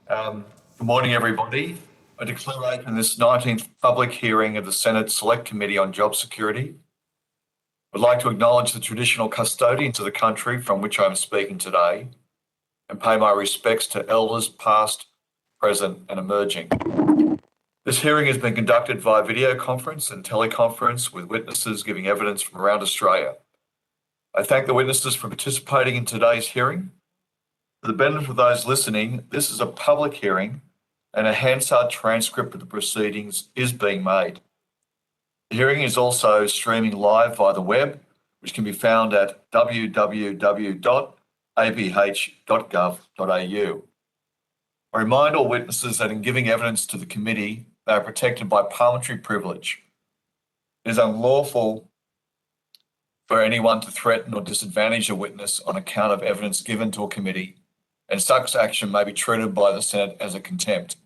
Good morning, everybody. I declare open this 19th public hearing of the Senate Select Committee on Job Security. I'd like to acknowledge the traditional custodians of the country from which I'm speaking today and pay my respects to elders past, present and emerging. This hearing has been conducted via video conference and teleconference with witnesses giving evidence from around Australia. I thank the witnesses for participating in today's hearing. For the benefit of those listening, this is a public hearing and a Hansard transcript of the proceedings is being made. The hearing is also streaming live via the web, which can be found at www.abh.gov.au. I remind all witnesses that in giving evidence to the committee, they are protected by parliamentary privilege. It is unlawful for anyone to threaten or disadvantage a witness on account of evidence given to a committee, and such action may be treated by the Senate as a contempt.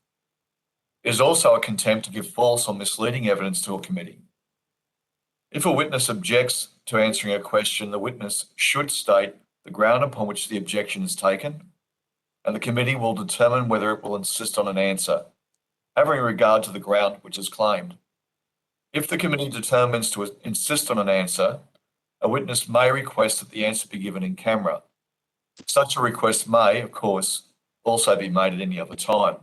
It is also a contempt to give false or misleading evidence to a committee. If a witness objects to answering a question, the witness should state the ground upon which the objection is taken, and the committee will determine whether it will insist on an answer, having regard to the ground which is claimed. If the committee determines to insist on an answer, a witness may request that the answer be given in camera. Such a request may, of course, also be made at any other time.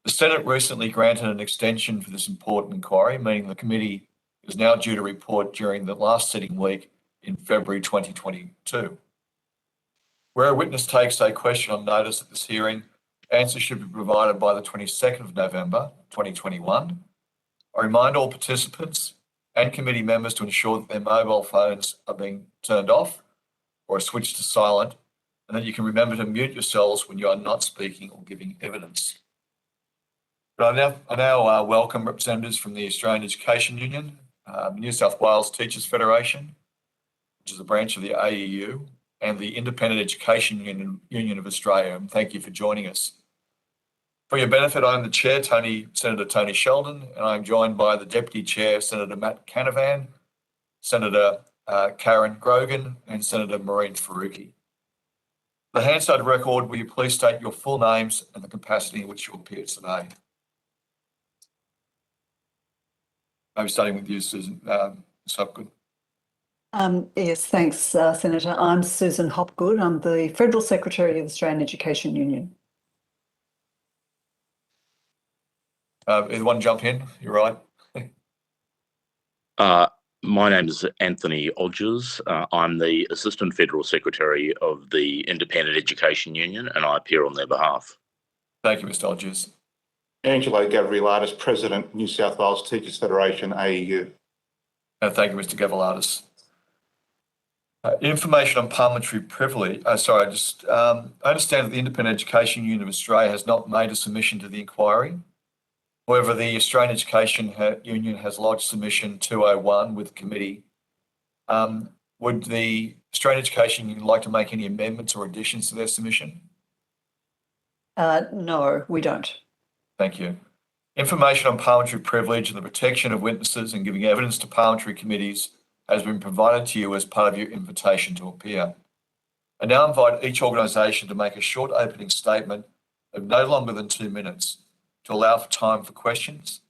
The Senate recently granted an extension for this important inquiry, meaning the committee is now due to report during the last sitting week in February 2022. Where a witness takes a question on notice at this hearing, answers should be provided by the 22nd of November 2021. I remind all participants and committee members to ensure that their mobile phones are being turned off or switched to silent, and that you can remember to mute yourselves when you are not speaking or giving evidence. But I now welcome representatives from the Australian Education Union, New South Wales Teachers Federation, which is a branch of the AEU, and the Independent Education Union of Australia, and thank you for joining us. For your benefit, I'm the Chair, Senator Tony Sheldon, and I'm joined by the Deputy Chair, Senator Matt Canavan, Senator Karen Grogan, and Senator Maureen Faruqi. The Hansard record, will you please state your full names and the capacity in which you appear today? Maybe starting with you, Susan Hopgood. Yes, thanks, Senator. I'm Susan Hopgood. I'm the Federal Secretary of the Australian Education Union. Anyone jump in? You're right. My name is Anthony Odgers. I'm the Assistant Federal Secretary of the Independent Education Union, and I appear on their behalf. Thank you, Mr. Odgers. Angelo Gavriladis, President, New South Wales Teachers Federation, AEU. Thank you, Mr. Gavriladis. Information on parliamentary privilege. I understand that the Independent Education Union of Australia has not made a submission to the inquiry. However, the Australian Education Union has lodged submission 201 with the committee. Would the Australian Education Union like to make any amendments or additions to their submission? No, we don't. Thank you. Information on parliamentary privilege and the protection of witnesses and giving evidence to parliamentary committees has been provided to you as part of your invitation to appear. I now invite each organisation to make a short opening statement of no longer than 2 minutes to allow for time for questions.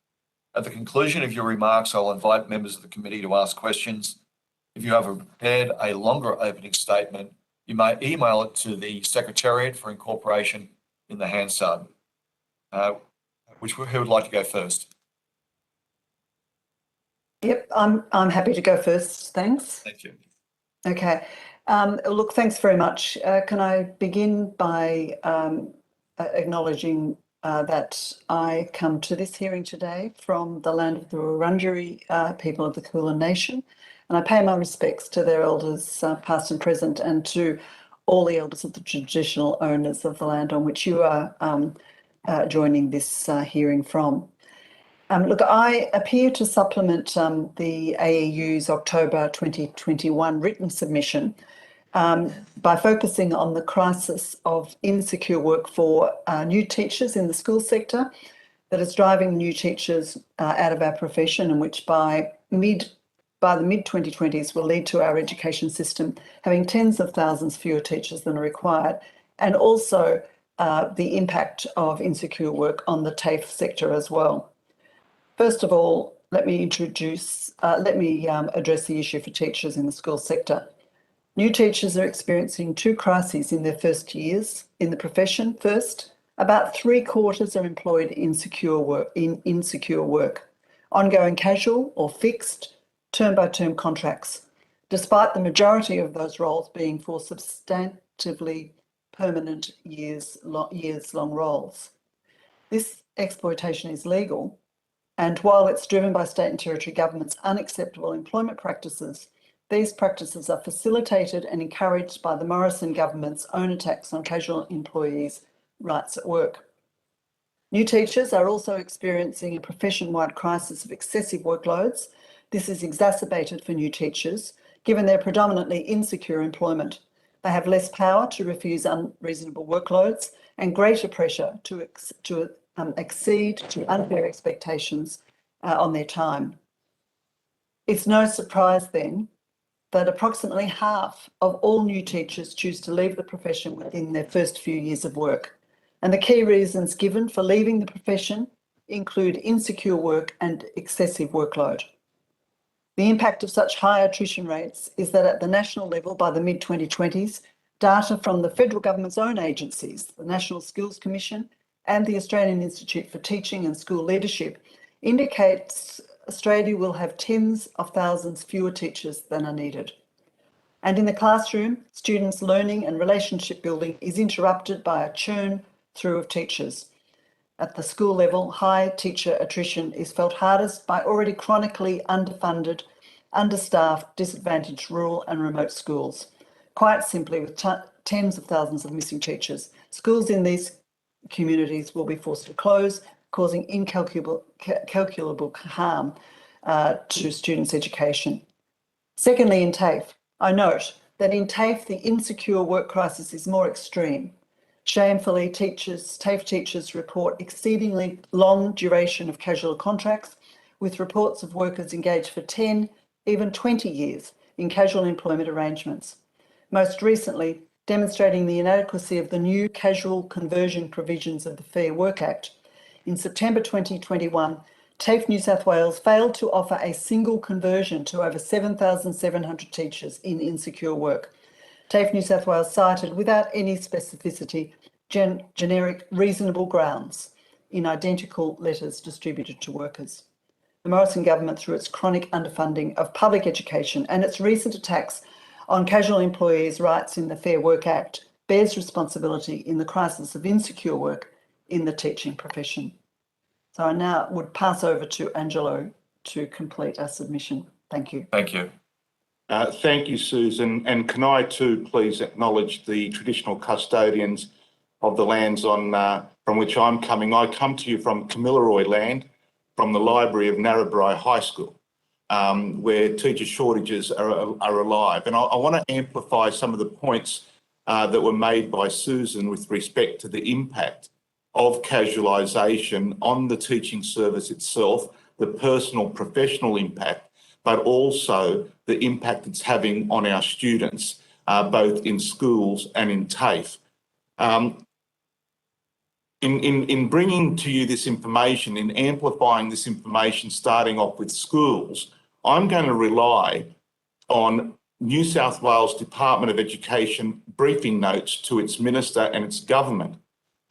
At the conclusion of your remarks, I'll invite members of the committee to ask questions. If you have prepared a longer opening statement, you may email it to the Secretariat for incorporation in the Hansard. Who would like to go first? Yep, I'm happy to go first, thanks. Thank you. Okay, look, thanks very much. Can I begin by acknowledging that I come to this hearing today from the land of the Wurundjeri people of the Kulin Nation, and I pay my respects to their elders, past and present, and to all the elders of the traditional owners of the land on which you are joining this hearing from. Look, I appear to supplement the AEU's October 2021 written submission by focusing on the crisis of insecure work for new teachers in the school sector that is driving new teachers out of our profession, and which by the mid-2020s will lead to our education system having tens of thousands fewer teachers than are required, and also the impact of insecure work on the TAFE sector as well. First of all, let me address the issue for teachers in the school sector. New teachers are experiencing two crises in their first years in the profession. First, about 3/4 are employed in insecure work, ongoing casual or fixed term-by-term contracts, despite the majority of those roles being for substantively permanent years-long roles. This exploitation is legal, and while it's driven by state and territory governments' unacceptable employment practices, these practices are facilitated and encouraged by the Morrison government's own attacks on casual employees' rights at work. New teachers are also experiencing a profession-wide crisis of excessive workloads. This is exacerbated for new teachers, given their predominantly insecure employment. They have less power to refuse unreasonable workloads and greater pressure to accede to unfair expectations on their time. It's no surprise then that approximately half of all new teachers choose to leave the profession within their first few years of work. And the key reasons given for leaving the profession include insecure work and excessive workload. The impact of such high attrition rates is that at the national level by the mid-2020s, data from the federal government's own agencies, the National Skills Commission and the Australian Institute for Teaching and School Leadership, indicates Australia will have tens of thousands fewer teachers than are needed. And in the classroom, students' learning and relationship building is interrupted by a churn through of teachers. At the school level, high teacher attrition is felt hardest by already chronically underfunded, understaffed, disadvantaged rural and remote schools. Quite simply, with tens of thousands of missing teachers, schools in these communities will be forced to close, causing incalculable harm to students' education. Secondly, in TAFE, I note that in TAFE, the insecure work crisis is more extreme. Shamefully, TAFE teachers report exceedingly long duration of casual contracts, with reports of workers engaged for 10, even 20 years in casual employment arrangements. Most recently, demonstrating the inadequacy of the new casual conversion provisions of the Fair Work Act, in September 2021, TAFE New South Wales failed to offer a single conversion to over 7,700 teachers in insecure work. TAFE New South Wales cited, without any specificity, generic reasonable grounds in identical letters distributed to workers. The Morrison government, through its chronic underfunding of public education and its recent attacks on casual employees' rights in the Fair Work Act, bears responsibility in the crisis of insecure work in the teaching profession. So I now would pass over to Angelo to complete our submission. Thank you. Thank you. Thank you, Susan. And can I too please acknowledge the traditional custodians of the lands from which I'm coming. I come to you from Kamilaroi land, from the library of Narrabri High School, where teacher shortages are alive. And I want to amplify some of the points that were made by Susan with respect to the impact of casualisation on the teaching service itself, the personal professional impact, but also the impact it's having on our students, both in schools and in TAFE. In bringing to you this information, in amplifying this information, starting off with schools, I'm going to rely on New South Wales Department of Education briefing notes to its minister and its government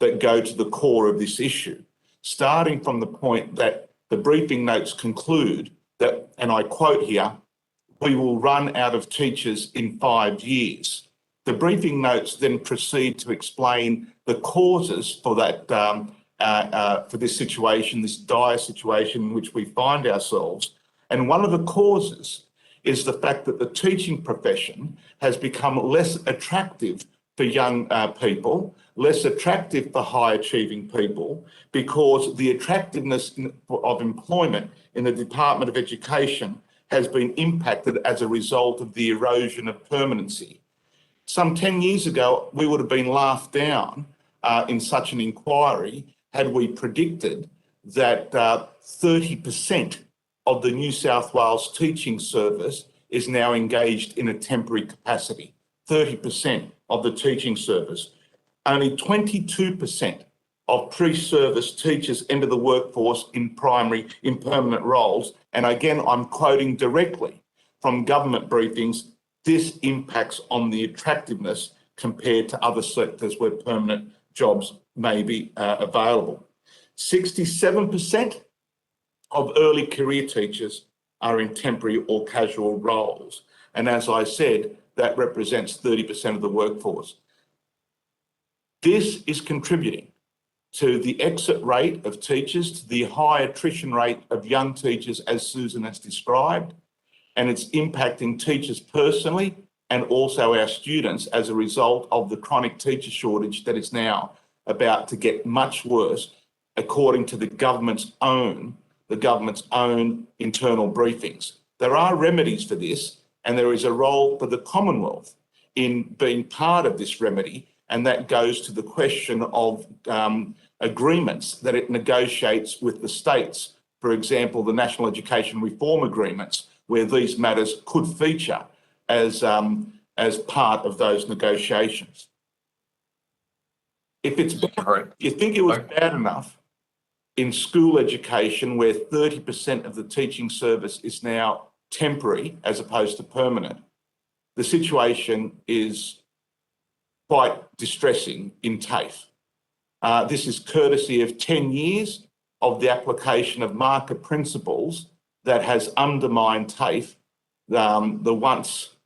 that go to the core of this issue, starting from the point that the briefing notes conclude that, and I quote here, "We will run out of teachers in 5 years." The briefing notes then proceed to explain the causes for that, for this situation, this dire situation in which we find ourselves. And one of the causes is the fact that the teaching profession has become less attractive for young people, less attractive for high achieving people, because the attractiveness of employment in the Department of Education has been impacted as a result of the erosion of permanency. Some 10 years ago, we would have been laughed down in such an inquiry had we predicted that 30% of the New South Wales teaching service is now engaged in a temporary capacity. 30% of the teaching service. only 22% of pre-service teachers enter the workforce in permanent roles. And again, I'm quoting directly from government briefings, this impacts on the attractiveness compared to other sectors where permanent jobs may be available. 67% of early career teachers are in temporary or casual roles. And as I said, that represents 30% of the workforce. This is contributing to the exit rate of teachers, to the high attrition rate of young teachers, as Susan has described, and it's impacting teachers personally and also our students as a result of the chronic teacher shortage that is now about to get much worse, according to the government's own internal briefings. There are remedies for this, and there is a role for the Commonwealth in being part of this remedy, and that goes to the question of agreements that it negotiates with the states. For example, the National Education Reform Agreements, where these matters could feature as part of those negotiations. If it's bad, you think it was bad enough in school education, where 30% of the teaching service is now temporary as opposed to permanent, the situation is quite distressing in TAFE. This is courtesy of 10 years of the application of market principles that has undermined TAFE, the once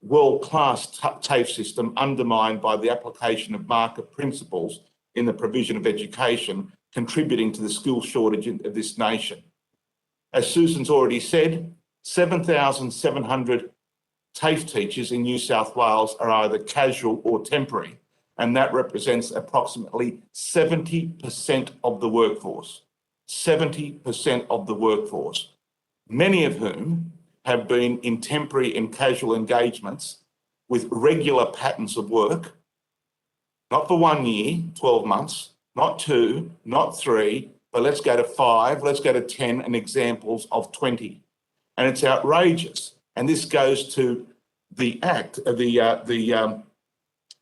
world-class TAFE system, undermined by the application of market principles in the provision of education, contributing to the skill shortage of this nation. As Susan's already said, 7,700 TAFE teachers in New South Wales are either casual or temporary, and that represents approximately 70% of the workforce. 70% of the workforce, many of whom have been in temporary and casual engagements with regular patterns of work, not for 1 year, 12 months, not 2, not 3, but let's go to 5, let's go to 10, and examples of 20. And it's outrageous. And this goes to the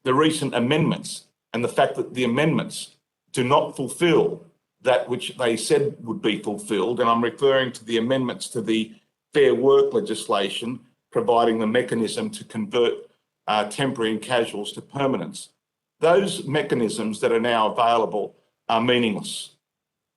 recent amendments, and the fact that the amendments do not fulfil that which they said would be fulfilled. And I'm referring to the amendments to the Fair Work legislation, providing the mechanism to convert temporary and casuals to permanents. Those mechanisms that are now available are meaningless,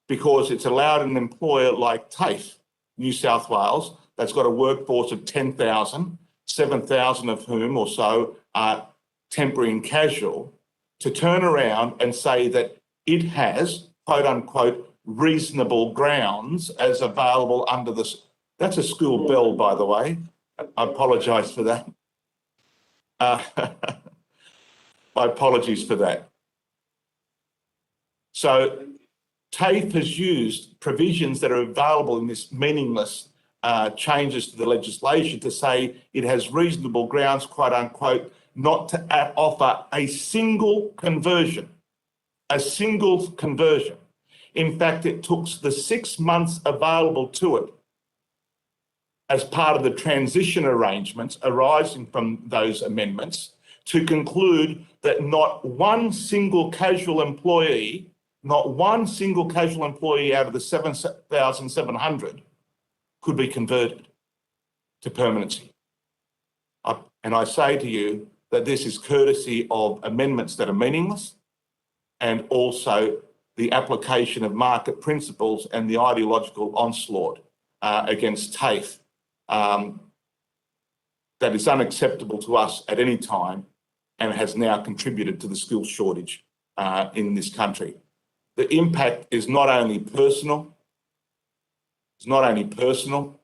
because it's allowed an employer like TAFE, New South Wales, that's got a workforce of 10,000, 7,000 of whom or so are temporary and casual, to turn around and say that it has, quote unquote, reasonable grounds as available under this. That's a school bell, by the way. I apologise for that. My apologies for that. So TAFE has used provisions that are available in this meaningless changes to the legislation to say it has reasonable grounds, quote unquote, not to offer a single conversion. A single conversion. In fact, it took the 6 months available to it as part of the transition arrangements arising from those amendments to conclude that not one single casual employee out of the 7,700 could be converted to permanency. And I say to you that this is courtesy of amendments that are meaningless, and also the application of market principles and the ideological onslaught against TAFE that is unacceptable to us at any time, and has now contributed to the skills shortage in this country. The impact is not only personal, it's not only professional,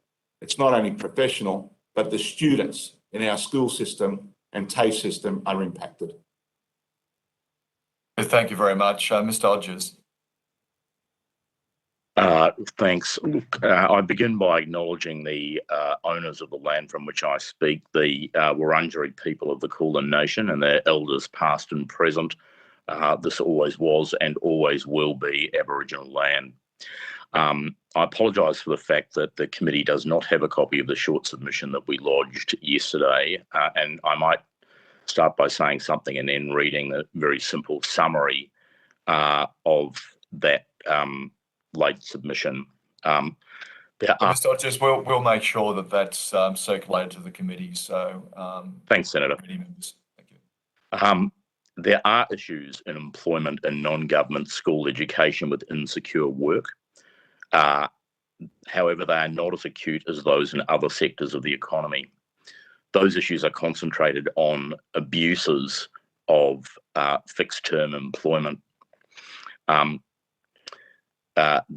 but the students in our school system and TAFE system are impacted. Thank you very much. Mr. Hodges. Thanks. Look, I begin by acknowledging the owners of the land from which I speak, the Wurundjeri people of the Kulin Nation and their elders past and present. This always was and always will be Aboriginal land. I apologise for the fact that the committee does not have a copy of the short submission that we lodged yesterday, and I might start by saying something and then reading a very simple summary of that late submission. We'll make sure that that's circulated to the committee. So Thanks, Senator. committee members. Thank you. There are issues in employment and non-government school education with insecure work. However, they are not as acute as those in other sectors of the economy. Those issues are concentrated on abuses of fixed-term employment. The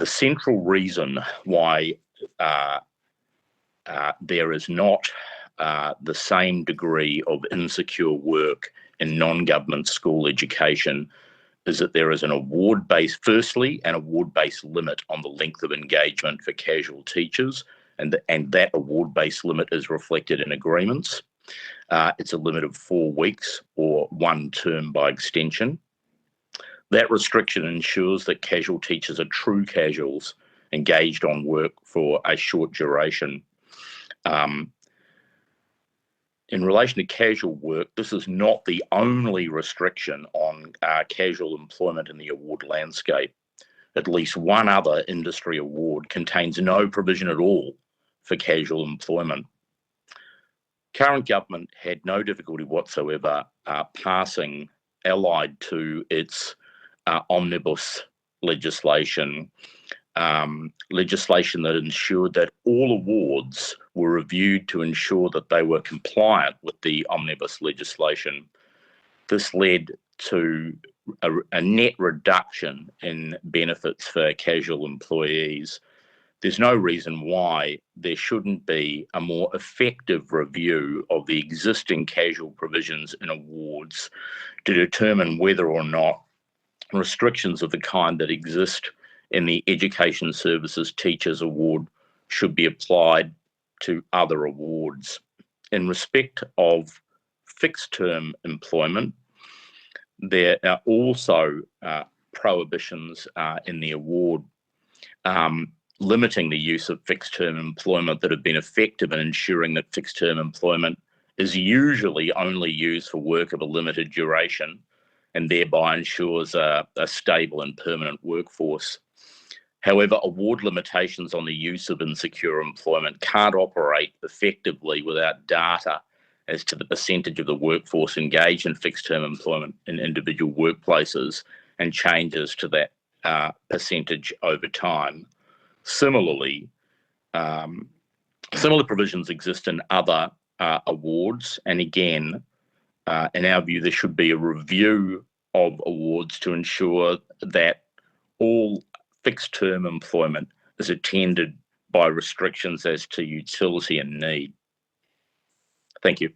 central reason why there is not the same degree of insecure work in non-government school education is that there is an award-based limit on the length of engagement for casual teachers, and that award-based limit is reflected in agreements. It's a limit of 4 weeks or 1 term by extension. That restriction ensures that casual teachers are true casuals engaged on work for a short duration. In relation to casual work, this is not the only restriction on casual employment in the award landscape. At least one other industry award contains no provision at all for casual employment. Current government had no difficulty whatsoever passing, allied to its omnibus legislation, legislation that ensured that all awards were reviewed to ensure that they were compliant with the omnibus legislation. This led to a net reduction in benefits for casual employees. There's no reason why there shouldn't be a more effective review of the existing casual provisions in awards to determine whether or not restrictions of the kind that exist in the Education Services Teachers Award should be applied to other awards. In respect of fixed-term employment, there are also prohibitions in the award limiting the use of fixed-term employment that have been effective in ensuring that fixed-term employment is usually only used for work of a limited duration and thereby ensures a stable and permanent workforce. However, award limitations on the use of insecure employment can't operate effectively without data as to the percentage of the workforce engaged in fixed-term employment in individual workplaces and changes to that percentage over time. Similarly, similar provisions exist in other awards, and again, in our view, there should be a review of awards to ensure that all fixed-term employment is attended by restrictions as to utility and need. Thank you.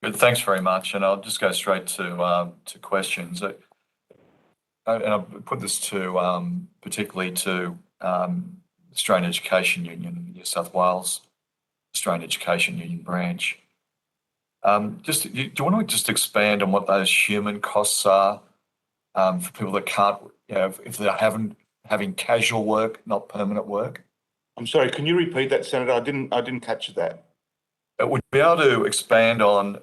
Good, thanks very much. And I'll just go straight to questions. And I'll put this to particularly to Australian Education Union, New South Wales Australian Education Union branch. Do you want to just expand on what those human costs are for people that can't, if they're having casual work, not permanent work? I'm sorry, can you repeat that, Senator? I didn't catch that. Would you be able to expand on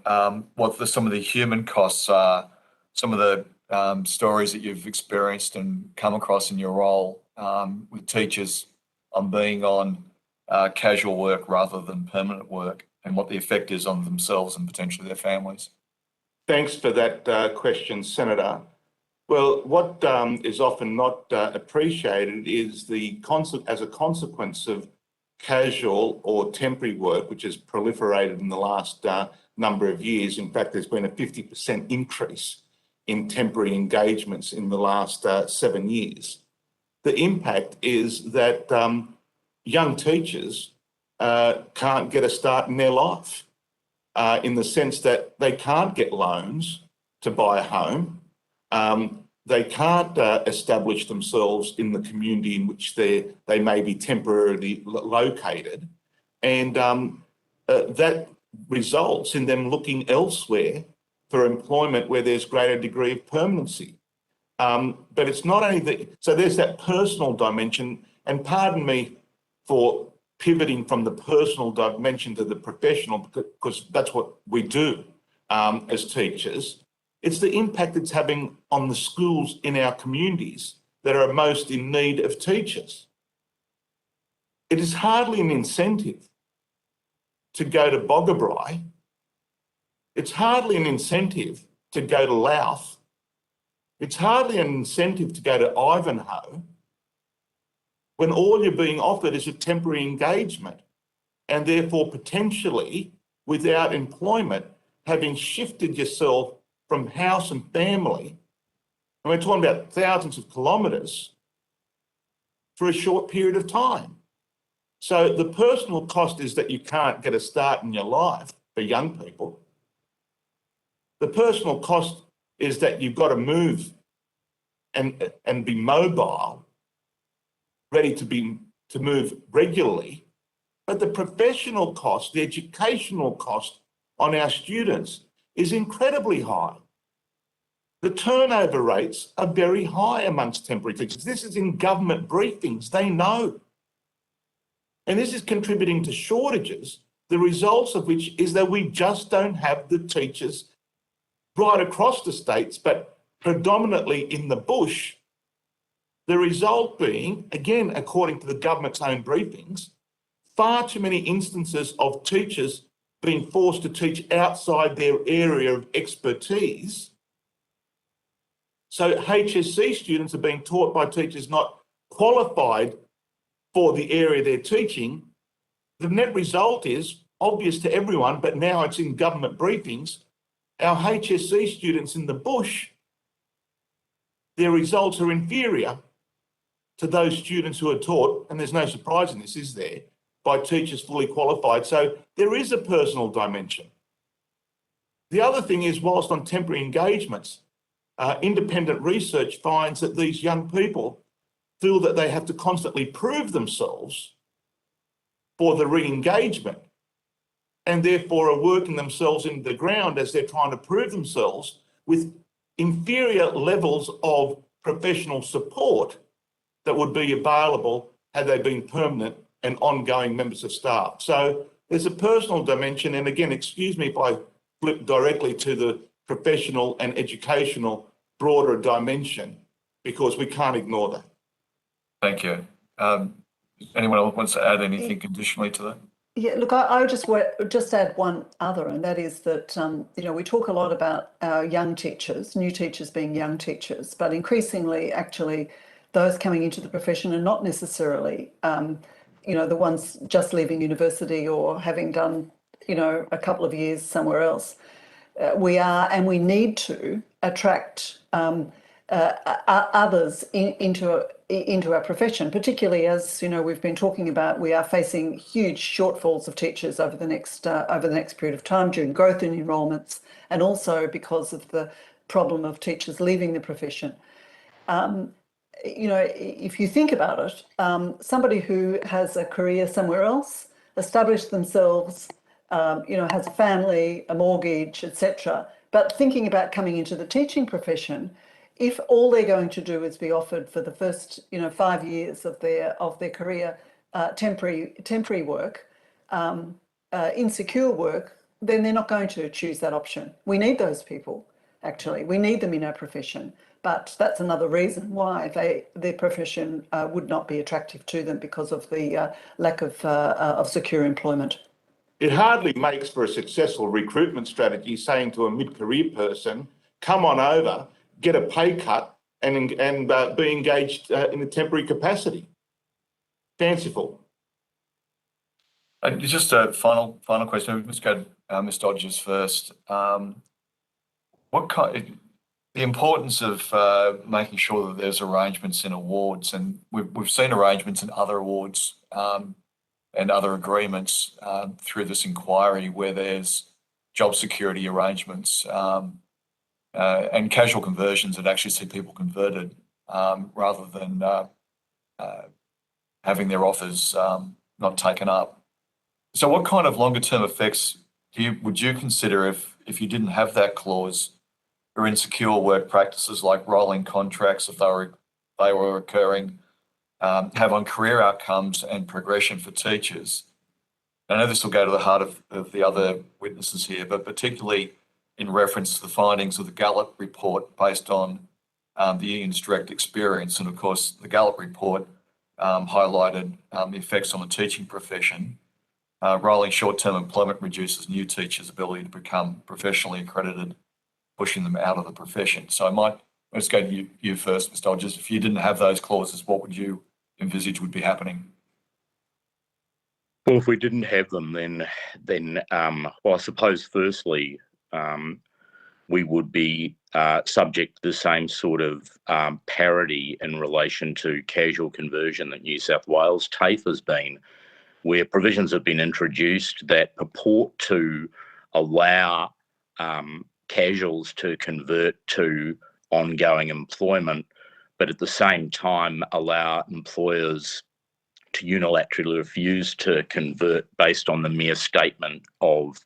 what some of the human costs are, some of the stories that you've experienced and come across in your role with teachers on being on casual work rather than permanent work, and what the effect is on themselves and potentially their families? Thanks for that question, Senator. Well, what is often not appreciated is as a consequence of casual or temporary work, which has proliferated in the last number of years. In fact, there's been a 50% increase in temporary engagements in the last 7 years. The impact is that young teachers can't get a start in their life in the sense that they can't get loans to buy a home. They can't establish themselves in the community in which they may be temporarily located. And that results in them looking elsewhere for employment where there's greater degree of permanency. But it's not only that, so there's that personal dimension, and pardon me for pivoting from the personal dimension to the professional, because that's what we do. as teachers. It's the impact it's having on the schools in our communities that are most in need of teachers. It is hardly an incentive to go to Boggabri. It's hardly an incentive to go to Louth. It's hardly an incentive to go to Ivanhoe when all you're being offered is a temporary engagement and therefore potentially without employment, having shifted yourself from house and family, and we're talking about thousands of kilometres, for a short period of time. So the personal cost is that you can't get a start in your life for young people. The personal cost is that you've got to move and be mobile, ready to move regularly. But the professional cost, the educational cost on our students is incredibly high. The turnover rates are very high amongst temporary teachers. This is in government briefings, they know. And this is contributing to shortages, the results of which is that we just don't have the teachers right across the states, but predominantly in the bush. The result being, again, according to the government's own briefings, far too many instances of teachers being forced to teach outside their area of expertise. So HSC students are being taught by teachers not qualified for the area they're teaching. The net result is obvious to everyone, but now it's in government briefings. Our HSC students in the bush, their results are inferior to those students who are taught, and there's no surprise in this, is there, by teachers fully qualified. So there is a personal dimension. The other thing is, whilst on temporary engagements, independent research finds that these young people feel that they have to constantly prove themselves for the re-engagement, and therefore are working themselves into the ground as they're trying to prove themselves with inferior levels of professional support that would be available had they been permanent and ongoing members of staff. So there's a personal dimension, and again, excuse me if I flip directly to the professional and educational broader dimension, because we can't ignore that. Thank you. Anyone else wants to add anything additionally to that? Yeah, look, I would just add one other, and that is that, we talk a lot about our young teachers, new teachers being young teachers, but increasingly actually those coming into the profession are not necessarily, the ones just leaving university or having done, a couple of years somewhere else. We are, and we need to attract others into our profession, particularly as we've been talking about. We are facing huge shortfalls of teachers over the next period of time during growth in enrolments, and also because of the problem of teachers leaving the profession. If you think about it, somebody who has a career somewhere else, established themselves, has a family, a mortgage, etc., but thinking about coming into the teaching profession, if all they're going to do is be offered for the first 5 years of their career temporary work, insecure work, then they're not going to choose that option. We need those people, actually. We need them in our profession, but that's another reason why their profession would not be attractive to them, because of the lack of secure employment. It hardly makes for a successful recruitment strategy saying to a mid-career person, come on over, get a pay cut and be engaged in a temporary capacity. Fanciful. Just a final question. Let's go Ms. Dodges first. The importance of making sure that there's arrangements in awards, and we've seen arrangements in other awards and other agreements through this inquiry where there's job security arrangements and casual conversions that actually see people converted rather than having their offers not taken up. So what kind of longer term effects would you consider if you didn't have that clause, or insecure work practices like rolling contracts, if they were occurring, have on career outcomes and progression for teachers? I know this will go to the heart of the other witnesses here, but particularly in reference to the findings of the Gallup report based on the union's direct experience. And of course, the Gallup report highlighted the effects on the teaching profession. Rolling short-term employment reduces new teachers' ability to become professionally accredited, pushing them out of the profession. So let's go to you first, Mr. Hodges. If you didn't have those clauses, what would you envisage would be happening? Well, if we didn't have them, then well, I suppose firstly, we would be subject to the same sort of parity in relation to casual conversion that New South Wales TAFE has been, where provisions have been introduced that purport to allow casuals to convert to ongoing employment, but at the same time allow employers to unilaterally refuse to convert based on the mere statement of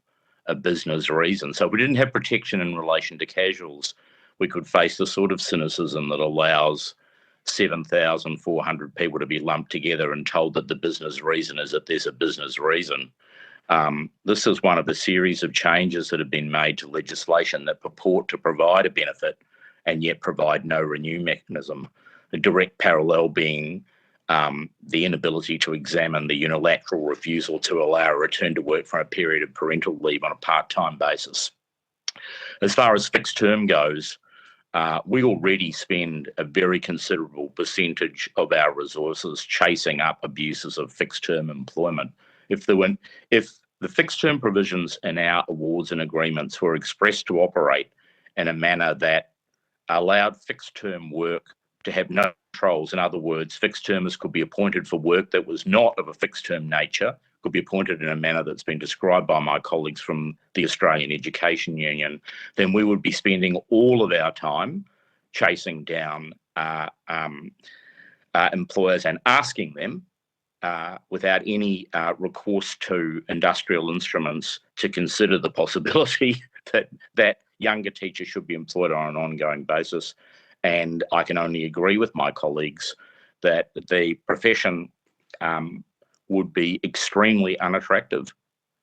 a business reason. So if we didn't have protection in relation to casuals, we could face the sort of cynicism that allows 7,400 people to be lumped together and told that the business reason is that there's a business reason. This is one of the series of changes that have been made to legislation that purport to provide a benefit and yet provide no renew mechanism. The direct parallel being the inability to examine the unilateral refusal to allow a return to work for a period of parental leave on a part-time basis. As far as fixed term goes, we already spend a very considerable percentage of our resources chasing up abuses of fixed term employment. If the fixed term provisions in our awards and agreements were expressed to operate in a manner that allowed fixed term work to have no controls. In other words, fixed termers could be appointed for work that was not of a fixed term nature, could be appointed in a manner that's been described by my colleagues from the Australian Education Union, then we would be spending all of our time chasing down employers and asking them without any recourse to industrial instruments to consider the possibility that younger teachers should be employed on an ongoing basis. And I can only agree with my colleagues that the profession would be extremely unattractive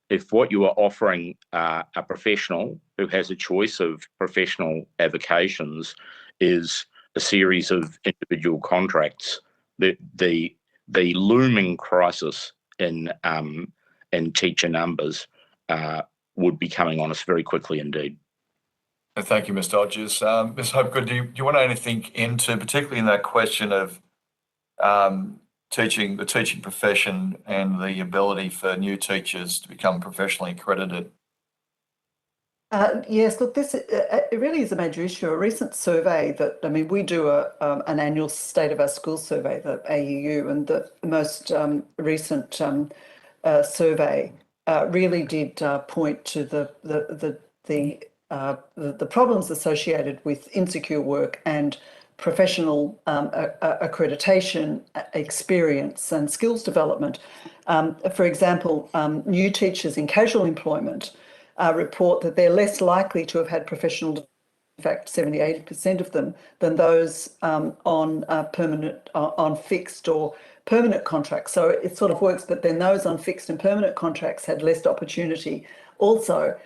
if what you are offering a professional who has a choice of professional avocations is a series of individual contracts. The looming crisis in teacher numbers would be coming on us very quickly indeed. Thank you, Mr. Hodges. Ms. Hopgood, do you want anything into, particularly in that question of the teaching profession and the ability for new teachers to become professionally accredited? Yes, look, this it really is a major issue. A recent survey that, I mean, we do an annual State of Our School survey, the AUU, and the most recent survey really did point to the problems associated with insecure work and professional accreditation, experience and skills development. For example, new teachers in casual employment report that they're less likely to have had professional, in fact, 70-80% of them, than those on fixed or permanent contracts. So it sort of works, but then those on fixed and permanent contracts had less opportunity also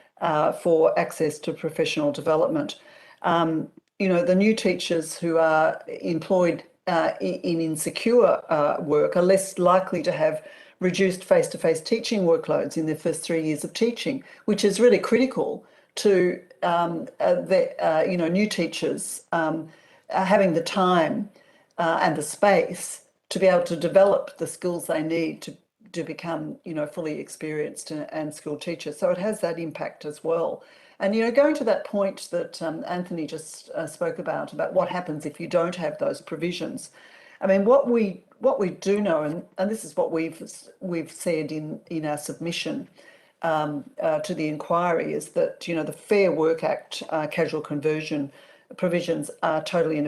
for access to professional development. The new teachers who are employed in insecure work are less likely to have reduced face-to-face teaching workloads in their first 3 years of teaching, which is really critical to new teachers having the time and the space to be able to develop the skills they need to become, fully experienced and skilled teachers. So it has that impact as well. And, going to that point that Anthony just spoke about what happens if you don't have those provisions. I mean, what we do know, and this is what we've said in our submission to the inquiry, is that, the Fair Work Act casual conversion provisions are totally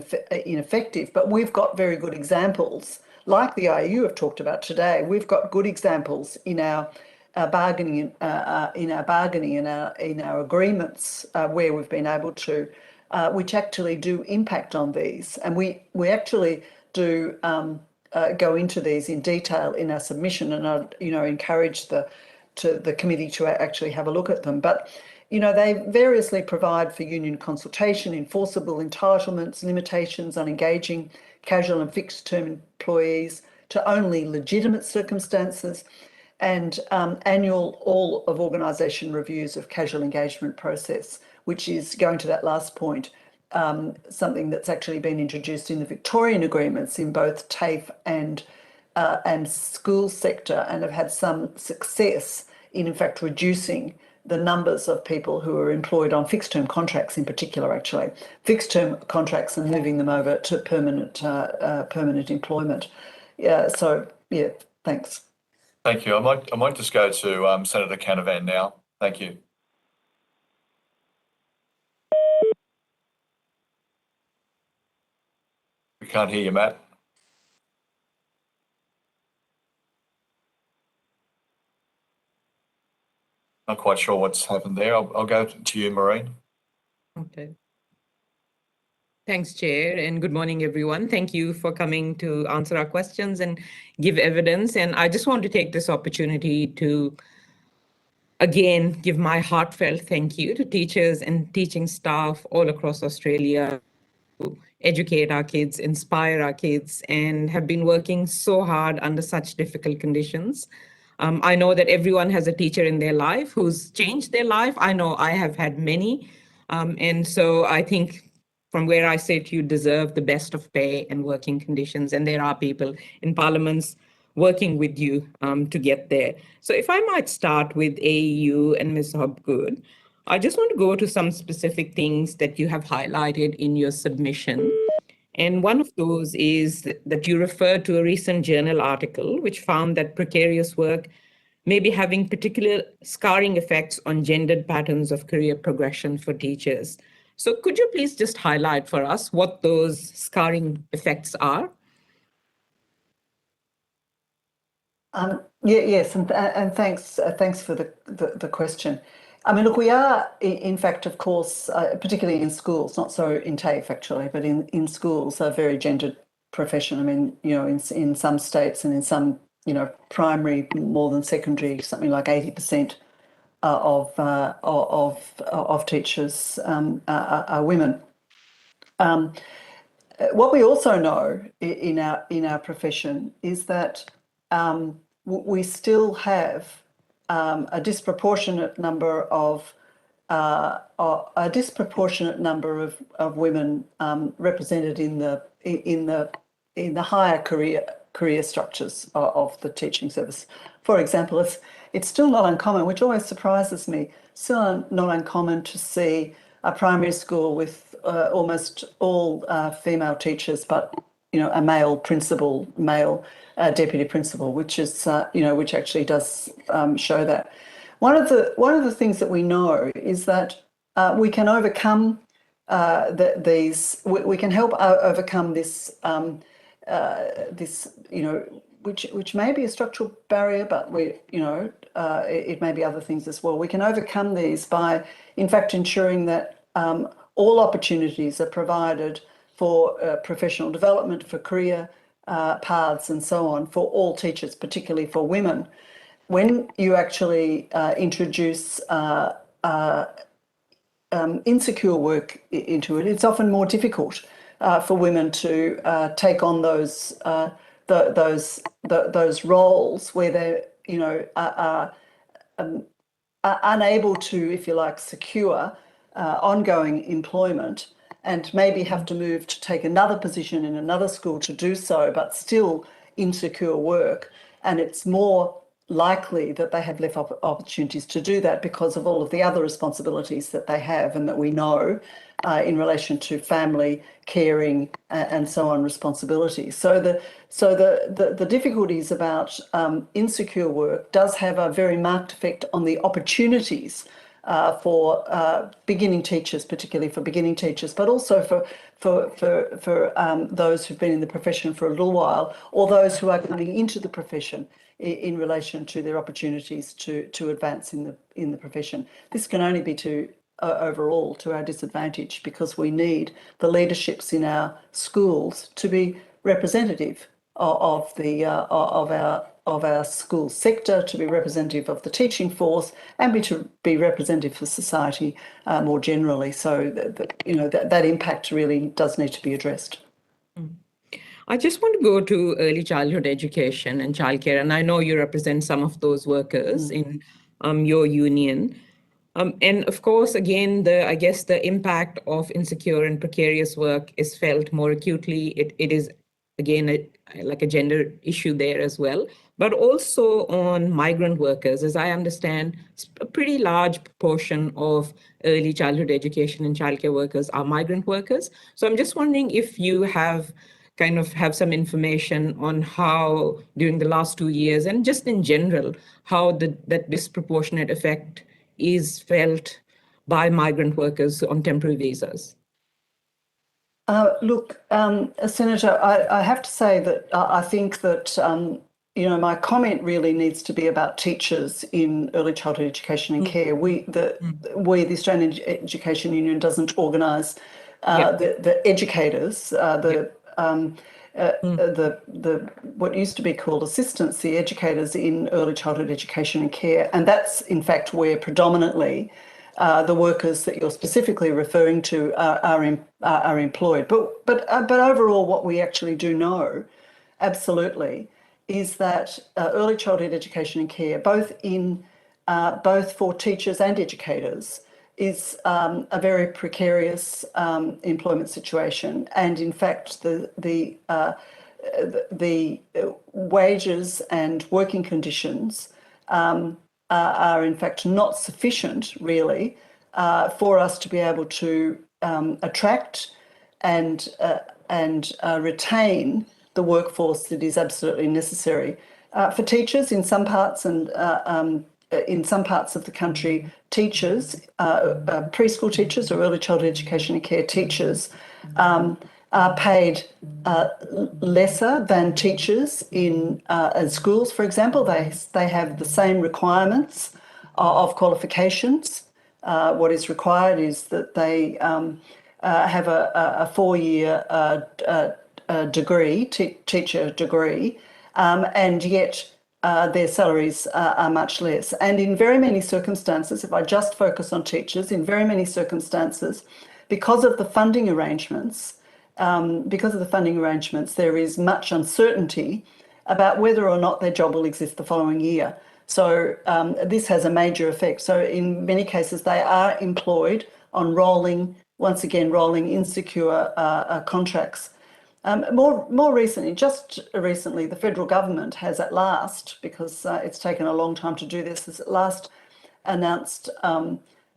ineffective. But we've got very good examples, like the IU have talked about today. We've got good examples in our bargaining, in our agreements where we've been able to, which actually do impact on these, and we actually do go into these in detail in our submission, and I'd encourage the committee to actually have a look at them. But they variously provide for union consultation, enforceable entitlements, limitations on engaging casual and fixed term employees to only legitimate circumstances, and annual all of organisation reviews of casual engagement process, which is, going to that last point, something that's actually been introduced in the Victorian agreements in both TAFE and school sector, and have had some success in fact reducing the numbers of people who are employed on fixed term contracts, in particular, actually fixed term contracts, and moving them over to permanent employment. Thanks. Thank you. I might just go to Senator Canavan now. Thank you. We can't hear you, Matt. Not quite sure what's happened there. I'll go to you, Maureen. Okay. Thanks, Chair, and good morning, everyone. Thank you for coming to answer our questions and give evidence. And I just want to take this opportunity to, again, give my heartfelt thank you to teachers and teaching staff all across Australia who educate our kids, inspire our kids, and have been working so hard under such difficult conditions. I know that everyone has a teacher in their life who's changed their life. I know I have had many. And so I think from where I sit, you deserve the best of pay and working conditions. And there are people in parliaments working with you to get there. So if I might start with AEU and Ms. Hopgood, I just want to go to some specific things that you have highlighted in your submission. And one of those is that you referred to a recent journal article which found that precarious work may be having particular scarring effects on gendered patterns of career progression for teachers. So could you please just highlight for us what those scarring effects are? Yes, and thanks for the question. I mean, look, we are, in fact, of course, particularly in schools, not so in TAFE actually, but in schools, a very gendered profession. I mean, in some states and in some, primary more than secondary, something like 80% of teachers are women. What we also know in our profession is that we still have a disproportionate number of women represented in the higher career structures of the teaching service. For example, it's still not uncommon, which always surprises me, still not uncommon to see a primary school with almost all female teachers, but a male principal, male deputy principal, which is which actually does show that. One of the things that we know is that we can overcome we can help overcome this which may be a structural barrier, but it may be other things as well. We can overcome these by, in fact, ensuring that all opportunities are provided for professional development, for career paths and so on, for all teachers, particularly for women. When you actually introduce insecure work into it, it's often more difficult for women to take on those roles where they are unable to, if you like, secure ongoing employment, and maybe have to move to take another position in another school to do so, but still insecure work. And it's more likely that they have less opportunities to do that because of all of the other responsibilities that they have and that we know in relation to family, caring, and so on responsibilities. So the difficulties about insecure work does have a very marked effect on the opportunities for beginning teachers, particularly for beginning teachers, but also for those who've been in the profession for a little while, or those who are coming into the profession in relation to their opportunities to advance in the profession. This can only be overall to our disadvantage, because we need the leaderships in our schools to be representative of of our school sector, to be representative of the teaching force, and to be representative for society more generally. So that impact really does need to be addressed. I just want to go to early childhood education and childcare, and I know you represent some of those workers in your union. And of course, again, I guess the impact of insecure and precarious work is felt more acutely. It is, again, like a gender issue there as well, but also on migrant workers. As I understand, a pretty large proportion of early childhood education and childcare workers are migrant workers. So I'm just wondering if you have some information on how during the last 2 years and just in general, how that disproportionate effect is felt by migrant workers on temporary visas. Look, Senator, I have to say that I think that, my comment really needs to be about teachers in early childhood education and care. We, the Australian Education Union, doesn't organise the educators, what used to be called assistants, the educators in early childhood education and care, and that's in fact where predominantly the workers that you're specifically referring to are employed. But overall, what we actually do know, absolutely, is that early childhood education and care, both for teachers and educators, is a very precarious employment situation, and in fact, the wages and working conditions are in fact not sufficient, really, for us to be able to attract and retain the workforce that is absolutely necessary. For teachers in some parts and in some parts of the country, teachers, preschool teachers or early childhood education and care teachers are paid lesser than teachers in schools, for example. They have the same requirements of qualifications. What is required is that they have a 4-year degree, teacher degree, and yet their salaries are much less. And in very many circumstances, if I just focus on teachers, in very many circumstances, because of the funding arrangements, there is much uncertainty about whether or not their job will exist the following year. So this has a major effect. So in many cases, they are employed on rolling insecure contracts. More recently, just recently, the federal government has at last, because it's taken a long time to do this, has at last announced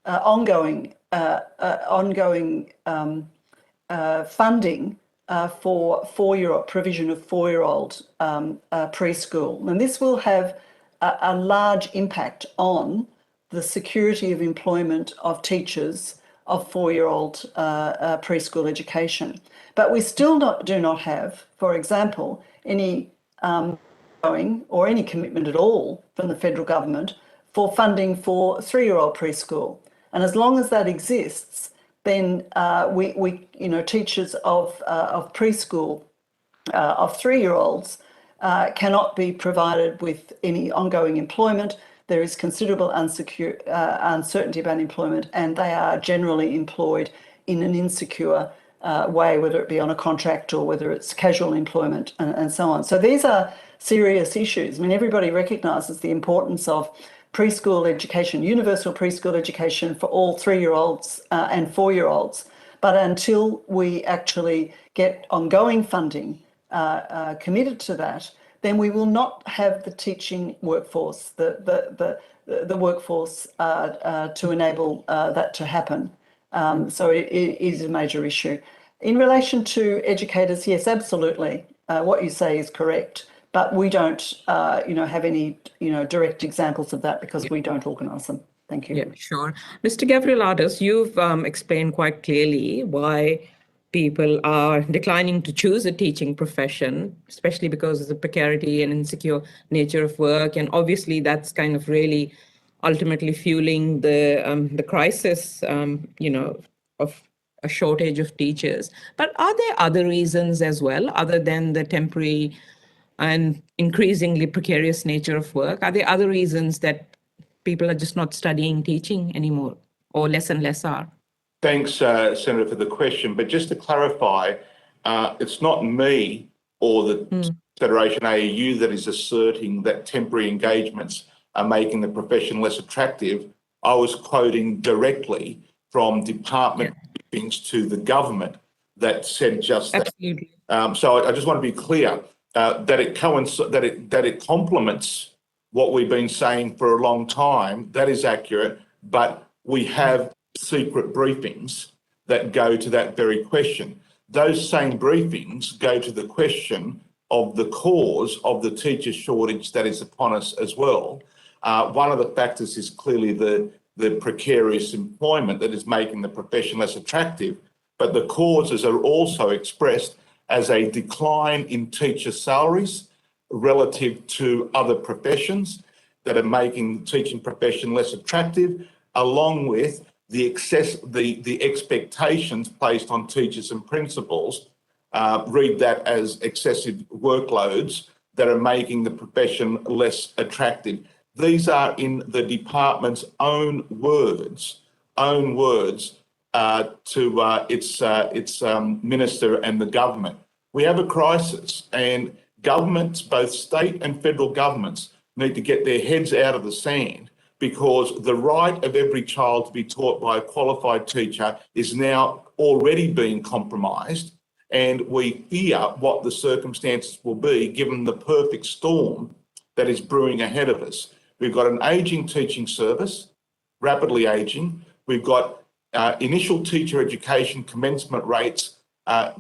ongoing funding for provision of 4-year-old preschool. And this will have a large impact on the security of employment of teachers of 4-year-old preschool education. But we still do not have, for example, any or any commitment at all from the federal government for funding for 3-year-old preschool. And as long as that exists, then teachers of preschool of 3-year-olds cannot be provided with any ongoing employment. There is considerable uncertainty about employment, and they are generally employed in an insecure way, whether it be on a contract or whether it's casual employment and so on. So these are serious issues. I mean, everybody recognises the importance of preschool education, universal preschool education for all 3-year-olds and 4-year-olds. But until we actually get ongoing funding committed to that, then we will not have the teaching workforce, the workforce to enable that to happen. So it is a major issue. In relation to educators, yes, absolutely. What you say is correct, but we don't, have any, direct examples of that because we don't organise them. Thank you. Yeah, sure. Mr. Gavriladis, you've explained quite clearly why people are declining to choose a teaching profession, especially because of the precarity and insecure nature of work. And obviously that's kind of really ultimately fueling the crisis, of a shortage of teachers. But are there other reasons as well, other than the temporary and increasingly precarious nature of work? Are there other reasons that people are just not studying teaching anymore, or less and less are? Thanks, Senator, for the question. But just to clarify, it's not me or the Federation AEU that is asserting that temporary engagements are making the profession less attractive. I was quoting directly from department briefings to the government that said just that. Absolutely. So I just want to be clear that it complements what we've been saying for a long time. That is accurate, but we have secret briefings that go to that very question. Those same briefings go to the question of the cause of the teacher shortage that is upon us as well. One of the factors is clearly the precarious employment that is making the profession less attractive, but the causes are also expressed as a decline in teacher salaries relative to other professions that are making the teaching profession less attractive, along with the expectations placed on teachers and principals. Read that as excessive workloads that are making the profession less attractive. These are in the department's own words to its minister and the government. We have a crisis, and governments, both state and federal governments, need to get their heads out of the sand, because the right of every child to be taught by a qualified teacher is now already being compromised, and we fear what the circumstances will be given the perfect storm that is brewing ahead of us. We've got an ageing teaching service, rapidly ageing. We've got initial teacher education commencement rates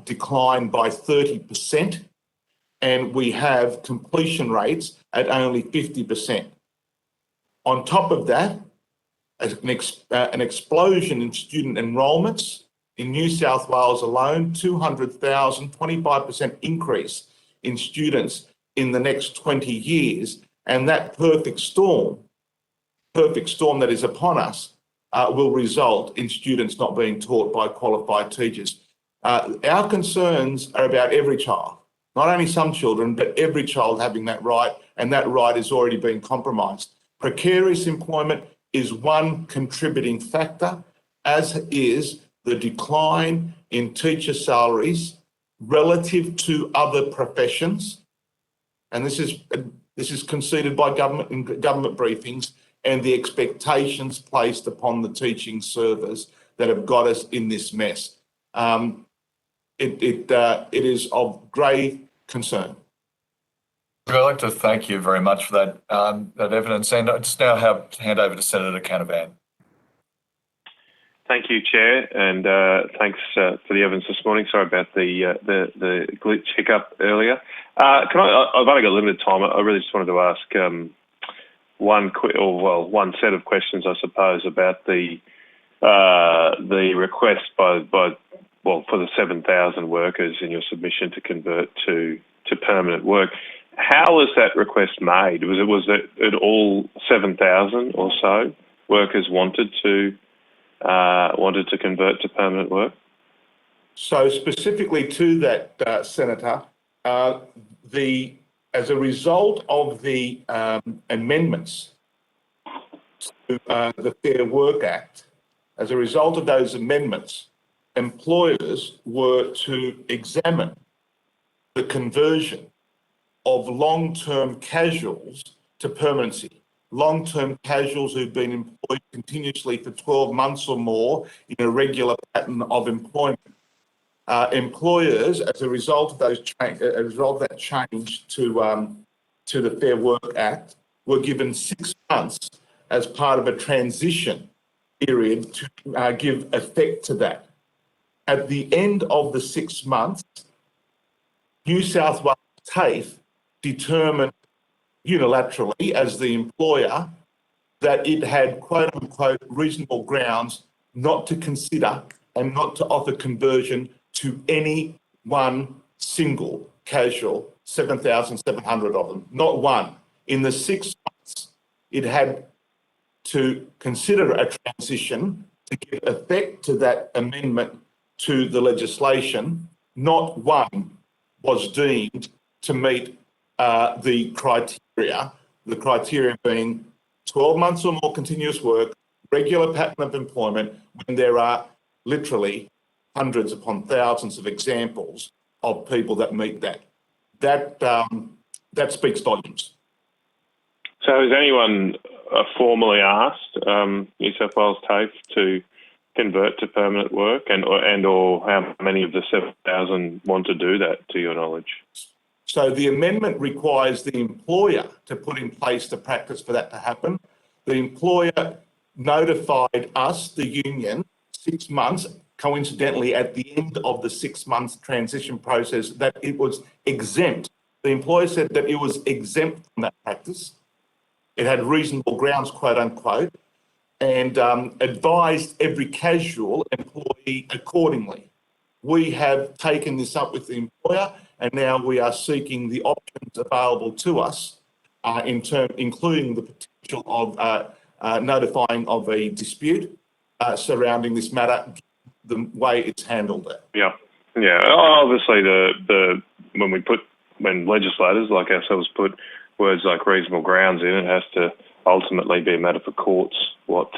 decline by 30%, and we have completion rates at only 50%. On top of that, an explosion in student enrolments. In New South Wales alone, 200,000, 25% increase in students in the next 20 years. And that perfect storm that is upon us will result in students not being taught by qualified teachers. Our concerns are about every child, not only some children, but every child having that right, and that right is already being compromised. Precarious employment is one contributing factor, as is the decline in teacher salaries relative to other professions. And this is conceded by government in government briefings, and the expectations placed upon the teaching service that have got us in this mess. It is of grave concern. I'd like to thank you very much for that evidence, and I just now hand over to Senator Canavan. Thank you, Chair, and thanks for the evidence this morning. Sorry about the glitch hiccup earlier. I've only got limited time. I really just wanted to ask one set of questions, I suppose, about the request for the 7,000 workers in your submission to convert to permanent work. How was that request made? Was it all 7,000 or so workers wanted to convert to permanent work? So specifically to that, Senator, as a result of the amendments to the Fair Work Act, as a result of those amendments, employers were to examine the conversion of long-term casuals to permanency. Long-term casuals who've been employed continuously for 12 months or more in a regular pattern of employment. Employers, as a result of that change to the Fair Work Act, were given 6 months as part of a transition period to give effect to that. At the end of the 6 months, New South Wales TAFE determined unilaterally as the employer that it had quote unquote reasonable grounds not to consider and not to offer conversion to any one single casual, 7,700 of them, not one. In the 6 months, it had to consider a transition to give effect to that amendment to the legislation. Not one was deemed to meet the criteria being 12 months or more continuous work, regular pattern of employment, when there are literally hundreds upon thousands of examples of people that meet that. That speaks volumes. So has anyone formally asked New South Wales TAFE to convert to permanent work, or how many of the 7,000 want to do that, to your knowledge? So the amendment requires the employer to put in place the practice for that to happen. The employer notified us, the union, 6 months, coincidentally at the end of the 6 month transition process, that it was exempt. The employer said that it was exempt from that practice. It had reasonable grounds, quote unquote, and advised every casual employee accordingly. We have taken this up with the employer, and now we are seeking the options available to us, including the potential of notifying of a dispute surrounding this matter, the way it's handled. Yeah. Obviously, when legislators like ourselves put words like reasonable grounds in, it has to ultimately be a matter for courts, or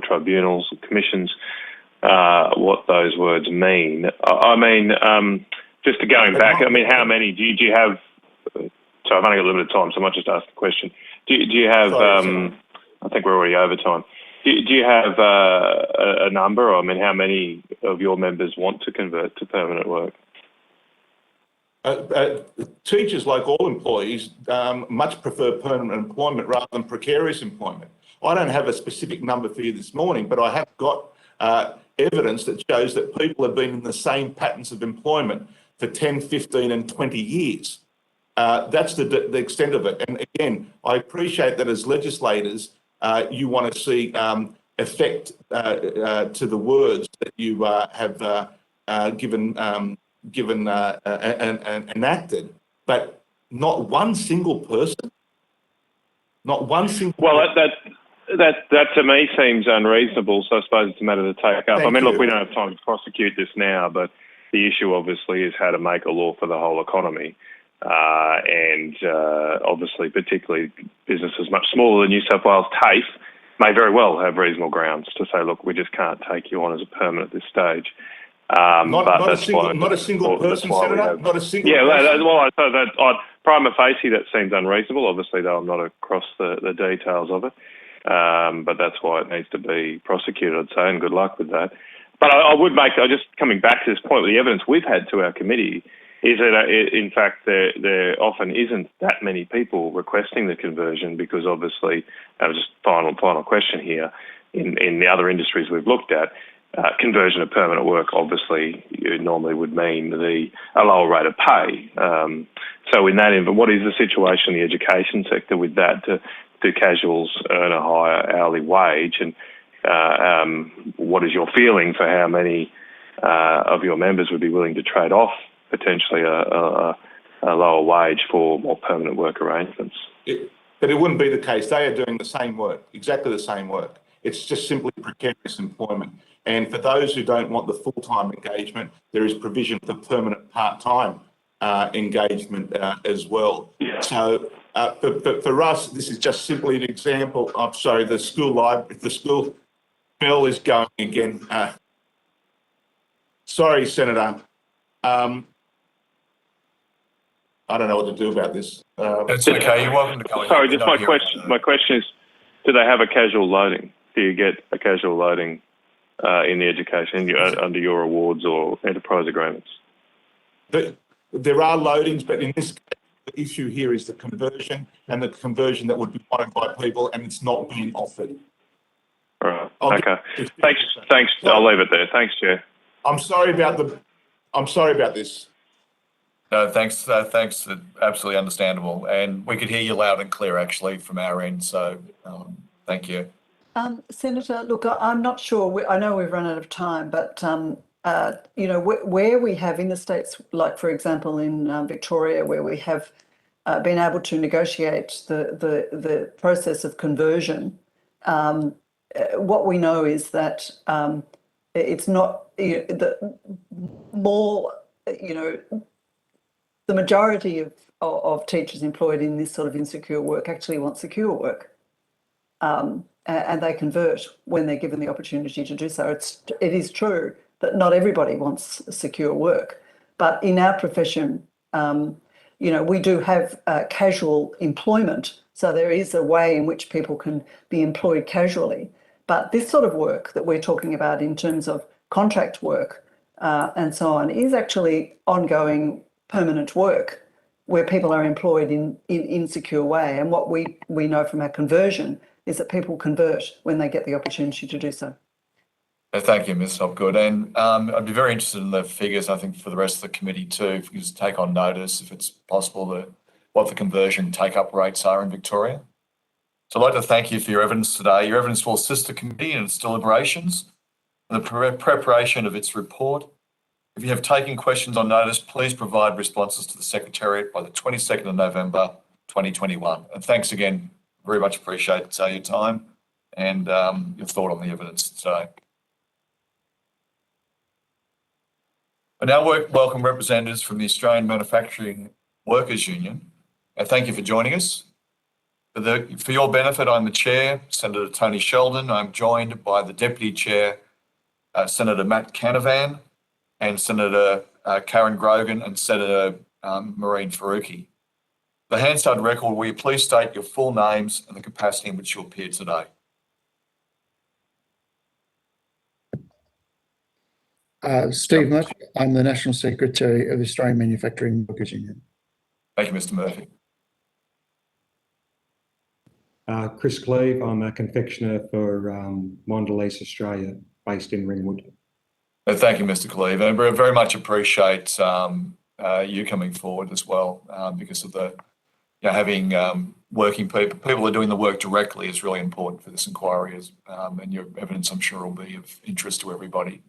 tribunals, or commissions, what those words mean. I mean, just going back, I mean, how many do you have? So I've only got a little bit of time, so I might just ask the question. Do you have? Sorry. I think we're already over time. Do you have a number? I mean, how many of your members want to convert to permanent work? Teachers, like all employees, much prefer permanent employment rather than precarious employment. I don't have a specific number for you this morning, but I have got evidence that shows that people have been in the same patterns of employment for 10, 15 and 20 years. That's the extent of it. And again, I appreciate that as legislators, you want to see effect to the words that you have given and enacted, but not one single person, not one single. Well, that to me seems unreasonable. So I suppose it's a matter to take up. I mean, look, we don't have time to prosecute this now, but the issue obviously is how to make a law for the whole economy, and obviously, particularly businesses much smaller than New South Wales TAFE may very well have reasonable grounds to say, look, we just can't take you on as a permanent at this stage. Not a single person, Senator. Not a single. Yeah, person. well, so that prima facie that seems unreasonable. Obviously, though, I'm not across the details of it, but that's why it needs to be prosecuted, I'd say, and good luck with that. But I would make, just coming back to this point, with the evidence we've had to our committee is that, in fact, there often isn't that many people requesting the conversion because, obviously, just final question here, in the other industries we've looked at, conversion to permanent work obviously normally would mean a lower rate of pay. So in that, what is the situation in the education sector with that? Do casuals earn a higher hourly wage? And what is your feeling for how many of your members would be willing to trade off potentially a lower wage for more permanent work arrangements? But it wouldn't be the case. They are doing the same work, exactly the same work. It's just simply precarious employment. And for those who don't want the full-time engagement, there is provision for permanent part-time engagement as well. Yeah. So for us, this is just simply an example of, sorry, the school bell is going again. Sorry, Senator. I don't know what to do about this. It's okay. You're welcome to go ahead. Sorry, just my question. My question is, do they have a casual loading? Do you get a casual loading in the education under your awards or enterprise agreements? There are loadings, but in this case, the issue here is the conversion and the conversion that would be wanted by people, and it's not being offered. All right. Okay. Thanks. I'll leave it there. Thanks, Chair. I'm sorry about this. No, thanks. Thanks. Absolutely understandable. And we could hear you loud and clear, actually, from our end. So thank you. Senator, look, I'm not sure. I know we've run out of time, but where we have in the states, like for example in Victoria, where we have been able to negotiate the process of conversion, what we know is that it's not the majority of teachers employed in this sort of insecure work actually want secure work. And they convert when they're given the opportunity to do so. It is true that not everybody wants secure work, but in our profession, we do have casual employment. So there is a way in which people can be employed casually. But this sort of work that we're talking about in terms of contract work and so on is actually ongoing permanent work where people are employed in insecure way. And what we know from our conversion is that people convert when they get the opportunity to do so. Thank you, Ms. Hopgood. And I'd be very interested in the figures, I think, for the rest of the committee too, if you just take on notice, if it's possible, what the conversion take-up rates are in Victoria. So I'd like to thank you for your evidence today. Your evidence will assist the committee in its deliberations and the preparation of its report. If you have taken questions on notice, please provide responses to the Secretariat by the 22nd of November 2021. And thanks again. Very much appreciate your time and your thought on the evidence today. I now welcome representatives from the Australian Manufacturing Workers Union. Thank you for joining us. For your benefit, I'm the Chair, Senator Tony Sheldon. I'm joined by the Deputy Chair, Senator Matt Canavan, and Senator Karen Grogan and Senator Maureen Faruqi. The Hansard record, will you please state your full names and the capacity in which you appear today? Steve Murphy, I'm the National Secretary of the Australian Manufacturing Workers Union. Thank you, Mr. Murphy. Chris Cleave, I'm a confectioner for Mondelez Australia, based in Ringwood. Thank you, Mr. Cleave. And we very much appreciate you coming forward as well because of the having working people who are doing the work directly is really important for this inquiry, and your evidence, I'm sure, will be of interest to everybody.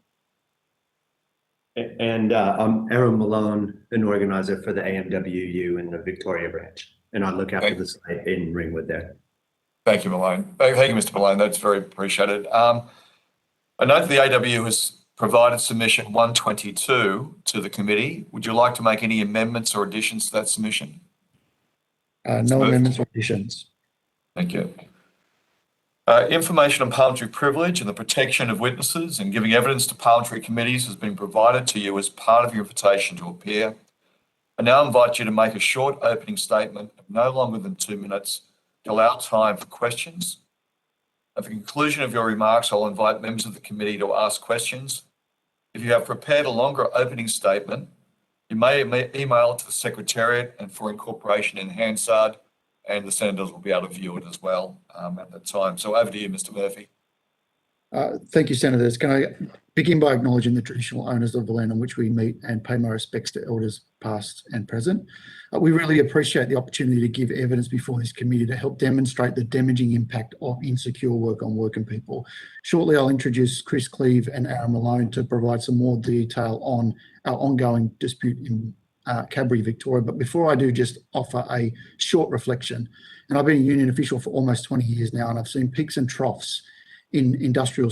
And I'm Aaron Malone, an organizer for the AMWU in the Victoria branch, and I look after the site in Ringwood there. Thank you, Malone. Thank you, Mr. Malone. That's very appreciated. I note that the AWU has provided submission 122 to the committee. Would you like to make any amendments or additions to that submission? No amendments or additions. Thank you. Information on parliamentary privilege and the protection of witnesses and giving evidence to parliamentary committees has been provided to you as part of your invitation to appear. I now invite you to make a short opening statement of no longer than 2 minutes to allow time for questions. At the conclusion of your remarks, I'll invite members of the committee to ask questions. If you have prepared a longer opening statement, you may email it to the Secretariat and for incorporation in Hansard, and the senators will be able to view it as well at that time. So over to you, Mr. Murphy. Thank you, Senators. Can I begin by acknowledging the traditional owners of the land on which we meet and pay my respects to elders past and present. We really appreciate the opportunity to give evidence before this committee to help demonstrate the damaging impact of insecure work on working people. Shortly, I'll introduce Chris Cleave and Aaron Malone to provide some more detail on our ongoing dispute in Cadbury, Victoria. But before I do, just offer a short reflection. And I've been a union official for almost 20 years now, and I've seen peaks and troughs in industrial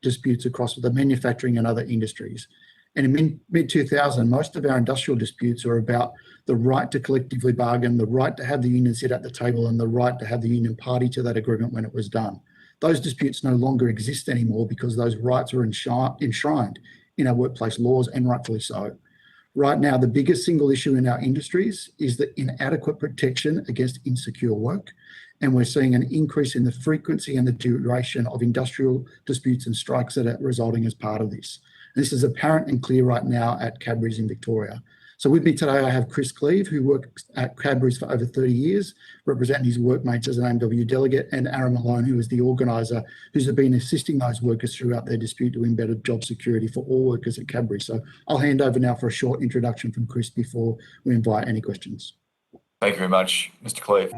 disputes across the manufacturing and other industries. And in mid-2000, most of our industrial disputes are about the right to collectively bargain, the right to have the union sit at the table, and the right to have the union party to that agreement when it was done. Those disputes no longer exist anymore because those rights are enshrined in our workplace laws, and rightfully so. Right now, the biggest single issue in our industries is the inadequate protection against insecure work. And we're seeing an increase in the frequency and the duration of industrial disputes and strikes that are resulting as part of this. This is apparent and clear right now at Cadbury's in Victoria. So with me today, I have Chris Cleave, who worked at Cadbury's for over 30 years, representing his workmates as an AMW delegate, and Aaron Malone, who is the organiser, who's been assisting those workers throughout their dispute to win better job security for all workers at Cadbury. So I'll hand over now for a short introduction from Chris before we invite any questions. Thank you very much, Mr. Cleave.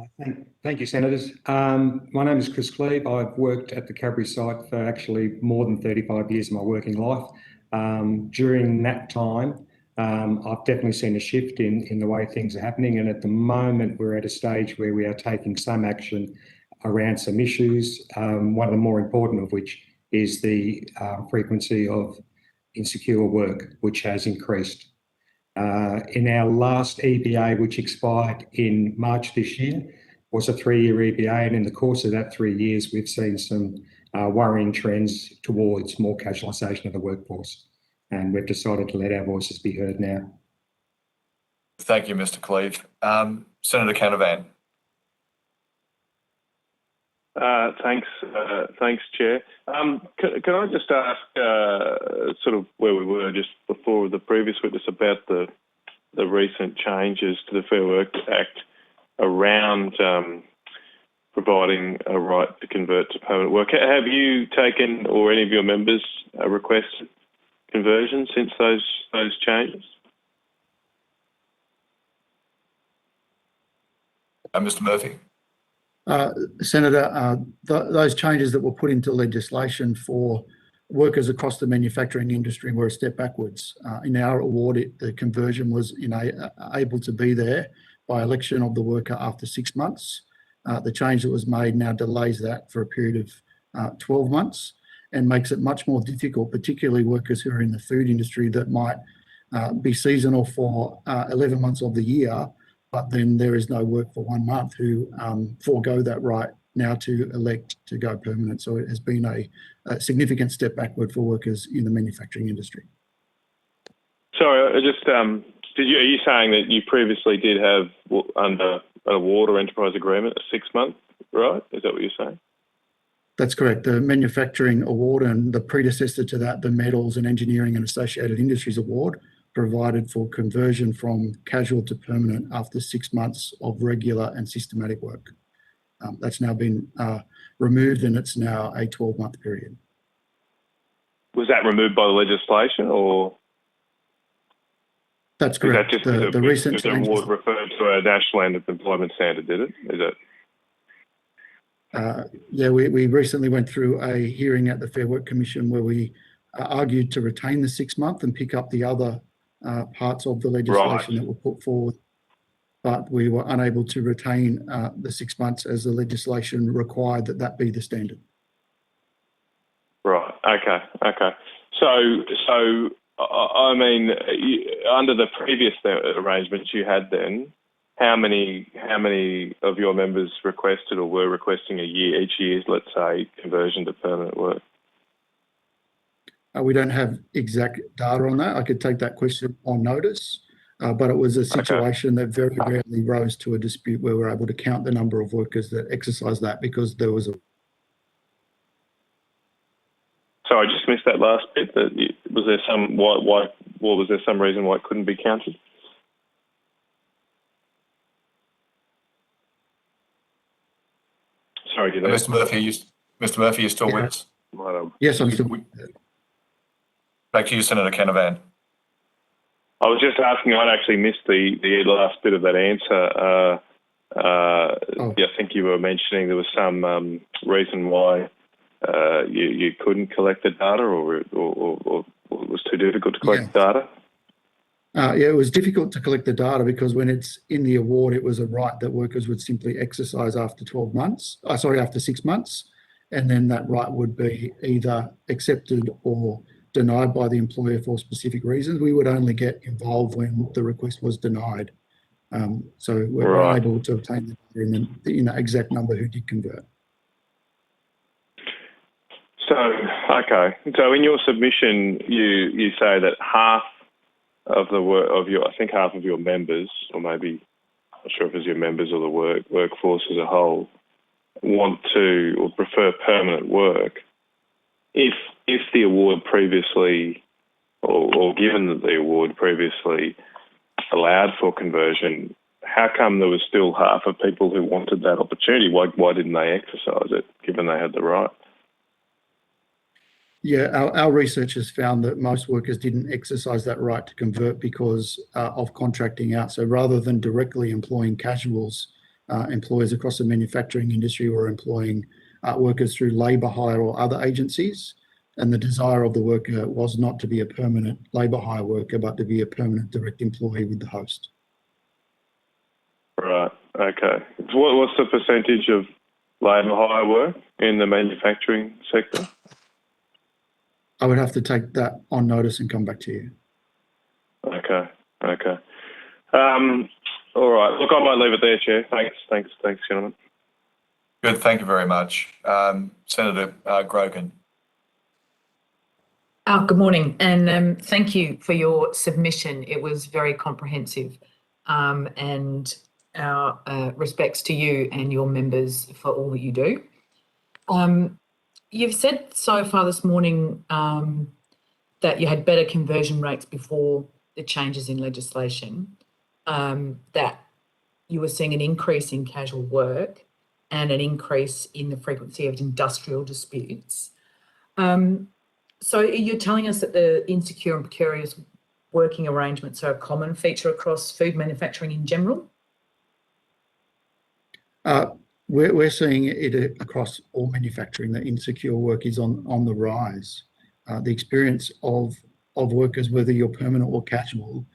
Thank you, Senators. My name is Chris Cleave. I've worked at the Cadbury site for actually more than 35 years of my working life. During that time, I've definitely seen a shift in the way things are happening. And at the moment, we're at a stage where we are taking some action around some issues, one of the more important of which is the frequency of insecure work, which has increased. In our last EBA, which expired in March this year, was a 3-year EBA, and in the course of that 3 years, we've seen some worrying trends towards more casualisation of the workforce, and we've decided to let our voices be heard now. Thank you, Mr. Cleave. Senator Canavan. Thanks, Chair. Can I just ask, sort of where we were just before the previous witness about the recent changes to the Fair Work Act around providing a right to convert to permanent work? Have you taken, or any of your members, requested conversion since those changes? Mr. Murphy. Senator, those changes that were put into legislation for workers across the manufacturing industry were a step backwards. In our award, the conversion was able to be there by election of the worker after 6 months. The change that was made now delays that for a period of 12 months and makes it much more difficult, particularly workers who are in the food industry that might be seasonal for 11 months of the year, but then there is no work for 1 month, who forego that right now to elect to go permanent. So it has been a significant step backward for workers in the manufacturing industry. Sorry, I just are you saying that you previously did have, under an award or enterprise agreement, a 6-month, right? Is that what you're saying? That's correct. The manufacturing award and the predecessor to that, the metals and engineering and associated industries award, provided for conversion from casual to permanent after 6 months of regular and systematic work. That's now been removed, and it's now a 12-month period. Was that removed by the legislation, or? That's correct. Is that just the recent the award referred to a national end of employment standard, did it? Is that? Yeah, we recently went through a hearing at the Fair Work Commission where we argued to retain the 6 month and pick up the other parts of the legislation that were put forward, but we were unable to retain the 6 months as the legislation required that be the standard. Right. Okay. So I mean, under the previous arrangements you had then, how many of your members requested or were requesting each year's, let's say, conversion to permanent work? We don't have exact data on that. I could take that question on notice, but it was a situation that very rarely rose to a dispute where we're able to count the number of workers that exercised that, because there was a... So I just missed that last bit. Was there some was there some reason why it couldn't be counted? Sorry, Mr. Murphy, you're still with us? Yes, I'm still. Back to you, Senator Canavan. I was just asking. I'd actually missed the last bit of that answer. Yeah, I think you were mentioning there was some reason why you couldn't collect the data, or it was too difficult to collect the data. Yeah, it was difficult to collect the data because when it's in the award, it was a right that workers would simply exercise after 12 months. After 6 months, and then that right would be either accepted or denied by the employer for specific reasons. We would only get involved when the request was denied. So we're unable to obtain the data in the exact number who did convert. So, okay. So in your submission, you say that half of half of your members, or maybe, I'm not sure if it's your members or the workforce as a whole, want to or prefer permanent work. If the award previously, or given that the award previously allowed for conversion, how come there was still half of people who wanted that opportunity? Why didn't they exercise it, given they had the right? Yeah, our research has found that most workers didn't exercise that right to convert because of contracting out. So rather than directly employing casuals, employers across the manufacturing industry were employing workers through labour hire or other agencies. And the desire of the worker was not to be a permanent labour hire worker, but to be a permanent direct employee with the host. Right, okay. So what's the percentage of labour hire work in the manufacturing sector? I would have to take that on notice and come back to you. Okay. Okay. All right. Look, I might leave it there, Chair. Thanks, gentlemen. Good, thank you very much. Senator Grogan. Good morning, and thank you for your submission. It was very comprehensive, and our respects to you and your members for all that you do. You've said so far this morning that you had better conversion rates before the changes in legislation, that you were seeing an increase in casual work and an increase in the frequency of industrial disputes. So you're telling us that the insecure and precarious working arrangements are a common feature across food manufacturing in general? We're seeing it across all manufacturing, that insecure work is on the rise. The experience of workers, whether you're permanent or casual,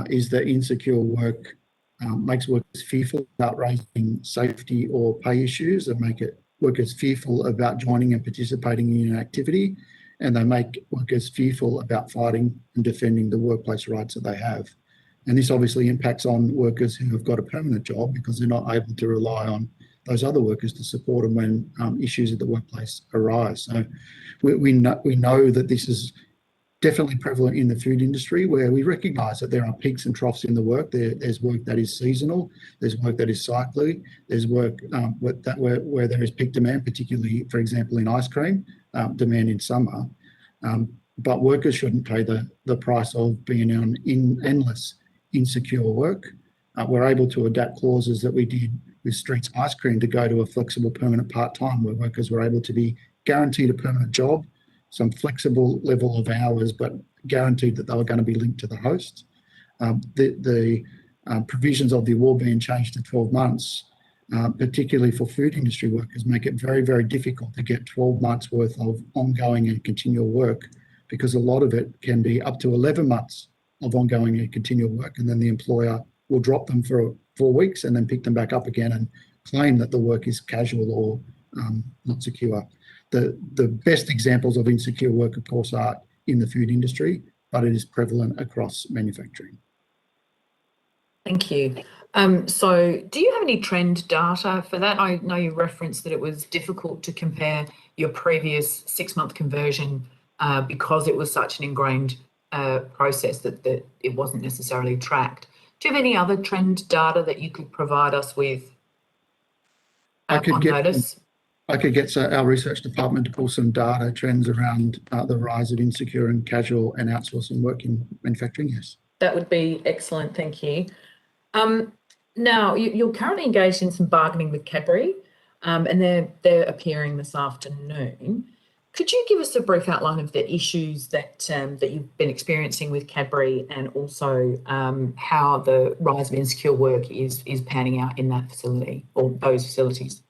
is that insecure work makes workers fearful about raising safety or pay issues, and make workers fearful about joining and participating in an activity, and they make workers fearful about fighting and defending the workplace rights that they have. And this obviously impacts on workers who have got a permanent job, because they're not able to rely on those other workers to support them when issues at the workplace arise. So we know that this is definitely prevalent in the food industry, where we recognise that there are peaks and troughs in the work. There's work that is seasonal, there's work that is cyclical, there's work where there is peak demand, particularly, for example, in ice cream, demand in summer. But workers shouldn't pay the price of being on endless insecure work. We're able to adapt clauses that we did with Streets Ice Cream to go to a flexible permanent part-time, where workers were able to be guaranteed a permanent job, some flexible level of hours, but guaranteed that they were going to be linked to the host. The provisions of the award being changed to 12 months, particularly for food industry workers, make it very, very difficult to get 12 months worth of ongoing and continual work, because a lot of it can be up to 11 months of ongoing and continual work, and then the employer will drop them for 4 weeks and then pick them back up again and claim that the work is casual or not secure. The best examples of insecure work, of course, are in the food industry, but it is prevalent across manufacturing. Thank you. So do you have any trend data for that? I know you referenced that it was difficult to compare your previous 6-month conversion because it was such an ingrained process that it wasn't necessarily tracked. Do you have any other trend data that you could provide us with on notice? I could get our research department to pull some data trends around the rise of insecure and casual and outsourcing work in manufacturing, yes. That would be excellent, thank you. Now, you're currently engaged in some bargaining with Cadbury, and they're appearing this afternoon. Could you give us a brief outline of the issues that you've been experiencing with Cadbury, and also how the rise of insecure work is panning out in that facility or those facilities?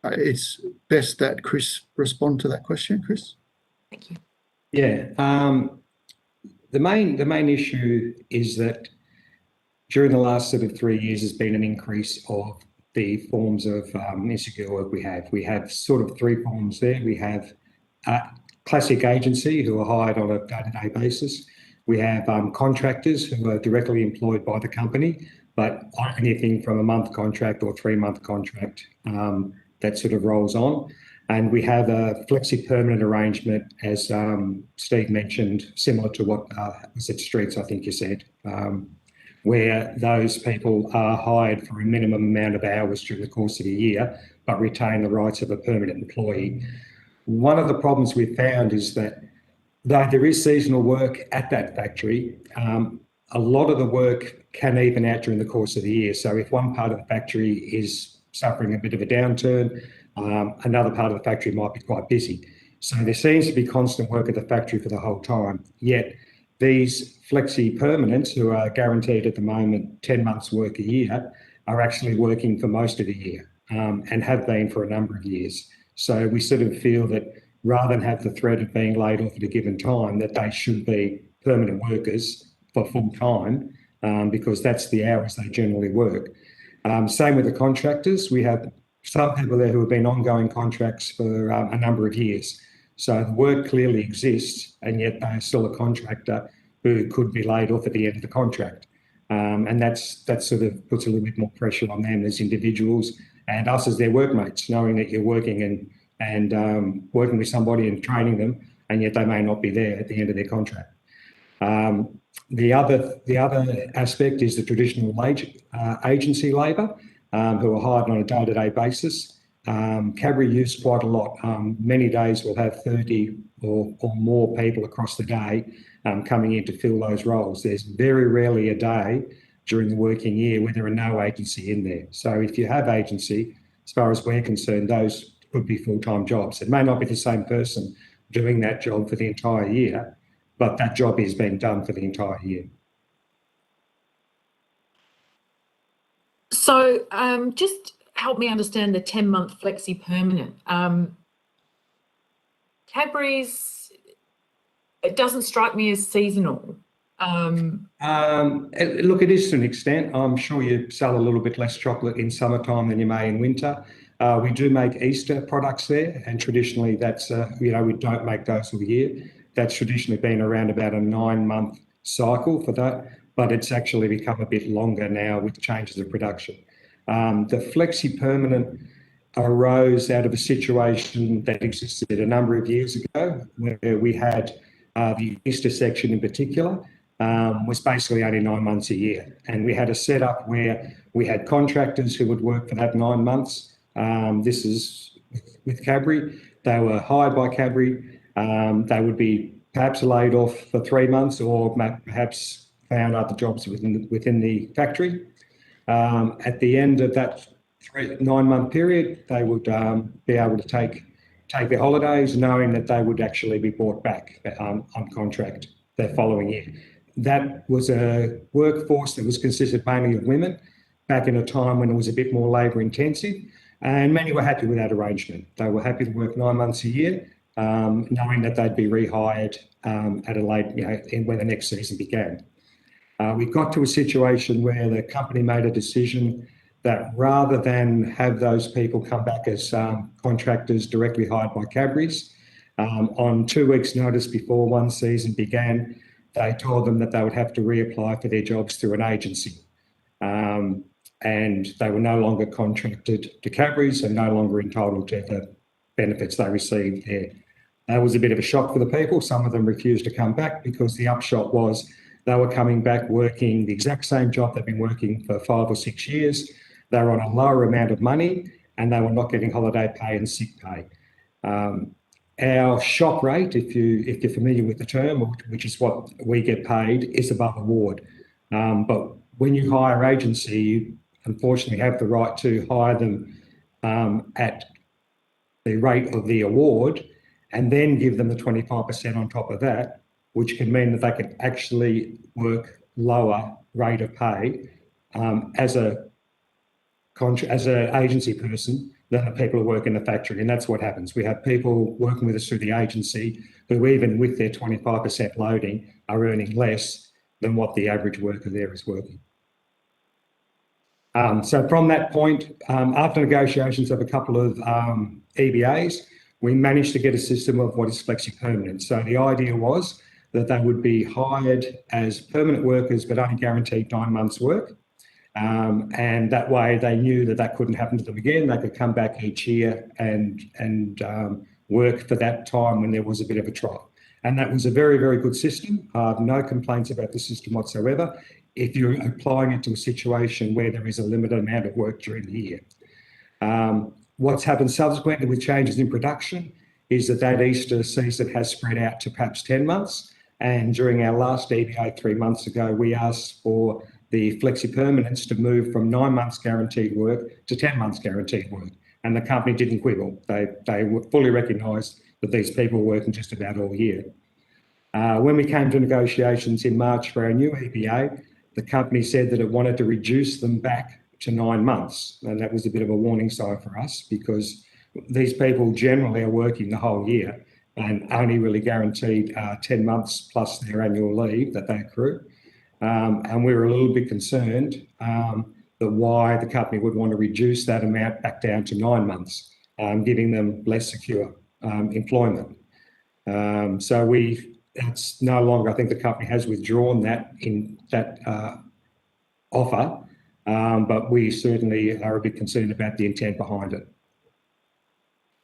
It's best that Chris respond to that question. Chris? Thank you. Yeah, the main issue is that during the last sort of 3 years has been an increase of the forms of insecure work we have. We have sort of 3 forms there. We have classic agency who are hired on a day-to-day basis. We have contractors who are directly employed by the company, but anything from a month contract or 3-month contract that sort of rolls on. And we have a flexi permanent arrangement, as Steve mentioned, similar to what was at Streets, I think you said, where those people are hired for a minimum amount of hours during the course of a year, but retain the rights of a permanent employee. One of the problems we've found is that though there is seasonal work at that factory, a lot of the work can even out during the course of the year. So if one part of the factory is suffering a bit of a downturn, another part of the factory might be quite busy. So there seems to be constant work at the factory for the whole time, yet these flexi permanents who are guaranteed at the moment 10 months work a year are actually working for most of the year and have been for a number of years. So we sort of feel that rather than have the threat of being laid off at a given time, that they should be permanent workers for full time because that's the hours they generally work. Same with the contractors. We have some people there who have been ongoing contracts for a number of years. So the work clearly exists, and yet they're still a contractor who could be laid off at the end of the contract. And that sort of puts a little bit more pressure on them as individuals and us as their workmates, knowing that you're working and working with somebody and training them, and yet they may not be there at the end of their contract. The other aspect is the traditional agency labour, who are hired on a day-to-day basis. Cadbury use quite a lot. Many days we'll have 30 or more people across the day coming in to fill those roles. There's very rarely a day during the working year where there are no agency in there. So if you have agency, as far as we're concerned, those could be full-time jobs. It may not be the same person doing that job for the entire year, but that job is being done for the entire year. So just help me understand the 10-month flexi permanent. Cadbury's, it doesn't strike me as seasonal. Look, it is to an extent. I'm sure you sell a little bit less chocolate in summertime than you may in winter. We do make Easter products there, and traditionally that's, we don't make those all year. That's traditionally been around about a 9-month cycle for that, but it's actually become a bit longer now with changes of production. The flexi permanent arose out of a situation that existed a number of years ago, where we had the Easter section in particular was basically only 9 months a year, and we had a setup where we had contractors who would work for that 9 months. This is with Cadbury. They were hired by Cadbury. They would be perhaps laid off for 3 months, or perhaps found other jobs within the factory. At the end of that 9-month period, they would be able to take their holidays, knowing that they would actually be brought back on contract the following year. That was a workforce that was consisted mainly of women back in a time when it was a bit more labour intensive, and many were happy with that arrangement. They were happy to work 9 months a year, knowing that they'd be rehired at a late, when the next season began. We got to a situation where the company made a decision that rather than have those people come back as contractors directly hired by Cadbury's, on 2 weeks' notice before one season began, they told them that they would have to reapply for their jobs through an agency. And they were no longer contracted to Cadbury's and no longer entitled to the benefits they received there. That was a bit of a shock for the people. Some of them refused to come back because the upshot was they were coming back working the exact same job they've been working for 5 or 6 years. They were on a lower amount of money and they were not getting holiday pay and sick pay. Our shock rate, if you're familiar with the term, which is what we get paid, is above award. But when you hire agency, you unfortunately have the right to hire them at the rate of the award and then give them the 25% on top of that, which can mean that they can actually work lower rate of pay as an agency person than the people who work in the factory. And that's what happens. We have people working with us through the agency who, even with their 25% loading, are earning less than what the average worker there is working. So from that point, after negotiations of a couple of EBAs, we managed to get a system of what is flexi permanent. So the idea was that they would be hired as permanent workers, but only guaranteed 9 months' work. And that way they knew that that couldn't happen to them again. They could come back each year and work for that time when there was a bit of a trial. And that was a very, very good system. No complaints about the system whatsoever if you're applying it to a situation where there is a limited amount of work during the year. What's happened subsequently with changes in production is that Easter season has spread out to perhaps 10 months. And during our last EBA 3 months ago, we asked for the flexi permanents to move from 9 months guaranteed work to 10 months guaranteed work. And the company didn't quibble. They fully recognised that these people were working just about all year. When we came to negotiations in March for our new EBA, the company said that it wanted to reduce them back to 9 months. And that was a bit of a warning sign for us, because these people generally are working the whole year and only really guaranteed 10 months plus their annual leave that they accrue. And we were a little bit concerned that why the company would want to reduce that amount back down to 9 months, giving them less secure employment. So we that's no longer, I think the company has withdrawn that offer, but we certainly are a bit concerned about the intent behind it.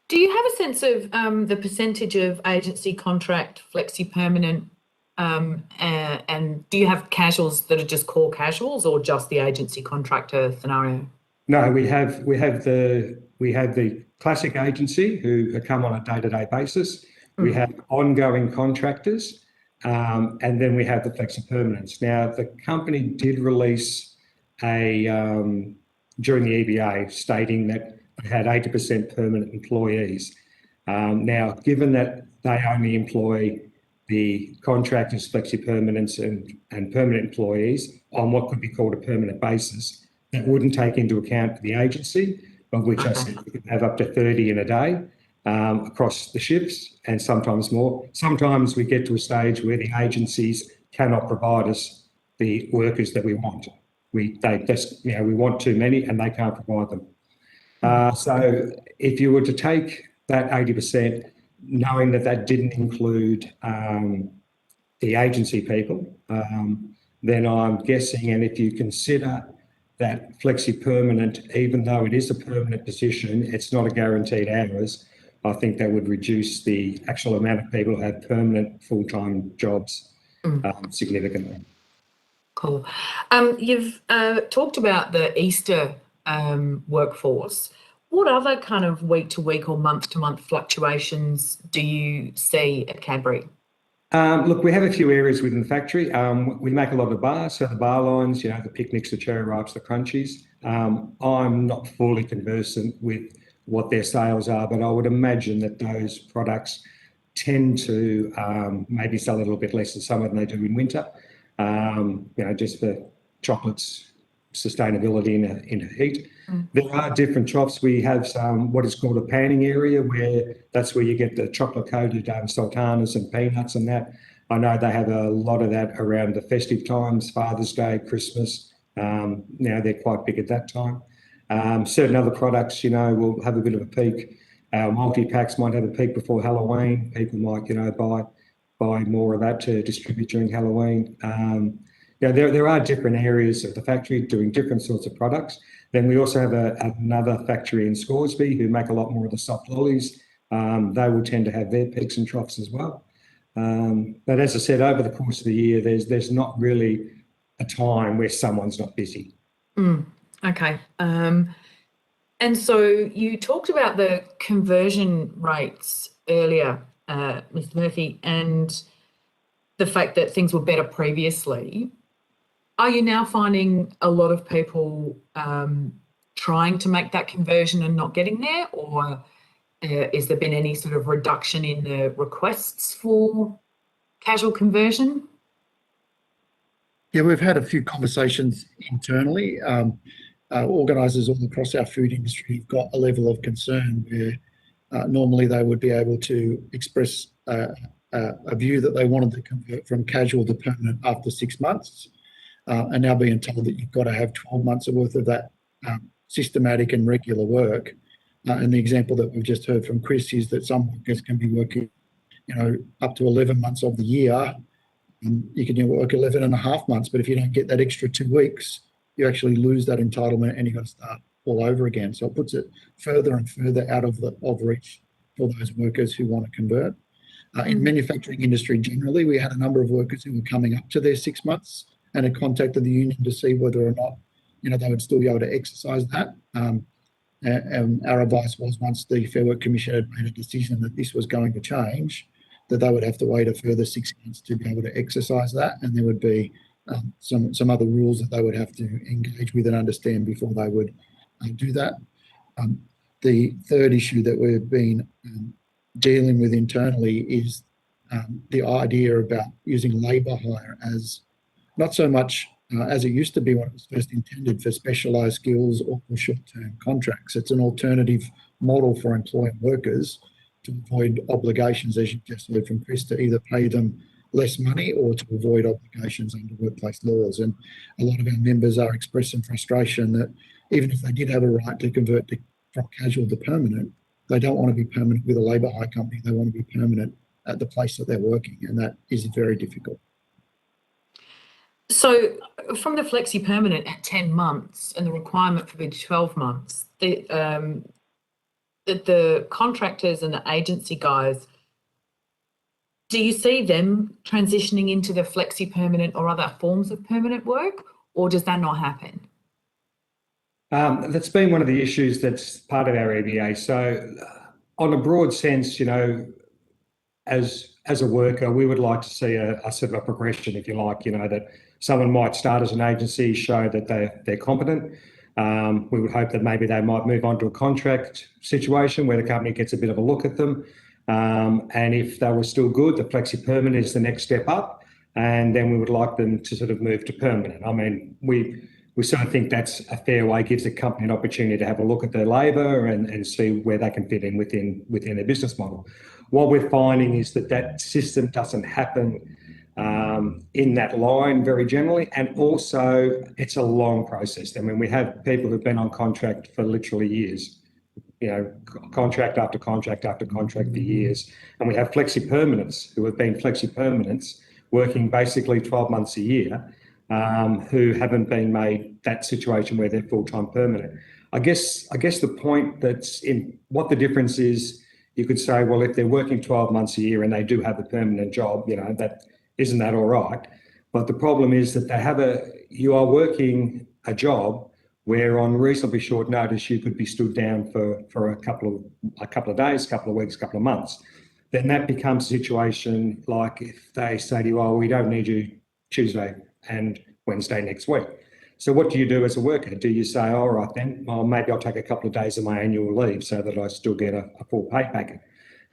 Do you have a sense of the percentage of agency contract, flexi permanent, and do you have casuals that are just core casuals or just the agency contractor scenario? No, we have the classic agency who come on a day-to-day basis. We have ongoing contractors, and then we have the flexi permanents. Now, the company did release during the EBA stating that it had 80% permanent employees. Now, given that they only employ the contractors, flexi permanents, and permanent employees on what could be called a permanent basis, that wouldn't take into account the agency, of which I said we could have up to 30 in a day across the shifts, and sometimes more. Sometimes we get to a stage where the agencies cannot provide us the workers that we want. We want too many and they can't provide them. So if you were to take that 80%, knowing that that didn't include the agency people, then I'm guessing, and if you consider that flexi permanent, even though it is a permanent position, it's not a guaranteed hours, I think that would reduce the actual amount of people who have permanent full-time jobs significantly. Cool. You've talked about the Easter workforce. What other kind of week-to-week or month-to-month fluctuations do you see at Cadbury? Look, we have a few areas within the factory. We make a lot of bars, so the bar lines, the picnics, the cherry ripes, the crunchies. I'm not fully conversant with what their sales are, but I would imagine that those products tend to maybe sell a little bit less than some of them they do in winter, just for chocolates, sustainability in a heat. There are different shops. We have some what is called a panning area, where that's where you get the chocolate coated sultanas and peanuts and that. I know they have a lot of that around the festive times, Father's Day, Christmas. They're quite big at that time. Certain other products, will have a bit of a peak. Our multi-packs might have a peak before Halloween. People might, buy more of that to distribute during Halloween. There are different areas of the factory doing different sorts of products. Then we also have another factory in Scoresby who make a lot more of the soft lollies. They will tend to have their peaks and troughs as well. But as I said, over the course of the year, there's not really a time where someone's not busy. Okay. And so you talked about the conversion rates earlier, Mr. Murphy, and the fact that things were better previously. Are you now finding a lot of people trying to make that conversion and not getting there, or has there been any sort of reduction in the requests for casual conversion? Yeah, we've had a few conversations internally. Organisers all across our food industry have got a level of concern where normally they would be able to express a view that they wanted to convert from casual to permanent after 6 months, and now being told that you've got to have 12 months worth of that systematic and regular work. And the example that we've just heard from Chris is that some workers can be working, up to 11 months of the year. You can work 11 and a half months, but if you don't get that extra 2 weeks, you actually lose that entitlement and you've got to start all over again. So it puts it further and further out of reach for those workers who want to convert. In manufacturing industry generally, we had a number of workers who were coming up to their 6 months and had contacted the union to see whether or not, they would still be able to exercise that. And our advice was, once the Fair Work Commission had made a decision that this was going to change, that they would have to wait a further 6 months to be able to exercise that, and there would be some other rules that they would have to engage with and understand before they would do that. The third issue that we've been dealing with internally is the idea about using labour hire as not so much as it used to be when it was first intended for specialised skills or for short-term contracts. It's an alternative model for employing workers to avoid obligations, as you just heard from Chris, to either pay them less money or to avoid obligations under workplace laws. And a lot of our members are expressing frustration that even if they did have a right to convert from casual to permanent, they don't want to be permanent with a labour hire company. They want to be permanent at the place that they're working, and that is very difficult. So from the flexi permanent at 10 months and the requirement for the 12 months, the contractors and the agency guys, do you see them transitioning into the flexi permanent or other forms of permanent work, or does that not happen? That's been one of the issues that's part of our EBA. So on a broad sense, you know, as a worker, we would like to see a sort of a progression, if you like, you know, that someone might start as an agency, show that they're competent. We would hope that maybe they might move on to a contract situation where the company gets a bit of a look at them. And if they were still good, the flexi permanent is the next step up. And then we would like them to sort of move to permanent. I mean, we sort of think that's a fair way, gives the company an opportunity to have a look at their labour and see where they can fit in within their business model. What we're finding is that system doesn't happen in that line very generally, and also it's a long process. I mean, we have people who've been on contract for literally years, you know, contract after contract after contract for years, and we have flexi permanents who have been flexi permanents working basically 12 months a year, who haven't been made that situation where they're full-time permanent. I guess the point that's in what the difference is, you could say, well, if they're working 12 months a year and they do have a permanent job, you know, that isn't that all right? But the problem is that you are working a job where on reasonably short notice you could be stood down for a couple of days, couple of weeks, couple of months. Then that becomes a situation like if they say to you, oh, we don't need you Tuesday and Wednesday next week. So what do you do as a worker? Do you say, all right then, well, maybe I'll take a couple of days of my annual leave so that I still get a full pay packet?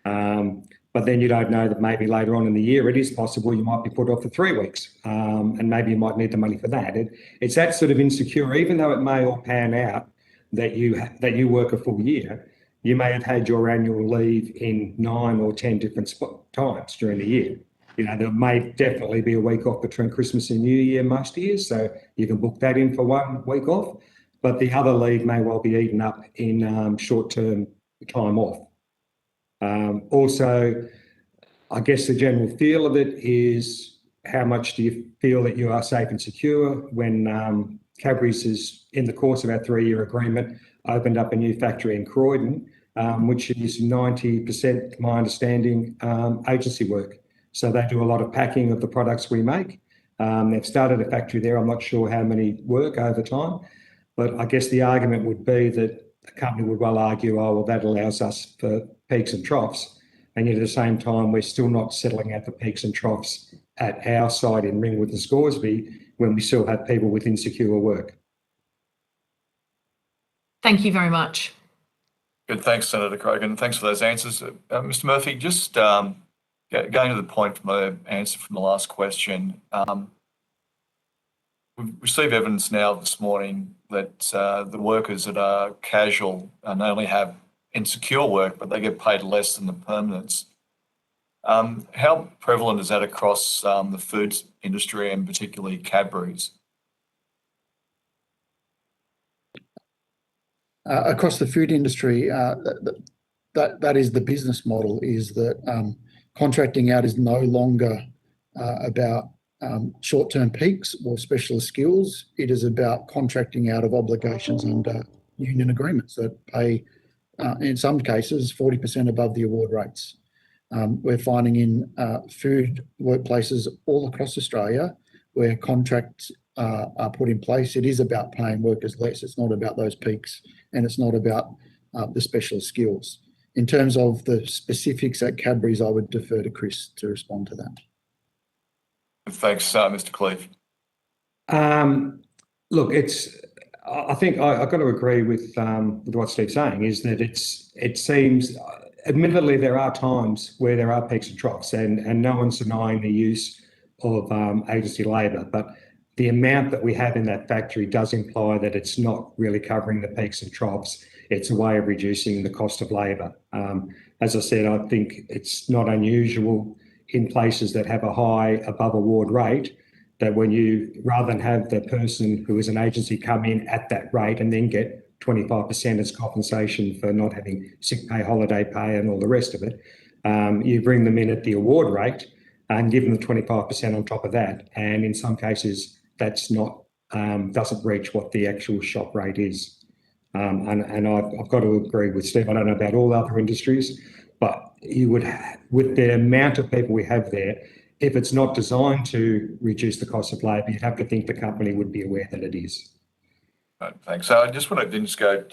But then you don't know that maybe later on in the year it is possible you might be put off for 3 weeks, and maybe you might need the money for that. It's that sort of insecure, even though it may all pan out that you work a full year, you may have had your annual leave in 9 or 10 different times during the year. You know, there may definitely be a week off between Christmas and New Year most years, so you can book that in for 1 week off, but the other leave may well be eaten up in short-term time off. Also, I guess the general feel of it is how much do you feel that you are safe and secure when Cadbury's is, in the course of our 3-year agreement, opened up a new factory in Croydon, which is 90%, my understanding, agency work. So they do a lot of packing of the products we make. They've started a factory there. I'm not sure how many work over time, but I guess the argument would be that the company would well argue, oh, well, that allows us for peaks and troughs. And yet at the same time, we're still not settling at the peaks and troughs at our site in Ringwood and Scoresby when we still have people with insecure work. Thank you very much. Good, thanks, Senator Croghan. Thanks for those answers. Mr. Murphy, just going to the point from the answer from the last question, we've received evidence now this morning that the workers that are casual not only have insecure work, but they get paid less than the permanents. How prevalent is that across the food industry and particularly Cadbury's? Across the food industry, that is the business model, is that contracting out is no longer about short-term peaks or specialist skills. It is about contracting out of obligations under union agreements that pay, in some cases, 40% above the award rates. We're finding in food workplaces all across Australia where contracts are put in place, it is about paying workers less. It's not about those peaks, and it's not about the specialist skills. In terms of the specifics at Cadbury's, I would defer to Chris to respond to that. Thanks, Mr. Cleave. Look, I think I've got to agree with what Steve's saying, is that it seems, admittedly, there are times where there are peaks and troughs, and no one's denying the use of agency labour, but the amount that we have in that factory does imply that it's not really covering the peaks and troughs. It's a way of reducing the cost of labour. As I said, I think it's not unusual in places that have a high above award rate that when you, rather than have the person who is an agency come in at that rate and then get 25% as compensation for not having sick pay, holiday pay and all the rest of it, You bring them in at the award rate and give them the 25% on top of that. And in some cases, that's not doesn't reach what the actual shop rate is. And I've got to agree with Steve. I don't know about all other industries, but you would, with the amount of people we have there, if it's not designed to reduce the cost of labour, you'd have to think the company would be aware that it is. Right, thanks. So I just want to just go,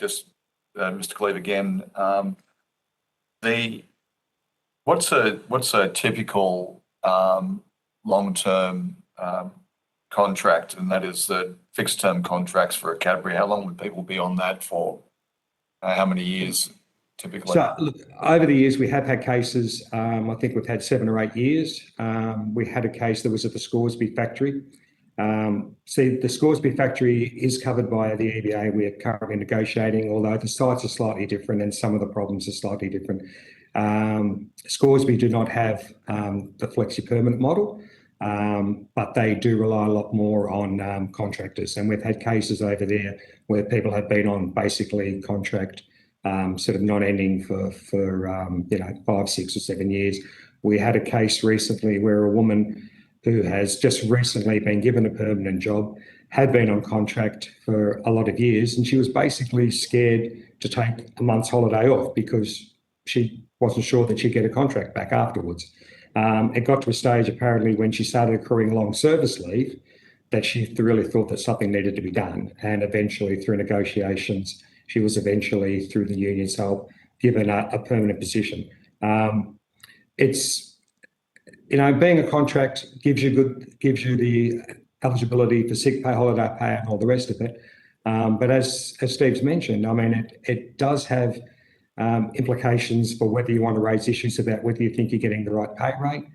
Mr. Cleave again. What's a typical long-term contract, and that is the fixed-term contracts for a Cadbury? How long would people be on that for? How many years typically? So, look, over the years, we have had cases, I think we've had 7 or 8 years. We had a case that was at the Scoresby factory. See, the Scoresby factory is covered by the EBA. We're currently negotiating, although the sites are slightly different and some of the problems are slightly different. Scoresby do not have the flexi-permanent model, but they do rely a lot more on contractors. And we've had cases over there where people have been on basically contract sort of non-ending for 5, 6 or 7 years. We had a case recently where a woman who has just recently been given a permanent job had been on contract for a lot of years, and she was basically scared to take a month's holiday off because she wasn't sure that she'd get a contract back afterwards. It got to a stage apparently when she started accruing long service leave that she really thought that something needed to be done, and eventually through negotiations she was eventually, through the union's help, given a permanent position. It's, being a contract gives you the eligibility for sick pay, holiday pay, and all the rest of it. But as Steve's mentioned, I mean, it does have implications for whether you want to raise issues about whether you think you're getting the right pay rate,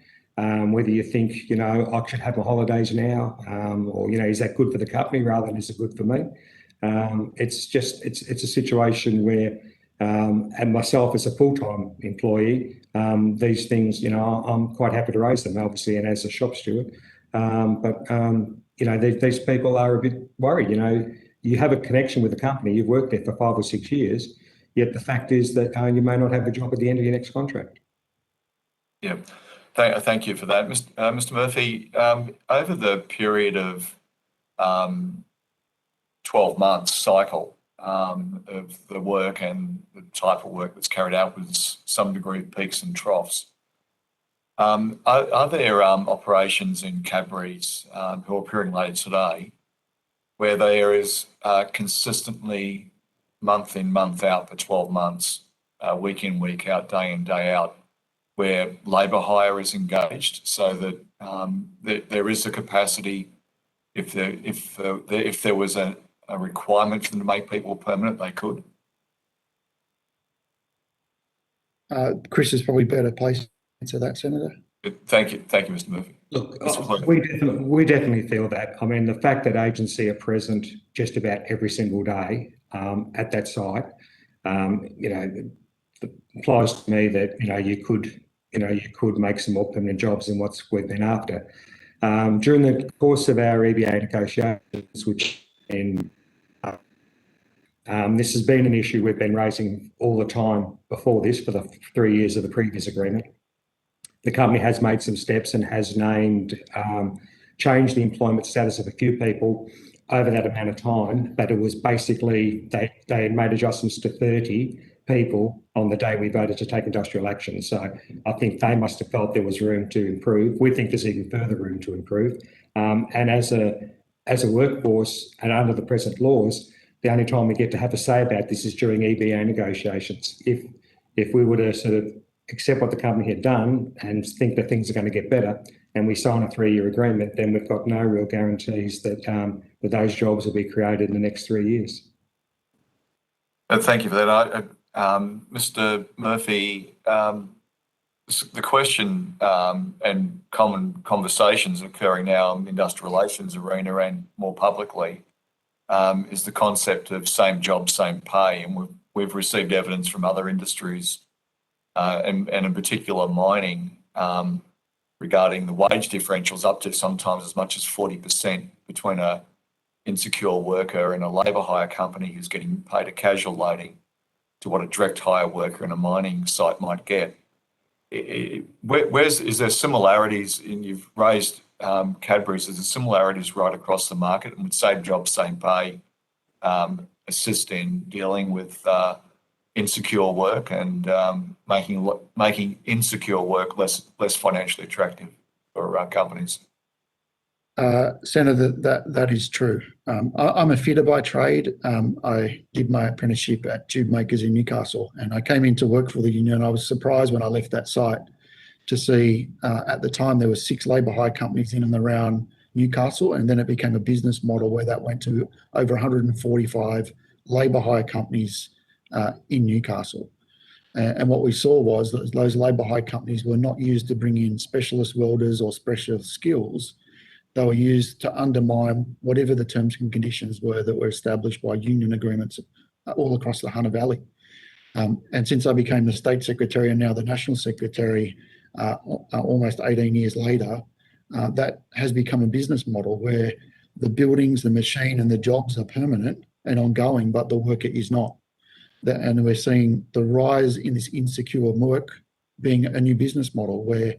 whether you think, I should have my holidays now, or, is that good for the company rather than is it good for me? It's a situation where, and myself as a full-time employee, these things, I'm quite happy to raise them, obviously, and as a shop steward. These people are a bit worried. You have a connection with the company, you've worked there for 5 or 6 years, yet the fact is that you may not have a job at the end of your next contract. Yeah, thank you for that. Mr. Murphy, over the period of 12 months cycle of the work and the type of work that's carried out with some degree of peaks and troughs, are there operations in Cadbury's who are appearing later today where there is consistently month in, month out for 12 months, week in, week out, day in, day out, where labour hire is engaged so that there is a capacity, if there was a requirement for them to make people permanent, they could? Chris is probably better placed to answer that, Senator. Thank you, Mr. Murphy. Look, we definitely feel that. I mean, the fact that agency are present just about every single day at that site, implies to me that you could make some more permanent jobs than what we've been after. During the course of our EBA negotiations, this has been an issue we've been raising all the time before this for the 3 years of the previous agreement. The company has made some steps and has changed the employment status of a few people over that amount of time, but it was basically, they had made adjustments to 30 people on the day we voted to take industrial action. So I think they must have felt there was room to improve. We think there's even further room to improve. And as a workforce and under the present laws, the only time we get to have a say about this is during EBA negotiations. If we were to sort of accept what the company had done and think that things are going to get better, and we sign a 3-year agreement, then we've got no real guarantees that those jobs will be created in the next 3 years. Thank you for that. Mr. Murphy, the question and common conversations occurring now in the industrial relations arena and more publicly is the concept of same job, same pay. And we've received evidence from other industries and in particular mining regarding the wage differentials up to sometimes as much as 40% between a insecure worker and a labour hire company who's getting paid a casual loading to what a direct hire worker in a mining site might get. is there similarities in, you've raised Cadbury's, is there similarities right across the market, and with same job, same pay, assist in dealing with insecure work and making insecure work less financially attractive for companies? Senator, that is true. I'm a fitter by trade. I did my apprenticeship at Tube Makers in Newcastle, and I came into work for the union. I was surprised when I left that site to see, at the time, there were 6 labour hire companies in and around Newcastle, and then it became a business model where that went to over 145 labour hire companies in Newcastle. And what we saw was that those labour hire companies were not used to bring in specialist welders or specialist skills. They were used to undermine whatever the terms and conditions were that were established by union agreements all across the Hunter Valley. And since I became the State Secretary and now the National Secretary, almost 18 years later, that has become a business model where the buildings, the machine and the jobs are permanent and ongoing, but the worker is not. And we're seeing the rise in this insecure work being a new business model where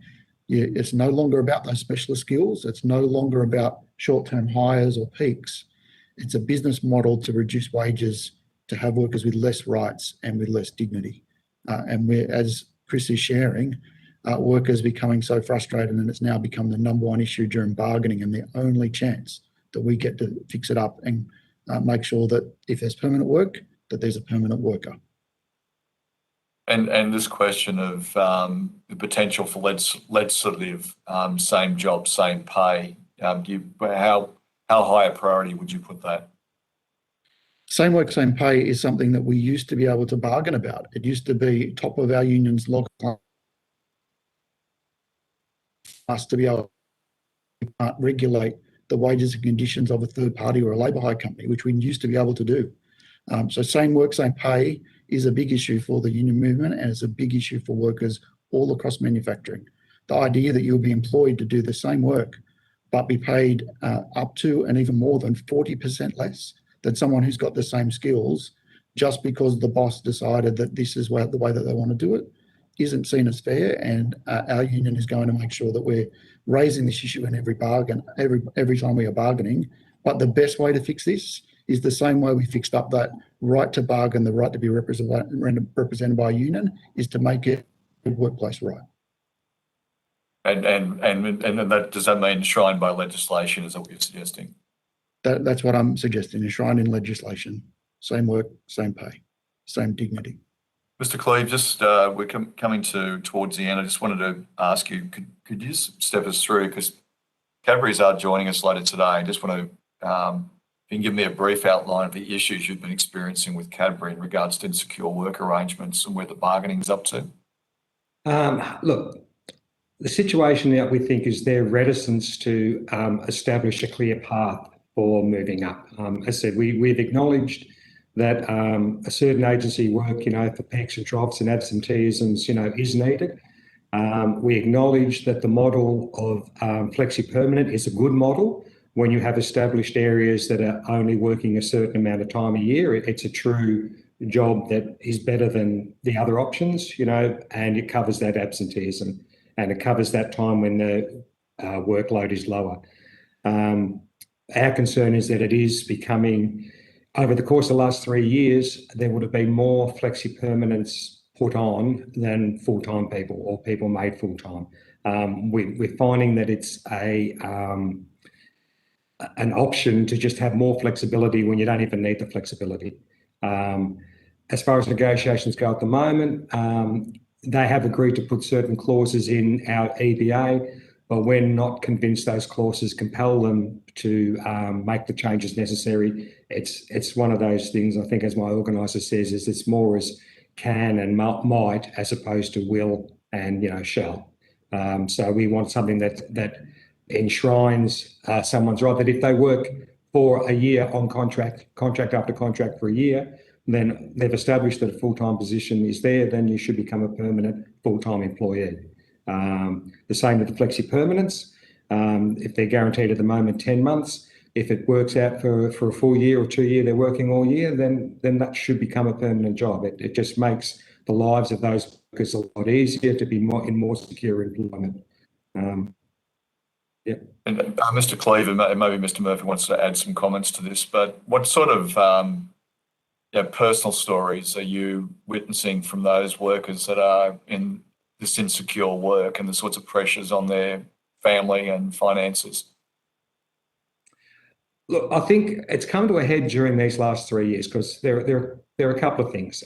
it's no longer about those specialist skills. It's no longer about short-term hires or peaks. It's a business model to reduce wages, to have workers with less rights and with less dignity. And we're, as Chris is sharing, workers becoming so frustrated, and it's now become the number one issue during bargaining, and the only chance that we get to fix it up and make sure that if there's permanent work, that there's a permanent worker. And this question of the potential for legislative same job, same pay, how high a priority would you put that? Same work, same pay is something that we used to be able to bargain about. It used to be top of our union's log us to be able to regulate the wages and conditions of a third party or a labour hire company, which we used to be able to do. So same work, same pay is a big issue for the union movement, and it's a big issue for workers all across manufacturing. The idea that you'll be employed to do the same work, but be paid up to and even more than 40% less than someone who's got the same skills, just because the boss decided that this is the way that they want to do it, isn't seen as fair. And our union is going to make sure that we're raising this issue in every bargain, every time we are bargaining. But the best way to fix this is the same way we fixed up that right to bargain, the right to be represented by a union, is to make it a workplace right. And that, does that mean enshrined by legislation? Is that what you're suggesting? That's what I'm suggesting, enshrined in legislation. Same work, same pay, same dignity. Mr. Cleave, just we're coming towards the end. I just wanted to ask you, could you step us through, because Cadbury's are joining us later today. I just want to, if you can give me a brief outline of the issues you've been experiencing with Cadbury in regards to insecure work arrangements and where the bargaining is up to. Look, the situation that we think is their reticence to establish a clear path for moving up. As I said, we've acknowledged that a certain agency work, for peaks and troughs and absenteeisms, is needed. We acknowledge that the model of flexi permanent is a good model when you have established areas that are only working a certain amount of time a year. It's a true job that is better than the other options, and it covers that absenteeism and it covers that time when the workload is lower. Our concern is that it is becoming, over the course of the last 3 years, there would have been more flexi permanents put on than full-time people or people made full-time. We're finding that it's an option to just have more flexibility when you don't even need the flexibility. As far as negotiations go at the moment, they have agreed to put certain clauses in our EBA, but we're not convinced those clauses compel them to make the changes necessary. It's one of those things, I think, as my organiser says, is it's more as can and might as opposed to will and shall. So we want something that enshrines someone's right, that if they work for a year on contract after contract for a year, then they've established that a full-time position is there, then you should become a permanent full-time employee. The same with the flexi permanents. If they're guaranteed at the moment 10 months, if it works out for a full year or 2 year, they're working all year, then that should become a permanent job. It just makes the lives of those workers a lot easier to be in more secure employment. Yeah. And Mr. Cleaver, maybe Mr. Murphy wants to add some comments to this, but what sort of personal stories are you witnessing from those workers that are in this insecure work and the sorts of pressures on their family and finances? Look, I think it's come to a head during these last 3 years because there are a couple of things.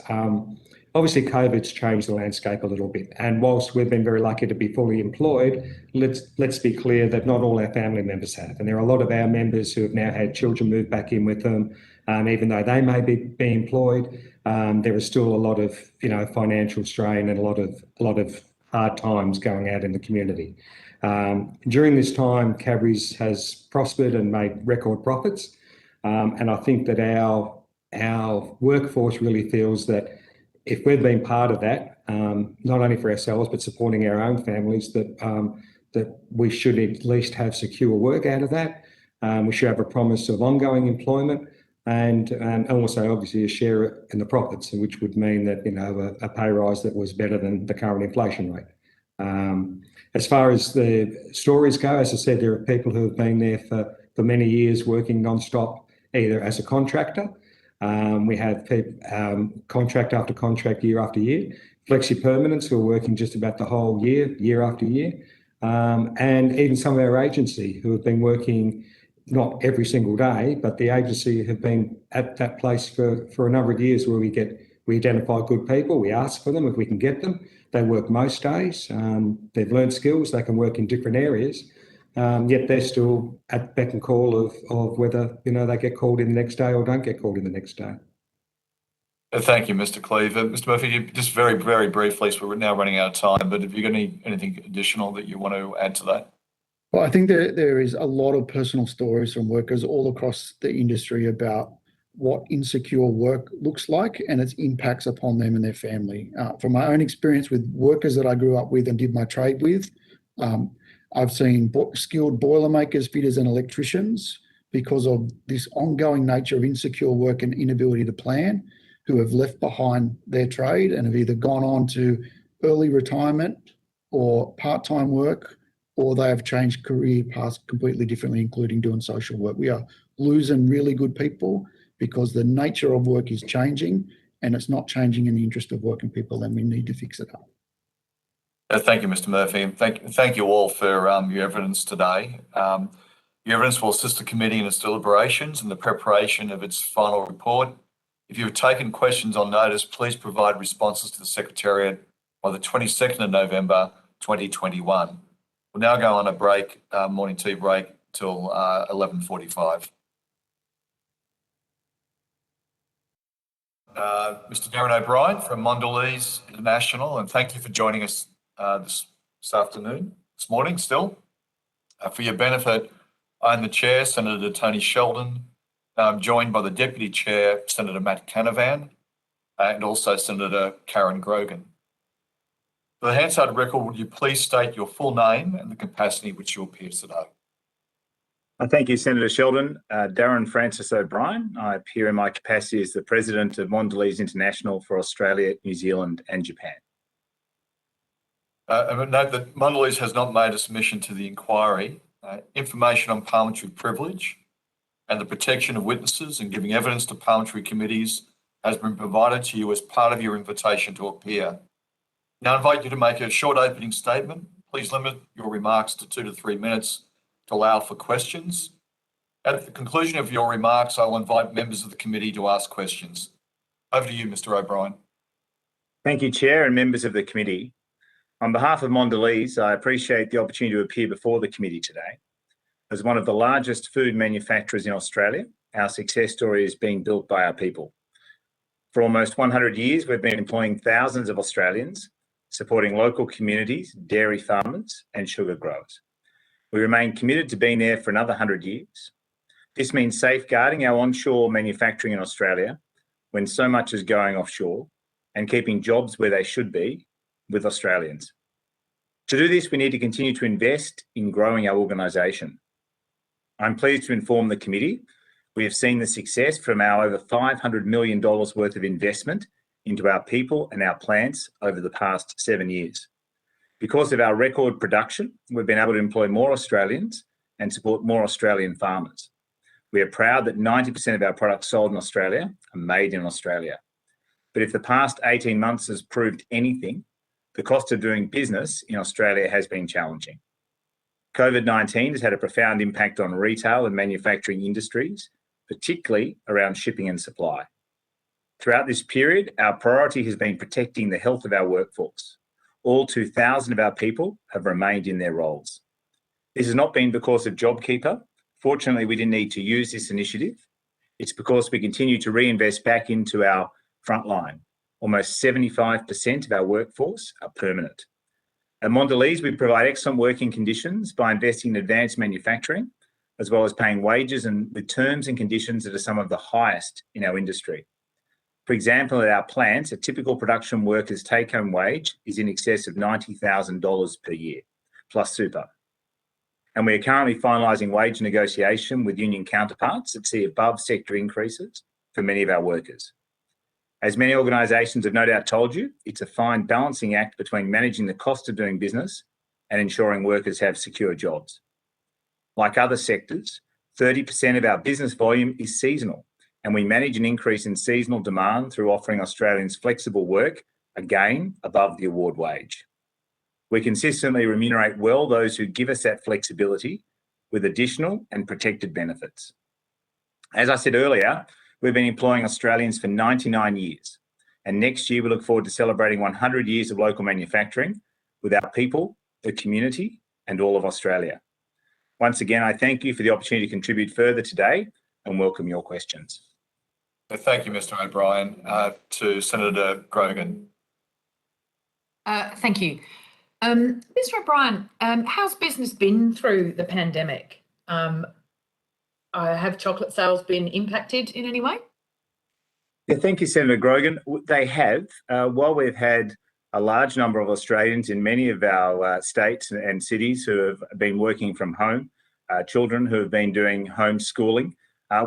Obviously, COVID's changed the landscape a little bit, and whilst we've been very lucky to be fully employed, let's be clear that not all our family members have, and there are a lot of our members who have now had children move back in with them. Even though they may be employed, there is still a lot of financial strain and a lot of hard times going out in the community. During this time, Cadbury's has prospered and made record profits, and I think that our workforce really feels that if we've been part of that, not only for ourselves but supporting our own families, that we should at least have secure work out of that. We should have a promise of ongoing employment and also obviously a share in the profits, which would mean that a pay rise that was better than the current inflation rate. As far as the stories go, as I said, there are people who have been there for many years working non-stop, either as a contractor. We have people, contract after contract, year after year. Flexi-permanents who are working just about the whole year after year. And even some of our agency who have been working not every single day, but the agency have been at that place for a number of years where we identify good people, we ask for them if we can get them. They work most days. They've learned skills. They can work in different areas. Yet they're still at beck and call of whether they get called in the next day or don't get called in the next day. Thank you, Mr. Cleaver. Mr. Murphy, just very, very briefly, so we're now running out of time, but have you got anything additional that you want to add to that? Well, I think there is a lot of personal stories from workers all across the industry about what insecure work looks like and its impacts upon them and their family. From my own experience with workers that I grew up with and did my trade with, I've seen skilled boilermakers, fitters and electricians, because of this ongoing nature of insecure work and inability to plan, who have left behind their trade and have either gone on to early retirement or part-time work, or they have changed career paths completely differently, including doing social work. We are losing really good people because the nature of work is changing and it's not changing in the interest of working people, and we need to fix it up. Thank you, Mr. Murphy, and thank you all for your evidence today. Your evidence will assist the committee in its deliberations and the preparation of its final report. If you have taken questions on notice, please provide responses to the Secretariat by the 22nd of November 2021. We'll now go on a break, morning tea break, till 11:45. Mr. Darren O'Brien from Mondelez International, and thank you for joining us this morning still. For your benefit, I'm the Chair, Senator Tony Sheldon. I'm joined by the Deputy Chair, Senator Matt Canavan, and also Senator Karen Grogan. For the Hansard record, would you please state your full name and the capacity in which you appear today? Thank you, Senator Sheldon. Darren Francis O'Brien. I appear in my capacity as the President of Mondelez International for Australia, New Zealand and Japan. Note that Mondelez has not made a submission to the inquiry. Information on parliamentary privilege and the protection of witnesses and giving evidence to parliamentary committees has been provided to you as part of your invitation to appear. Now I invite you to make a short opening statement. Please limit your remarks to 2 to 3 minutes to allow for questions. At the conclusion of your remarks, I will invite members of the committee to ask questions. Over to you, Mr. O'Brien. Thank you, Chair and members of the committee. On behalf of Mondelez, I appreciate the opportunity to appear before the committee today. As one of the largest food manufacturers in Australia, our success story is being built by our people. For almost 100 years, we've been employing thousands of Australians, supporting local communities, dairy farmers and sugar growers. We remain committed to being there for another 100 years. This means safeguarding our onshore manufacturing in Australia when so much is going offshore and keeping jobs where they should be with Australians. To do this, we need to continue to invest in growing our organisation. I'm pleased to inform the committee we have seen the success from our over $500 million worth of investment into our people and our plants over the past 7 years. Because of our record production, we've been able to employ more Australians and support more Australian farmers. We are proud that 90% of our products sold in Australia are made in Australia. But if the past 18 months has proved anything, the cost of doing business in Australia has been challenging. COVID-19 has had a profound impact on retail and manufacturing industries, particularly around shipping and supply. Throughout this period, our priority has been protecting the health of our workforce. All 2,000 of our people have remained in their roles. This has not been because of JobKeeper. Fortunately, we didn't need to use this initiative. It's because we continue to reinvest back into our frontline. Almost 75% of our workforce are permanent. At Mondelez, we provide excellent working conditions by investing in advanced manufacturing, as well as paying wages and with terms and conditions that are some of the highest in our industry. For example, at our plants, a typical production worker's take-home wage is in excess of $90,000 per year, plus super. And we are currently finalising wage negotiation with union counterparts that see above sector increases for many of our workers. As many organisations have no doubt told you, it's a fine balancing act between managing the cost of doing business and ensuring workers have secure jobs. Like other sectors, 30% of our business volume is seasonal, and we manage an increase in seasonal demand through offering Australians flexible work, again, above the award wage. We consistently remunerate well those who give us that flexibility with additional and protected benefits. As I said earlier, we've been employing Australians for 99 years, and next year we look forward to celebrating 100 years of local manufacturing with our people, the community, and all of Australia. Once again, I thank you for the opportunity to contribute further today and welcome your questions. Thank you, Mr. O'Brien. To Senator Grogan. Thank you. Mr. O'Brien, how's business been through the pandemic? Have chocolate sales been impacted in any way? Yeah, thank you, Senator Grogan. They have. While we've had a large number of Australians in many of our states and cities who have been working from home, children who have been doing homeschooling,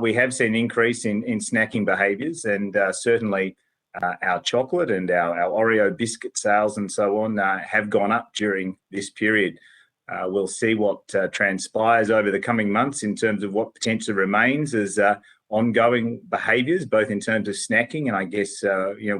we have seen an increase in snacking behaviours, and certainly our chocolate and our Oreo biscuit sales and so on have gone up during this period. We'll see what transpires over the coming months in terms of what potentially remains as ongoing behaviours, both in terms of snacking and I guess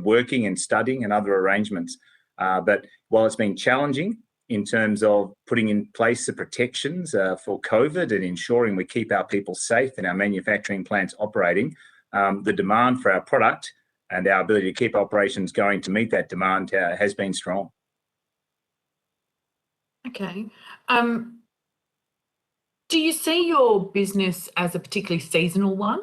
working and studying and other arrangements. But while it's been challenging in terms of putting in place the protections for COVID and ensuring we keep our people safe and our manufacturing plants operating, the demand for our product and our ability to keep operations going to meet that demand has been strong. Okay. Do you see your business as a particularly seasonal one?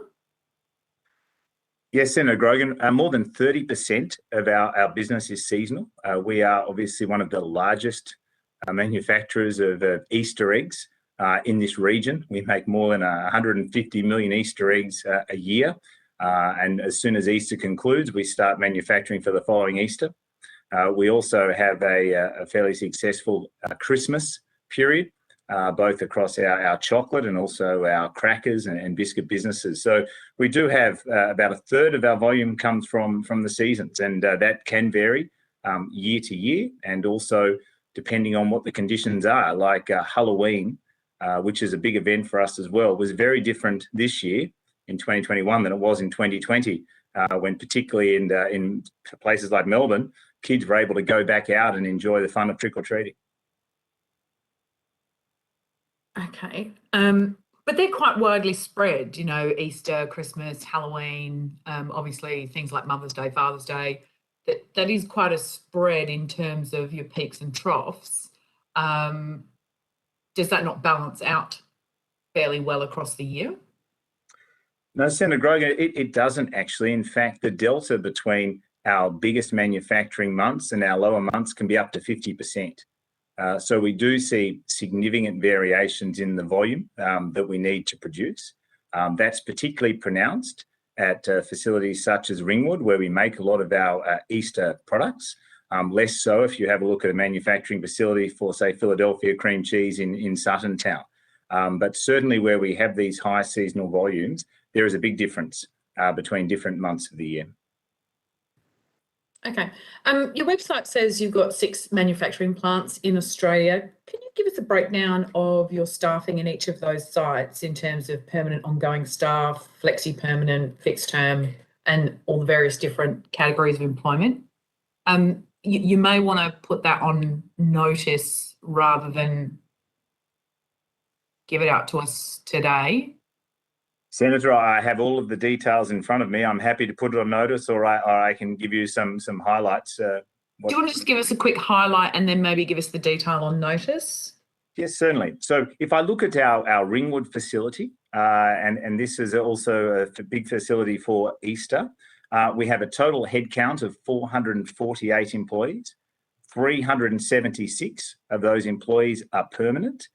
Yes, Senator Grogan, more than 30% of our business is seasonal. We are obviously one of the largest manufacturers of Easter eggs in this region. We make more than 150 million Easter eggs a year. And as soon as Easter concludes, we start manufacturing for the following Easter. We also have a fairly successful Christmas period, both across our chocolate and also our crackers and biscuit businesses. So we do have about a third of our volume comes from the seasons, and that can vary year to year, and also depending on what the conditions are, like Halloween, which is a big event for us as well, was very different this year in 2021 than it was in 2020, when particularly in places like Melbourne, kids were able to go back out and enjoy the fun of trick-or-treating. Okay. But they're quite widely spread, Easter, Christmas, Halloween, obviously things like Mother's Day, Father's Day. That is quite a spread in terms of your peaks and troughs. Does that not balance out fairly well across the year? No, Senator Grogan, it doesn't actually. In fact, the delta between our biggest manufacturing months and our lower months can be up to 50%. So we do see significant variations in the volume that we need to produce. That's particularly pronounced at facilities such as Ringwood, where we make a lot of our Easter products. Less so if you have a look at a manufacturing facility for, say, Philadelphia cream cheese in Sutton Town. But certainly where we have these high seasonal volumes, there is a big difference between different months of the year. Okay. Your website says you've got 6 manufacturing plants in Australia. Can you give us a breakdown of your staffing in each of those sites in terms of permanent ongoing staff, flexi-permanent, fixed term, and all the various different categories of employment? You may want to put that on notice rather than give it out to us today. Senator, I have all of the details in front of me. I'm happy to put it on notice, or I can give you some highlights. Do you want to just give us a quick highlight and then maybe give us the detail on notice? Yes, certainly. So if I look at our Ringwood facility, and this is also a big facility for Easter, we have a total headcount of 448 employees. 376 of those employees are permanent,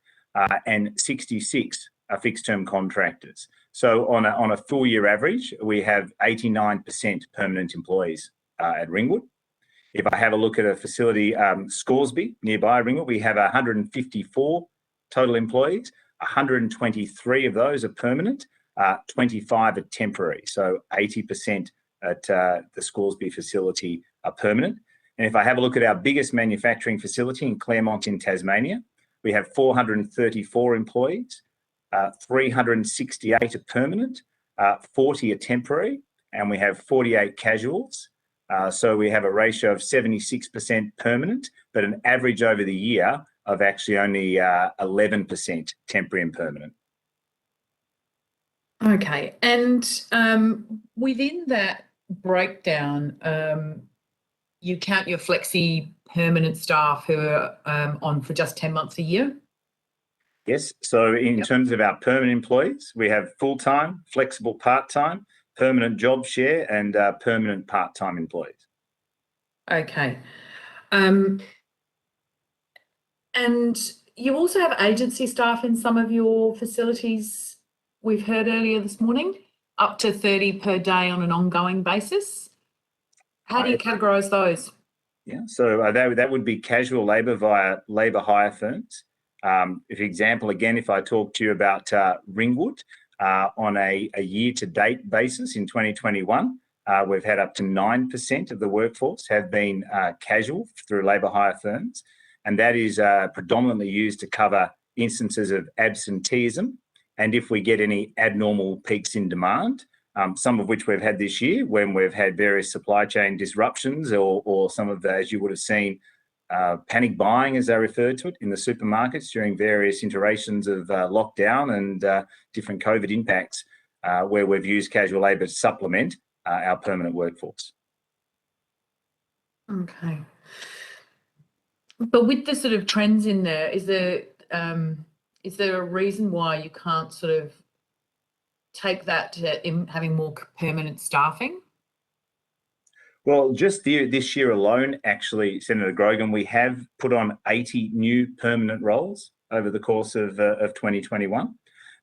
and 66 are fixed-term contractors. So on a full year average, we have 89% permanent employees at Ringwood. If I have a look at a facility, Scoresby, nearby Ringwood, we have 154 total employees. 123 of those are permanent, 25 are temporary. So 80% at the Scoresby facility are permanent. And if I have a look at our biggest manufacturing facility in Claremont in Tasmania, we have 434 employees. 368 are permanent, 40 are temporary, and we have 48 casuals. So we have a ratio of 76% permanent, but an average over the year of actually only 11% temporary and permanent. Okay. And within that breakdown, you count your flexi permanent staff who are on for just 10 months a year? Yes. So in terms of our permanent employees, we have full-time, flexible part-time, permanent job share, and permanent part-time employees. Okay. And you also have agency staff in some of your facilities, we've heard earlier this morning, up to 30 per day on an ongoing basis. How do you categorise those? Yeah, so that would be casual labour via labour hire firms. For example, again, if I talk to you about Ringwood, on a year-to-date basis in 2021, we've had up to 9% of the workforce have been casual through labour hire firms, and that is predominantly used to cover instances of absenteeism, and if we get any abnormal peaks in demand, some of which we've had this year when we've had various supply chain disruptions or some of the, as you would have seen, panic buying, as they referred to it, in the supermarkets during various iterations of lockdown and different COVID impacts, where we've used casual labour to supplement our permanent workforce. Okay. But with the sort of trends in there, is there a reason why you can't sort of take that to having more permanent staffing? Well, just this year alone, actually, Senator Grogan, we have put on 80 new permanent roles over the course of 2021.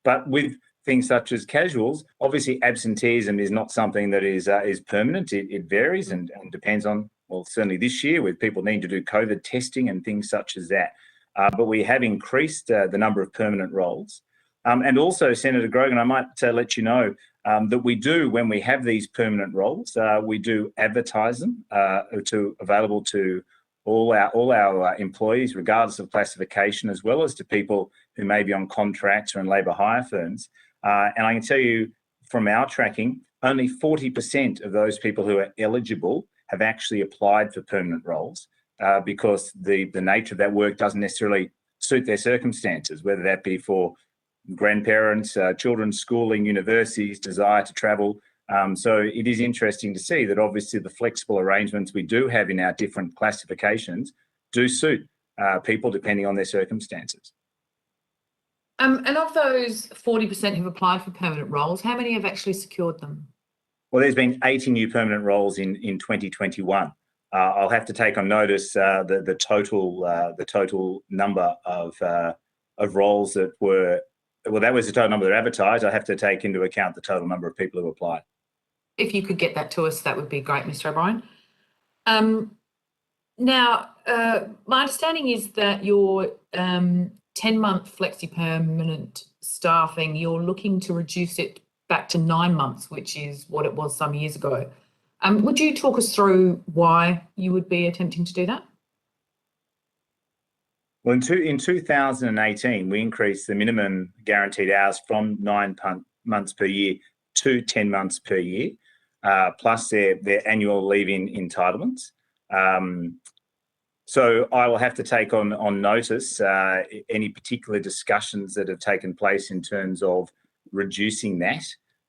But with things such as casuals, obviously absenteeism is not something that is permanent. It varies and depends on, well, certainly this year with people needing to do COVID testing and things such as that. But we have increased the number of permanent roles. And also, Senator Grogan, I might let you know that we do, when we have these permanent roles, we do advertise them available to all our employees, regardless of classification, as well as to people who may be on contracts or in labour hire firms. And I can tell you from our tracking, only 40% of those people who are eligible have actually applied for permanent roles because the nature of that work doesn't necessarily suit their circumstances, whether that be for grandparents, children's schooling, universities, desire to travel. So it is interesting to see that obviously the flexible arrangements we do have in our different classifications do suit people depending on their circumstances. And of those 40% who've applied for permanent roles, how many have actually secured them? Well, there's been 80 new permanent roles in 2021. I'll have to take on notice the total number of roles that were. Well, that was the total number that are advertised. I have to take into account the total number of people who applied. If you could get that to us, that would be great, Mr. O'Brien. Now, my understanding is that your 10-month flexi-permanent staffing, you're looking to reduce it back to 9 months, which is what it was some years ago. Would you talk us through why you would be attempting to do that? Well, in 2018, we increased the minimum guaranteed hours from 9 months per year to 10 months per year, plus their annual leave-in entitlements. So I will have to take on notice any particular discussions that have taken place in terms of reducing that.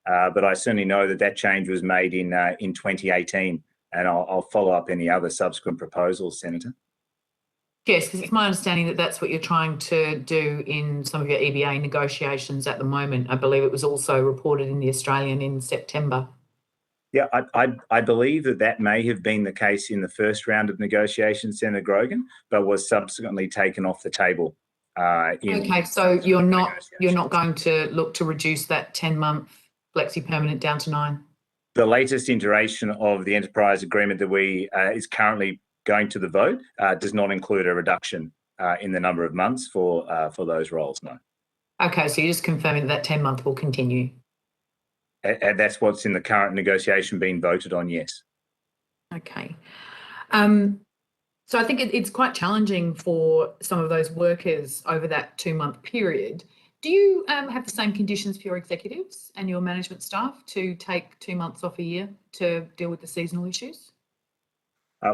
But I certainly know that change was made in 2018, and I'll follow up any other subsequent proposals, Senator. Yes, because it's my understanding that that's what you're trying to do in some of your EBA negotiations at the moment. I believe it was also reported in The Australian in September. Yeah, I believe that may have been the case in the first round of negotiations, Senator Grogan, but was subsequently taken off the table. Okay, so you're not going to look to reduce that 10-month flexi permanent down to 9? The latest iteration of the enterprise agreement that is currently going to the vote does not include a reduction in the number of months for those roles, no. Okay, so you're just confirming that 10-month will continue? And that's what's in the current negotiation being voted on, yes. Okay. So I think it's quite challenging for some of those workers over that 2-month period. Do you have the same conditions for your executives and your management staff to take 2 months off a year to deal with the seasonal issues?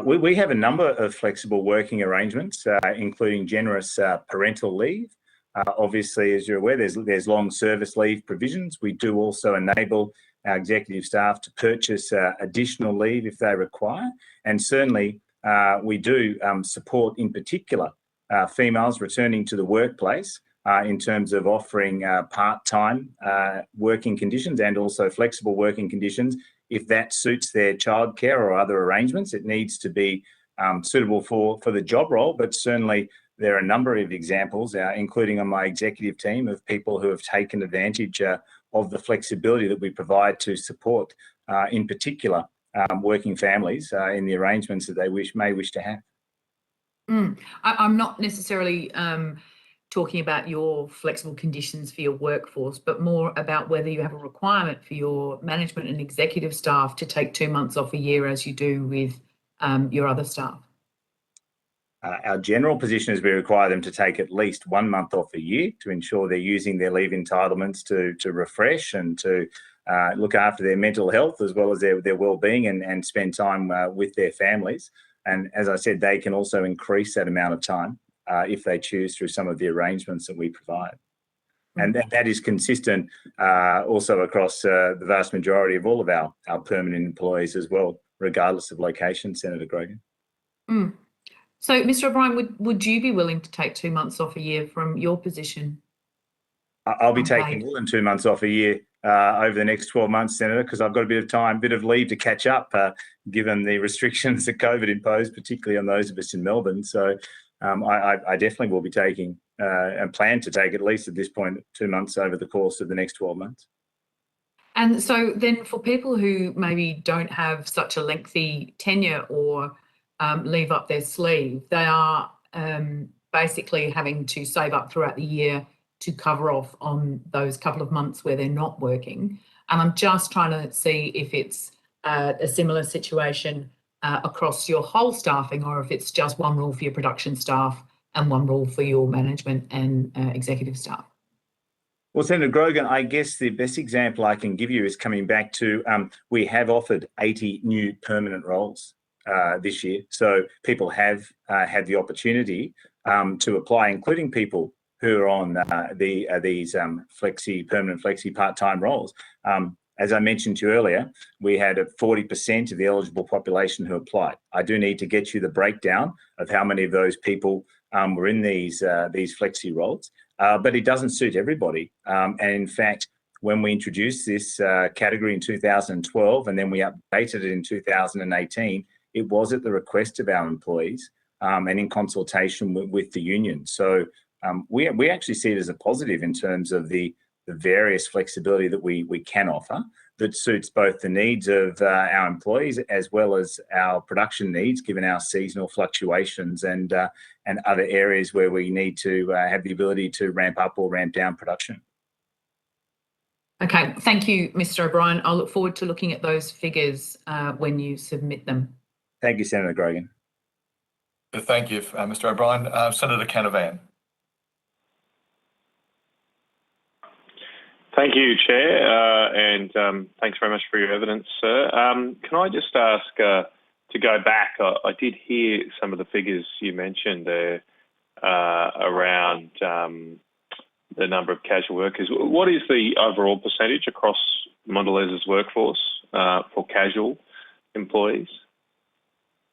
We have a number of flexible working arrangements, including generous parental leave. Obviously, as you're aware, there's long service leave provisions. We do also enable our executive staff to purchase additional leave if they require. And certainly, we do support, in particular, females returning to the workplace in terms of offering part-time working conditions and also flexible working conditions. If that suits their childcare or other arrangements, it needs to be suitable for the job role, but certainly there are a number of examples, including on my executive team, of people who have taken advantage of the flexibility that we provide to support, in particular, working families in the arrangements that they may wish to have. I'm not necessarily talking about your flexible conditions for your workforce, but more about whether you have a requirement for your management and executive staff to take 2 months off a year as you do with your other staff. Our general position is we require them to take at least 1 month off a year to ensure they're using their leave entitlements to refresh and to look after their mental health as well as their well-being and spend time with their families. And as I said, they can also increase that amount of time if they choose through some of the arrangements that we provide. And that is consistent also across the vast majority of all of our permanent employees as well, regardless of location, Senator Grogan. So, Mr. O'Brien, would you be willing to take 2 months off a year from your position? I'll be taking more than 2 months off a year over the next 12 months, Senator, because I've got a bit of time, bit of leave to catch up, given the restrictions that COVID imposed, particularly on those of us in Melbourne. So I definitely will be taking and plan to take at least at this point 2 months over the course of the next 12 months. And so then for people who maybe don't have such a lengthy tenure or leave up their sleeve, they are basically having to save up throughout the year to cover off on those couple of months where they're not working. And I'm just trying to see if it's a similar situation across your whole staffing, or if it's just one rule for your production staff and one rule for your management and executive staff. Well, Senator Grogan, I guess the best example I can give you is coming back to we have offered 80 new permanent roles this year. So people have had the opportunity to apply, including people who are on these permanent flexi part-time roles. As I mentioned to you earlier, we had 40% of the eligible population who applied. I do need to get you the breakdown of how many of those people were in these flexi roles, but it doesn't suit everybody. And in fact, when we introduced this category in 2012 and then we updated it in 2018, it was at the request of our employees and in consultation with the union. So we actually see it as a positive in terms of the various flexibility that we can offer that suits both the needs of our employees as well as our production needs, given our seasonal fluctuations and other areas where we need to have the ability to ramp up or ramp down production. Okay, thank you, Mr. O'Brien. I'll look forward to looking at those figures when you submit them. Thank you, Senator Grogan. Thank you, Mr. O'Brien. Senator Canavan. Thank you, Chair, and thanks very much for your evidence, sir. Can I just ask to go back? I did hear some of the figures you mentioned there around the number of casual workers. What is the overall percentage across Mondelez's workforce for casual employees?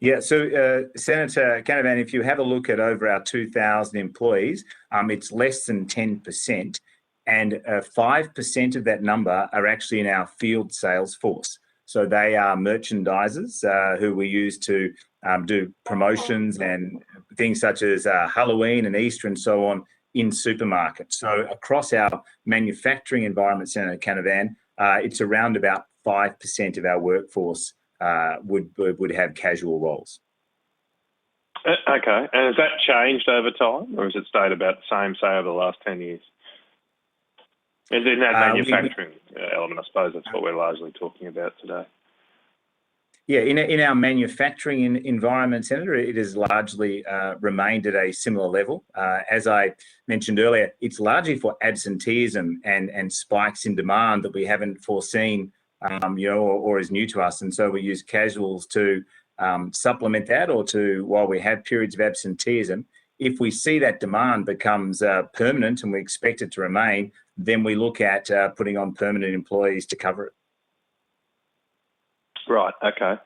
Yeah, so Senator Canavan, if you have a look at over our 2,000 employees, it's less than 10%, and 5% of that number are actually in our field sales force. So they are merchandisers who we use to do promotions and things such as Halloween and Easter and so on in supermarkets. So across our manufacturing environment, Senator Canavan, it's around about 5% of our workforce would have casual roles. Okay, and has that changed over time, or has it stayed about the same, say, over the last 10 years? Is in that manufacturing element, I suppose that's what we're largely talking about today. Yeah, in our manufacturing environment, Senator, it has largely remained at a similar level. As I mentioned earlier, it's largely for absenteeism and spikes in demand that we haven't foreseen, or is new to us. And so we use casuals to supplement that, or to, while we have periods of absenteeism, if we see that demand becomes permanent and we expect it to remain, then we look at putting on permanent employees to cover it. Right, okay.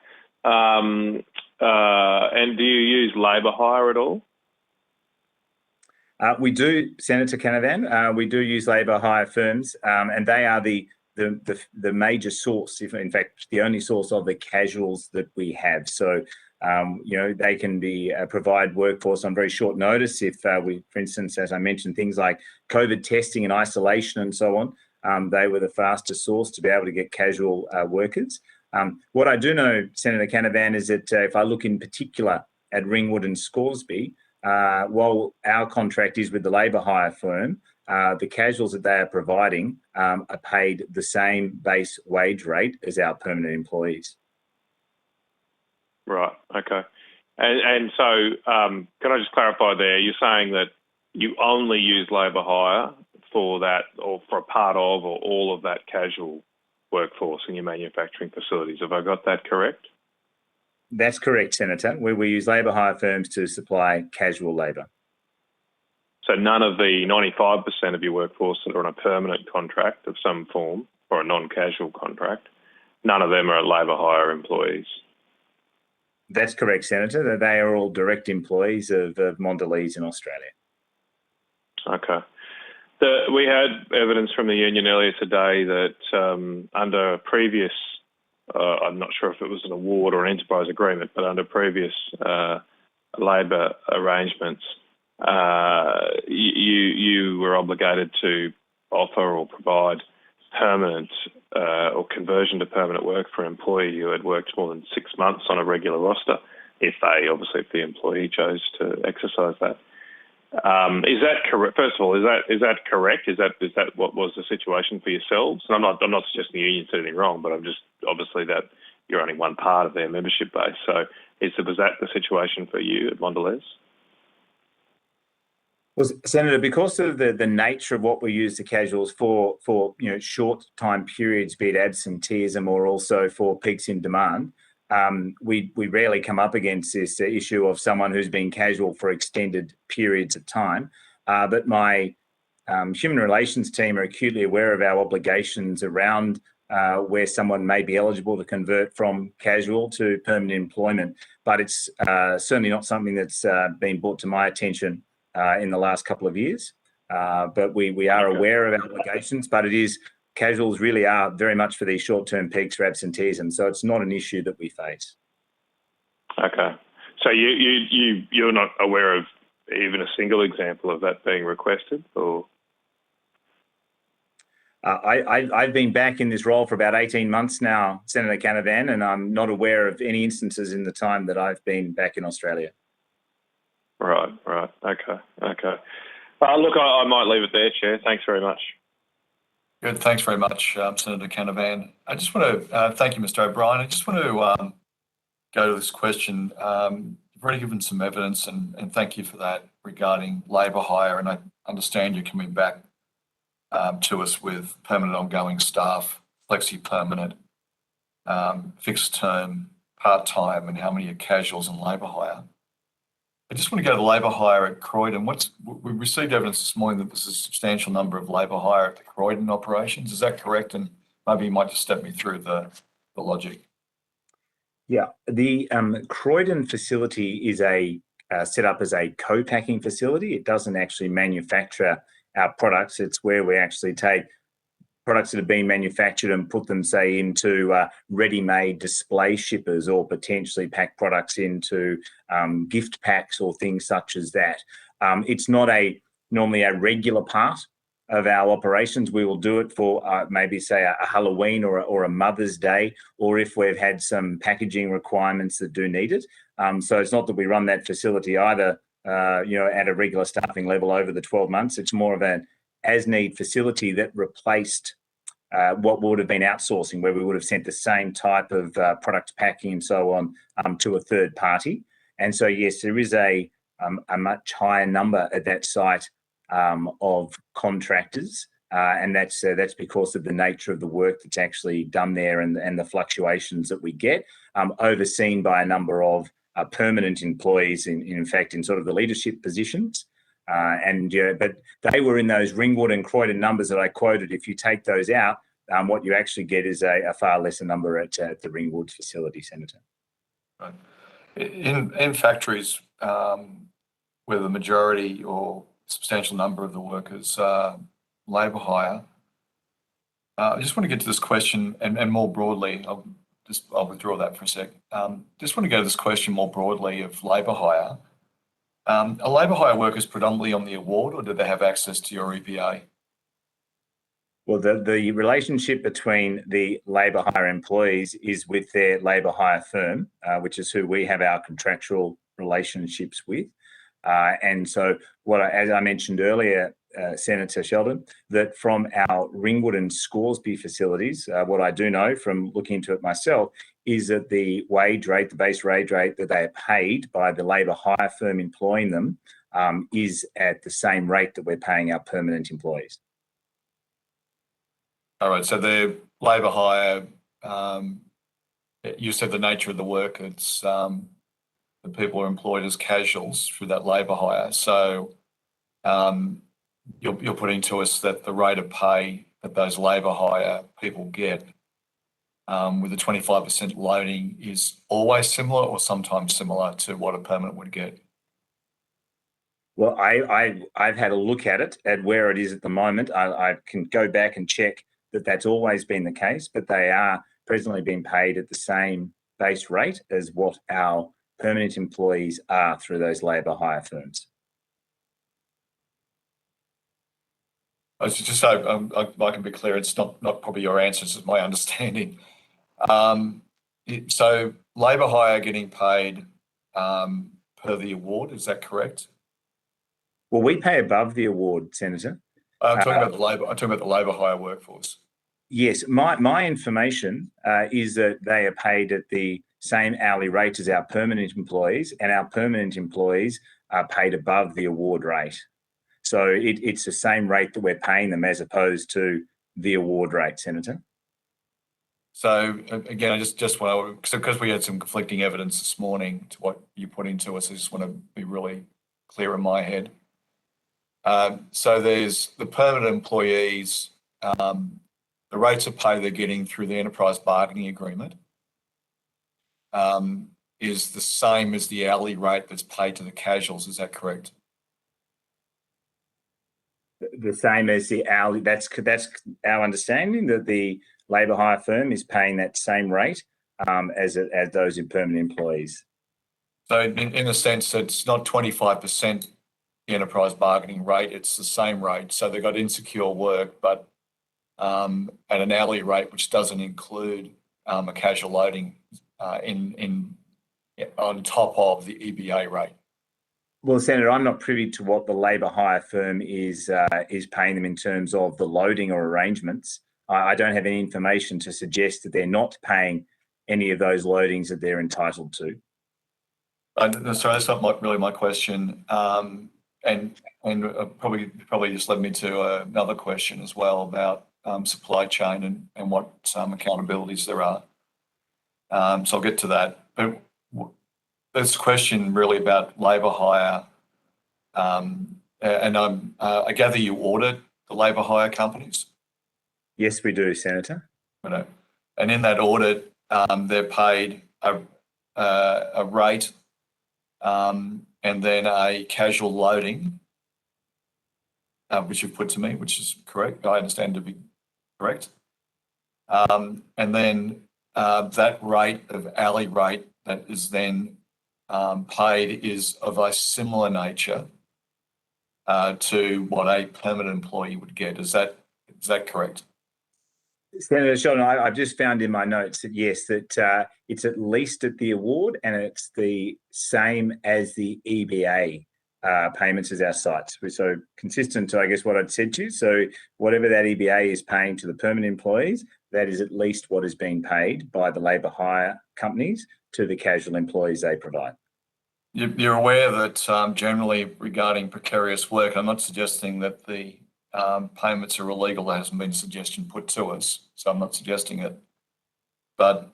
And do you use labour hire at all? We do, Senator Canavan. We do use labour hire firms, and they are the major source, if in fact the only source of the casuals that we have. So, they can provide workforce on very short notice if we, for instance, as I mentioned, things like COVID testing and isolation and so on, they were the fastest source to be able to get casual workers. What I do know, Senator Canavan, is that if I look in particular at Ringwood and Scoresby, while our contract is with the labour hire firm, the casuals that they are providing are paid the same base wage rate as our permanent employees. Right, okay. And so can I just clarify there, you're saying that you only use labour hire for that, or for a part of, or all of that casual workforce in your manufacturing facilities. Have I got that correct? That's correct, Senator. We use labour hire firms to supply casual labour. So none of the 95% of your workforce that are on a permanent contract of some form, or a non-casual contract, none of them are labour hire employees? That's correct, Senator. They are all direct employees of Mondelez in Australia. Okay. We had evidence from the union earlier today that under previous, I'm not sure if it was an award or an enterprise agreement, but under previous labour arrangements, you were obligated to offer or provide permanent or conversion to permanent work for an employee who had worked more than 6 months on a regular roster, if the employee chose to exercise that. Is that correct? First of all, is that correct? Is that what was the situation for yourselves? And I'm not suggesting the union said anything wrong, but I'm just obviously that you're only one part of their membership base. So was that the situation for you at Mondelez? Well, Senator, because of the nature of what we use the casuals for short time periods, be it absenteeism or also for peaks in demand, we rarely come up against this issue of someone who's been casual for extended periods of time. But my human relations team are acutely aware of our obligations around where someone may be eligible to convert from casual to permanent employment. But it's certainly not something that's been brought to my attention in the last couple of years. But we are aware of our obligations, but casuals really are very much for these short-term peaks for absenteeism, so it's not an issue that we face. Okay, so you're not aware of even a single example of that being requested, or? I've been back in this role for about 18 months now, Senator Canavan, and I'm not aware of any instances in the time that I've been back in Australia. Right, okay. Look, I might leave it there, Chair. Thanks very much. Good. Thanks very much, Senator Canavan. I just want to thank you, Mr. O'Brien. I just want to go to this question. You've already given some evidence, and thank you for that regarding labour hire. And I understand you're coming back to us with permanent ongoing staff, flexi permanent, fixed term, part time, and how many are casuals and labour hire. I just want to go to labour hire at Croydon. We received evidence this morning that there's a substantial number of labour hire at the Croydon operations. Is that correct? And maybe you might just step me through the logic. Yeah, the Croydon facility is set up as a co-packing facility. It doesn't actually manufacture our products. It's where we actually take products that have been manufactured and put them, say, into ready-made display shippers, or potentially pack products into gift packs or things such as that. It's not normally a regular part of our operations. We will do it for maybe, say, a Halloween or a Mother's Day, or if we've had some packaging requirements that do need it. So it's not that we run that facility either, at a regular staffing level over the 12 months. It's more of an as-need facility that replaced what would have been outsourcing, where we would have sent the same type of product packing and so on to a third party. And so, yes, there is a much higher number at that site of contractors, and that's because of the nature of the work that's actually done there, and the fluctuations that we get, overseen by a number of permanent employees, in fact, in sort of the leadership positions. But they were in those Ringwood and Croydon numbers that I quoted. If you take those out, what you actually get is a far lesser number at the Ringwood facility, Senator. Right. In factories where the majority or substantial number of the workers labour hire, I just want to get to this question and more broadly. I'll withdraw that for a sec. Just want to go to this question more broadly of labour hire. Are labour hire workers predominantly on the award, or do they have access to your EBA? Well, the relationship between the labour hire employees is with their labour hire firm, which is who we have our contractual relationships with. And so, as I mentioned earlier, Senator Sheldon, that from our Ringwood and Scoresby facilities, what I do know from looking into it myself is that the wage rate, the base wage rate that they are paid by the labour hire firm employing them, is at the same rate that we're paying our permanent employees. All right, so the labour hire, you said the nature of the work, it's the people are employed as casuals through that labour hire. So you're putting to us that the rate of pay that those labour hire people get with a 25% loading is always similar, or sometimes similar to what a permanent would get? Well, I've had a look at it, at where it is at the moment. I can go back and check that that's always been the case, but they are presently being paid at the same base rate as what our permanent employees are through those labour hire firms. Just so I can be clear, it's not probably your answer, it's my understanding. So labour hire getting paid per the award, is that correct? Well, we pay above the award, Senator. I'm talking about the labour hire workforce. Yes, my information is that they are paid at the same hourly rate as our permanent employees, and our permanent employees are paid above the award rate. So it's the same rate that we're paying them as opposed to the award rate, Senator. So again, I just want to, because we had some conflicting evidence this morning to what you put into us, I just want to be really clear in my head. So there's the permanent employees, the rates of pay they're getting through the enterprise bargaining agreement is the same as the hourly rate that's paid to the casuals. Is that correct? The same as the hourly. That's our understanding, that the labour hire firm is paying that same rate as those permanent employees. So in the sense that it's not 25% the enterprise bargaining rate, it's the same rate. So they've got insecure work, but at an hourly rate which doesn't include a casual loading on top of the EBA rate. Well, Senator, I'm not privy to what the labour hire firm is paying them in terms of the loading or arrangements. I don't have any information to suggest that they're not paying any of those loadings that they're entitled to. Sorry, that's not really my question. And probably just led me to another question as well about supply chain and what accountabilities there are. So I'll get to that. But this question really about labour hire, and I gather you audit the labour hire companies. Yes, we do, Senator. And in that audit, they're paid a rate and then a casual loading, which you've put to me, which is correct. I understand to be correct. And then that rate of hourly rate that is then paid is of a similar nature to what a permanent employee would get. Is that correct? Senator Sheldon, I've just found in my notes that yes, that it's at least at the award and it's the same as the EBA payments as our sites. So consistent to, I guess, what I'd said to you. So whatever that EBA is paying to the permanent employees, that is at least what is being paid by the labour hire companies to the casual employees they provide. You're aware that generally regarding precarious work, I'm not suggesting that the payments are illegal. That hasn't been a suggestion put to us, so I'm not suggesting it. But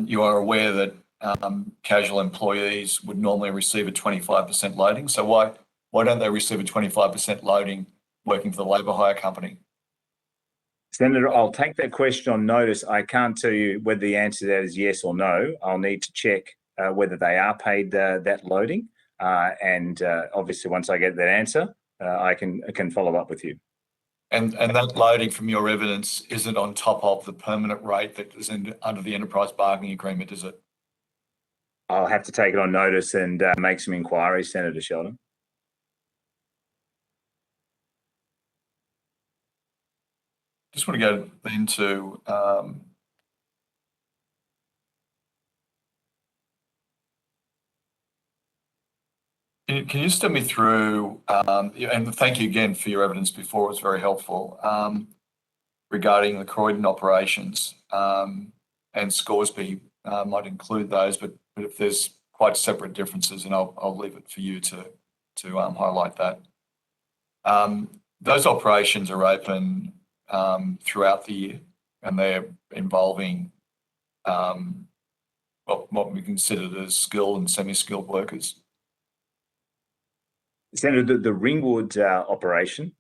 you are aware that casual employees would normally receive a 25% loading. So why don't they receive a 25% loading working for the labour hire company? Senator, I'll take that question on notice. I can't tell you whether the answer to that is yes or no. I'll need to check whether they are paid that loading. And obviously, once I get that answer, I can follow up with you. And that loading from your evidence isn't on top of the permanent rate that is under the enterprise bargaining agreement, is it? I'll have to take it on notice and make some inquiries, Senator Sheldon. Just want to go into can you step me through, and thank you again for your evidence before, it was very helpful, regarding the Croydon operations, and Scoresby might include those, but if there's quite separate differences, and I'll leave it for you to highlight that. Those operations are open throughout the year, and they're involving what we consider as skilled and semi-skilled workers. Senator, the Ringwood operation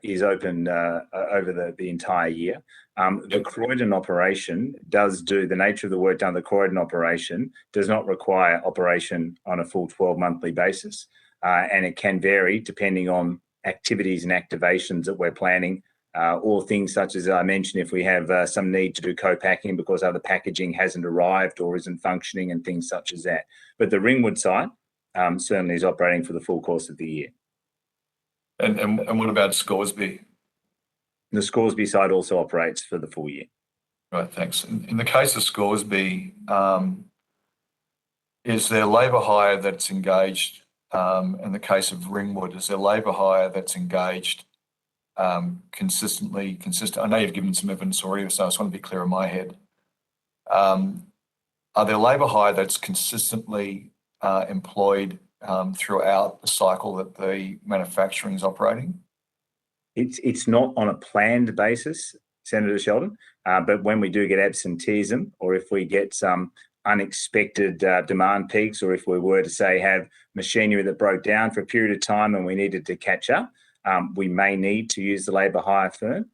is open over the entire year. The Croydon operation does do, the nature of the work done, the Croydon operation does not require operation on a full 12 monthly basis. And it can vary depending on activities and activations that we're planning, or things such as I mentioned, if we have some need to do co-packing because other packaging hasn't arrived or isn't functioning and things such as that. But the Ringwood site certainly is operating for the full course of the year. And what about Scoresby? The Scoresby site also operates for the full year. Right, thanks. In the case of Scoresby, is there labour hire that's engaged, in the case of Ringwood, is there labour hire that's engaged consistent? I know you've given some evidence already, so I just want to be clear in my head. Are there labour hire that's consistently employed throughout the cycle that the manufacturing is operating? It's not on a planned basis, Senator Sheldon, but when we do get absenteeism, or if we get some unexpected demand peaks, or if we were to say have machinery that broke down for a period of time and we needed to catch up, we may need to use the labour hire firm.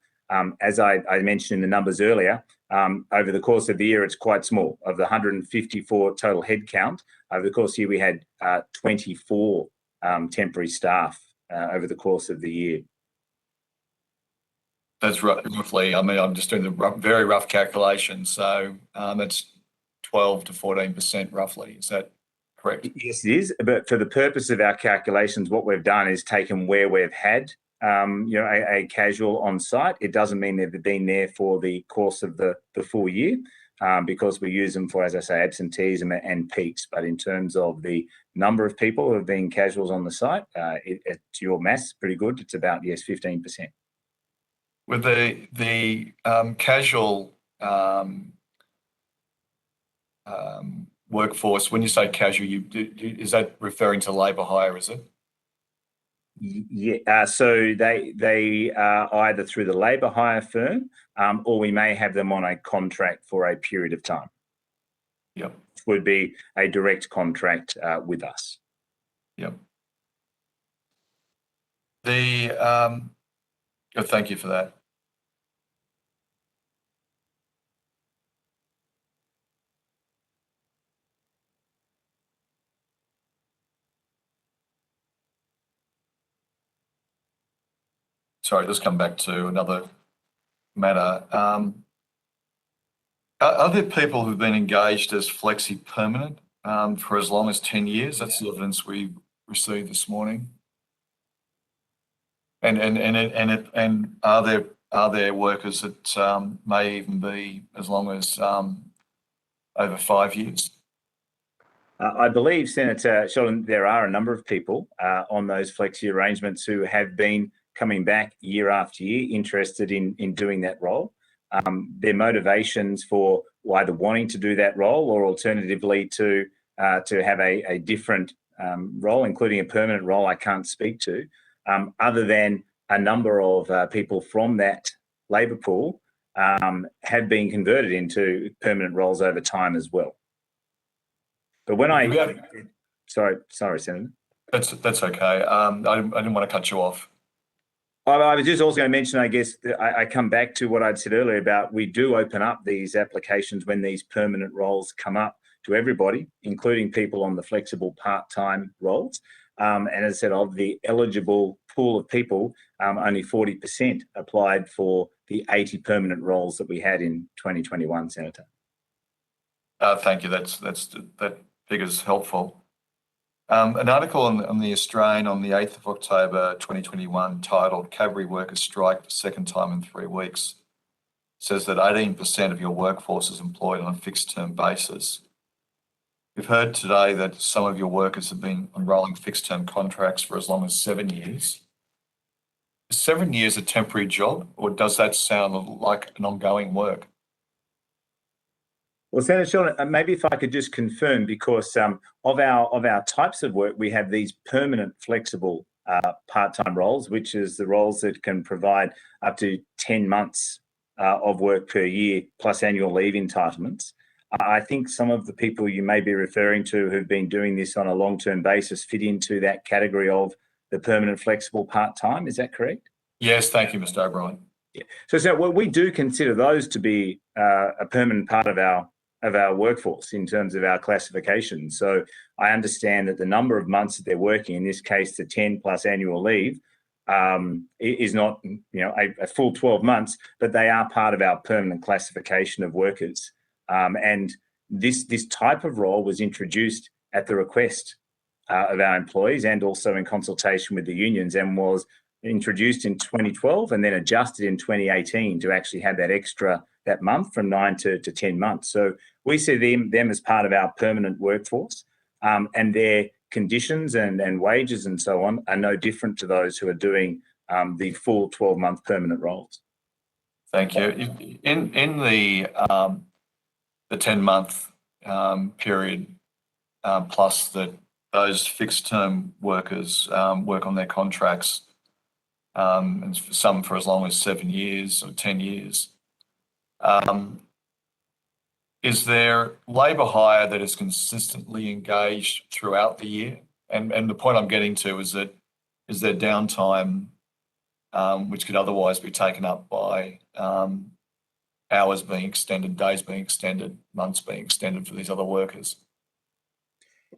As I mentioned in the numbers earlier, over the course of the year, it's quite small. Of the 154 total headcount, over the course of the year, we had 24 temporary staff over the course of the year. That's roughly, I mean, I'm just doing the very rough calculation. So that's 12 to 14% roughly. Is that correct? Yes, it is. But for the purpose of our calculations, what we've done is taken where we've had a casual on site. It doesn't mean they've been there for the course of the full year. because we use them for, as I say, absenteeism and peaks. But in terms of the number of people who have been casuals on the site, to your maths, pretty good. It's about, yes, 15%. With the casual workforce, when you say casual, is that referring to labour hire, is it? Yeah, so they are either through the labour hire firm, or we may have them on a contract for a period of time. Yep. It would be a direct contract with us. Yep. Thank you for that. Sorry, just come back to another matter. Are there people who've been engaged as flexi permanent for as long as 10 years? That's the evidence we received this morning. And are there workers that may even be as long as over 5 years? I believe, Senator Sheldon, there are a number of people on those flexi arrangements who have been coming back year after year, interested in doing that role. Their motivations for either wanting to do that role or alternatively to have a different role, including a permanent role, I can't speak to, other than a number of people from that labour pool have been converted into permanent roles over time as well. But when sorry, Senator. That's okay. I didn't want to cut you off. I was just also going to mention, I guess, I come back to what I'd said earlier about we do open up these applications when these permanent roles come up to everybody, including people on the flexible part-time roles. And as I said, of the eligible pool of people, only 40% applied for the 80 permanent roles that we had in 2021, Senator. Thank you. That figure's helpful. An article on the Australian on the 8th of October 2021 titled "Cavalry Workers Strike for Second Time in 3 Weeks" says that 18% of your workforce is employed on a fixed term basis. We've heard today that some of your workers have been on rolling fixed term contracts for as long as 7 years. Is 7 years a temporary job, or does that sound like an ongoing work? Well, Senator Sheldon, maybe if I could just confirm, because of our types of work, we have these permanent flexible part-time roles, which is the roles that can provide up to 10 months of work per year plus annual leave entitlements. I think some of the people you may be referring to who've been doing this on a long-term basis fit into that category of the permanent flexible part-time. Is that correct? Yes, thank you, Mr. O'Brien. Yeah. So we do consider those to be a permanent part of our workforce in terms of our classification. So I understand that the number of months that they're working, in this case, the 10 plus annual leave, is not a full 12 months, but they are part of our permanent classification of workers. And this type of role was introduced at the request of our employees and also in consultation with the unions, and was introduced in 2012 and then adjusted in 2018 to actually have that month from 9 to 10 months. So we see them as part of our permanent workforce, and their conditions and wages and so on are no different to those who are doing the full 12-month permanent roles. Thank you. In the 10-month period, plus that those fixed-term workers work on their contracts, and some for as long as 7 years or 10 years. Is there labour hire that is consistently engaged throughout the year? And the point I'm getting to is that is there downtime which could otherwise be taken up by hours being extended, days being extended, months being extended for these other workers?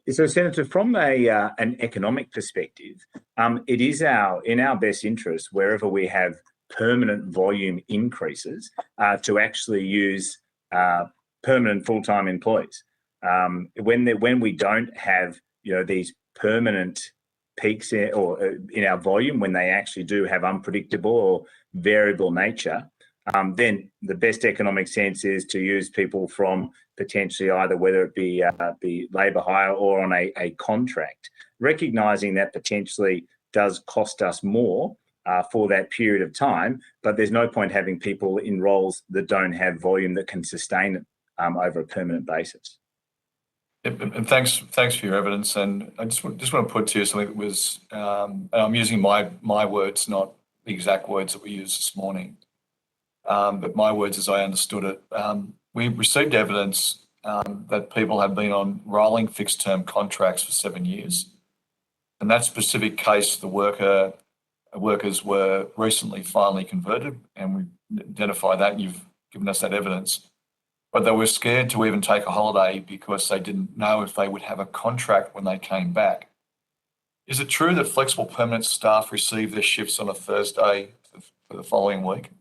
So, Senator, from an economic perspective, it is in our best interest, wherever we have permanent volume increases, to actually use permanent full-time employees. When we don't have these permanent peaks in our volume, when they actually do have unpredictable or variable nature, then the best economic sense is to use people from potentially either whether it be labour hire or on a contract, recognising that potentially does cost us more for that period of time, but there's no point having people in roles that don't have volume that can sustain it over a permanent basis. And thanks for your evidence. And I just want to put to you something that was, and I'm using my words, not the exact words that we used this morning, but my words as I understood it. We received evidence that people have been on rolling fixed term contracts for 7 years. In that specific case, the workers were recently finally converted, and we identify that, and you've given us that evidence. But they were scared to even take a holiday because they didn't know if they would have a contract when they came back. Is it true that flexible permanent staff receive their shifts on a Thursday for the following week?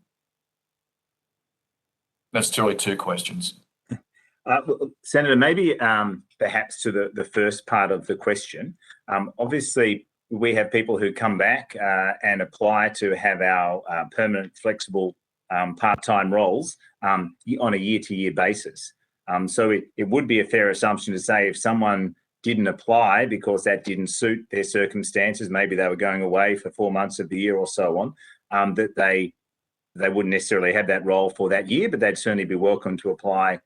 That's really two questions. Senator, maybe perhaps to the first part of the question. Obviously, we have people who come back and apply to have our permanent flexible part-time roles on a year-to-year basis. So it would be a fair assumption to say if someone didn't apply because that didn't suit their circumstances, maybe they were going away for 4 months of the year or so on, that they wouldn't necessarily have that role for that year, but they'd certainly be welcome to apply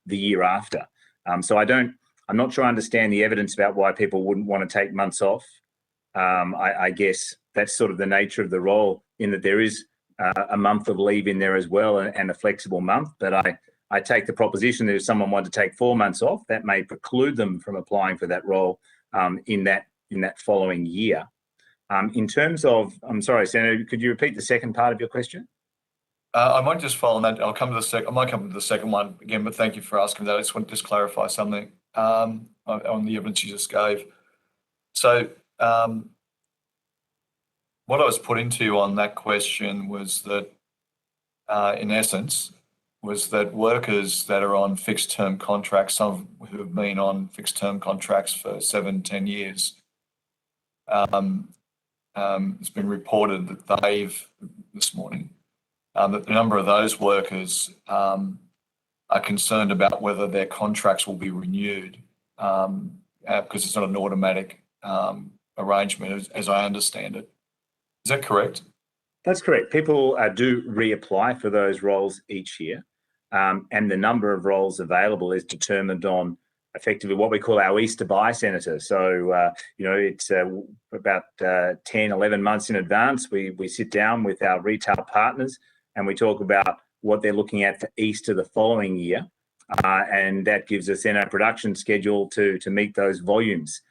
the year after. So I'm not sure I understand the evidence about why people wouldn't want to take months off. I guess that's sort of the nature of the role, in that there is a month of leave in there as well, and a flexible month. But I take the proposition that if someone wanted to take 4 months off, that may preclude them from applying for that role in that following year. In terms of, I'm sorry, Senator, could you repeat the second part of your question? I might just follow on that. I might come to the second one again, but thank you for asking that. I just want to clarify something on the evidence you just gave. So what I was putting to you on that question was that, in essence, was that workers that are on fixed term contracts, some who have been on fixed term contracts for 7-10 years, it's been reported that this morning, that the number of those workers are concerned about whether their contracts will be renewed, because it's not an automatic arrangement, as I understand it. Is that correct? That's correct. People do reapply for those roles each year, and the number of roles available is determined on effectively what we call our Easter buy, Senator. So, it's about 10, 11 months in advance. We sit down with our retail partners and we talk about what they're looking at for Easter the following year. And that gives us then a production schedule to meet those volumes.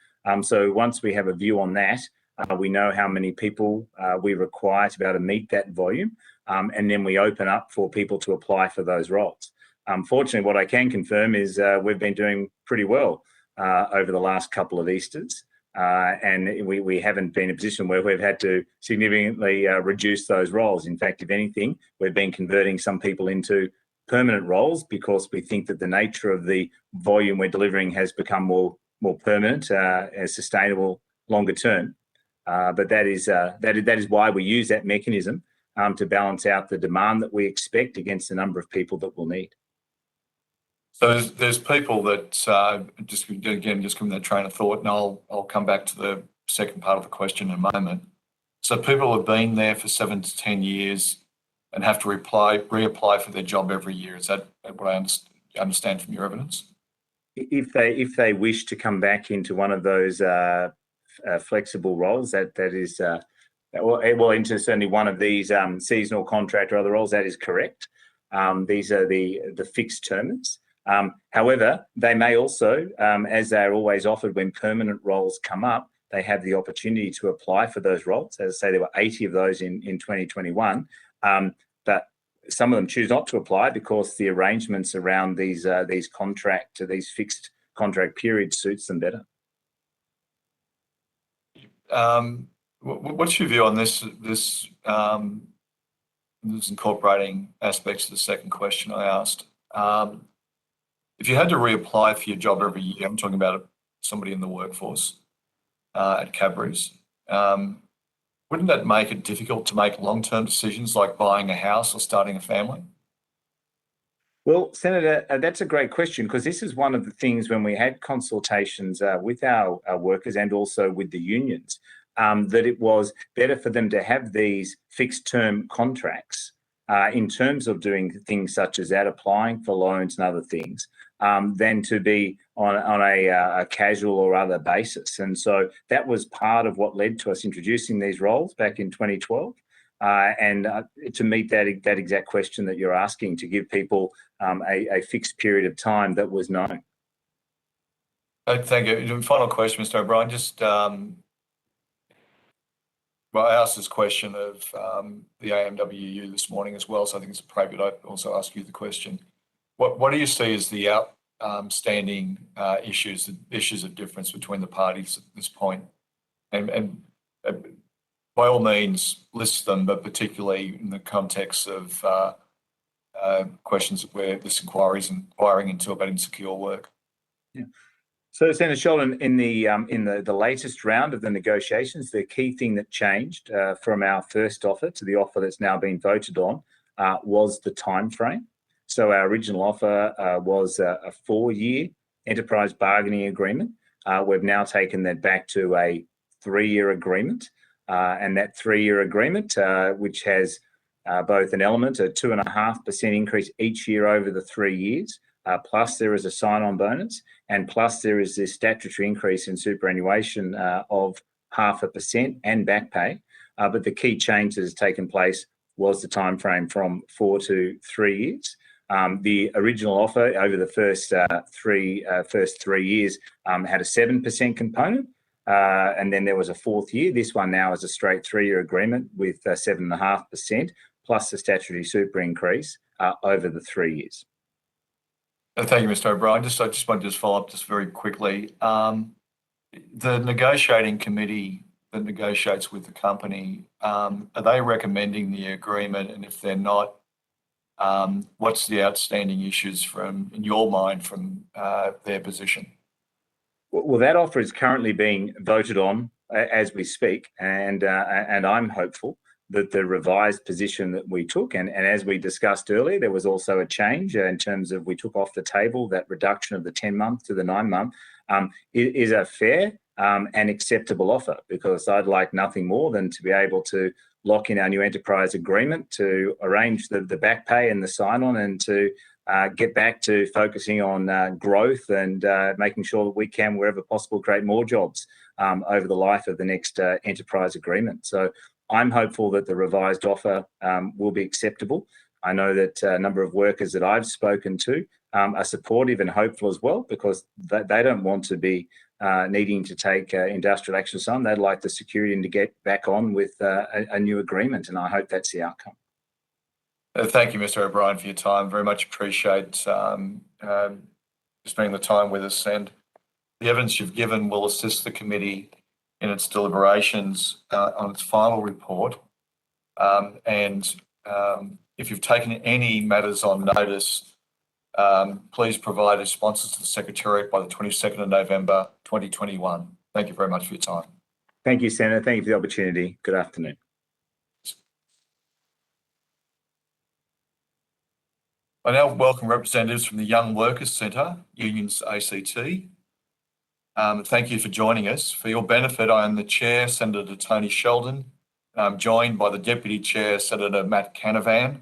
So once we have a view on that, we know how many people we require to be able to meet that volume. And then we open up for people to apply for those roles. Unfortunately, what I can confirm is we've been doing pretty well over the last couple of Easters. And we haven't been in a position where we've had to significantly reduce those roles. In fact, if anything, we've been converting some people into permanent roles because we think that the nature of the volume we're delivering has become more permanent and sustainable longer term. But that is why we use that mechanism to balance out the demand that we expect against the number of people that we'll need. So there's people that just from that train of thought, and I'll come back to the second part of the question in a moment. So people have been there for 7 to 10 years and have to reapply for their job every year. Is that what I understand from your evidence? If they wish to come back into one of those flexible roles, that is, well, into certainly one of these seasonal contract or other roles, that is correct. These are the fixed terms. However, they may also, as they're always offered when permanent roles come up, they have the opportunity to apply for those roles. As I say, there were 80 of those in 2021, but some of them choose not to apply because the arrangements around these fixed contract periods suits them better. What's your view on this? This is incorporating aspects of the second question I asked. If you had to reapply for your job every year, I'm talking about somebody in the workforce at Cadbury's, wouldn't that make it difficult to make long-term decisions like buying a house or starting a family? Well, Senator, that's a great question, because this is one of the things when we had consultations with our workers and also with the unions, that it was better for them to have these fixed term contracts in terms of doing things such as that, applying for loans and other things, than to be on a casual or other basis. And so that was part of what led to us introducing these roles back in 2012. And to meet that exact question that you're asking, to give people a fixed period of time that was known. Thank you. Final question, Mr. O'Brien. Just, well, I asked this question of the AMWU this morning as well, so I think it's appropriate I also ask you the question. What do you see as the outstanding issues of difference between the parties at this point? And by all means, list them, but particularly in the context of questions where this inquiring into about insecure work. Yeah. So, Senator Sheldon, in the latest round of the negotiations, the key thing that changed from our first offer to the offer that's now been voted on was the time frame. So our original offer was a 4-year enterprise bargaining agreement. We've now taken that back to a 3-year agreement. And that 3-year agreement, which has both an element, a 2.5% increase each year over the 3 years, plus there is a sign-on bonus, and plus there is this statutory increase in superannuation of 0.5% and back pay. But the key change that has taken place was the time frame from 4 to 3 years. The original offer over the first 3 years had a 7% component. And then there was a 4th year. This one now is a straight 3-year agreement with 7.5% plus the statutory super increase over the 3 years. Thank you, Mr. O'Brien. I just want to follow up just very quickly. The negotiating committee that negotiates with the company, are they recommending the agreement? And if they're not, what's the outstanding issues in your mind from their position? Well, that offer is currently being voted on as we speak, and I'm hopeful that the revised position that we took, and as we discussed earlier, there was also a change in terms of we took off the table that reduction of the 10-month to the 9-month, is a fair and acceptable offer, because I'd like nothing more than to be able to lock in our new enterprise agreement, to arrange the back pay and the sign-on, and to get back to focusing on growth and making sure that we can, wherever possible, create more jobs over the life of the next enterprise agreement. So I'm hopeful that the revised offer will be acceptable. I know that a number of workers that I've spoken to are supportive and hopeful as well, because they don't want to be needing to take industrial action on. They'd like the security and to get back on with a new agreement, and I hope that's the outcome. Thank you, Mr. O'Brien, for your time. Very much appreciate spending the time with us, and the evidence you've given will assist the committee in its deliberations on its final report. And if you've taken any matters on notice, please provide responses to the Secretariat by the 22nd of November 2021. Thank you very much for your time. Thank you, Senator. Thank you for the opportunity. Good afternoon. I now welcome representatives from the Young Workers Centre, Unions ACT. Thank you for joining us. For your benefit, I am the Chair, Senator Tony Sheldon. I'm joined by the Deputy Chair, Senator Matt Canavan,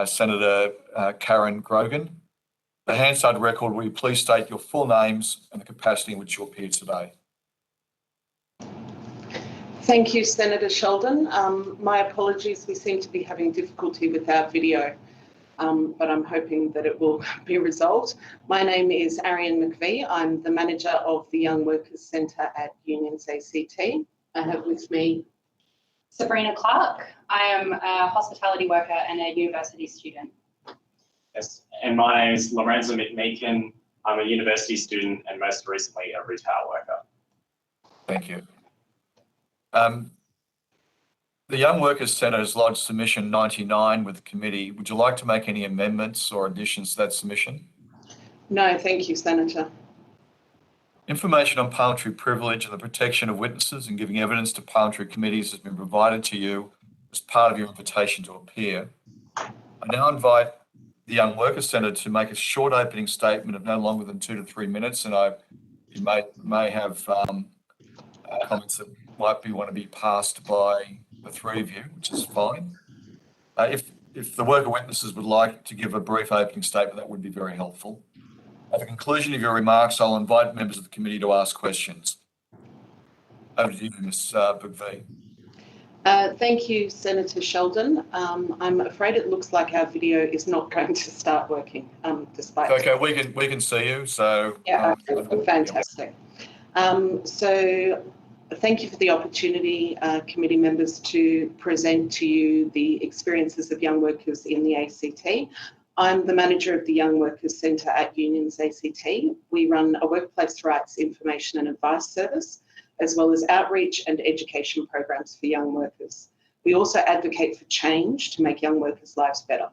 Senator Karen Grogan. The Hansard record, will you please state your full names and the capacity in which you appear today? Thank you, Senator Sheldon. My apologies, we seem to be having difficulty with our video, but I'm hoping that it will be resolved. My name is Arian McVie. I'm the manager of the Young Workers Centre at Unions ACT. I have with me Sabrina Clark. I am a hospitality worker and a university student. Yes, and my name is Lorenzo McMeekin. I'm a university student and most recently a retail worker. Thank you. The Young Workers Centre has lodged submission 99 with the committee. Would you like to make any amendments or additions to that submission? No, thank you, Senator. Information on parliamentary privilege and the protection of witnesses and giving evidence to parliamentary committees has been provided to you as part of your invitation to appear. I now invite the Young Workers Centre to make a short opening statement of no longer than 2 to 3 minutes, and you may have comments that might want to be passed by the three of you, which is fine. If the worker witnesses would like to give a brief opening statement, that would be very helpful. At the conclusion of your remarks, I'll invite members of the committee to ask questions. Over to you, Ms. Bugvee. Thank you, Senator Sheldon. I'm afraid it looks like our video is not going to start working, despite. Okay, we can see you. So yeah, fantastic. So thank you for the opportunity, committee members, to present to you the experiences of young workers in the ACT. I'm the manager of the Young Workers Centre at Unions ACT. We run a workplace rights information and advice service, as well as outreach and education programs for young workers. We also advocate for change to make young workers' lives better.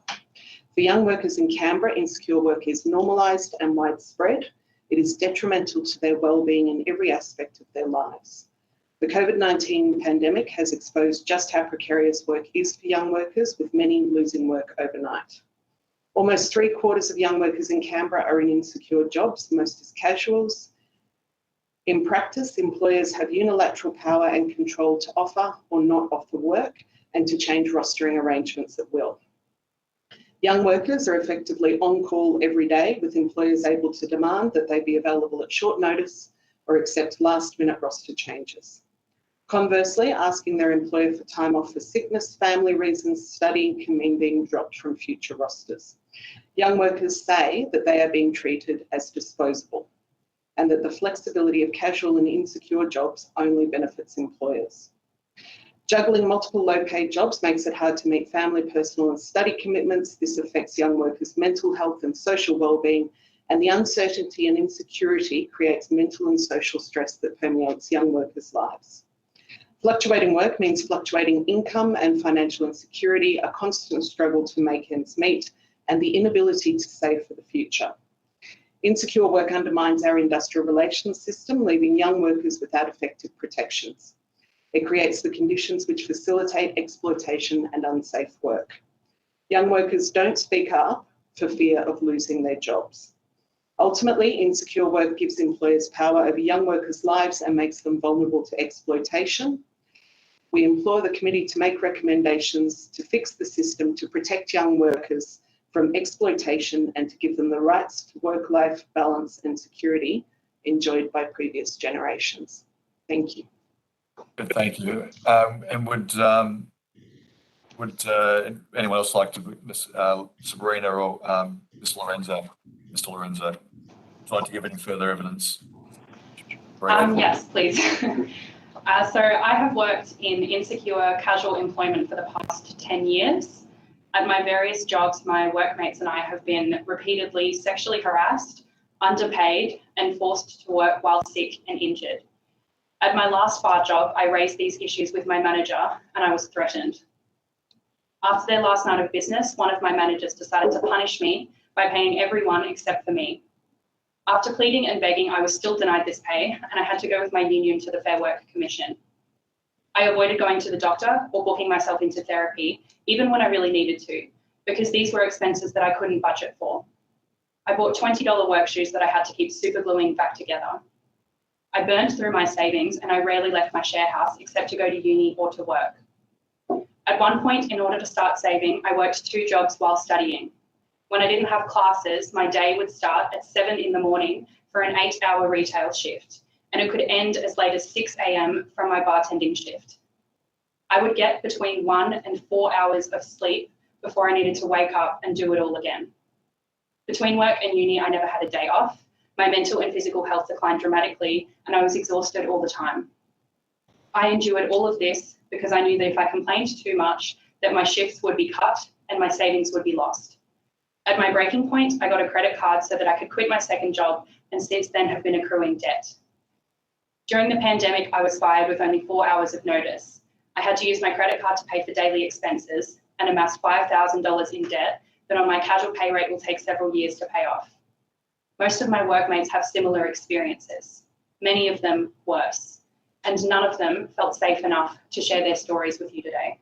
For young workers in Canberra, insecure work is normalised and widespread. It is detrimental to their well-being in every aspect of their lives. The COVID-19 pandemic has exposed just how precarious work is for young workers, with many losing work overnight. Almost 3/4 of young workers in Canberra are in insecure jobs, most as casuals. In practice, employers have unilateral power and control to offer or not offer work and to change rostering arrangements at will. Young workers are effectively on call every day, with employers able to demand that they be available at short notice or accept last-minute roster changes. Conversely, asking their employer for time off for sickness, family reasons, study can mean being dropped from future rosters. Young workers say that they are being treated as disposable, and that the flexibility of casual and insecure jobs only benefits employers. Juggling multiple low-paid jobs makes it hard to meet family, personal and study commitments. This affects young workers' mental health and social well-being, and the uncertainty and insecurity creates mental and social stress that permeates young workers' lives. Fluctuating work means fluctuating income and financial insecurity, a constant struggle to make ends meet, and the inability to save for the future. Insecure work undermines our industrial relations system, leaving young workers without effective protections. It creates the conditions which facilitate exploitation and unsafe work. Young workers don't speak up for fear of losing their jobs. Ultimately, insecure work gives employers power over young workers' lives and makes them vulnerable to exploitation. We implore the committee to make recommendations to fix the system to protect young workers from exploitation and to give them the rights to work-life balance and security enjoyed by previous generations. Thank you. Good, thank you. And would anyone else like to, Ms. Sabrina or Ms. Lorenzo, Mr. Lorenzo, like to give any further evidence? Yes, please. So I have worked in insecure casual employment for the past 10 years. At my various jobs, my workmates and I have been repeatedly sexually harassed, underpaid, and forced to work while sick and injured. At my last bar job, I raised these issues with my manager and I was threatened. After their last night of business, one of my managers decided to punish me by paying everyone except for me. After pleading and begging, I was still denied this pay and I had to go with my union to the Fair Work Commission. I avoided going to the doctor or booking myself into therapy, even when I really needed to, because these were expenses that I couldn't budget for. I bought $20 work shoes that I had to keep super gluing back together. I burned through my savings and I rarely left my share house except to go to uni or to work. At one point, in order to start saving, I worked 2 jobs while studying. When I didn't have classes, my day would start at 7 in the morning for an 8-hour retail shift, and it could end as late as 6 a.m. from my bartending shift. I would get between 1 and 4 hours of sleep before I needed to wake up and do it all again. Between work and uni, I never had a day off. My mental and physical health declined dramatically, and I was exhausted all the time. I endured all of this because I knew that if I complained too much, that my shifts would be cut and my savings would be lost. At my breaking point, I got a credit card so that I could quit my second job, and since then have been accruing debt. During the pandemic, I was fired with only 4 hours of notice. I had to use my credit card to pay for daily expenses and amassed $5,000 in debt that on my casual pay rate will take several years to pay off. Most of my workmates have similar experiences. many of them worse, and none of them felt safe enough to share their stories with you today.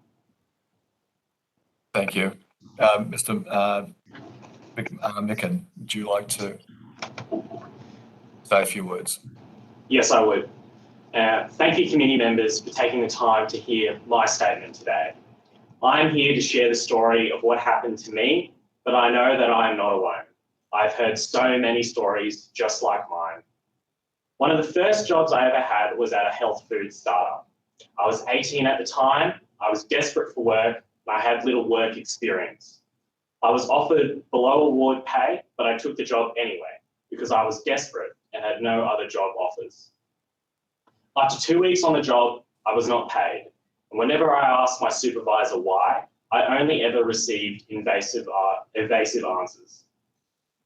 Thank you. Mr. Micken, would you like to say a few words? Yes, I would. Thank you, committee members, for taking the time to hear my statement today. I'm here to share the story of what happened to me, but I know that I am not alone. I've heard so many stories just like mine. One of the first jobs I ever had was at a health food startup. I was 18 at the time, I was desperate for work, and I had little work experience. I was offered below award pay, but I took the job anyway because I was desperate and had no other job offers. After 2 weeks on the job, I was not paid. And whenever I asked my supervisor why, I only ever received evasive answers.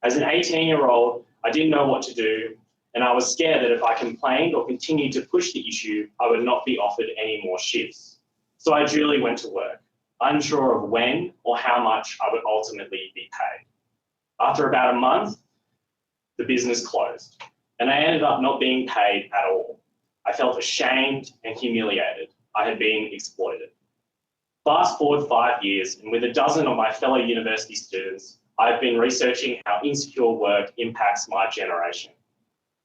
As an 18-year-old, I didn't know what to do, and I was scared that if I complained or continued to push the issue, I would not be offered any more shifts. So I duly went to work, unsure of when or how much I would ultimately be paid. After about a month, the business closed, and I ended up not being paid at all. I felt ashamed and humiliated. I had been exploited. Fast forward 5 years, and with a dozen of my fellow university students, I've been researching how insecure work impacts my generation.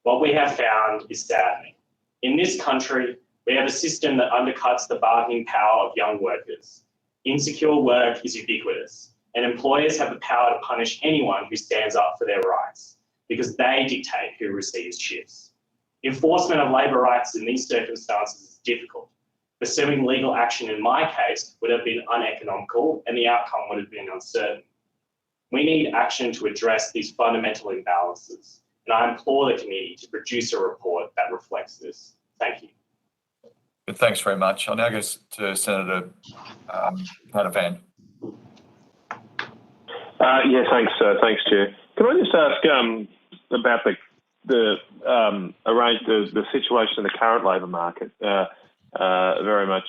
What we have found is saddening. In this country, we have a system that undercuts the bargaining power of young workers. Insecure work is ubiquitous, and employers have the power to punish anyone who stands up for their rights, because they dictate who receives shifts. Enforcement of labour rights in these circumstances is difficult. Pursuing legal action in my case would have been uneconomical, and the outcome would have been uncertain. We need action to address these fundamental imbalances, and I implore the committee to produce a report that reflects this. Thank you. Good, thanks very much. I'll now go to Senator Canavan. Yeah, thanks, Chair. Can I just ask about the situation in the current labour market? Very much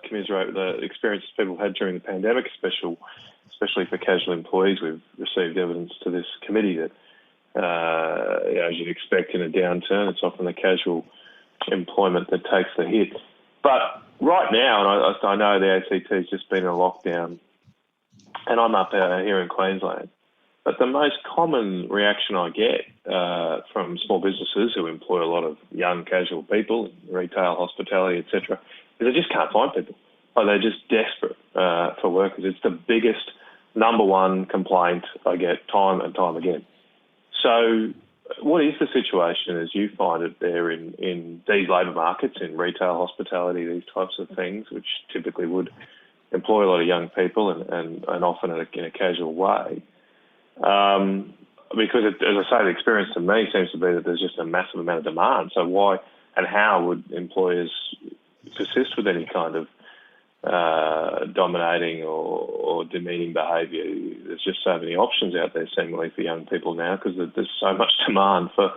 commiserate with the experiences people had during the pandemic, especially for casual employees. We've received evidence to this committee that, as you'd expect in a downturn, it's often the casual employment that takes the hit. But right now, and I know the ACT has just been in a lockdown, and I'm up here in Queensland, but the most common reaction I get from small businesses who employ a lot of young casual people, retail, hospitality, etc., is they just can't find people. Like, they're just desperate for workers. It's the biggest number one complaint I get time and time again. So what is the situation as you find it there in these labour markets, in retail, hospitality, these types of things, which typically would employ a lot of young people and often in a casual way? Because, as I say, the experience to me seems to be that there's just a massive amount of demand. So why and how would employers persist with any kind of dominating or demeaning behaviour? There's just so many options out there, seemingly, for young people now, because there's so much demand for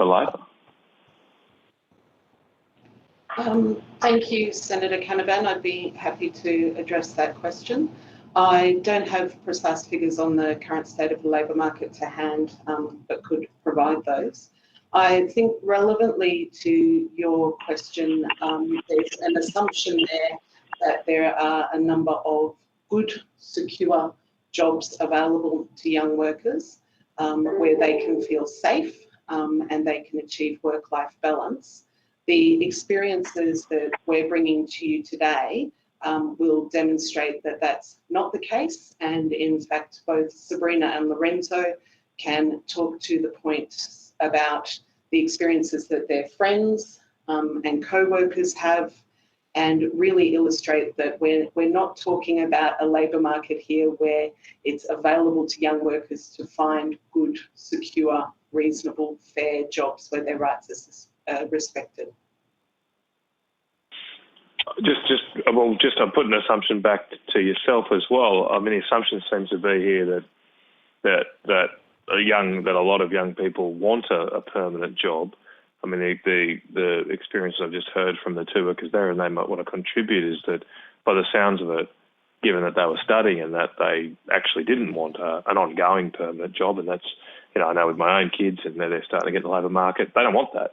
labour. Thank you, Senator Canavan. I'd be happy to address that question. I don't have precise figures on the current state of the labour market to hand, but could provide those. I think relevantly to your question, there's an assumption there that there are a number of good, secure jobs available to young workers where they can feel safe and they can achieve work-life balance. The experiences that we're bringing to you today will demonstrate that that's not the case, and in fact both Sabrina and Lorenzo can talk to the point about the experiences that their friends and co-workers have, and really illustrate that we're not talking about a labour market here where it's available to young workers to find good, secure, reasonable, fair jobs where their rights are respected. Just I'll put an assumption back to yourself as well. I mean, the assumption seems to be here that a lot of young people want a permanent job. I mean, the experience I've just heard from the two workers there, and they might want to contribute, is that by the sounds of it, given that they were studying and that they actually didn't want an ongoing permanent job, and that's you know, I know with my own kids, and they're starting to get in the labour market, they don't want that.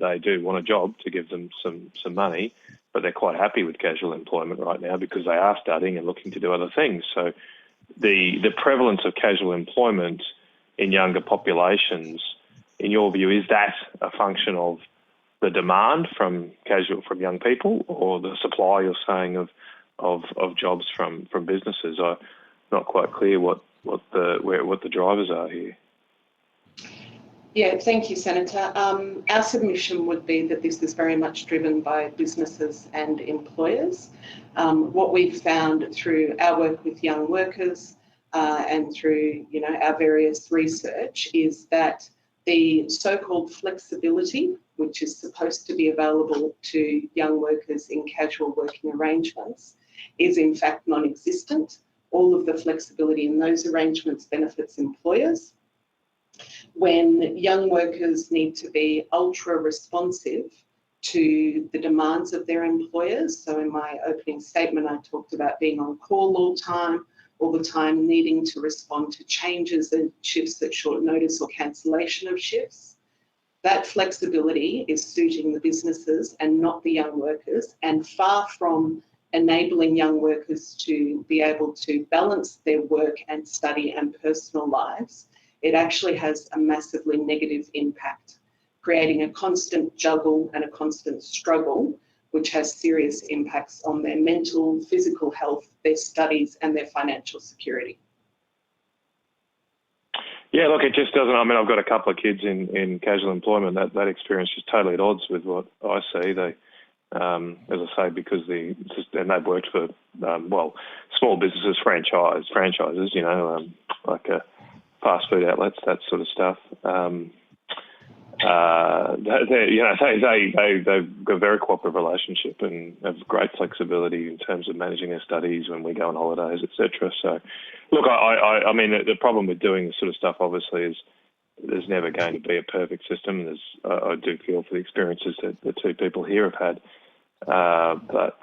They do want a job to give them some money, but they're quite happy with casual employment right now because they are studying and looking to do other things. So the prevalence of casual employment in younger populations, in your view, is that a function of the demand from young people, or the supply you're saying of jobs from businesses? I'm not quite clear what the drivers are here. Yeah, thank you, Senator. Our submission would be that this is very much driven by businesses and employers. What we've found through our work with young workers and through, you know, our various research is that the so-called flexibility, which is supposed to be available to young workers in casual working arrangements, is in fact non-existent. All of the flexibility in those arrangements benefits employers. When young workers need to be ultra responsive to the demands of their employers, so in my opening statement I talked about being on call all the time, needing to respond to changes in shifts at short notice or cancellation of shifts, that flexibility is suiting the businesses and not the young workers, and far from enabling young workers to be able to balance their work and study and personal lives. It actually has a massively negative impact, creating a constant juggle and a constant struggle, which has serious impacts on their mental, physical health, their studies, and their financial security. Yeah, look, it just doesn't. I mean, I've got a couple of kids in casual employment. That experience is totally at odds with what I see. They, as I say, because and they've worked for small businesses, franchises, you know, like fast food outlets, that sort of stuff. They've got a very cooperative relationship and have great flexibility in terms of managing their studies when we go on holidays, etc. So, look, I mean, the problem with doing this sort of stuff, obviously, is there's never going to be a perfect system. I do feel for the experiences that the two people here have had, but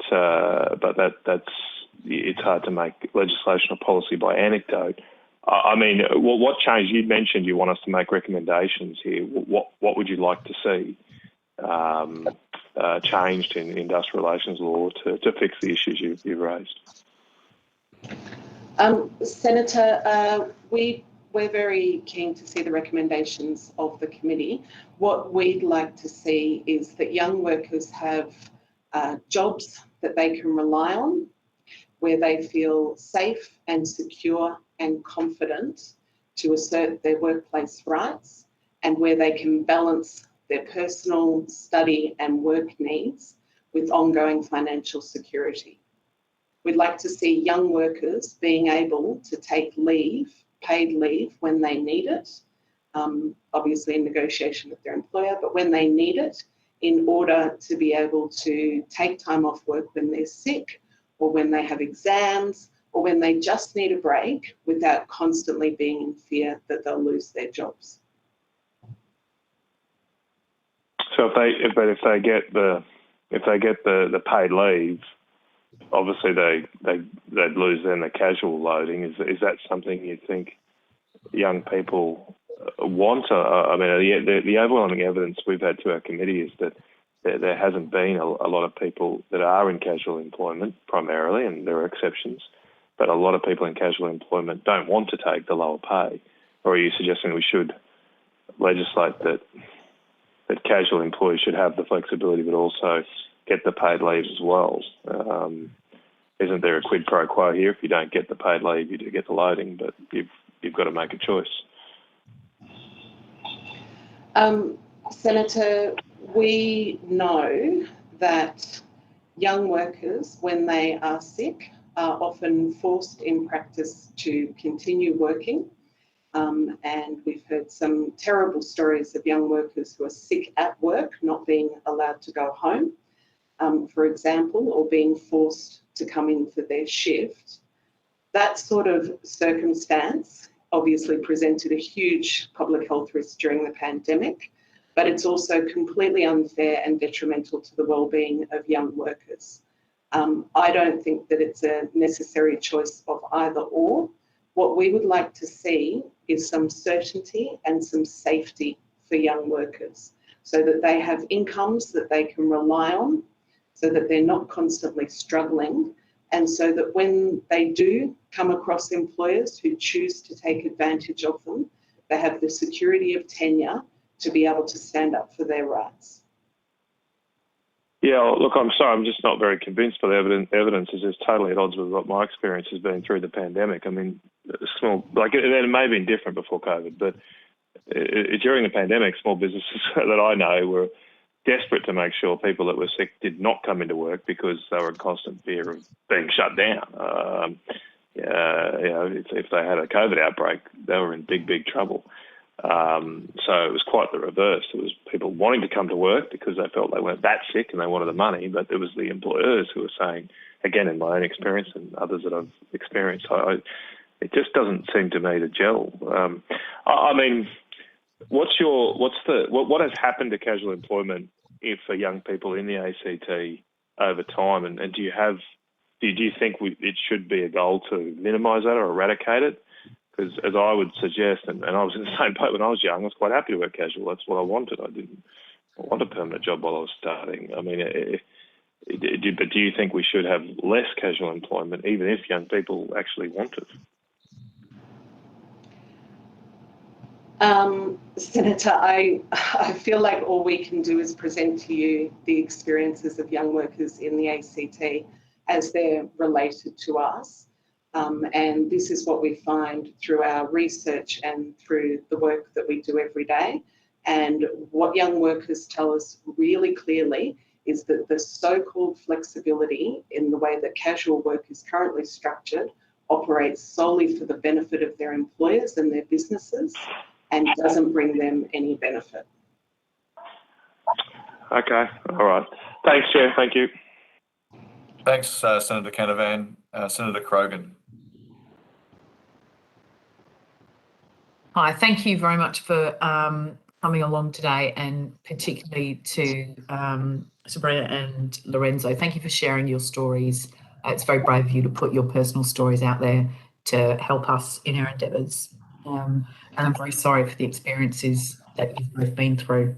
it's hard to make legislation or policy by anecdote. I mean, what change? You mentioned you want us to make recommendations here. What would you like to see changed in industrial relations law to fix the issues you've raised? Senator, we're very keen to see the recommendations of the committee. What we'd like to see is that young workers have jobs that they can rely on, where they feel safe and secure and confident to assert their workplace rights, and where they can balance their personal, study and work needs with ongoing financial security. We'd like to see young workers being able to take leave, paid leave, when they need it, obviously in negotiation with their employer, but when they need it, in order to be able to take time off work when they're sick, or when they have exams, or when they just need a break, without constantly being in fear that they'll lose their jobs. So if they get the paid leave, obviously they'd lose then the casual loading. Is that something you think young people want? I mean, the overwhelming evidence we've had to our committee is that there hasn't been a lot of people that are in casual employment primarily, and there are exceptions, but a lot of people in casual employment don't want to take the lower pay. Or are you suggesting we should legislate that casual employees should have the flexibility but also get the paid leave as well? Isn't there a quid pro quo here? If you don't get the paid leave, you do get the loading, but you've got to make a choice. Senator, we know that young workers, when they are sick, are often forced in practice to continue working. And we've heard some terrible stories of young workers who are sick at work, not being allowed to go home, for example, or being forced to come in for their shift. That sort of circumstance obviously presented a huge public health risk during the pandemic, but it's also completely unfair and detrimental to the well-being of young workers. I don't think that it's a necessary choice of either or. What we would like to see is some certainty and some safety for young workers so that they have incomes that they can rely on, so that they're not constantly struggling, and so that when they do come across employers who choose to take advantage of them, they have the security of tenure to be able to stand up for their rights. Yeah, look, I'm sorry, I'm just not very convinced by the evidence. Is totally at odds with what my experience has been through the pandemic. I mean, it may have been different before COVID, but during the pandemic, small businesses that I know were desperate to make sure people that were sick did not come into work because they were in constant fear of being shut down. If they had a COVID outbreak, they were in big trouble. So it was quite the reverse. It was people wanting to come to work because they felt they weren't that sick and they wanted the money, but it was the employers who were saying, again, in my own experience and others that I've experienced, it just doesn't seem to me to gel. I mean, what has happened to casual employment for young people in the ACT over time, and do you think it should be a goal to minimise that or eradicate it? Because as I would suggest, and I was in the same boat when I was young, I was quite happy to work casual. That's what I wanted. I didn't want a permanent job while I was starting. I mean, but do you think we should have less casual employment, even if young people actually want it? Senator, I feel like all we can do is present to you the experiences of young workers in the ACT as they're related to us. And this is what we find through our research and through the work that we do every day. And what young workers tell us really clearly is that the so-called flexibility in the way that casual work is currently structured operates solely for the benefit of their employers and their businesses and doesn't bring them any benefit. Okay, all right. Thanks, Chair. Thank you. Thanks, Senator Canavan. Senator Croghan. Hi, thank you very much for coming along today, and particularly to Sabrina and Lorenzo. Thank you for sharing your stories. It's very brave of you to put your personal stories out there to help us in our endeavours. And I'm very sorry for the experiences that you've both been through.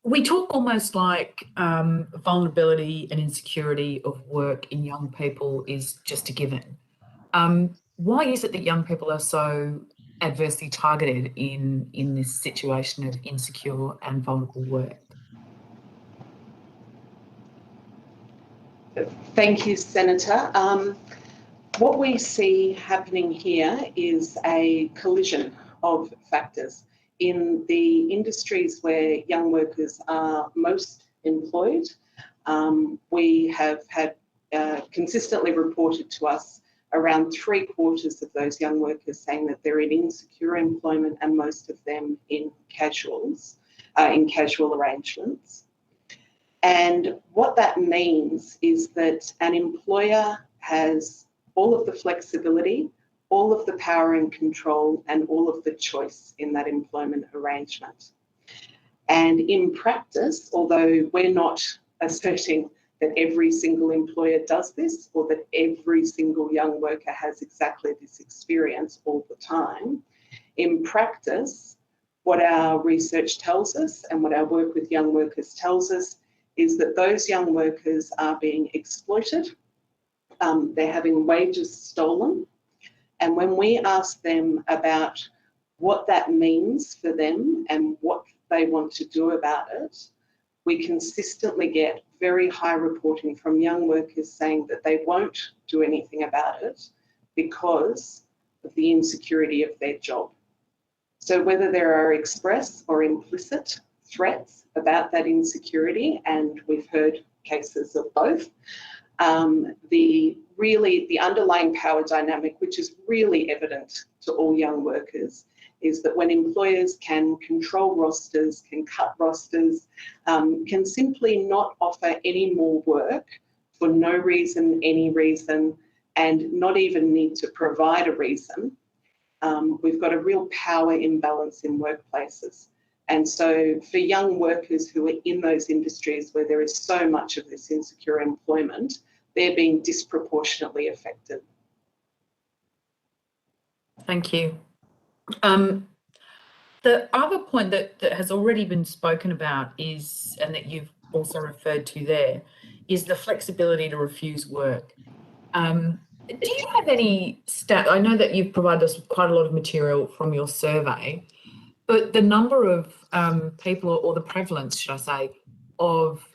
We talk almost like vulnerability and insecurity of work in young people is just a given. Why is it that young people are so adversely targeted in this situation of insecure and vulnerable work? Thank you, Senator. What we see happening here is a collision of factors. In the industries where young workers are most employed, we have had consistently reported to us around 3/4 of those young workers saying that they're in insecure employment, and most of them in casual arrangements. And what that means is that an employer has all of the flexibility, all of the power and control, and all of the choice in that employment arrangement. And in practice, although we're not asserting that every single employer does this or that every single young worker has exactly this experience all the time, in practice, what our research tells us and what our work with young workers tells us is that those young workers are being exploited, they're having wages stolen, and when we ask them about what that means for them and what they want to do about it, we consistently get very high reporting from young workers saying that they won't do anything about it because of the insecurity of their job. So whether there are express or implicit threats about that insecurity, and we've heard cases of both, the underlying power dynamic, which is really evident to all young workers, is that when employers can control rosters, can cut rosters, can simply not offer any more work for no reason, any reason, and not even need to provide a reason, we've got a real power imbalance in workplaces. And so for young workers who are in those industries where there is so much of this insecure employment, they're being disproportionately affected. Thank you. The other point that has already been spoken about is, and that you've also referred to there, is the flexibility to refuse work. Do you have any stat? I know that you've provided us with quite a lot of material from your survey, but the number of people, or the prevalence, should I say, of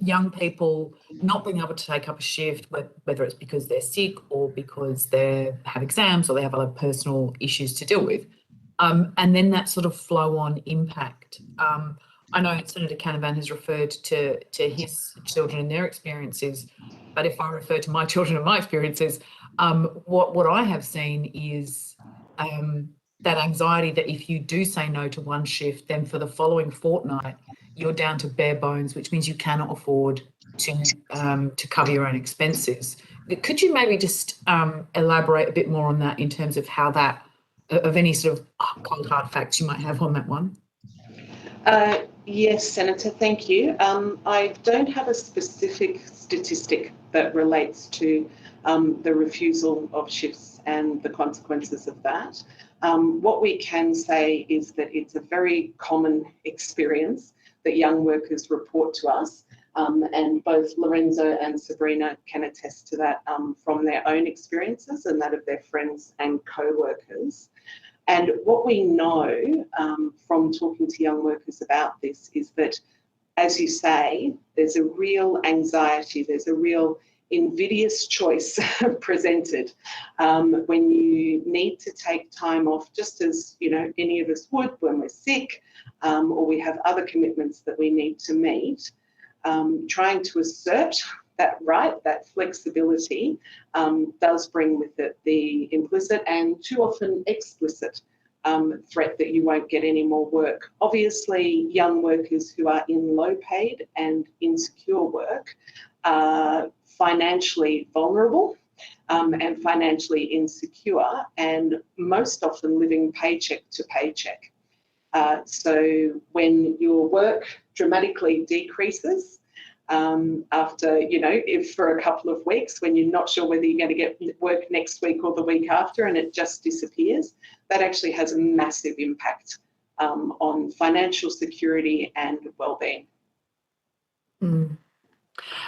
young people not being able to take up a shift, whether it's because they're sick or because they have exams or they have other personal issues to deal with. And then that sort of flow-on impact. I know Senator Canavan has referred to his children and their experiences, but if I refer to my children and my experiences, what I have seen is that anxiety that if you do say no to one shift, then for the following fortnight, you're down to bare bones, which means you cannot afford to cover your own expenses. Could you maybe just elaborate a bit more on that in terms of how that, of any sort of cold hard facts you might have on that one? Yes, Senator, thank you. I don't have a specific statistic that relates to the refusal of shifts and the consequences of that. What we can say is that it's a very common experience that young workers report to us, and both Lorenzo and Sabrina can attest to that from their own experiences and that of their friends and co-workers. And what we know from talking to young workers about this is that, as you say, there's a real anxiety, there's a real invidious choice presented when you need to take time off, just as any of us would when we're sick, or we have other commitments that we need to meet. Trying to assert that right, that flexibility, does bring with it the implicit and too often explicit threat that you won't get any more work. Obviously, young workers who are in low paid and insecure work are financially vulnerable and financially insecure, and most often living paycheck to paycheck. So when your work dramatically decreases after, if for a couple of weeks, when you're not sure whether you're going to get work next week or the week after, and it just disappears, that actually has a massive impact on financial security and well-being. Mm.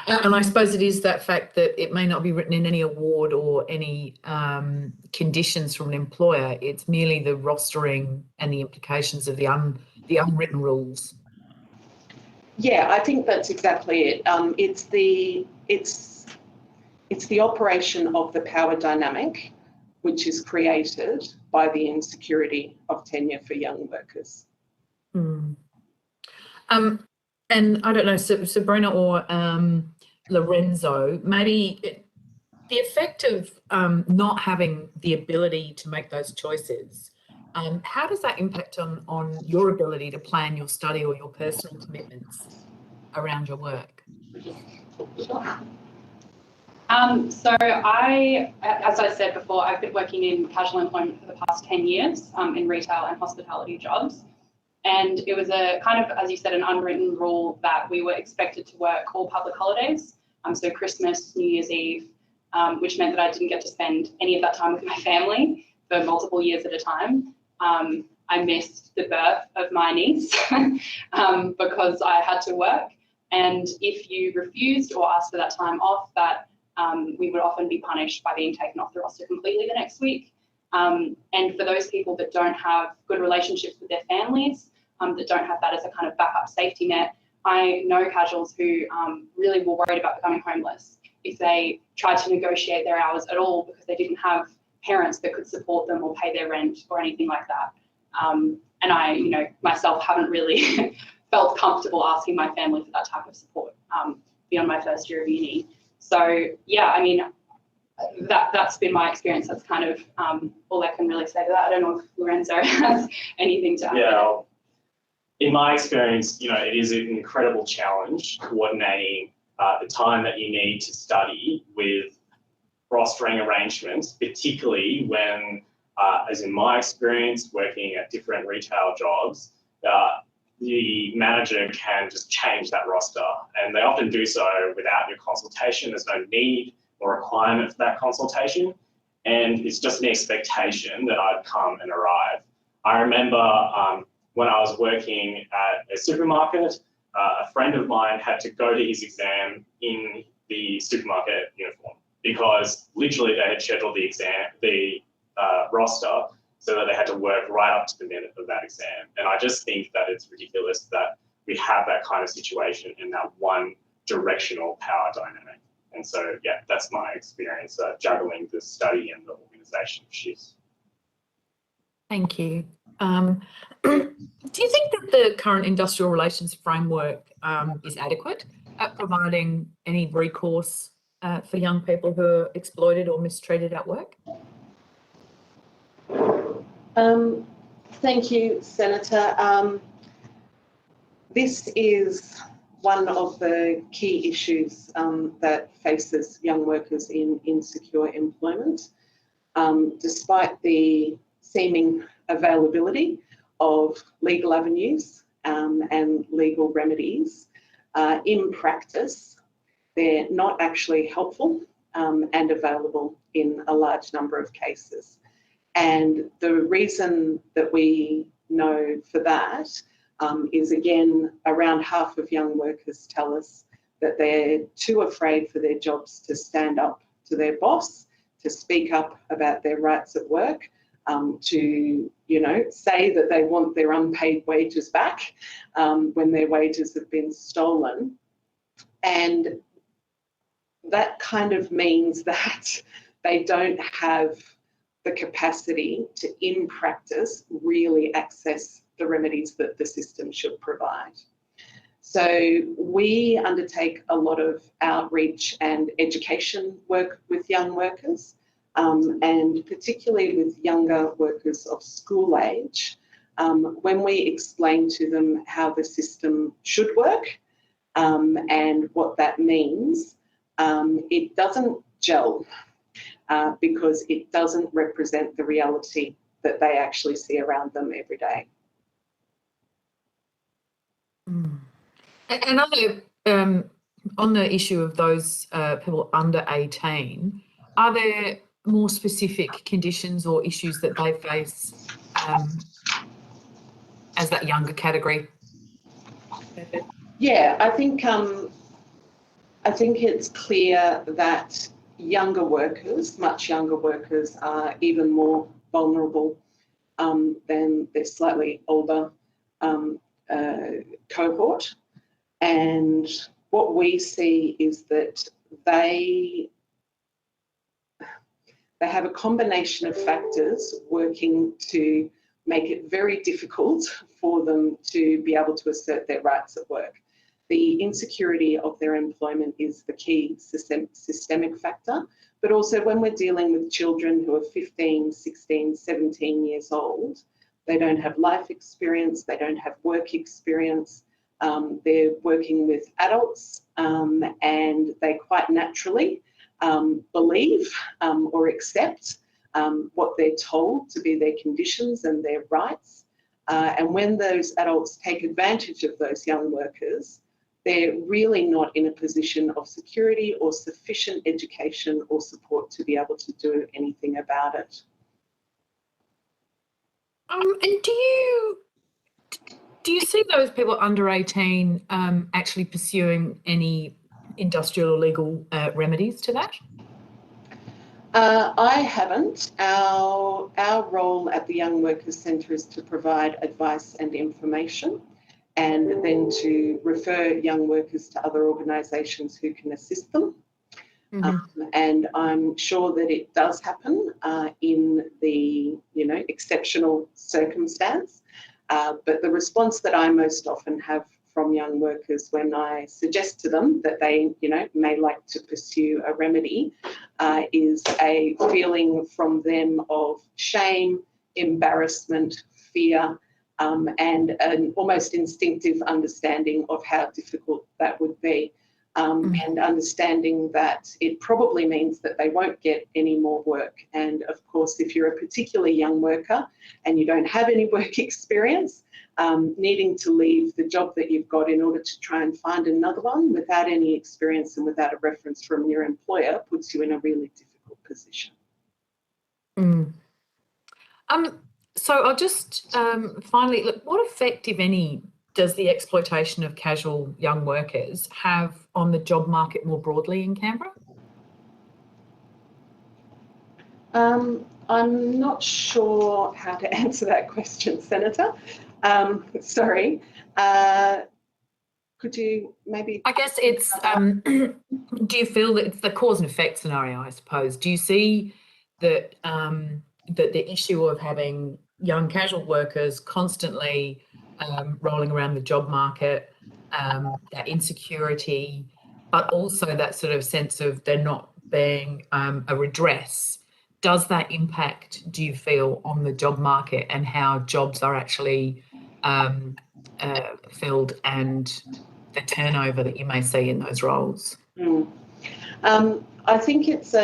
And I suppose it is that fact that it may not be written in any award or any conditions from an employer. It's merely the rostering and the implications of the unwritten rules. Yeah, I think that's exactly it. It's the operation of the power dynamic, which is created by the insecurity of tenure for young workers. Mm. And I don't know, Sabrina or Lorenzo, maybe the effect of not having the ability to make those choices, how does that impact on your ability to plan your study or your personal commitments around your work? So as I said before, I've been working in casual employment for the past 10 years in retail and hospitality jobs. And it was a kind of, as you said, an unwritten rule that we were expected to work all public holidays. So Christmas, New Year's Eve, which meant that I didn't get to spend any of that time with my family for multiple years at a time. I missed the birth of my niece because I had to work. And if you refused or asked for that time off, that we would often be punished by being taken off the roster completely the next week. And for those people that don't have good relationships with their families, that don't have that as a kind of backup safety net, I know casuals who really were worried about becoming homeless if they tried to negotiate their hours at all because they didn't have parents that could support them or pay their rent or anything like that. And I, myself haven't really felt comfortable asking my family for that type of support beyond my first year of uni. So yeah, I mean, that's been my experience. That's kind of all I can really say to that. I don't know if Lorenzo has anything to add. Yeah, in my experience, it is an incredible challenge coordinating the time that you need to study with rostering arrangements, particularly when, as in my experience, working at different retail jobs, the manager can just change that roster, and they often do so without your consultation. There's no need or requirement for that consultation. and it's just an expectation that I'd come and arrive. I remember when I was working at a supermarket, a friend of mine had to go to his exam in the supermarket uniform because literally they had scheduled the roster so that they had to work right up to the minute of that exam. And I just think that it's ridiculous that we have that kind of situation in that one directional power dynamic. And so, yeah, that's my experience juggling the study and the organisation issues. Thank you. Do you think that the current industrial relations framework is adequate at providing any recourse for young people who are exploited or mistreated at work? Thank you, Senator. This is one of the key issues that faces young workers in insecure employment. Despite the seeming availability of legal avenues and legal remedies, in practice, they're not actually helpful and available in a large number of cases. And the reason that we know for that is, again, around half of young workers tell us that they're too afraid for their jobs to stand up to their boss, to speak up about their rights at work, to, say that they want their unpaid wages back when their wages have been stolen. And that kind of means that they don't have the capacity to, in practice, really access the remedies that the system should provide. So we undertake a lot of outreach and education work with young workers, and particularly with younger workers of school age, when we explain to them how the system should work and what that means, it doesn't gel because it doesn't represent the reality that they actually see around them every day. And on the issue of those people under 18, are there more specific conditions or issues that they face as that younger category? Yeah, I think it's clear that younger workers, much younger workers, are even more vulnerable than their slightly older cohort. And what we see is that they have a combination of factors working to make it very difficult for them to be able to assert their rights at work. The insecurity of their employment is the key systemic factor, but also when we're dealing with children who are 15, 16, 17 years old, they don't have life experience, they don't have work experience, they're working with adults, and they quite naturally believe or accept what they're told to be their conditions and their rights. And when those adults take advantage of those young workers, they're really not in a position of security or sufficient education or support to be able to do anything about it. And do you see those people under 18 actually pursuing any industrial or legal remedies to that? I haven't. Our role at the Young Workers Centre is to provide advice and information, and then to refer young workers to other organisations who can assist them. And I'm sure that it does happen in the exceptional circumstance. But the response that I most often have from young workers when I suggest to them that they may like to pursue a remedy is a feeling from them of shame, embarrassment, fear, and an almost instinctive understanding of how difficult that would be. And understanding that it probably means that they won't get any more work. And of course, if you're a particularly young worker and you don't have any work experience, needing to leave the job that you've got in order to try and find another one without any experience and without a reference from your employer puts you in a really difficult position. So I'll just finally look, what effect, if any, does the exploitation of casual young workers have on the job market more broadly in Canberra? I'm not sure how to answer that question, Senator. Sorry. Could you maybe? I guess it's, do you feel that it's the cause and effect scenario, I suppose? Do you see that, that the issue of having young casual workers constantly rolling around the job market, that insecurity, but also that sort of sense of there not being a redress, does that impact, do you feel, on the job market and how jobs are actually filled and the turnover that you may see in those roles? I think it's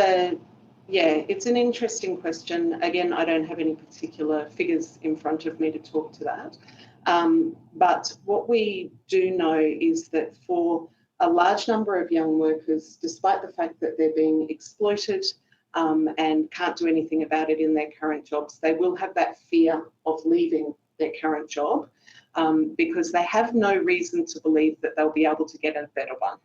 it's an interesting question. Again, I don't have any particular figures in front of me to talk to that. But what we do know is that for a large number of young workers, despite the fact that they're being exploited and can't do anything about it in their current jobs, they will have that fear of leaving their current job because they have no reason to believe that they'll be able to get a better one.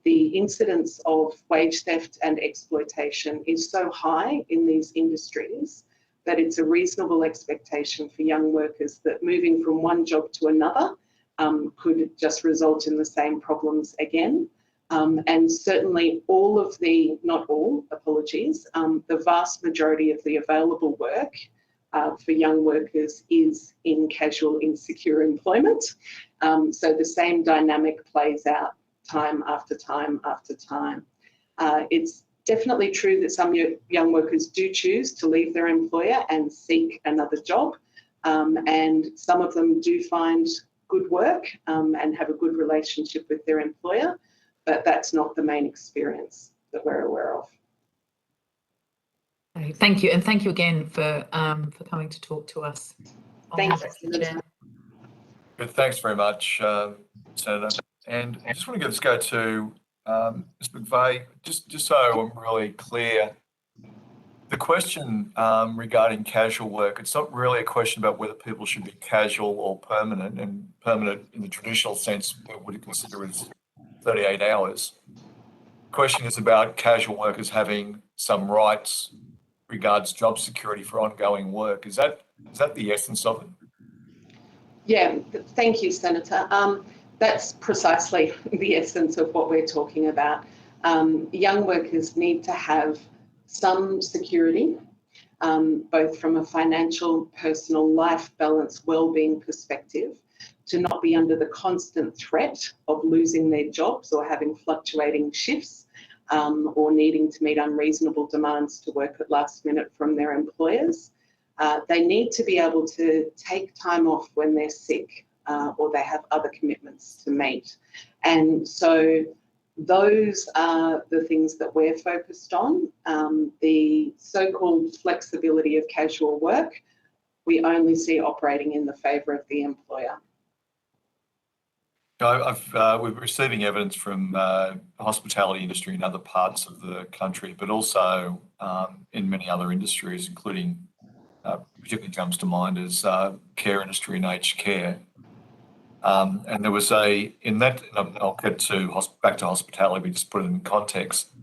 The incidence of wage theft and exploitation is so high in these industries that it's a reasonable expectation for young workers that moving from one job to another could just result in the same problems again. And certainly all of the, not all, apologies, the vast majority of the available work for young workers is in casual, insecure employment. So the same dynamic plays out time after time after time. It's definitely true that some young workers do choose to leave their employer and seek another job. And some of them do find good work and have a good relationship with their employer, but that's not the main experience that we're aware of. Okay, thank you. And thank you again for coming to talk to us. Thank you. Good, thanks very much, Senator. And I just want to go to Ms. McVeigh, just so I'm really clear. The question regarding casual work, it's not really a question about whether people should be casual or permanent, and permanent in the traditional sense, we would consider as 38 hours. The question is about casual workers having some rights regards job security for ongoing work. Is that the essence of it? Yeah, thank you, Senator. That's precisely the essence of what we're talking about. Young workers need to have some security, both from a financial, personal, life balance, well-being perspective, to not be under the constant threat of losing their jobs or having fluctuating shifts or needing to meet unreasonable demands to work at last minute from their employers. They need to be able to take time off when they're sick or they have other commitments to meet. And so those are the things that we're focused on. The so-called flexibility of casual work, we only see operating in the favour of the employer. We're receiving evidence from the hospitality industry in other parts of the country, but also in many other industries, including particularly comes to mind as care industry and aged care. And there was I'll get to back to hospitality, but just put it in context.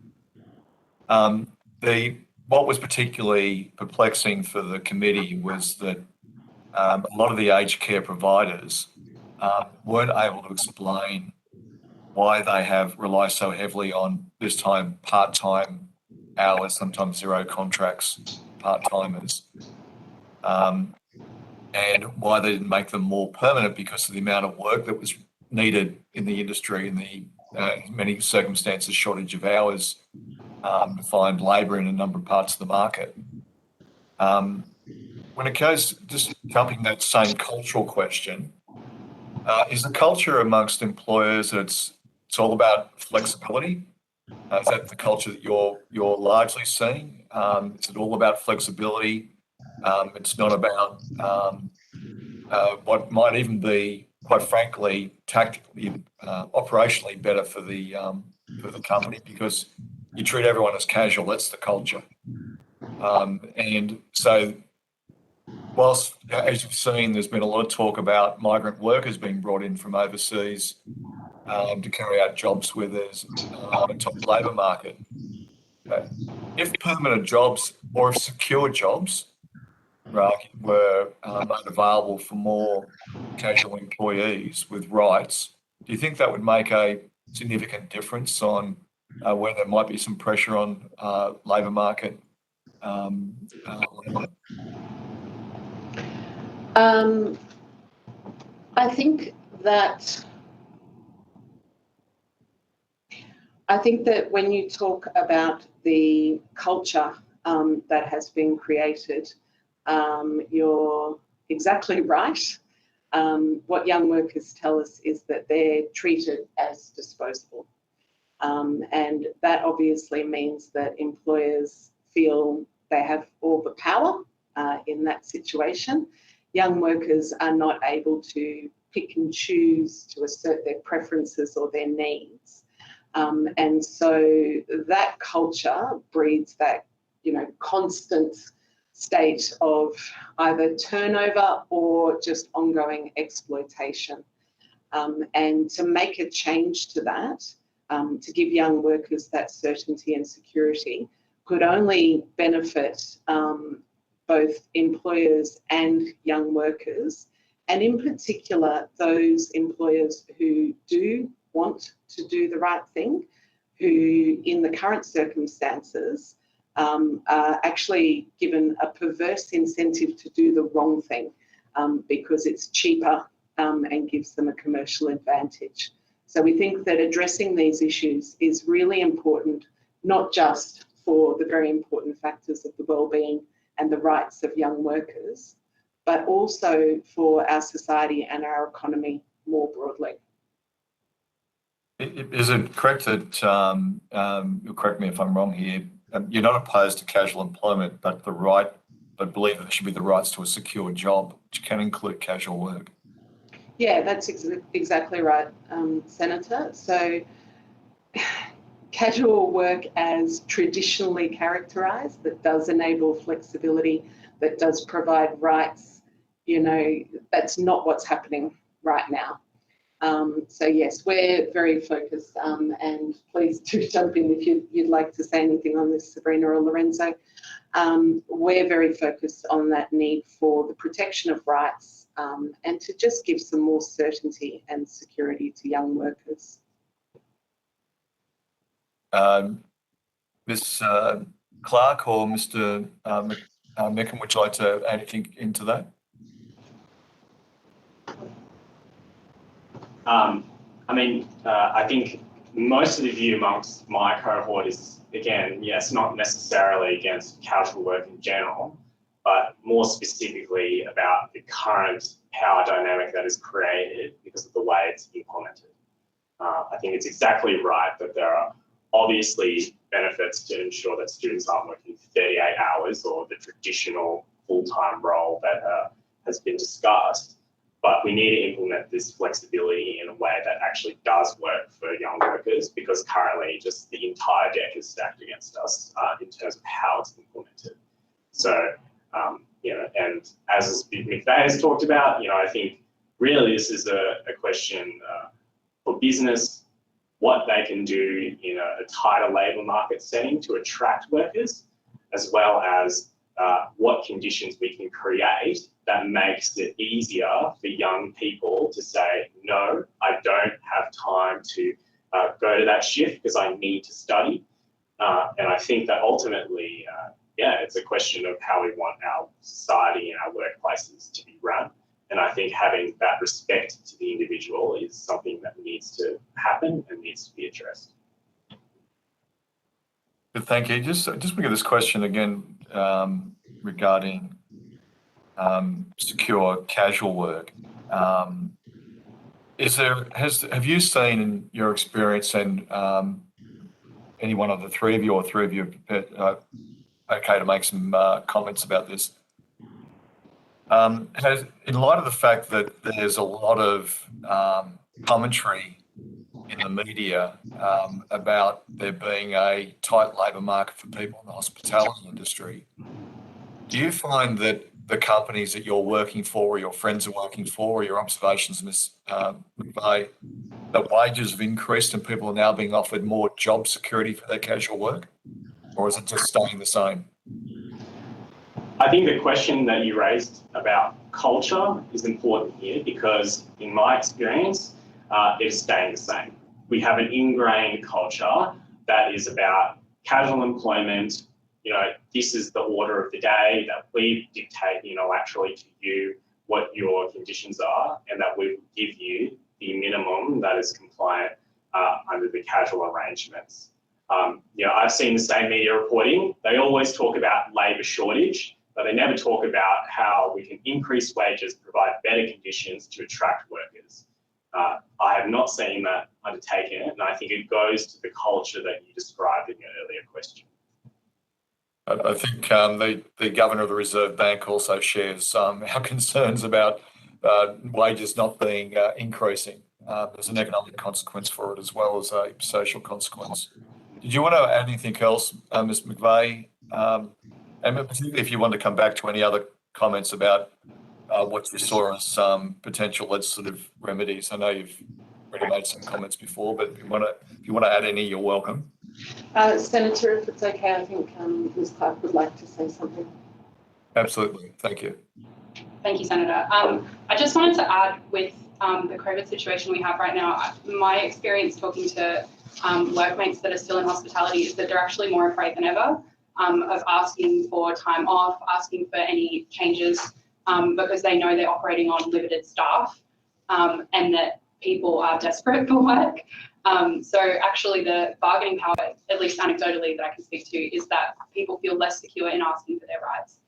What was particularly perplexing for the committee was that a lot of the aged care providers weren't able to explain why they rely so heavily on this time part-time hours, sometimes zero contracts, part-timers, and why they didn't make them more permanent because of the amount of work that was needed in the industry and the in many circumstances shortage of hours to find labour in a number of parts of the market. When it goes, just jumping that same cultural question, is the culture amongst employers that it's all about flexibility? Is that the culture that you're largely seeing? Is it all about flexibility? It's not about what might even be, quite frankly, tactically, operationally better for the company because you treat everyone as casual. That's the culture. And so whilst, as you've seen, there's been a lot of talk about migrant workers being brought in from overseas to carry out jobs where there's a top labour market. If permanent jobs or if secure jobs, right, were made available for more casual employees with rights, do you think that would make a significant difference on where there might be some pressure on labour market labour? I think that when you talk about the culture that has been created, you're exactly right. What young workers tell us is that they're treated as disposable. And that obviously means that employers feel they have all the power in that situation. Young workers are not able to pick and choose to assert their preferences or their needs. And so that culture breeds that, constant state of either turnover or just ongoing exploitation. And to make a change to that, to give young workers that certainty and security, could only benefit both employers and young workers, and in particular those employers who do want to do the right thing, who in the current circumstances are actually given a perverse incentive to do the wrong thing because it's cheaper and gives them a commercial advantage. So we think that addressing these issues is really important, not just for the very important factors of the well-being and the rights of young workers, but also for our society and our economy more broadly. Is it correct that, you'll correct me if I'm wrong here, you're not opposed to casual employment, but believe that there should be the rights to a secure job, which can include casual work? Yeah, that's exactly right, Senator. So casual work as traditionally characterised, that does enable flexibility, that does provide rights, that's not what's happening right now. So yes, we're very focused, and please do jump in if you'd like to say anything on this, Sabrina or Lorenzo. We're very focused on that need for the protection of rights and to just give some more certainty and security to young workers. Ms. Clark or Mr. Meckham, would you like to add anything into that? I think most of the view amongst my cohort is, again, yes, not necessarily against casual work in general, but more specifically about the current power dynamic that is created because of the way it's implemented. I think it's exactly right that there are obviously benefits to ensure that students aren't working 38 hours or the traditional full-time role that has been discussed. But we need to implement this flexibility in a way that actually does work for young workers, because currently just the entire deck is stacked against us in terms of how it's implemented. So, and as McVeigh has talked about, I think really this is a question for business, what they can do in a tighter labour market setting to attract workers, as well as what conditions we can create that makes it easier for young people to say, no, I don't have time to go to that shift because I need to study. And I think that ultimately, it's a question of how we want our society and our workplaces to be run. And I think having that respect to the individual is something that needs to happen and needs to be addressed. Good, thank you. Just look at this question again regarding secure casual work. Have you seen in your experience, and any one of the three of you or three of you okay to make some comments about this? In light of the fact that there's a lot of commentary in the media about there being a tight labour market for people in the hospitality industry. Do you find that the companies that you're working for, or your friends are working for, or your observations, Ms. McVeigh, that wages have increased and people are now being offered more job security for their casual work? Or is it just staying the same? I think the question that you raised about culture is important here because, in my experience, it is staying the same. We have an ingrained culture that is about casual employment. You know, this is the order of the day, that we dictate unilaterally to you what your conditions are, and that we will give you the minimum that is compliant under the casual arrangements. I've seen the same media reporting. They always talk about labour shortage, but they never talk about how we can increase wages, provide better conditions to attract workers. I have not seen that undertaken, and I think it goes to the culture that you described in your earlier question. I think the Governor of the Reserve Bank also shares our concerns about wages not being increasing. There's an economic consequence for it as well as a social consequence. Did you want to add anything else, Ms. McVeigh? And particularly if you want to come back to any other comments about what you saw as potential legislative remedies. I know you've already made some comments before, but if you want to add any, you're welcome. Senator, if it's okay, I think Ms. Clark would like to say something. Absolutely. Thank you. Thank you, Senator. I just wanted to add with the COVID situation we have right now, my experience talking to workmates that are still in hospitality is that they're actually more afraid than ever of asking for time off, asking for any changes because they know they're operating on limited staff and that people are desperate for work. So actually the bargaining power, at least anecdotally that I can speak to, is that people feel less secure in asking for their rights.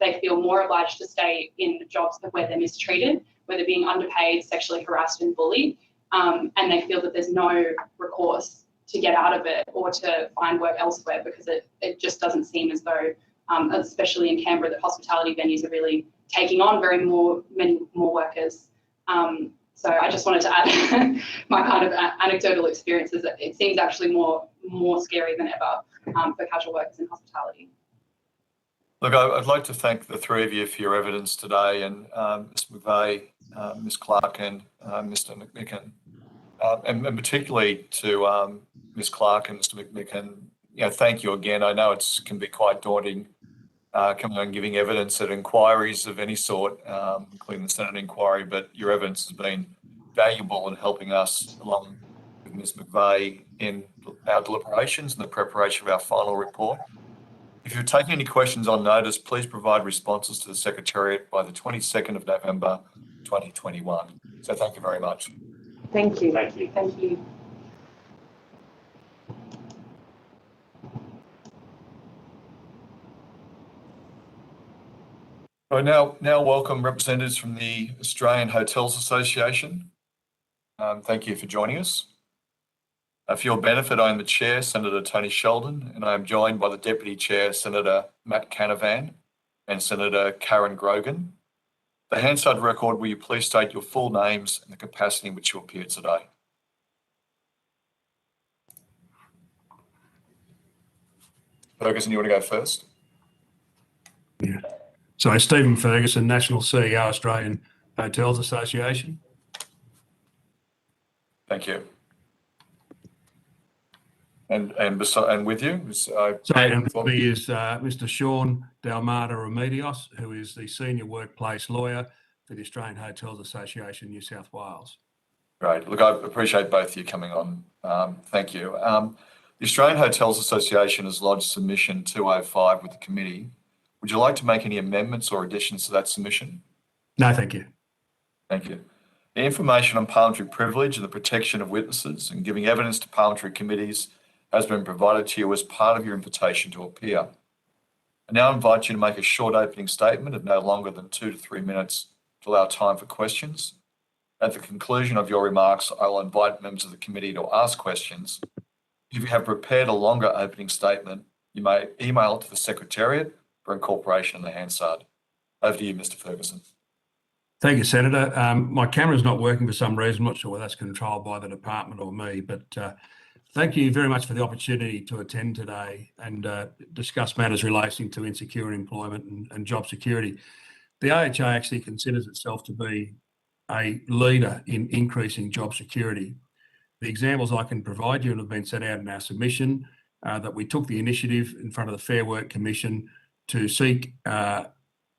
They feel more obliged to stay in jobs where they're mistreated, where they're being underpaid, sexually harassed and bullied, and they feel that there's no recourse to get out of it or to find work elsewhere because it just doesn't seem as though, especially in Canberra, that hospitality venues are really taking on many more workers. So I just wanted to add my kind of anecdotal experiences that it seems actually more scary than ever for casual workers in hospitality. Look, I'd like to thank the three of you for your evidence today, and Ms. McVeigh, Ms. Clark, and Mr. McMicken, and particularly to Ms. Clark and Mr. McMicken. Thank you again. I know it can be quite daunting coming and giving evidence at inquiries of any sort, including the Senate inquiry, but your evidence has been valuable in helping us, along with Ms. McVeigh, in our deliberations and the preparation of our final report. If you're taking any questions on notice, please provide responses to the Secretariat by the 22nd of November 2021. So thank you very much. Thank you. Thank you. Thank you. I now welcome representatives from the Australian Hotels Association. Thank you for joining us. For your benefit, I am the Chair, Senator Tony Sheldon, and I am joined by the Deputy Chair, Senator Matt Canavan, and Senator Karen Grogan. For Hansard record, will you please state your full names and the capacity in which you appear today? Ferguson, you want to go first? Yeah. So Stephen Ferguson, National CEO, Australian Hotels Association. Thank you. And with you? And with me is Mr. Sean Dalmata Remedios, who is the Senior Workplace Lawyer for the Australian Hotels Association, New South Wales. Great. Look, I appreciate both of you coming on. Thank you. The Australian Hotels Association has lodged submission 205 with the committee. Would you like to make any amendments or additions to that submission? No, thank you. Thank you. The information on parliamentary privilege and the protection of witnesses and giving evidence to parliamentary committees has been provided to you as part of your invitation to appear. I now invite you to make a short opening statement of no longer than 2 to 3 minutes to allow time for questions. At the conclusion of your remarks, I will invite members of the committee to ask questions. If you have prepared a longer opening statement, you may email it to the Secretariat for incorporation in the Hansard. Over to you, Mr. Ferguson. Thank you, Senator. My camera's not working for some reason. I'm not sure whether that's controlled by the department or me, but thank you very much for the opportunity to attend today and discuss matters relating to insecure employment and job security. The AHA actually considers itself to be a leader in increasing job security. The examples I can provide you have been set out in our submission that we took the initiative in front of the Fair Work Commission to seek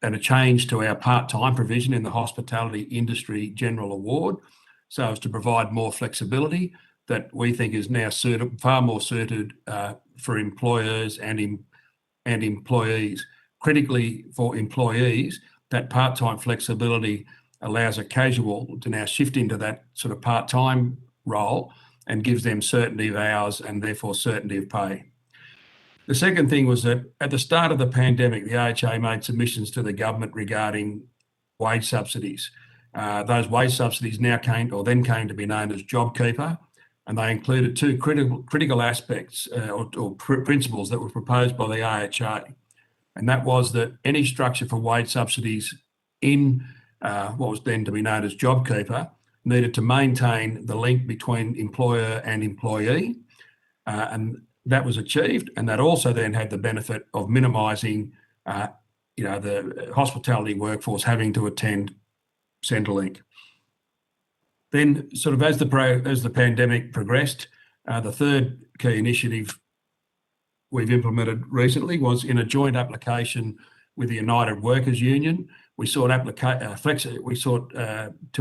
and a change to our part-time provision in the Hospitality Industry General Award so as to provide more flexibility that we think is now far more suited for employers and employees. Critically for employees, that part-time flexibility allows a casual to now shift into that sort of part-time role and gives them certainty of hours and therefore certainty of pay. The second thing was that at the start of the pandemic, the AHA made submissions to the government regarding wage subsidies. Those wage subsidies came to be known as JobKeeper, and they included two critical aspects or principles that were proposed by the AHA. And that was that any structure for wage subsidies in what was then to be known as JobKeeper needed to maintain the link between employer and employee, and that was achieved, and that also then had the benefit of minimising, the hospitality workforce having to attend Centrelink. Then, sort of as the pandemic progressed, the third key initiative we've implemented recently was in a joint application with the United Workers Union. We sought to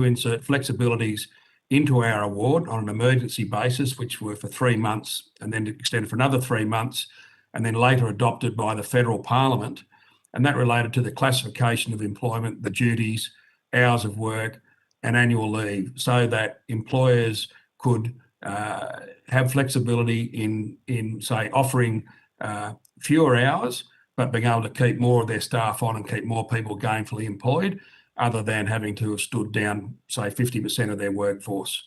insert flexibilities into our award on an emergency basis, which were for 3 months and then extended for another 3 months, and then later adopted by the Federal Parliament. And that related to the classification of employment, the duties, hours of work, and annual leave, so that employers could have flexibility in say, offering fewer hours, but being able to keep more of their staff on and keep more people gainfully employed, other than having to have stood down, say, 50% of their workforce.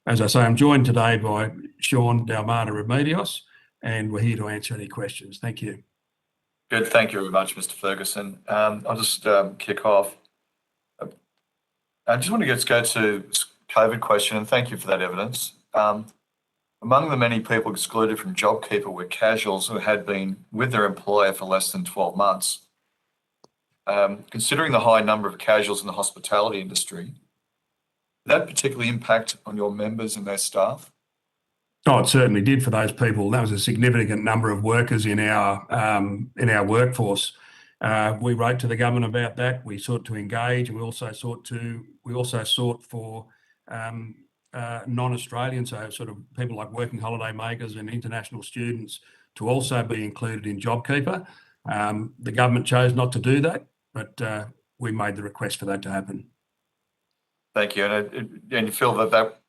As I say, I'm joined today by Sean Dalmata Remedios, and we're here to answer any questions. Thank you. Good. Thank you very much, Mr. Ferguson. I'll just kick off. I just want to go to COVID question, and thank you for that evidence. Among the many people excluded from JobKeeper were casuals who had been with their employer for less than 12 months. Considering the high number of casuals in the hospitality industry, did that particularly impact on your members and their staff? Oh, it certainly did for those people. That was a significant number of workers in our workforce. We wrote to the government about that. We sought to engage, and we also sought for non-Australian, so sort of people like working holiday makers and international students to also be included in JobKeeper. The government chose not to do that, but we made the request for that to happen. Thank you. And you feel that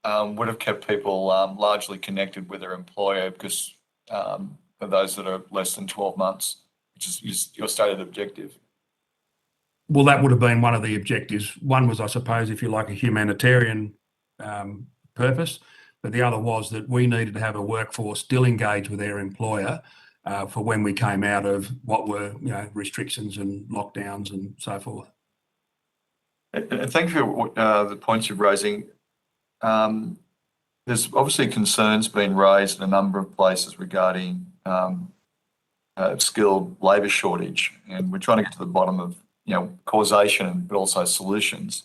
would have kept people largely connected with their employer, because for those that are less than 12 months, which is your stated objective? Well, that would have been one of the objectives. One was, I suppose, if you like, a humanitarian purpose, but the other was that we needed to have a workforce still engage with their employer for when we came out of what were, restrictions and lockdowns and so forth. Thank you for the points you're raising. There's obviously concerns being raised in a number of places regarding skilled labour shortage, and we're trying to get to the bottom of causation, but also solutions,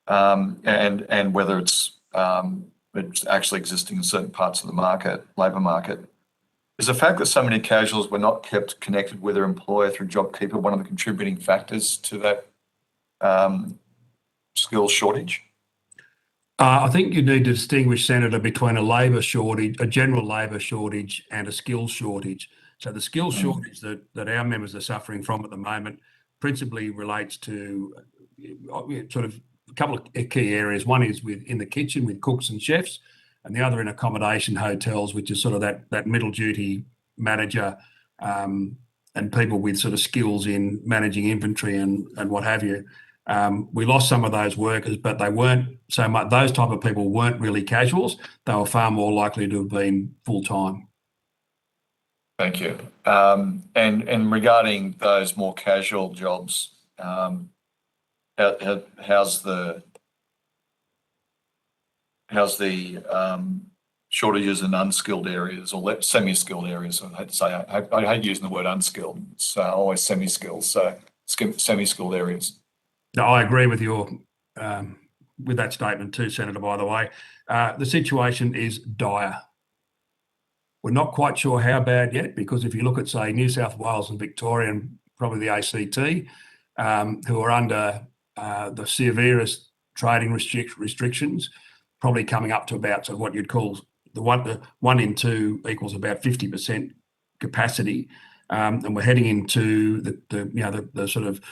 and whether it's actually existing in certain parts of the labour market. Is the fact that so many casuals were not kept connected with their employer through JobKeeper one of the contributing factors to that skills shortage? I think you need to distinguish, Senator, between a labour shortage, a general labour shortage, and a skills shortage. So the skills shortage that our members are suffering from at the moment principally relates to sort of a couple of key areas. One is in the kitchen with cooks and chefs, and the other in accommodation hotels, which is sort of that middle duty manager and people with sort of skills in managing inventory and what have you. We lost some of those workers, but they weren't so much, those type of people weren't really casuals. They were far more likely to have been full-time. Thank you. And regarding those more casual jobs, how's the shortages in unskilled areas or semi-skilled areas? I hate to say, I hate using the word unskilled. It's always semi-skilled, so semi-skilled areas. No, I agree with with that statement too, Senator, by the way. The situation is dire. We're not quite sure how bad yet, because if you look at, say, New South Wales and Victoria and probably the ACT, who are under the severest trading restrictions, probably coming up to about what you'd call the 1 in 2 equals about 50% capacity, and we're heading into the sort of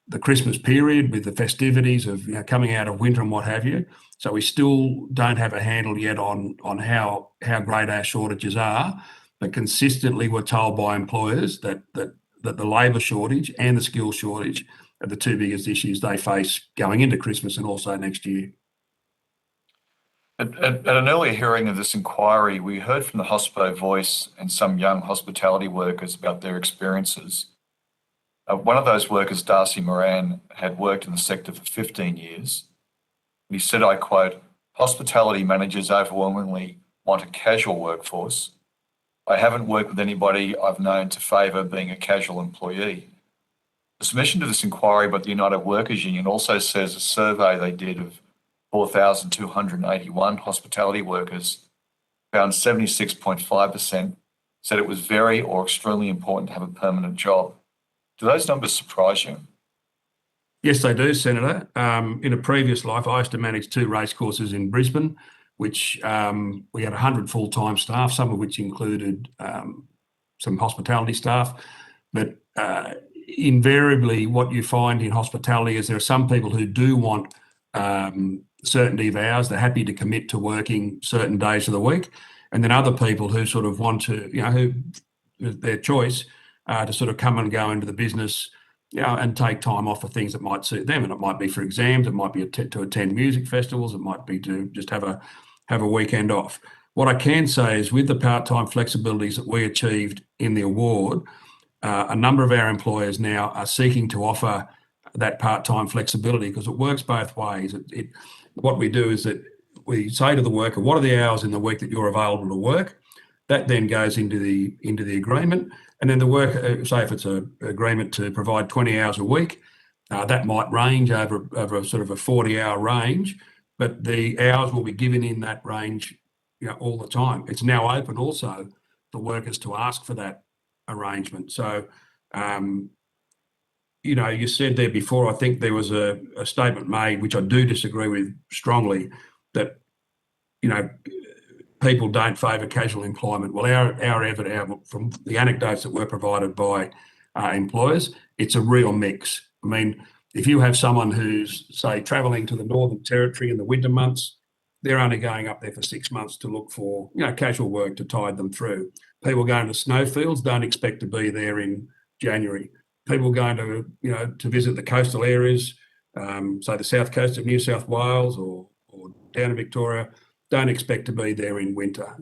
the Christmas period with the festivities of coming out of winter and what have you. So we still don't have a handle yet on how great our shortages are, but consistently we're told by employers that the labour shortage and the skill shortage are the two biggest issues they face going into Christmas and also next year. At an earlier hearing of this inquiry, we heard from the Hospo Voice and some young hospitality workers about their experiences. One of those workers, Darcy Moran, had worked in the sector for 15 years. He said, I quote, "Hospitality managers overwhelmingly want a casual workforce. I haven't worked with anybody I've known to favour being a casual employee." The submission to this inquiry by the United Workers Union also says a survey they did of 4,281 hospitality workers found 76.5% said it was very or extremely important to have a permanent job. Do those numbers surprise you? Yes, they do, Senator. In a previous life, I used to manage 2 racecourses in Brisbane, which we had 100 full-time staff, some of which included some hospitality staff. But invariably, what you find in hospitality is there are some people who do want certainty of hours. They're happy to commit to working certain days of the week. And then other people who sort of want to, who their choice to sort of come and go into the business, and take time off for things that might suit them. And it might be for exams, it might be to attend music festivals, it might be to just have a weekend off. What I can say is with the part-time flexibilities that we achieved in the award, a number of our employers now are seeking to offer that part-time flexibility because it works both ways. What we do is that we say to the worker, what are the hours in the week that you're available to work? That then goes into the agreement. And then the worker, say if it's an agreement to provide 20 hours a week, that might range over a sort of a 40-hour range, but the hours will be given in that range all the time. It's now open also for workers to ask for that arrangement. So, you said there before, I think there was a statement made, which I do disagree with strongly, that, people don't favour casual employment. Well, our evidence from the anecdotes that were provided by employers, it's a real mix. I mean, if you have someone who's, say, travelling to the Northern Territory in the winter months, they're only going up there for 6 months to look for, casual work to tide them through. People going to snowfields don't expect to be there in January. People going to, to visit the coastal areas, say the south coast of New South Wales or down in Victoria, don't expect to be there in winter.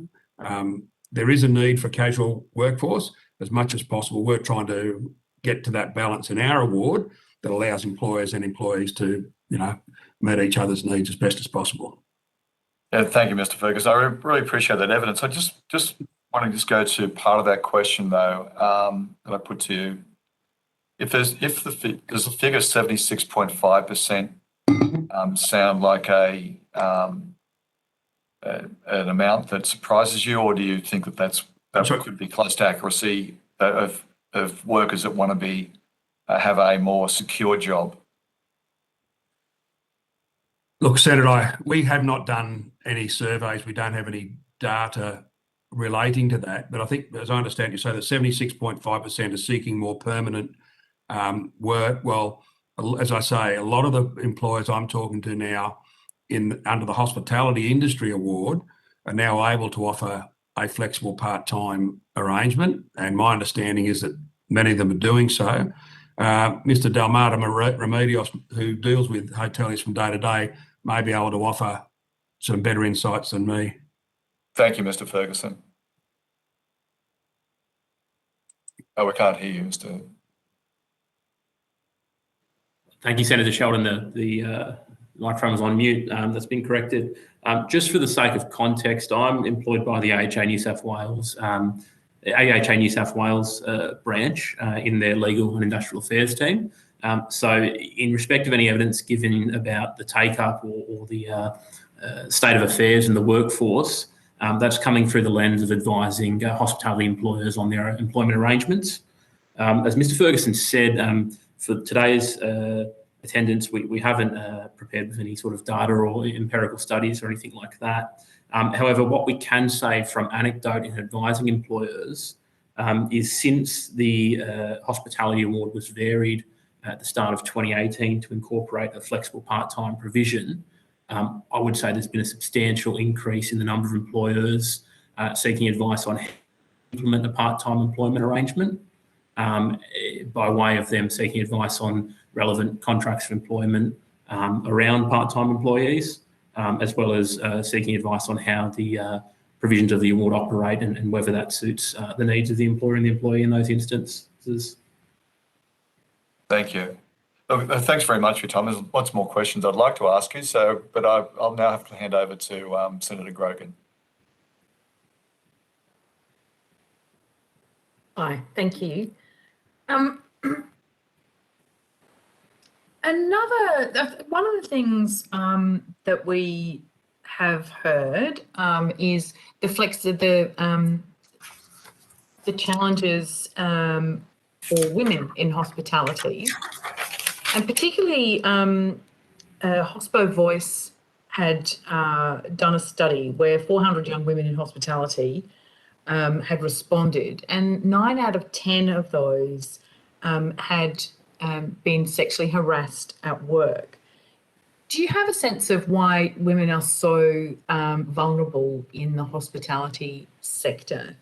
There is a need for casual workforce as much as possible. We're trying to get to that balance in our award that allows employers and employees to, meet each other's needs as best as possible. Yeah, thank you, Mr. Ferguson. I really appreciate that evidence. I just want to go to part of that question though that I put to you. There's a figure 76.5% sound like an amount that surprises you, or do you think that could be close to accuracy of workers that want to have a more secure job? Look, Senator, we have not done any surveys. We don't have any data relating to that. But I think, as I understand you say, that 76.5% are seeking more permanent work. Well, as I say, a lot of the employers I'm talking to now under the Hospitality Industry Award are now able to offer a flexible part-time arrangement. And my understanding is that many of them are doing so. Mr. Dalmata Remedios, who deals with hoteliers from day to day, may be able to offer some better insights than me. Thank you, Mr. Ferguson. Oh, we can't hear you, Mr. Thank you, Senator Sheldon. The microphone was on mute. That's been corrected. Just for the sake of context, I'm employed by the AHA New South Wales branch in their legal and industrial affairs team. So in respect of any evidence given about the take-up or the state of affairs in the workforce, that's coming through the lens of advising hospitality employers on their employment arrangements. As Mr. Ferguson said, for today's attendance, we haven't prepared with any sort of data or empirical studies or anything like that. However, what we can say from anecdote in advising employers is since the Hospitality Award was varied at the start of 2018 to incorporate a flexible part-time provision, I would say there's been a substantial increase in the number of employers seeking advice on how to implement a part-time employment arrangement by way of them seeking advice on relevant contracts of employment around part-time employees, as well as seeking advice on how the provisions of the award operate and whether that suits the needs of the employer and the employee in those instances. Thank you. Look, thanks very much for your time. There's lots more questions I'd like to ask you, but I'll now have to hand over to Senator Grogan. Hi, thank you. One of the things that we have heard is the challenges for women in hospitality, and particularly Hospo Voice had done a study where 400 young women in hospitality had responded, and 9 out of 10 of those had been sexually harassed at work. Do you have a sense of why women are so vulnerable in the hospitality sector?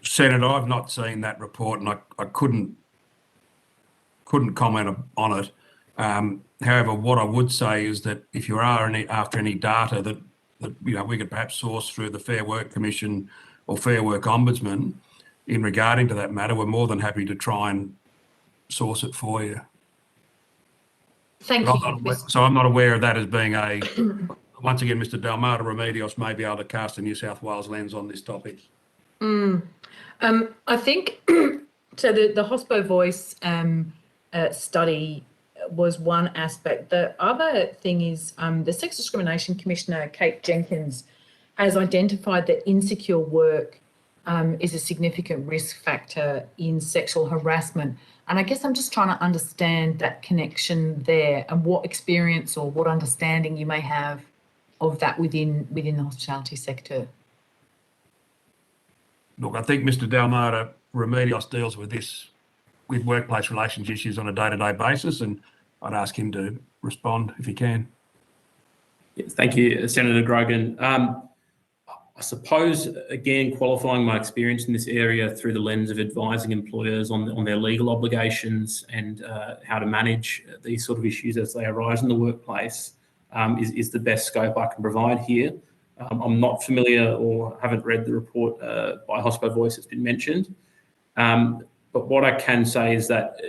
Senator, I've not seen that report, and I couldn't comment on it. However, what I would say is that if you are after any data that we could perhaps source through the Fair Work Commission or Fair Work Ombudsman in regarding to that matter, we're more than happy to try and source it for you. Thank you. So I'm not aware of that as being a. Once again, Mr. Delmata Remedios may be able to cast a New South Wales lens on this topic. I think so. The Hospo Voice study was one aspect. The other thing is the Sex Discrimination Commissioner, Kate Jenkins, has identified that insecure work is a significant risk factor in sexual harassment. And I guess I'm just trying to understand that connection there and what experience or what understanding you may have of that within the hospitality sector. Look, I think Mr. Delmata Remedios deals with workplace relations issues on a day-to-day basis, and I'd ask him to respond if he can. Yes, thank you, Senator Grogan. I suppose, again, qualifying my experience in this area through the lens of advising employers on their legal obligations and how to manage these sort of issues as they arise in the workplace is the best scope I can provide here. I'm not familiar or haven't read the report by Hospo Voice that's been mentioned. But what I can say is that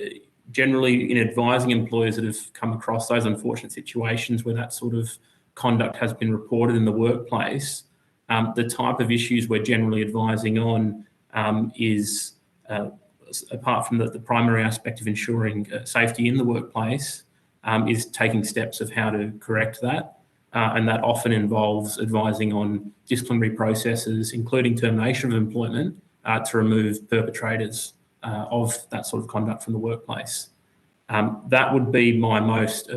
generally in advising employers that have come across those unfortunate situations where that sort of conduct has been reported in the workplace, the type of issues we're generally advising on is, apart from the primary aspect of ensuring safety in the workplace, is taking steps of how to correct that. And that often involves advising on disciplinary processes, including termination of employment, to remove perpetrators of that sort of conduct from the workplace. That would be my most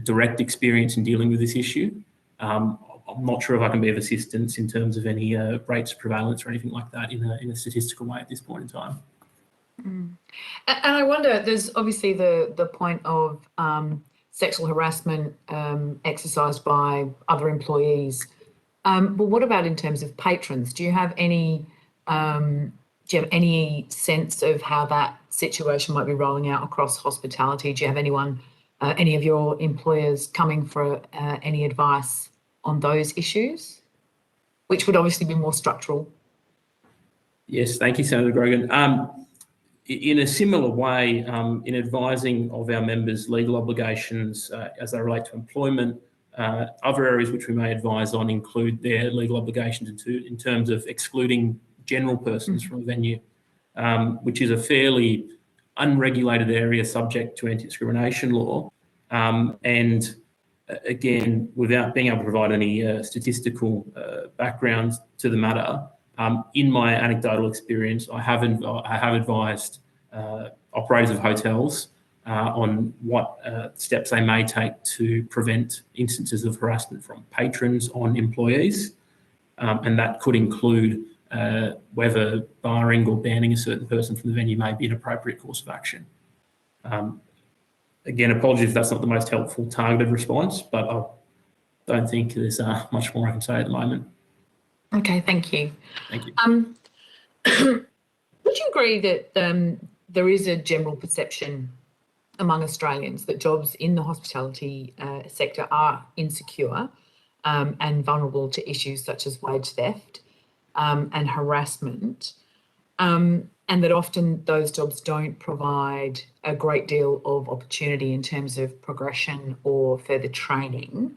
direct experience in dealing with this issue. I'm not sure if I can be of assistance in terms of any rates of prevalence or anything like that in a statistical way at this point in time. And I wonder, there's obviously the point of sexual harassment exercised by other employees. But what about in terms of patrons? Do you have any sense of how that situation might be rolling out across hospitality? Do you have any of your employers coming for any advice on those issues, which would obviously be more structural? Yes, thank you, Senator Grogan. In a similar way, in advising of our members' legal obligations as they relate to employment, other areas which we may advise on include their legal obligations in terms of excluding general persons from a venue, which is a fairly unregulated area subject to anti-discrimination law. And again, without being able to provide any statistical background to the matter, in my anecdotal experience, I have advised operators of hotels on what steps they may take to prevent instances of harassment from patrons on employees, and that could include whether barring or banning a certain person from the venue may be an appropriate course of action. Again, apologies if that's not the most helpful targeted response, but I don't think there's much more I can say at the moment. Okay, thank you. Thank you. Would you agree that there is a general perception among Australians that jobs in the hospitality sector are insecure and vulnerable to issues such as wage theft and harassment, and that often those jobs don't provide a great deal of opportunity in terms of progression or further training?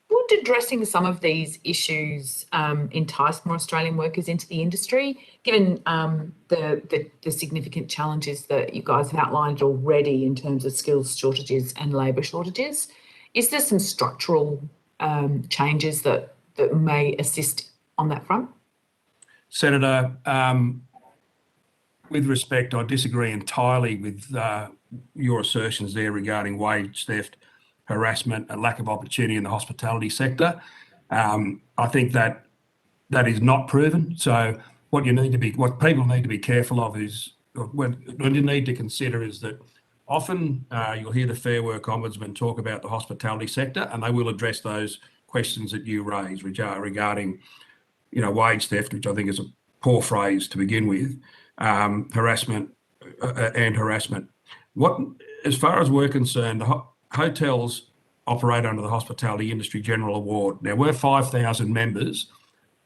Would addressing some of these issues entice more Australian workers into the industry, given the significant challenges that you guys have outlined already in terms of skills shortages and labour shortages? Is there some structural changes that may assist on that front? Senator, with respect, I disagree entirely with your assertions there regarding wage theft, harassment and lack of opportunity in the hospitality sector. I think that is not proven. So what people need to be careful of is, what you need to consider is that often you'll hear the Fair Work Ombudsman talk about the hospitality sector, and they will address those questions that you raise regarding, wage theft, which I think is a poor phrase to begin with, harassment and harassment. As far as we're concerned, hotels operate under the Hospitality Industry General Award. Now, we're 5,000 members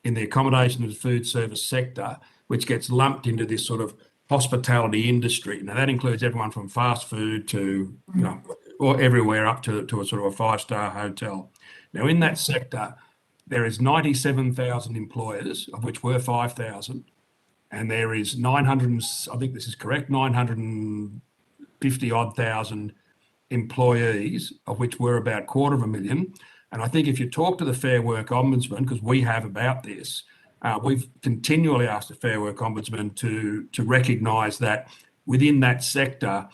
in the accommodation and food service sector, which gets lumped into this sort of hospitality industry. Now, that includes everyone from fast food to, or everywhere up to a sort of a 5-star hotel. Now, in that sector, there is 97,000 employers, of which we're 5,000, and there is 950 odd thousand employees, of which we're about 250,000. And I think if you talk to the Fair Work Ombudsman, because we have about this, we've continually asked the Fair Work Ombudsman to recognise that within that sector,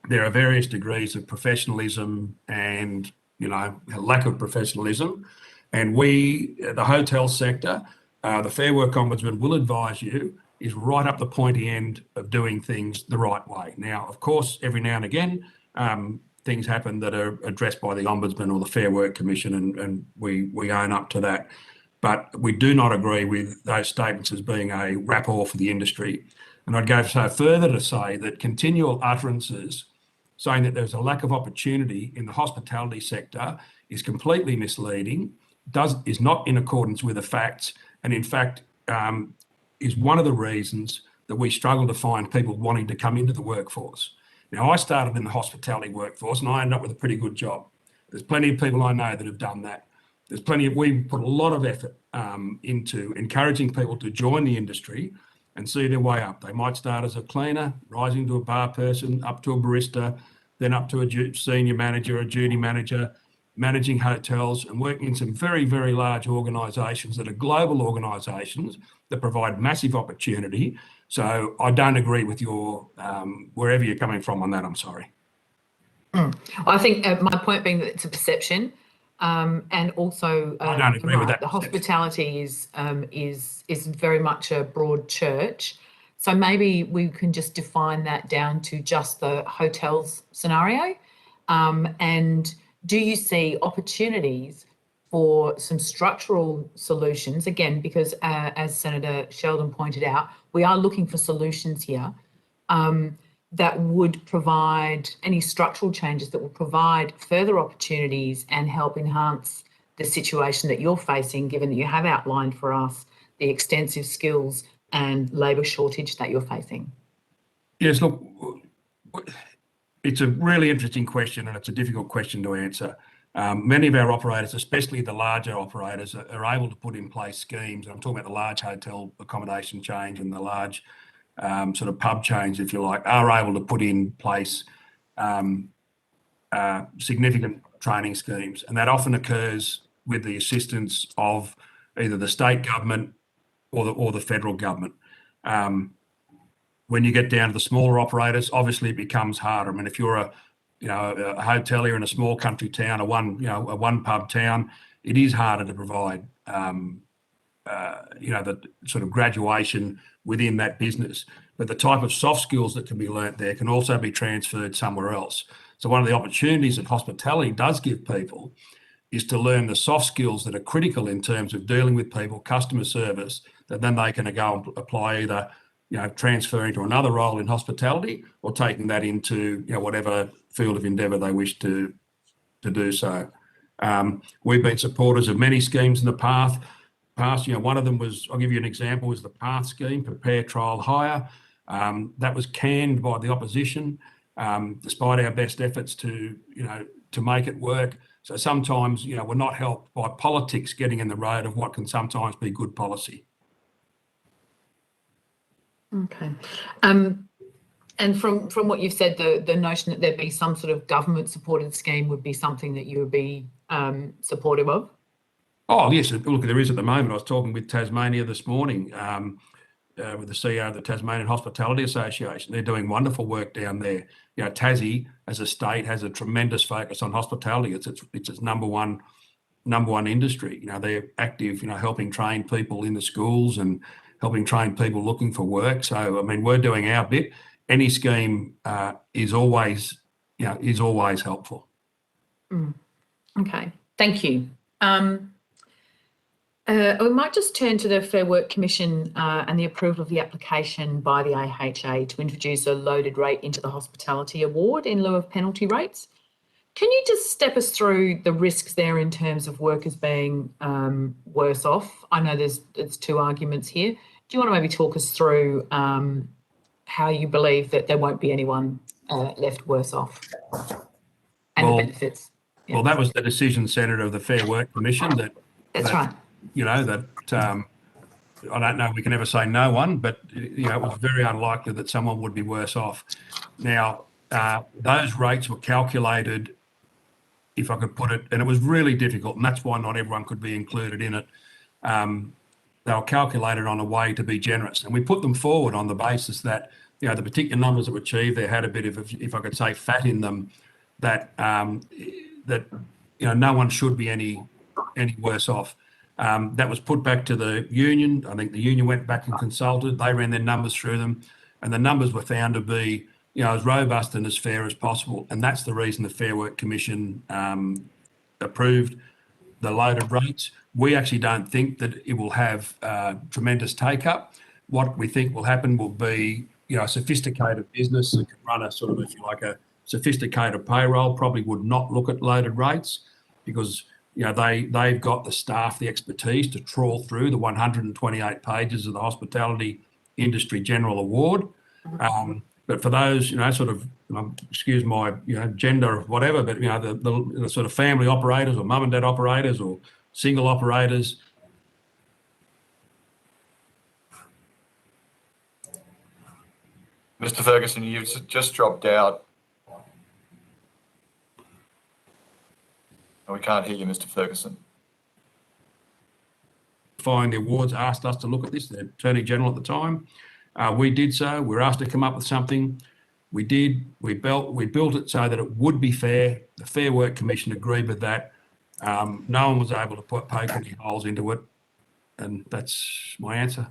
there are various degrees of professionalism and, lack of professionalism. And the hotel sector, the Fair Work Ombudsman will advise you, is right up the pointy end of doing things the right way. Now, of course, every now and again, things happen that are addressed by the Ombudsman or the Fair Work Commission, and we own up to that. But we do not agree with those statements as being a rapport for the industry. And I'd go so further to say that continual utterances saying that there's a lack of opportunity in the hospitality sector is completely misleading, is not in accordance with the facts, and in fact is one of the reasons that we struggle to find people wanting to come into the workforce. Now, I started in the hospitality workforce and I ended up with a pretty good job. There's plenty of people I know that have done that. We put a lot of effort into encouraging people to join the industry and see their way up. They might start as a cleaner, rising to a bar person, up to a barista, then up to a senior manager, a duty manager, managing hotels and working in some very, very large organisations that are global organisations that provide massive opportunity. So I don't agree with your, wherever you're coming from on that, I'm sorry. I think my point being that it's a perception, and also I don't agree with that. The hospitality is very much a broad church. So maybe we can just define that down to just the hotels scenario. And do you see opportunities for some structural solutions? Again, because as Senator Sheldon pointed out, we are looking for solutions here that would provide any structural changes that will provide further opportunities and help enhance the situation that you're facing, given that you have outlined for us the extensive skills and labour shortage that you're facing? Yes, look, it's a really interesting question and it's a difficult question to answer. Many of our operators, especially the larger operators, are able to put in place schemes. And I'm talking about the large hotel accommodation chains and the large sort of pub chains, if you like, are able to put in place significant training schemes. And that often occurs with the assistance of either the state government or the federal government. When you get down to the smaller operators, obviously it becomes harder. I mean, if you're a hotelier in a small country town, a one pub town, it is harder to provide, the sort of graduation within that business. But the type of soft skills that can be learnt there can also be transferred somewhere else. So one of the opportunities that hospitality does give people is to learn the soft skills that are critical in terms of dealing with people, customer service, that then they can go and apply either transferring to another role in hospitality or taking that into whatever field of endeavour they wish to do so. We've been supporters of many schemes in the past. One of them was, I'll give you an example, was the PATH scheme, Prepare, Trial, Hire. That was canned by the opposition, despite our best efforts to make it work. So sometimes, we're not helped by politics getting in the road of what can sometimes be good policy. Okay. And from what you've said, the notion that there'd be some sort of government-supported scheme would be something that you would be supportive of? Oh, yes. Look, there is at the moment. I was talking with Tasmania this morning, with the CEO of the Tasmanian Hospitality Association. They're doing wonderful work down there. Tassie, as a state, has a tremendous focus on hospitality. It's its number one industry. They're active, helping train people in the schools and helping train people looking for work. So, I mean, we're doing our bit. Any scheme is always helpful. Okay, thank you. We might just turn to the Fair Work Commission and the approval of the application by the AHA to introduce a loaded rate into the hospitality award in lieu of penalty rates. Can you just step us through the risks there in terms of workers being worse off? I know there's two arguments here. Do you want to maybe talk us through how you believe that there won't be anyone left worse off and the benefits? Yeah. Well, that was the decision, Senator, of the Fair Work Commission. That's right. I don't know, we can ever say no one, but it was very unlikely that someone would be worse off. Now, those rates were calculated, if I could put it, and it was really difficult, and that's why not everyone could be included in it. They were calculated on a way to be generous, and we put them forward on the basis that the particular numbers that were achieved, they had a bit of, if I could say, fat in them, that no one should be any worse off. That was put back to the union. I think the union went back and consulted. They ran their numbers through them, and the numbers were found to be as robust and as fair as possible. And that's the reason the Fair Work Commission approved the loaded rates. We actually don't think that it will have tremendous take-up. What we think will happen will be, a sophisticated business that can run a sort of, if you like, a sophisticated payroll probably would not look at loaded rates because they've got the staff, the expertise to trawl through the 128 pages of the Hospitality Industry General Award. But for those, sort of, excuse my, gender or whatever, but, the sort of family operators or mum and dad operators or single operators. Mr. Ferguson, you've just dropped out. We can't hear you, Mr. Ferguson. The awards asked us to look at this, the Attorney General at the time. We did so. We were asked to come up with something. We did. We built it so that it would be fair. The Fair Work Commission agreed with that. No one was able to poke any holes into it, and that's my answer.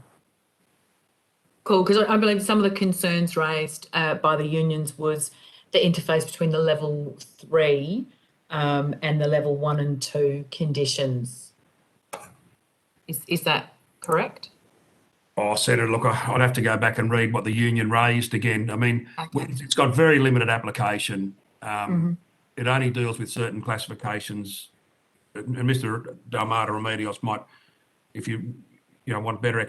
Cool, because I believe some of the concerns raised by the unions was the interface between the level 3 and the level 1 and 2 conditions. Is that correct? Oh, Senator, look, I'd have to go back and read what the union raised again. I mean, It's got very limited application. It only deals with certain classifications. And Mr. Dalmata Remedios might, if you want better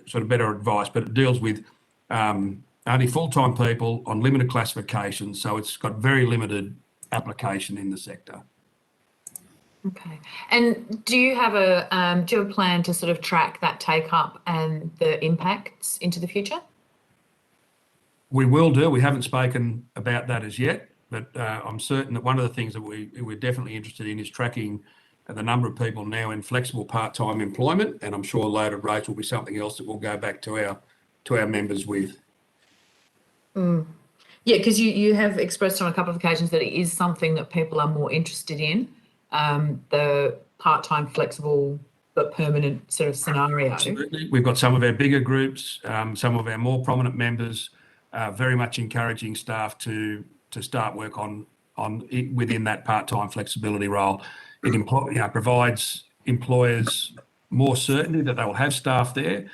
sort of better advice, but it deals with only full-time people on limited classifications, so it's got very limited application in the sector. Okay. And do you have a plan to sort of track that take up and the impacts into the future? We will do. We haven't spoken about that as yet, but I'm certain that one of the things that we're definitely interested in is tracking the number of people now in flexible part-time employment, and I'm sure loaded rates will be something else that we'll go back to our members with. Yeah, because you have expressed on a couple of occasions that it is something that people are more interested in, the part-time flexible but permanent sort of scenario. Absolutely. We've got some of our bigger groups, some of our more prominent members, very much encouraging staff to start work on within that part-time flexibility role. It provides employers more certainty that they will have staff there,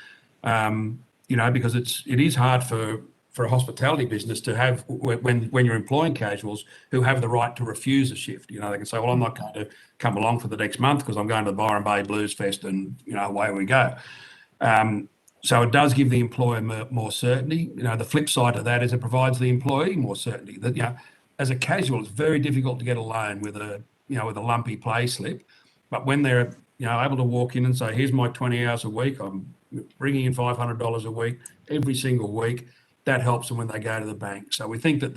because it is hard for a hospitality business to have when you're employing casuals who have the right to refuse a shift. They can say, well, I'm not going to come along for the next month because I'm going to the Byron Bay Blues Fest, and away we go. So it does give the employer more certainty. The flip side of that is it provides the employee more certainty that, as a casual, it's very difficult to get a loan with a lumpy pay slip. But when they're, able to walk in and say, here's my 20 hours a week, I'm bringing in $500 a week every single week, that helps them when they go to the bank. So we think that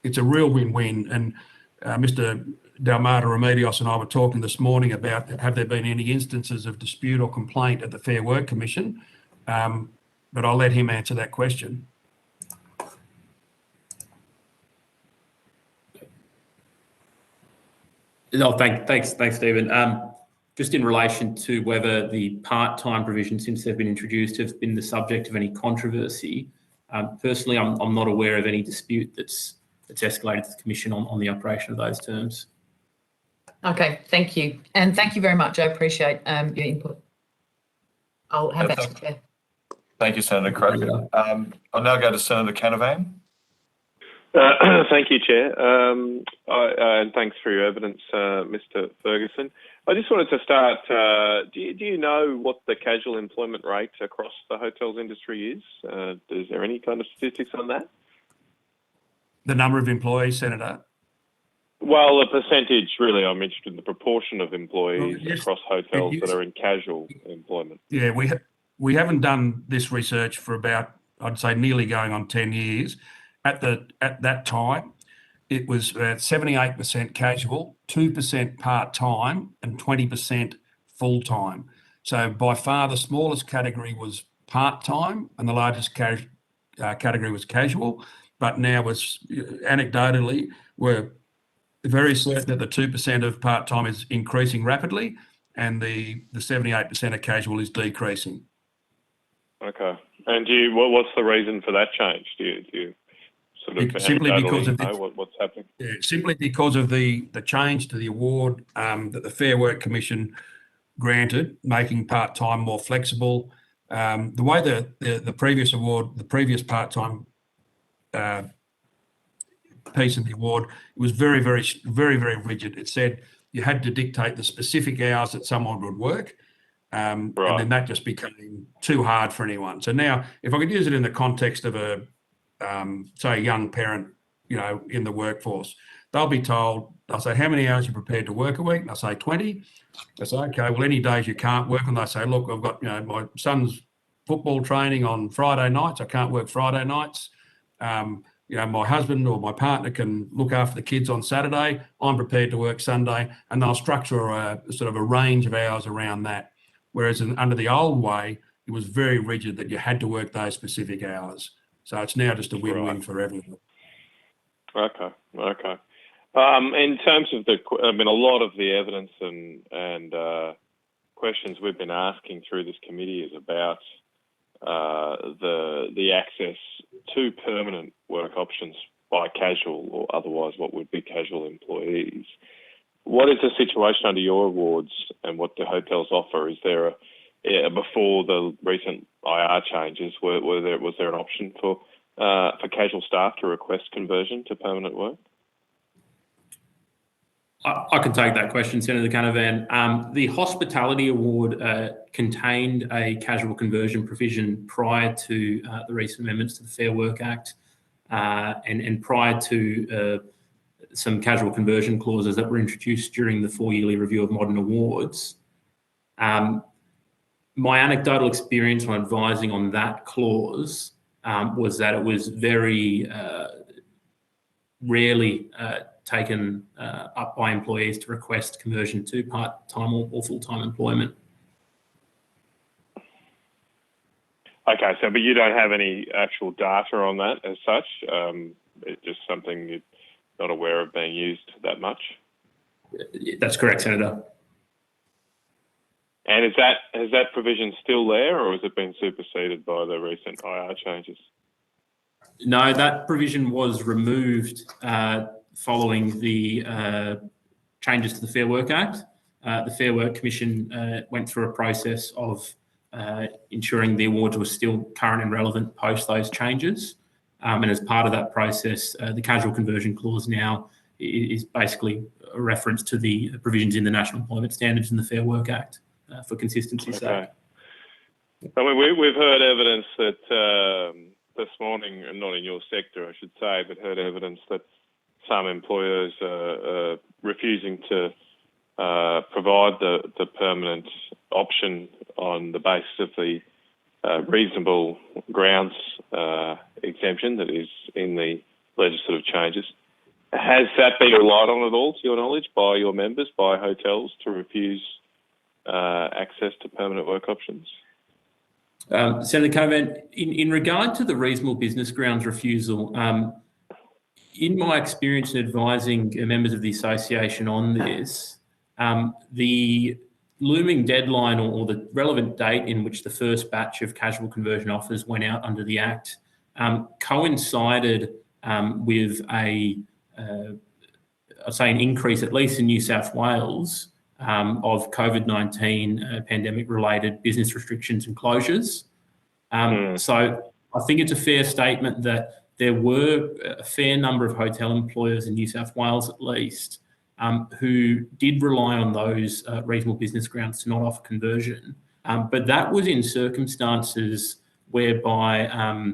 it's a real win-win. And Mr. Dalmata Remedios and I were talking this morning about, have there been any instances of dispute or complaint at the Fair Work Commission? But I'll let him answer that question. No, thanks, Stephen. Just in relation to whether the part-time provisions, since they've been introduced, have been the subject of any controversy. Personally, I'm not aware of any dispute that's escalated to the Commission on the operation of those terms. Okay, thank you. And thank you very much. I appreciate your input. I'll hand back to the Chair. Thank you, Senator Croker. I'll now go to Senator Canavan. Thank you, Chair. And thanks for your evidence, Mr. Ferguson. I just wanted to start, do you know what the casual employment rate across the hotels industry is? Is there any kind of statistics on that? The number of employees, Senator? Well, the percentage, really. I'm interested in the proportion of employees across hotels that are in casual employment. Yeah, we haven't done this research for about, I'd say, nearly going on 10 years. At that time, it was about 78% casual, 2% part-time, and 20% full-time. So by far, the smallest category was part-time, and the largest category was casual. But now, anecdotally, we're very certain that the 2% of part-time is increasing rapidly, and the 78% of casual is decreasing. Okay. And what's the reason for that change? Do you sort of simply because of what's happening? Yeah, simply because of the change to the award that the Fair Work Commission granted, making part-time more flexible. The way the previous award, the previous part-time piece of the award, it was very, very, very, very rigid. It said you had to dictate the specific hours that someone would work. And then that just became too hard for anyone. So now, if I could use it in the context of say a young parent, in the workforce, they'll be told, they'll say, how many hours are you prepared to work a week? And they'll say 20. They say, okay, well, any days you can't work. And they say, look, I've got, my son's football training on Friday nights. I can't work Friday nights. My husband or my partner can look after the kids on Saturday. I'm prepared to work Sunday. And they'll structure a sort of a range of hours around that. Whereas under the old way, it was very rigid that you had to work those specific hours. So it's now just a win-win for everyone. Okay. In terms of a lot of the evidence and questions we've been asking through this committee is about the access to permanent work options by casual or otherwise what would be casual employees. What is the situation under your awards and what the hotels offer? Is there before the recent IR changes, was there an option for casual staff to request conversion to permanent work? I can take that question, Senator Canavan. The Hospitality Award contained a casual conversion provision prior to the recent amendments to the Fair Work Act and prior to some casual conversion clauses that were introduced during the 4-yearly review of modern awards. My anecdotal experience on advising on that clause was that it was very rarely taken up by employees to request conversion to part-time or full-time employment. Okay, so but you don't have any actual data on that as such? It's just something you're not aware of being used that much? That's correct, Senator. And is that provision still there, or has it been superseded by the recent IR changes? No, that provision was removed following the changes to the Fair Work Act. The Fair Work Commission went through a process of ensuring the awards were still current and relevant post those changes. And as part of that process, the casual conversion clause now is basically a reference to the provisions in the National Employment Standards and the Fair Work Act for consistency's sake. I mean, we've heard evidence that this morning, and not in your sector, I should say, but heard evidence that some employers are refusing to provide the permanent option on the basis of the reasonable grounds exemption that is in the legislative changes. Has that been relied on at all, to your knowledge, by your members, by hotels, to refuse access to permanent work options? Senator Canavan, in regard to the reasonable business grounds refusal, in my experience in advising members of the association on this, the looming deadline or the relevant date in which the first batch of casual conversion offers went out under the Act coincided with I'd say an increase, at least in New South Wales, of COVID-19 pandemic-related business restrictions and closures. So I think it's a fair statement that there were a fair number of hotel employers in New South Wales, at least, who did rely on those reasonable business grounds to not offer conversion. But that was in circumstances whereby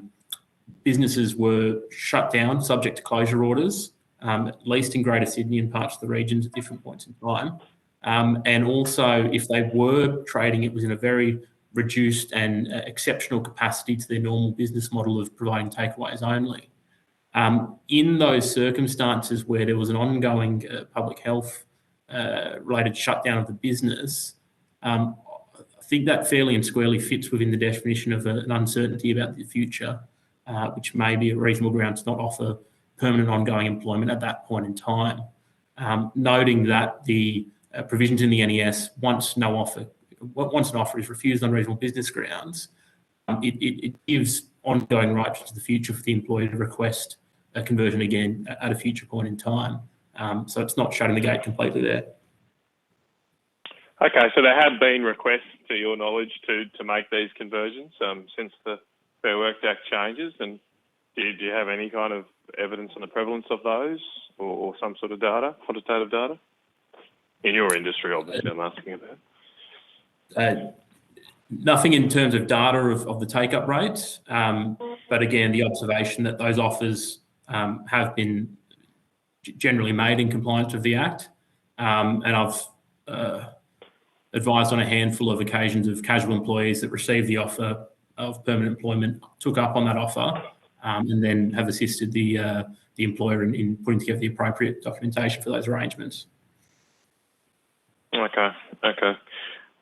businesses were shut down, subject to closure orders, at least in Greater Sydney and parts of the regions at different points in time. And also, if they were trading, it was in a very reduced and exceptional capacity to their normal business model of providing takeaways only. In those circumstances where there was an ongoing public health related shutdown of the business, I think that fairly and squarely fits within the definition of an uncertainty about the future, which may be a reasonable ground to not offer permanent ongoing employment at that point in time. Noting that the provisions in the NES, once an offer is refused on reasonable business grounds, it gives ongoing rights to the future for the employer to request a conversion again at a future point in time. So it's not shutting the gate completely there. Okay, so there have been requests, to your knowledge, to make these conversions since the Fair Work Act changes, and do you have any kind of evidence on the prevalence of those or some sort of data, quantitative data? In your industry, obviously, I'm asking about. Nothing in terms of data of the take-up rates, but again, the observation that those offers have been generally made in compliance with the Act. And I've advised on a handful of occasions of casual employees that received the offer of permanent employment, took up on that offer, and then have assisted the employer in putting together the appropriate documentation for those arrangements. Okay.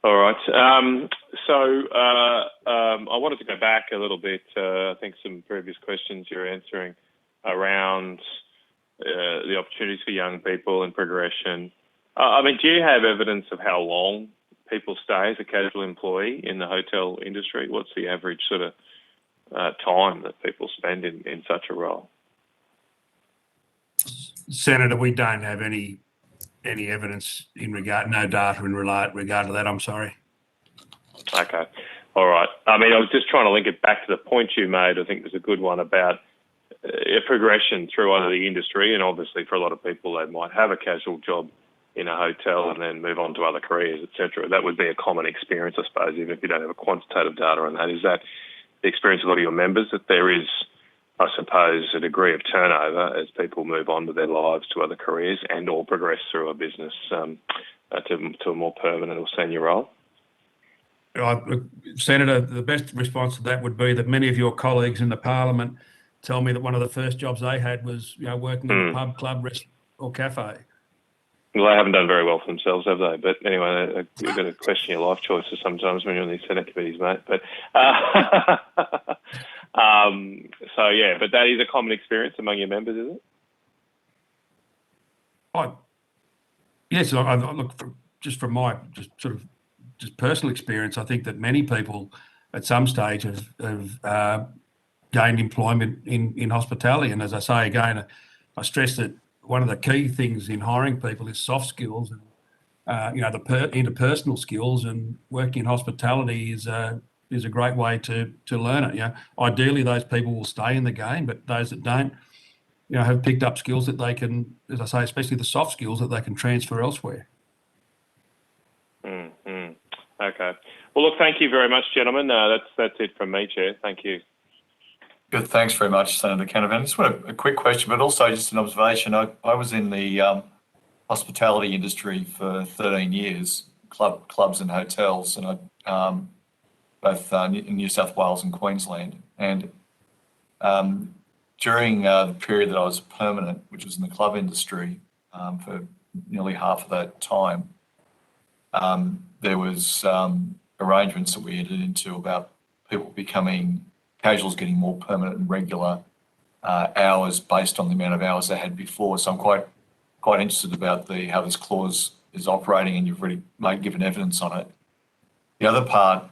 All right. I wanted to go back a little bit. I think some previous questions you're answering around the opportunities for young people and progression. I mean, do you have evidence of how long people stay as a casual employee in the hotel industry? What's the average sort of time that people spend in such a role? Senator, we don't have any evidence no data in regard to that, I'm sorry. Okay. All right. I mean, I was just trying to link it back to the point you made. I think there's a good one about a progression through either the industry, and obviously for a lot of people, they might have a casual job in a hotel and then move on to other careers, etc. That would be a common experience, I suppose, even if you don't have a quantitative data on that. Is that the experience of a lot of your members, that there is, I suppose, a degree of turnover as people move on with their lives to other careers and or progress through a business to a more permanent or senior role? Senator, the best response to that would be that many of your colleagues in the Parliament tell me that one of the first jobs they had was, working in a pub, club, restaurant or cafe. Well, they haven't done very well for themselves, have they? But anyway, you've got to question your life choices sometimes when you're on these Senate committees, mate. But so yeah, but that is a common experience among your members, is it? Yes, I look, from my personal experience, I think that many people at some stage have gained employment in hospitality. And as I say again, I stress that one of the key things in hiring people is soft skills and the interpersonal skills, and working in hospitality is a great way to learn it. Ideally those people will stay in the game, but those that don't, have picked up skills that they can, as I say, especially the soft skills that they can transfer elsewhere. Okay. Well, look, thank you very much, gentlemen. That's it from me, Chair. Thank you. Good. Thanks very much, Senator Canavan. Just want a quick question, but also just an observation. I was in the hospitality industry for 13 years, clubs and hotels, and both in New South Wales and Queensland. And during the period that I was permanent, which was in the club industry for nearly half of that time, there was arrangements that we entered into about people becoming casuals, getting more permanent and regular hours based on the amount of hours they had before. So I'm quite interested about how this clause is operating, and you've really given evidence on it. The other part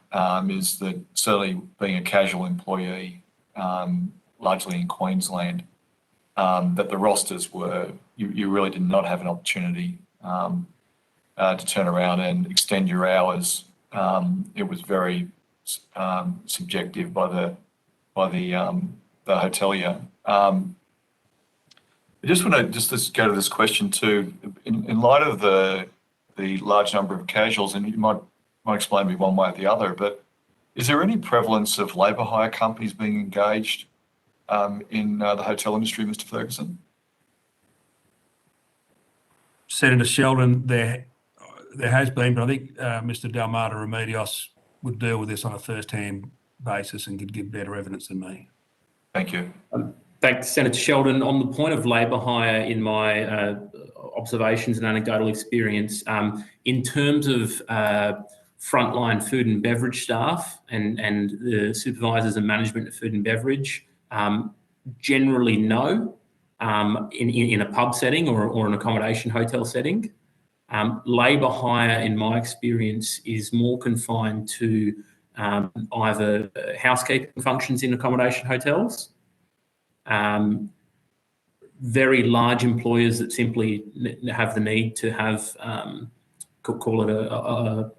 is that certainly being a casual employee, largely in Queensland, that the rosters were, you really did not have an opportunity to turn around and extend your hours. It was very subjective by the hotelier. I just want to just go to this question too. In light of the large number of casuals, and you might explain to me one way or the other, but is there any prevalence of labour hire companies being engaged in the hotel industry, Mr. Ferguson? Senator Sheldon, there has been, but I think Mr. Dalmata Remedios would deal with this on a first-hand basis and could give better evidence than me. Thank you. Thanks, Senator Sheldon. On the point of labour hire, in my observations and anecdotal experience, in terms of frontline food and beverage staff and the supervisors and management of food and beverage, generally no, in a pub setting or an accommodation hotel setting. Labour hire, in my experience, is more confined to either housekeeping functions in accommodation hotels, very large employers that simply have the need to have, call it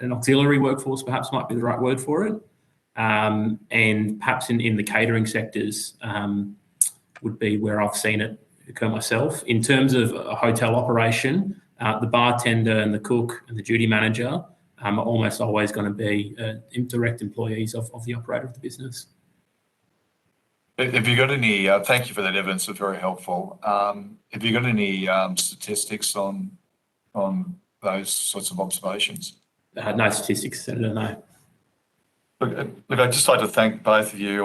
an auxiliary workforce, perhaps might be the right word for it, and perhaps in the catering sectors would be where I've seen it occur myself. In terms of a hotel operation, the bartender and the cook and the duty manager are almost always going to be direct employees of the operator of the business. Have you got any, thank you for that evidence, it's very helpful. Have you got any statistics on those sorts of observations? No statistics, Senator, no. Look, I'd just like to thank both of you,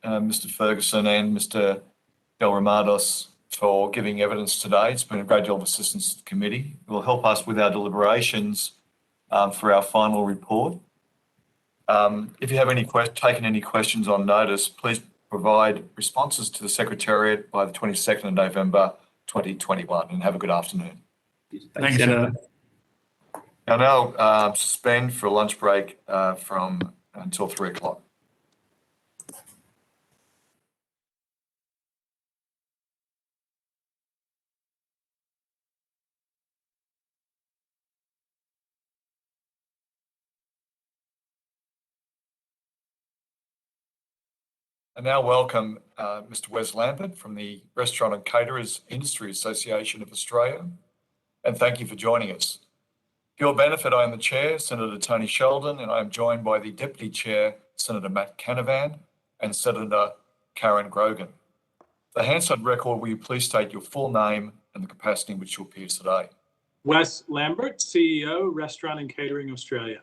Mr. Ferguson and Mr. Del Ramados, for giving evidence today. It's been a great deal of assistance to the committee. It will help us with our deliberations for our final report. If you have taken any questions on notice, please provide responses to the Secretariat by the 22nd of November 2021, and have a good afternoon. Thanks, Senator. I'll now suspend for a lunch break until 3 o'clock. I now welcome Mr. Wes Lambert from the Restaurant and Caterers Industry Association of Australia. and thank you for joining us. For your benefit, I am the Chair, Senator Tony Sheldon, and I am joined by the Deputy Chair, Senator Matt Canavan, and Senator Karen Grogan. For the Hansard record, will you please state your full name and the capacity in which you appear today? Wes Lambert, CEO, Restaurant and Catering Australia.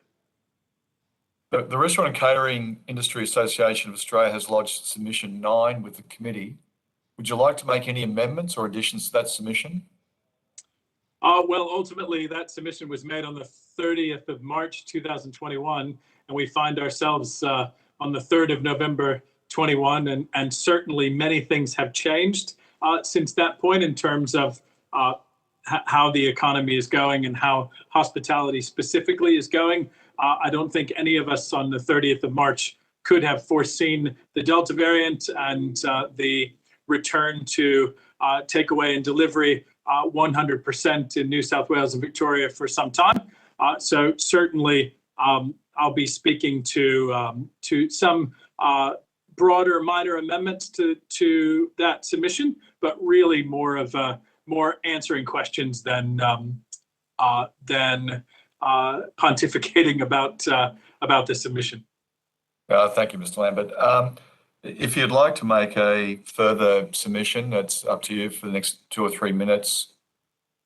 The Restaurant and Catering Industry Association of Australia has lodged submission 9 with the committee. Would you like to make any amendments or additions to that submission? Well, ultimately, that submission was made on the 30th of March 2021, and we find ourselves on the 3rd of November 21, and certainly many things have changed since that point in terms of how the economy is going and how hospitality specifically is going. I don't think any of us on the 30th of March could have foreseen the Delta variant and the return to takeaway and delivery 100% in New South Wales and Victoria for some time. So certainly I'll be speaking to some broader minor amendments to that submission, but really more answering questions than pontificating about the submission. Thank you, Mr. Lambert. If you'd like to make a further submission, that's up to you for the next 2 or 3 minutes.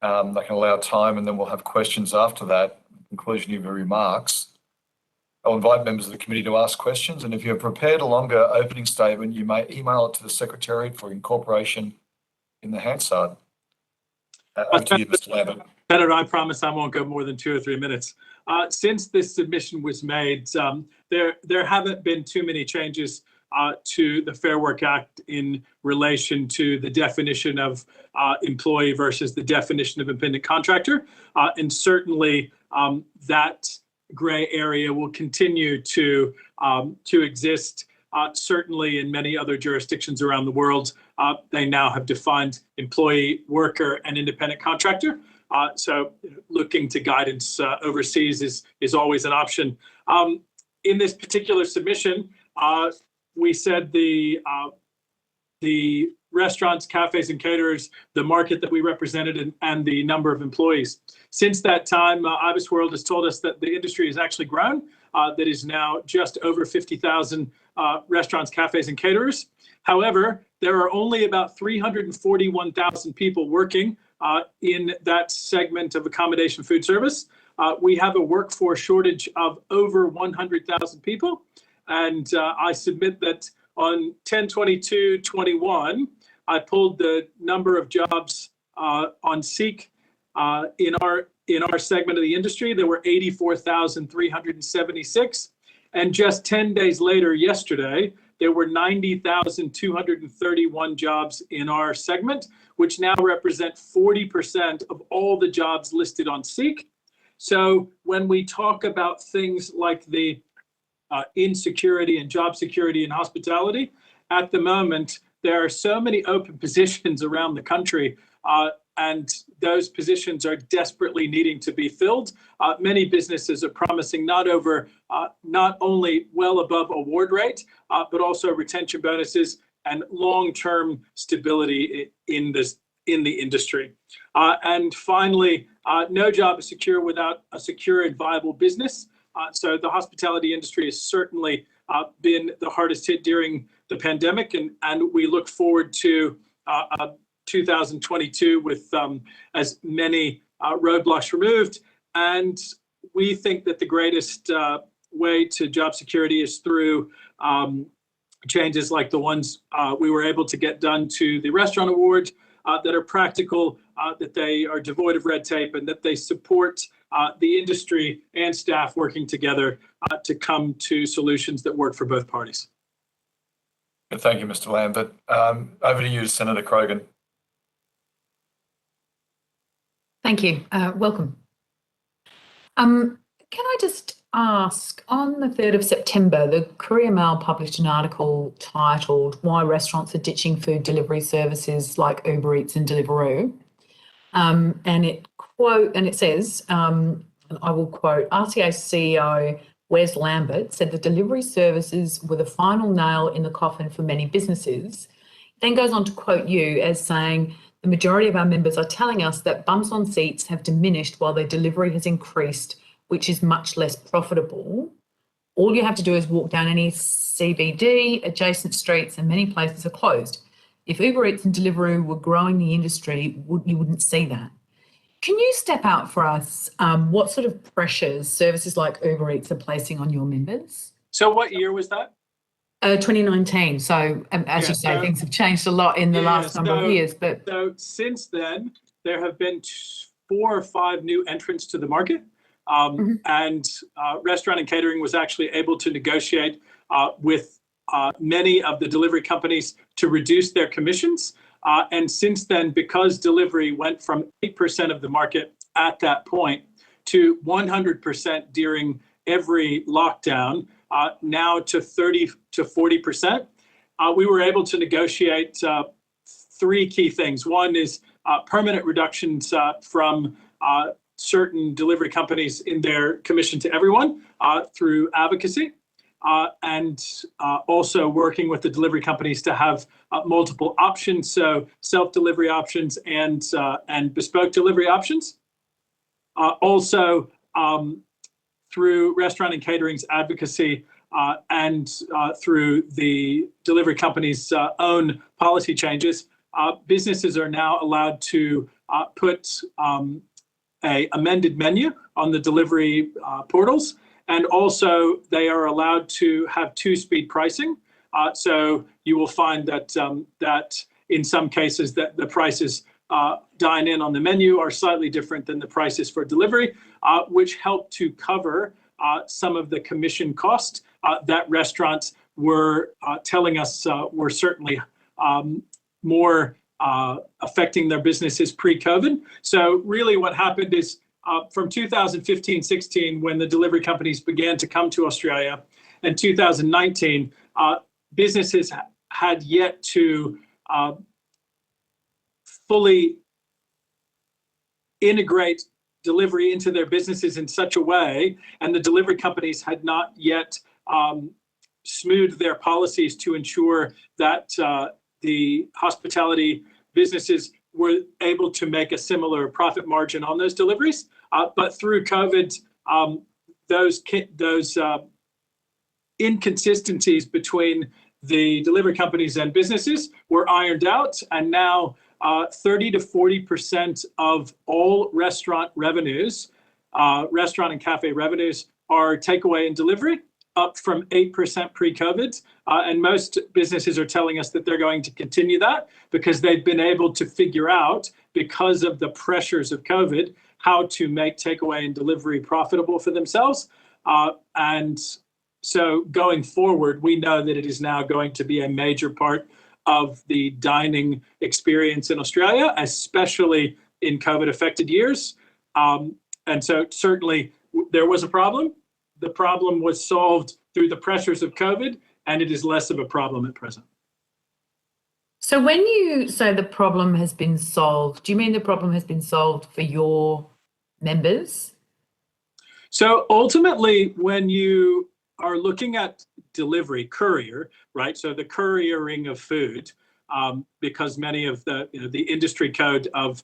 I can allow time, and then we'll have questions after that, conclusion of your remarks. I'll invite members of the committee to ask questions, and if you have prepared a longer opening statement, you may email it to the Secretary for incorporation in the Hansard. Over to you, Mr. Lambert. Senator, I promise I won't go more than 2 or 3 minutes. Since this submission was made, there haven't been too many changes to the Fair Work Act in relation to the definition of employee versus the definition of independent contractor. And certainly that gray area will continue to exist. Certainly in many other jurisdictions around the world, they now have defined employee, worker, and independent contractor. So looking to guidance overseas is always an option. In this particular submission, we said the restaurants, cafes, and caterers, the market that we represented, and the number of employees. Since that time, IBISWorld has told us that the industry has actually grown. That is now just over 50,000 restaurants, cafes, and caterers. However, there are only about 341,000 people working in that segment of accommodation food service. We have a workforce shortage of over 100,000 people. And I submit that on 10/22/21, I pulled the number of jobs on SEEK in our segment of the industry. There were 84,376. And just 10 days later, yesterday, there were 90,231 jobs in our segment, which now represent 40% of all the jobs listed on SEEK. So when we talk about things like the insecurity and job security in hospitality, at the moment, there are so many open positions around the country, and those positions are desperately needing to be filled. Many businesses are promising not only well above award rate, but also retention bonuses and long-term stability in the industry. And finally, no job is secure without a secure and viable business. So the hospitality industry has certainly been the hardest hit during the pandemic, and we look forward to 2022 with as many roadblocks removed. And we think that the greatest way to job security is through changes like the ones we were able to get done to the restaurant award, that are practical, that they are devoid of red tape, and that they support the industry and staff working together to come to solutions that work for both parties. Thank you, Mr. Lambert. Over to you, Senator Grogan. Thank you. Welcome. Can I just ask, on the 3rd of September, the Courier Mail published an article titled "Why Restaurants Are Ditching Food Delivery Services Like Uber Eats and Deliveroo." And it says, and I will quote, RTA CEO Wes Lambert said the delivery services were the final nail in the coffin for many businesses. Then goes on to quote you as saying, the majority of our members are telling us that bums on seats have diminished while their delivery has increased, which is much less profitable. All you have to do is walk down any CBD, adjacent streets, and many places are closed. If Uber Eats and Deliveroo were growing the industry, you wouldn't see that. Can you step out for us what sort of pressures services like Uber Eats are placing on your members? So what year was that? 2019. So as you say, things have changed a lot in the last number of years. But so since then, there have been 4 or 5 new entrants to the market. And Restaurant and Catering was actually able to negotiate with many of the delivery companies to reduce their commissions. And since then, because delivery went from 8% of the market at that point to 100% during every lockdown, now to 30 to 40%, we were able to negotiate 3 key things. One is permanent reductions from certain delivery companies in their commission to everyone through advocacy, and also working with the delivery companies to have multiple options, so self-delivery options and bespoke delivery options. Also, through Restaurant and Catering's advocacy and through the delivery company's own policy changes, businesses are now allowed to put a amended menu on the delivery portals, and also they are allowed to have 2-speed pricing. So you will find that that in some cases that the prices dine in on the menu are slightly different than the prices for delivery, which help to cover some of the commission cost that restaurants were telling us were certainly more affecting their businesses pre-COVID. So really what happened is from 2015-16, when the delivery companies began to come to Australia, and 2019, businesses had yet to fully integrate delivery into their businesses in such a way, and the delivery companies had not yet smoothed their policies to ensure that the hospitality businesses were able to make a similar profit margin on those deliveries. But through COVID, those inconsistencies between the delivery companies and businesses were ironed out, and now 30 to 40% of all restaurant revenues, restaurant and cafe revenues, are takeaway and delivery, up from 8% pre-COVID. And most businesses are telling us that they're going to continue that because they've been able to figure out, because of the pressures of COVID, how to make takeaway and delivery profitable for themselves. And so going forward, we know that it is now going to be a major part of the dining experience in Australia, especially in COVID-affected years. And so certainly there was a problem. The problem was solved through the pressures of COVID, and it is less of a problem at present. so when you say the problem has been solved, do you mean the problem has been solved for your members? So ultimately, when you are looking at delivery, courier, right? So the couriering of food, because many of the industry code of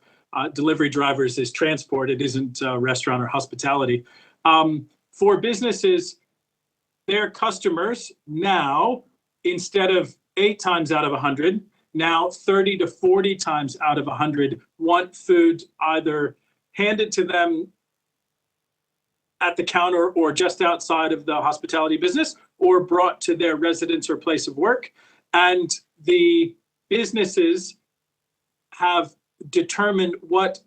delivery drivers is transport, it isn't restaurant or hospitality. For businesses, their customers now, instead of 8 times out of 100, now 30 to 40 times out of 100 want food either handed to them at the counter or just outside of the hospitality business, or brought to their residence or place of work. And the businesses have determined what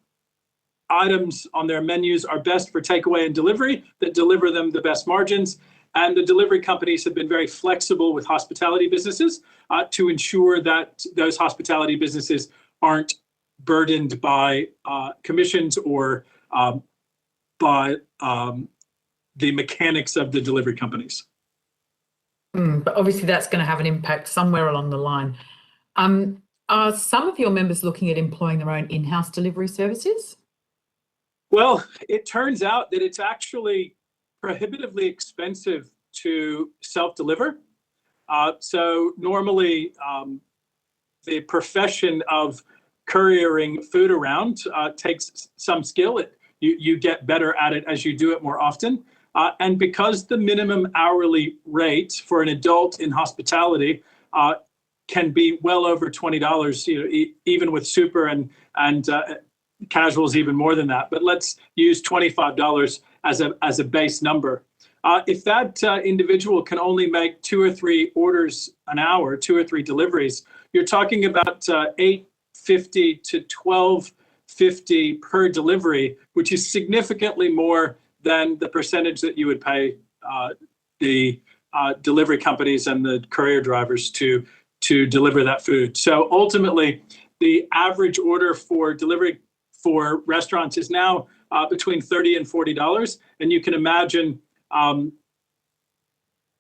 items on their menus are best for takeaway and delivery that deliver them the best margins. And the delivery companies have been very flexible with hospitality businesses to ensure that those hospitality businesses aren't burdened by commissions or by the mechanics of the delivery companies. But obviously that's going to have an impact somewhere along the line. Are some of your members looking at employing their own in-house delivery services? Well, it turns out that it's actually prohibitively expensive to self-deliver. So normally the profession of couriering food around takes some skill. You get better at it as you do it more often. And because the minimum hourly rate for an adult in hospitality can be well over $20, even with super and casuals even more than that. But let's use $25 as a base number. If that individual can only make 2 or 3 orders an hour, 2 or 3 deliveries, you're talking about $8.50 to $12.50 per delivery, which is significantly more than the percentage that you would pay the delivery companies and the courier drivers to deliver that food. So ultimately, the average order for delivery for restaurants is now between $30 and $40, and you can imagine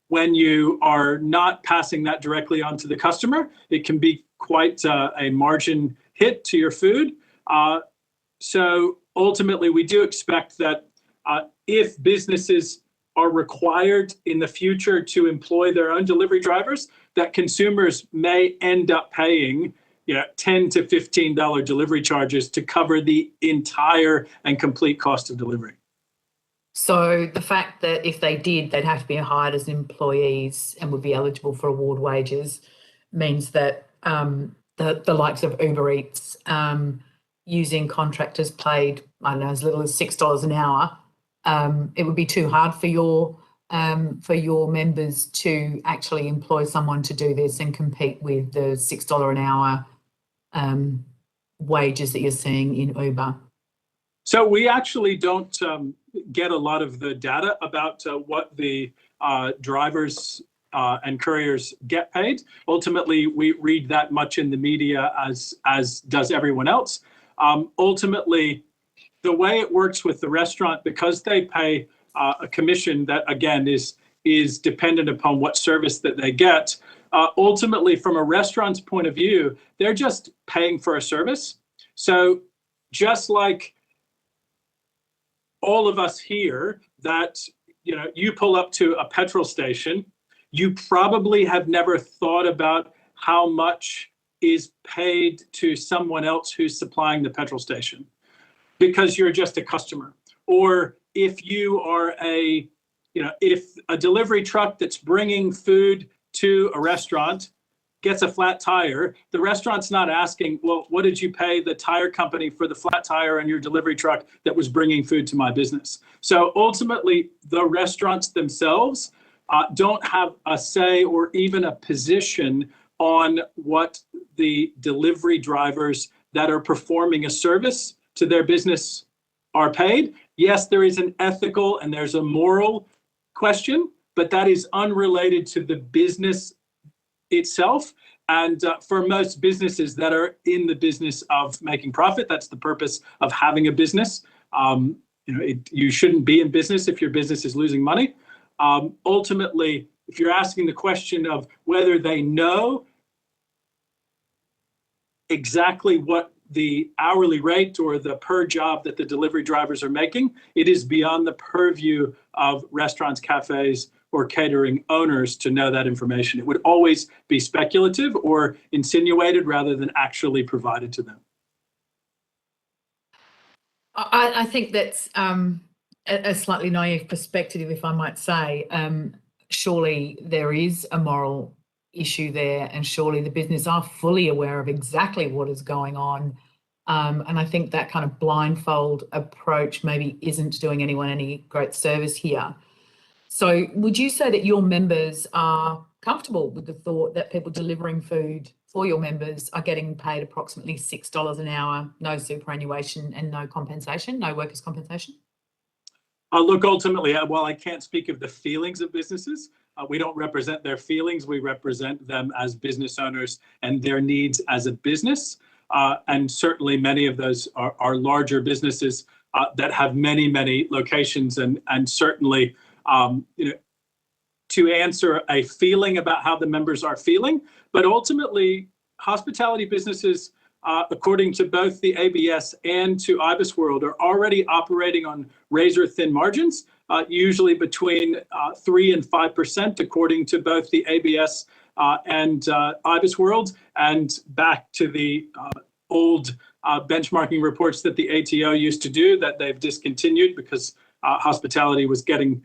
when you are not passing that directly on to the customer, it can be quite a margin hit to your food. So ultimately, we do expect that if businesses are required in the future to employ their own delivery drivers, that consumers may end up paying $10 to $15 delivery charges to cover the entire and complete cost of delivery. So the fact that if they did, they'd have to be hired as employees and would be eligible for award wages means that the likes of Uber Eats using contractors paid, I don't know, as little as $6 an hour, it would be too hard for your members to actually employ someone to do this and compete with the $6 an hour wages that you're seeing in Uber. So we actually don't get a lot of the data about what the drivers and couriers get paid. Ultimately, we read that much in the media as does everyone else. Ultimately, the way it works with the restaurant, because they pay a commission that, again, is dependent upon what service that they get, ultimately, from a restaurant's point of view, they're just paying for a service. So just like all of us here, that you pull up to a petrol station, you probably have never thought about how much is paid to someone else who's supplying the petrol station, because you're just a customer. Or if you are if a delivery truck that's bringing food to a restaurant gets a flat tire, the restaurant's not asking, well, what did you pay the tire company for the flat tire on your delivery truck that was bringing food to my business? So ultimately, the restaurants themselves don't have a say or even a position on what the delivery drivers that are performing a service to their business are paid. Yes, there is an ethical and there's a moral question, but that is unrelated to the business itself. And for most businesses that are in the business of making profit, that's the purpose of having a business. You shouldn't be in business if your business is losing money. Ultimately, if you're asking the question of whether they know exactly what the hourly rate or the per job that the delivery drivers are making, it is beyond the purview of restaurants, cafes, or catering owners to know that information. It would always be speculative or insinuated rather than actually provided to them. I think that's a slightly naive perspective, if I might say. Surely there is a moral issue there, and surely the business are fully aware of exactly what is going on. And I think that kind of blindfold approach maybe isn't doing anyone any great service here. So would you say that your members are comfortable with the thought that people delivering food for your members are getting paid approximately $6 an hour, no superannuation and no compensation, no workers' compensation? Look, ultimately, while I can't speak of the feelings of businesses, we don't represent their feelings. We represent them as business owners and their needs as a business. And certainly many of those are larger businesses that have many, many locations, and certainly to answer a feeling about how the members are feeling. But ultimately, hospitality businesses, according to both the ABS and to IBISWorld, are already operating on razor-thin margins, usually between 3% and 5%, according to both the ABS and IBISWorld. And back to the old benchmarking reports that the ATO used to do that they've discontinued because hospitality was getting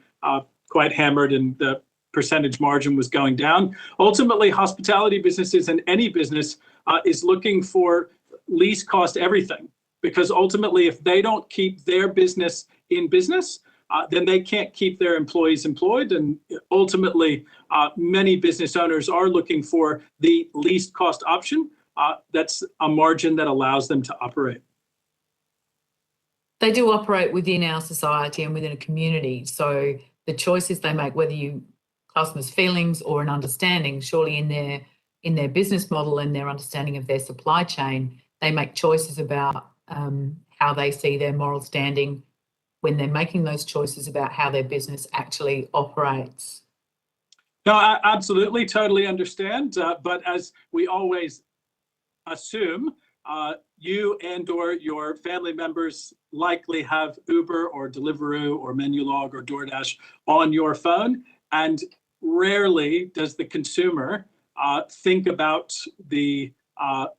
quite hammered and the percentage margin was going down. Ultimately, hospitality businesses and any business is looking for least cost everything, because ultimately, if they don't keep their business in business, then they can't keep their employees employed. And ultimately, many business owners are looking for the least cost option. That's a margin that allows them to operate. They do operate within our society and within a community. So the choices they make, whether you customers' feelings or an understanding, surely in their business model and their understanding of their supply chain, they make choices about how they see their moral standing when they're making those choices about how their business actually operates. No, I absolutely, totally understand. But as we always assume, you and or your family members likely have Uber or Deliveroo or Menulog or DoorDash on your phone, and rarely does the consumer think about the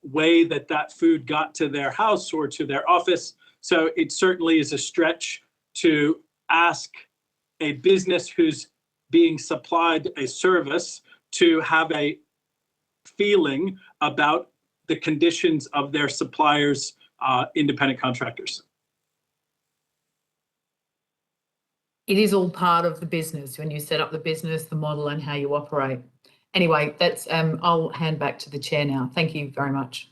way that that food got to their house or to their office. So it certainly is a stretch to ask a business who's being supplied a service to have a feeling about the conditions of their suppliers' independent contractors. It is all part of the business when you set up the business, the model, and how you operate. Anyway, that's I'll hand back to the chair now. Thank you very much.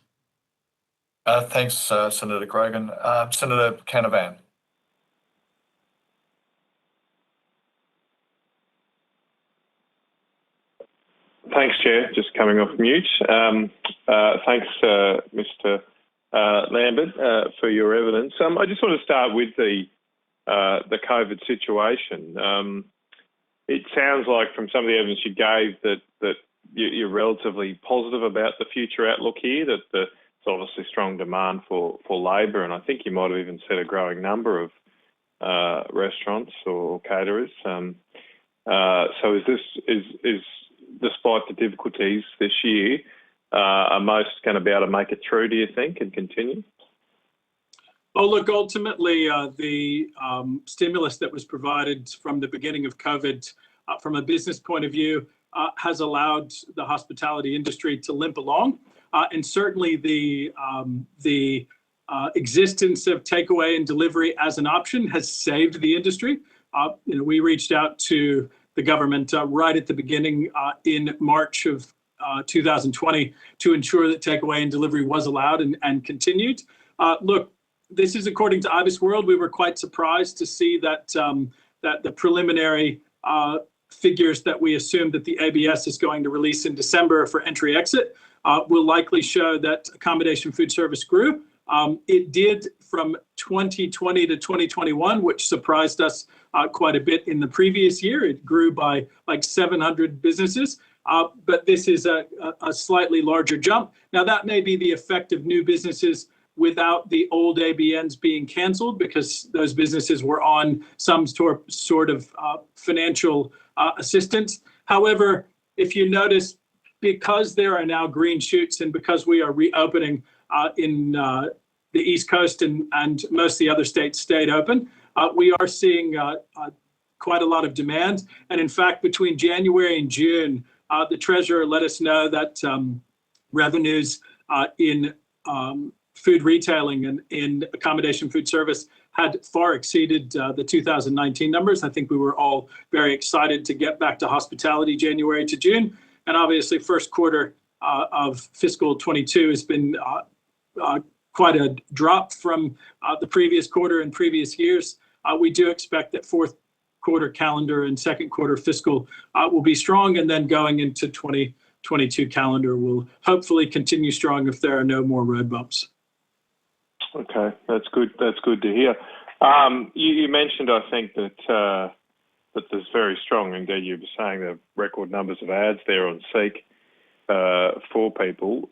Thanks, Senator Grogan. Senator Canavan. Thanks, Chair. Just coming off mute. Thanks, Mr. Lambert, for your evidence. I just want to start with the COVID situation. It sounds like from some of the evidence you gave that you're relatively positive about the future outlook here, that there's obviously strong demand for labour, and I think you might have even said a growing number of restaurants or caterers. So is despite the difficulties this year, are most going to be able to make it through, do you think, and continue? Oh, look, ultimately, the stimulus that was provided from the beginning of COVID, from a business point of view, has allowed the hospitality industry to limp along. And certainly the existence of takeaway and delivery as an option has saved the industry. We reached out to the government right at the beginning in March of 2020 to ensure that takeaway and delivery was allowed and continued. Look, this is according to IBIS World. We were quite surprised to see that that the preliminary figures that we assumed that the ABS is going to release in December for entry-exit will likely show that accommodation food service grew. It did from 2020 to 2021, which surprised us quite a bit in the previous year. It grew by like 700 businesses, but this is a slightly larger jump. Now, that may be the effect of new businesses without the old ABNs being canceled, because those businesses were on some sort of financial assistance. However, if you notice, because there are now green shoots and because we are reopening in the East Coast and most of the other states stayed open, we are seeing quite a lot of demand. And in fact, between January and June, the Treasurer let us know that revenues in food retailing and in accommodation food service had far exceeded the 2019 numbers. I think we were all very excited to get back to hospitality January to June. And obviously, first quarter of fiscal 22 has been quite a drop from the previous quarter and previous years. We do expect that fourth quarter calendar and second quarter fiscal will be strong, and then going into 2022 calendar will hopefully continue strong if there are no more road bumps. Okay, that's good. That's good to hear. You mentioned, I think, that there's very strong, indeed, you were saying the record numbers of ads there on Seek for people.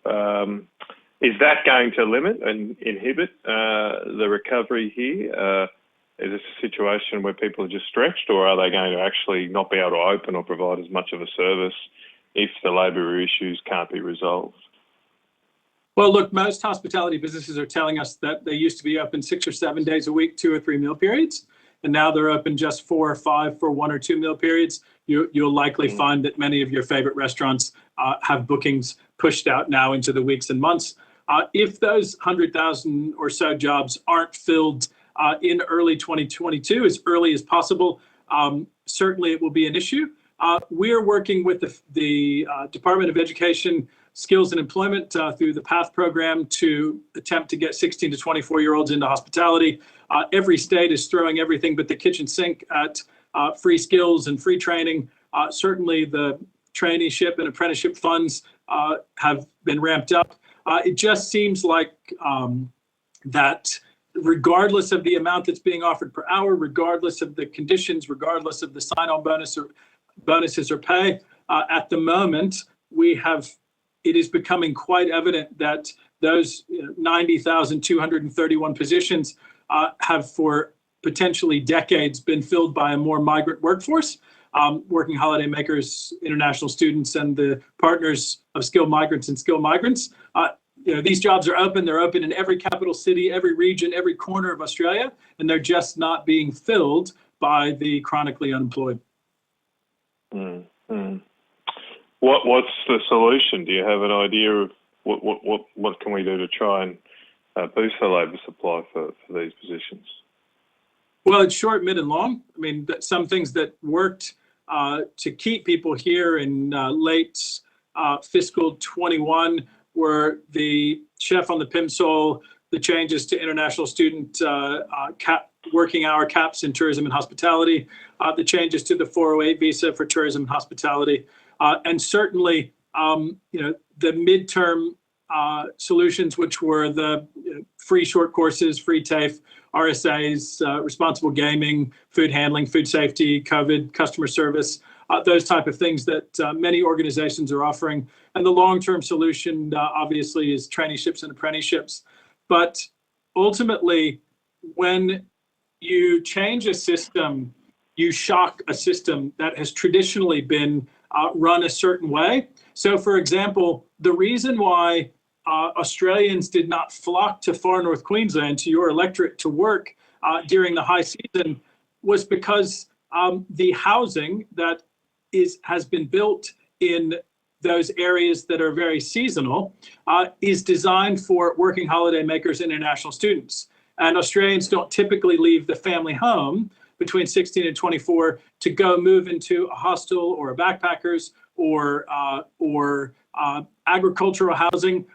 Is that going to limit and inhibit the recovery here? Is this a situation where people are just stretched, or are they going to actually not be able to open or provide as much of a service if the labour issues can't be resolved? Well, look, most hospitality businesses are telling us that they used to be open 6 or 7 days a week, 2 or 3 meal periods, and now they're open just 4 or 5 for 1 or 2 meal periods. You'll likely find that many of your favorite restaurants have bookings pushed out now into the weeks and months. If those 100,000 or so jobs aren't filled in early 2022, as early as possible, certainly it will be an issue. We're working with the Department of Education, Skills and Employment through the PATH program to attempt to get 16 to 24-year-olds into hospitality. Every state is throwing everything but the kitchen sink at free skills and free training. Certainly the traineeship and apprenticeship funds have been ramped up. It just seems like that regardless of the amount that's being offered per hour, regardless of the conditions, regardless of the sign-on bonuses or pay, at the moment, it is becoming quite evident that those 90,231 positions have for potentially decades been filled by a more migrant workforce. Working holiday makers, international students, and the partners of skilled migrants and skilled migrants. These jobs are open. They're open in every capital city, every region, every corner of Australia, and they're just not being filled by the chronically unemployed. What's the solution? Do you have an idea of what can we do to try and boost the labour supply for these positions? Well, it's short, mid, and long. I mean, some things that worked to keep people here in late fiscal 21 were the chef on the Pimsol, the changes to international student working hour caps in tourism and hospitality, the changes to the 408 visa for tourism and hospitality, and certainly, the midterm solutions, which were the free short courses, free TAFE, RSAs, responsible gaming, food handling, food safety, COVID, customer service, those type of things that many organizations are offering. And the long-term solution, obviously, is traineeships and apprenticeships. But ultimately, when you change a system, you shock a system that has traditionally been run a certain way. So, for example, the reason why Australians did not flock to far north Queensland, to your electorate, to work during the high season was because the housing that has been built in those areas that are very seasonal is designed for working holiday makers and international students. And Australians don't typically leave the family home between 16 and 24 to go move into a hostel or a backpackers or agricultural housing.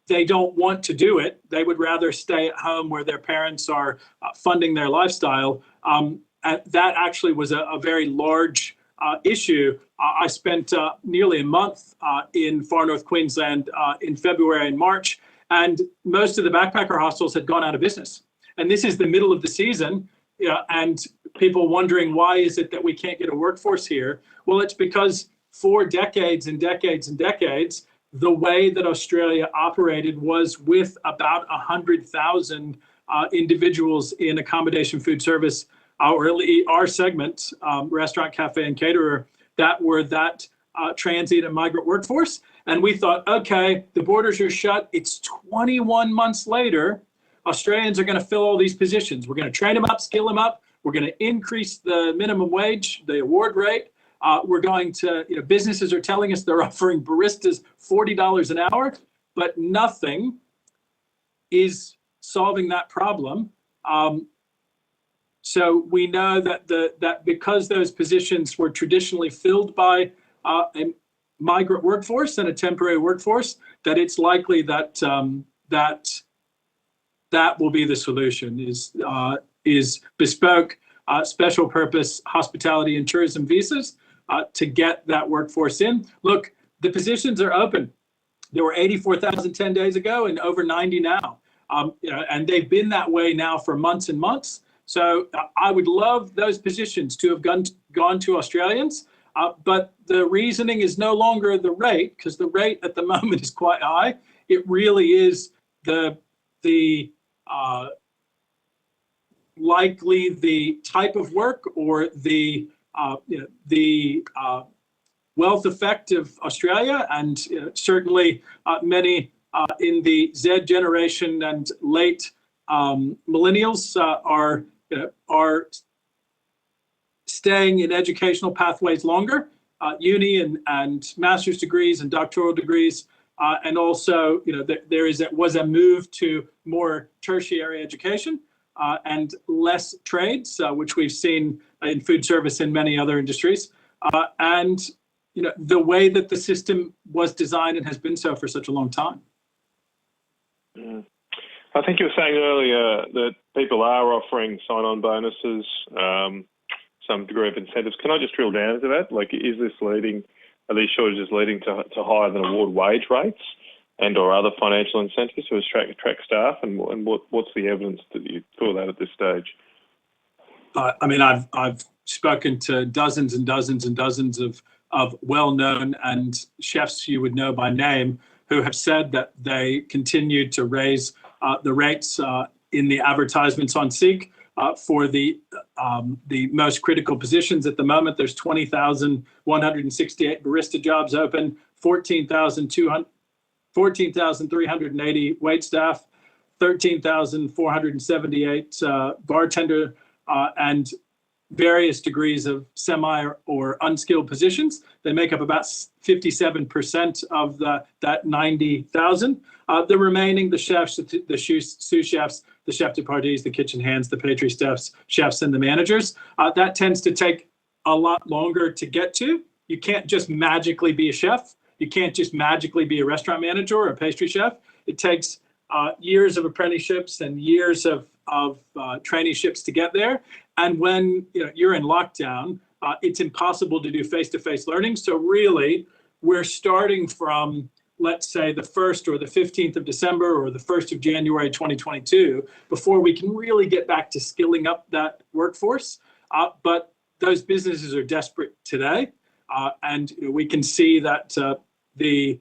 They don't want to do it. They would rather stay at home where their parents are funding their lifestyle. And that actually was a very large issue. I spent nearly a month in far north Queensland in February and March, and most of the backpacker hostels had gone out of business. And this is the middle of the season, and people wondering, why is it that we can't get a workforce here? Well, it's because for decades and decades and decades, the way that Australia operated was with about 100,000 individuals in accommodation, food service, or our segment, restaurant, cafe, and caterer, that were that transient and migrant workforce. And we thought, okay, the borders are shut. It's 21 months later. Australians are going to fill all these positions. We're going to train them up, skill them up. We're going to increase the minimum wage, the award rate. We're going to, businesses are telling us they're offering baristas $40 an hour, but nothing is solving that problem. So we know that that because those positions were traditionally filled by a migrant workforce and a temporary workforce, that it's likely that that will be the solution, is bespoke special purpose hospitality and tourism visas to get that workforce in. Look, the positions are open. There were 84,000 10 days ago and over 90 now. And they've been that way now for months and months. So I would love those positions to have gone to Australians, but the reasoning is no longer the rate, because the rate at the moment is quite high. It really is likely the type of work or the wealth effect of Australia, and certainly many in the Z generation and late millennials are staying in educational pathways longer, uni and master's degrees and doctoral degrees. And also, there was a move to more tertiary education and less trades, which we've seen in food service and many other industries. And the way that the system was designed and has been so for such a long time. I think you were saying earlier that people are offering sign-on bonuses, some degree of incentives. Can I just drill down into that? Like, are these shortages leading to higher than award wage rates and or other financial incentives to attract staff? And what's the evidence that you feel that at this stage? I mean, I've spoken to dozens and dozens and dozens of well-known and chefs you would know by name who have said that they continue to raise the rates in the advertisements on Seek for the most critical positions. At the moment, there's 20,168 barista jobs open, 14,380 wait staff, 13,478 bartender, and various degrees of semi or unskilled positions. They make up about 57% of that 90,000. The remaining, the chefs, the sous chefs, the chef de parties, the kitchen hands, the pastry staffs, chefs, and the managers. That tends to take a lot longer to get to. You can't just magically be a chef. You can't just magically be a restaurant manager or a pastry chef. It takes years of apprenticeships and years of traineeships to get there. And when you're in lockdown, it's impossible to do face-to-face learning. So really, we're starting from, let's say, the 1st or the 15th of December or the 1st of January 2022 before we can really get back to skilling up that workforce. But those businesses are desperate today. And we can see that the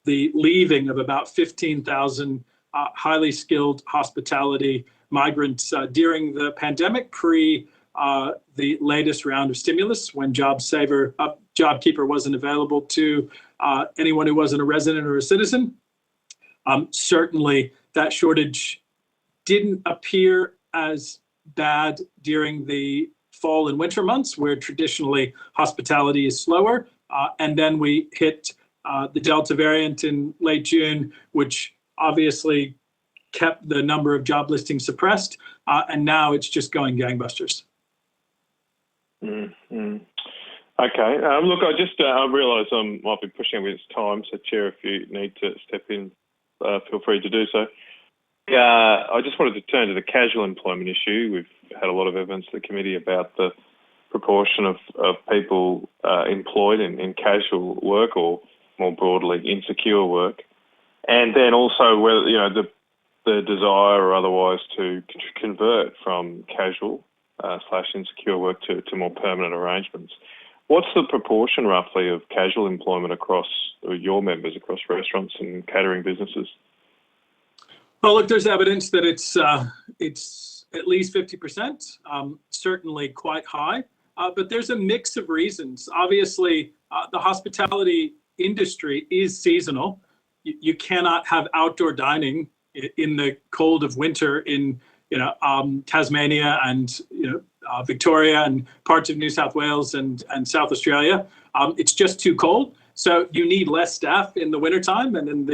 leaving of about 15,000 highly skilled hospitality migrants during the pandemic, pre the latest round of stimulus, when JobKeeper wasn't available to anyone who wasn't a resident or a citizen. Certainly, that shortage didn't appear as bad during the fall and winter months, where traditionally hospitality is slower. And then we hit the Delta variant in late June, which obviously kept the number of job listings suppressed. And now it's just going gangbusters. Mm-hmm. Okay. Look, I realise I might be pushing with time, so Chair, if you need to step in, feel free to do so. I just wanted to turn to the casual employment issue. We've had a lot of evidence to the committee about the proportion of people employed in casual work, or more broadly, insecure work. And then also whether, the desire or otherwise to convert from casual / insecure work to more permanent arrangements. What's the proportion roughly of casual employment across your members, across restaurants and catering businesses? Well, look, there's evidence that it's at least 50%, certainly quite high, but there's a mix of reasons. Obviously, the hospitality industry is seasonal. You cannot have outdoor dining in the cold of winter in Tasmania and Victoria and parts of New South Wales and South Australia. It's just too cold, so you need less staff in the wintertime and in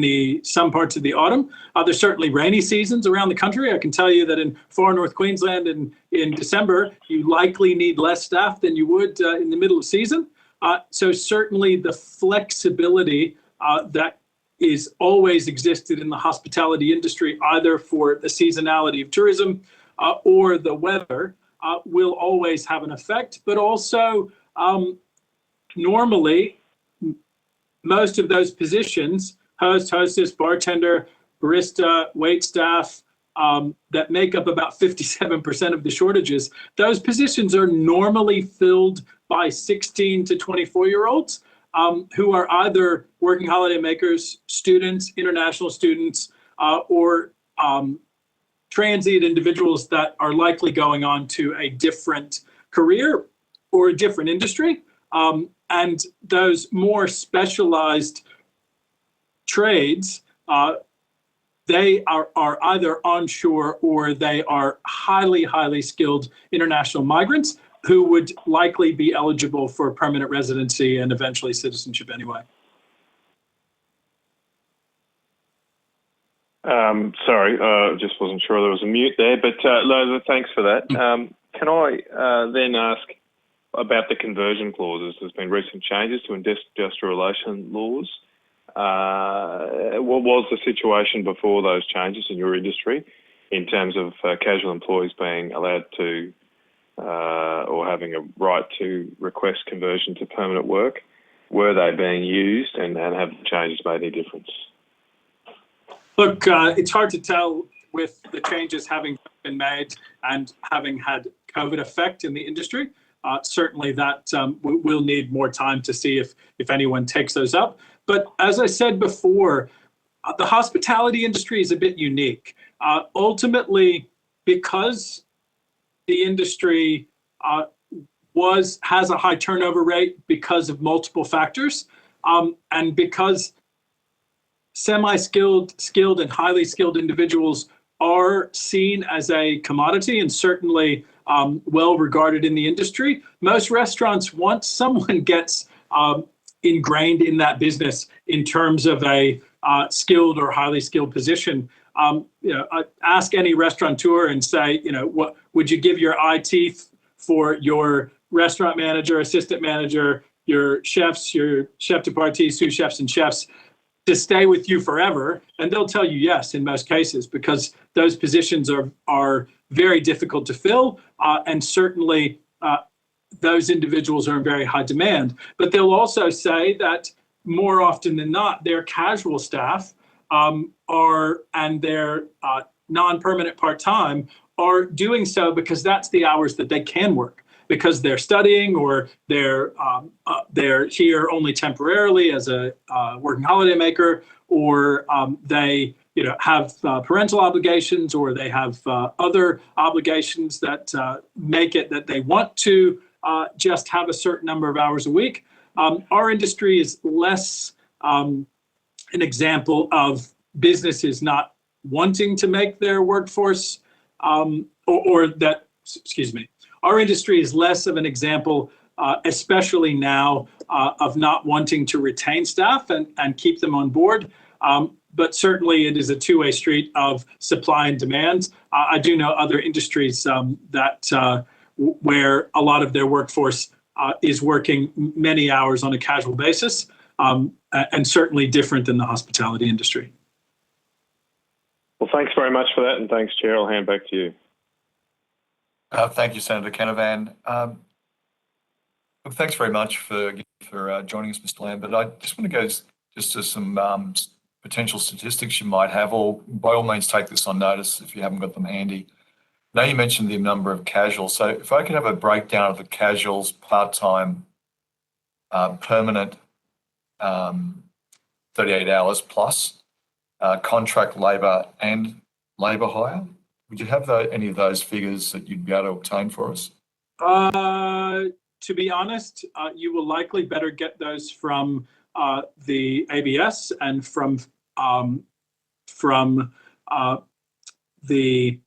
the some parts of the autumn. There's certainly rainy seasons around the country. I can tell you that in far north Queensland in December, you likely need less staff than you would in the middle of season. So certainly the flexibility that is always existed in the hospitality industry, either for the seasonality of tourism or the weather, will always have an effect. But also, normally, most of those positions, host, hostess, bartender, barista, wait staff, that make up about 57% of the shortages, those positions are normally filled by 16 to 24-year-olds who are either working holiday makers, students, international students, or transient individuals that are likely going on to a different career or a different industry. and those more specialized trades, they are either onshore or they are highly skilled international migrants who would likely be eligible for permanent residency and eventually citizenship anyway. Sorry, just wasn't sure there was a mute there, but no, thanks for that. Can I then ask about the conversion clauses? There's been recent changes to industrial relation laws. What was the situation before those changes in your industry in terms of casual employees being allowed to or having a right to request conversion to permanent work? Were they being used, and have the changes made any difference? Look, it's hard to tell with the changes having been made and having had COVID effect in the industry. Certainly that we'll need more time to see if anyone takes those up. But as I said before, the hospitality industry is a bit unique. Ultimately, because the industry has a high turnover rate because of multiple factors, and because semi-skilled, skilled, and highly skilled individuals are seen as a commodity and certainly well regarded in the industry. Most restaurants, once someone gets ingrained in that business in terms of a skilled or highly skilled position, ask any restaurateur and say, what would you give your eye teeth for your restaurant manager, assistant manager, your chefs, your chef de partie, sous chefs, and chefs to stay with you forever? And they'll tell you yes in most cases, because those positions are very difficult to fill, and certainly those individuals are in very high demand. But they'll also say that more often than not, their casual staff and their non-permanent part-time are doing so because that's the hours that they can work, because they're studying or they're here only temporarily as a working holiday maker, or they have parental obligations, or they have other obligations that make it that they want to just have a certain number of hours a week. Our industry is less an example of businesses not wanting to make their workforce our industry is less of an example, especially now, of not wanting to retain staff and keep them on board. But certainly it is a two-way street of supply and demand. I do know other industries where a lot of their workforce is working many hours on a casual basis, and certainly different than the hospitality industry. Well, thanks very much for that, and thanks, Chair. I'll hand back to you. Thank you, Senator Canavan. Thanks very much for joining us, Mr. Lambert. I just want to go just to some potential statistics you might have, or by all means take this on notice if you haven't got them handy. Now you mentioned the number of casuals. So if I could have a breakdown of the casuals, part-time, permanent, 38 hours plus, contract labour and labour hire. Would you have any of those figures that you'd be able to obtain for us? To be honest, you will likely better get those from the ABS and from the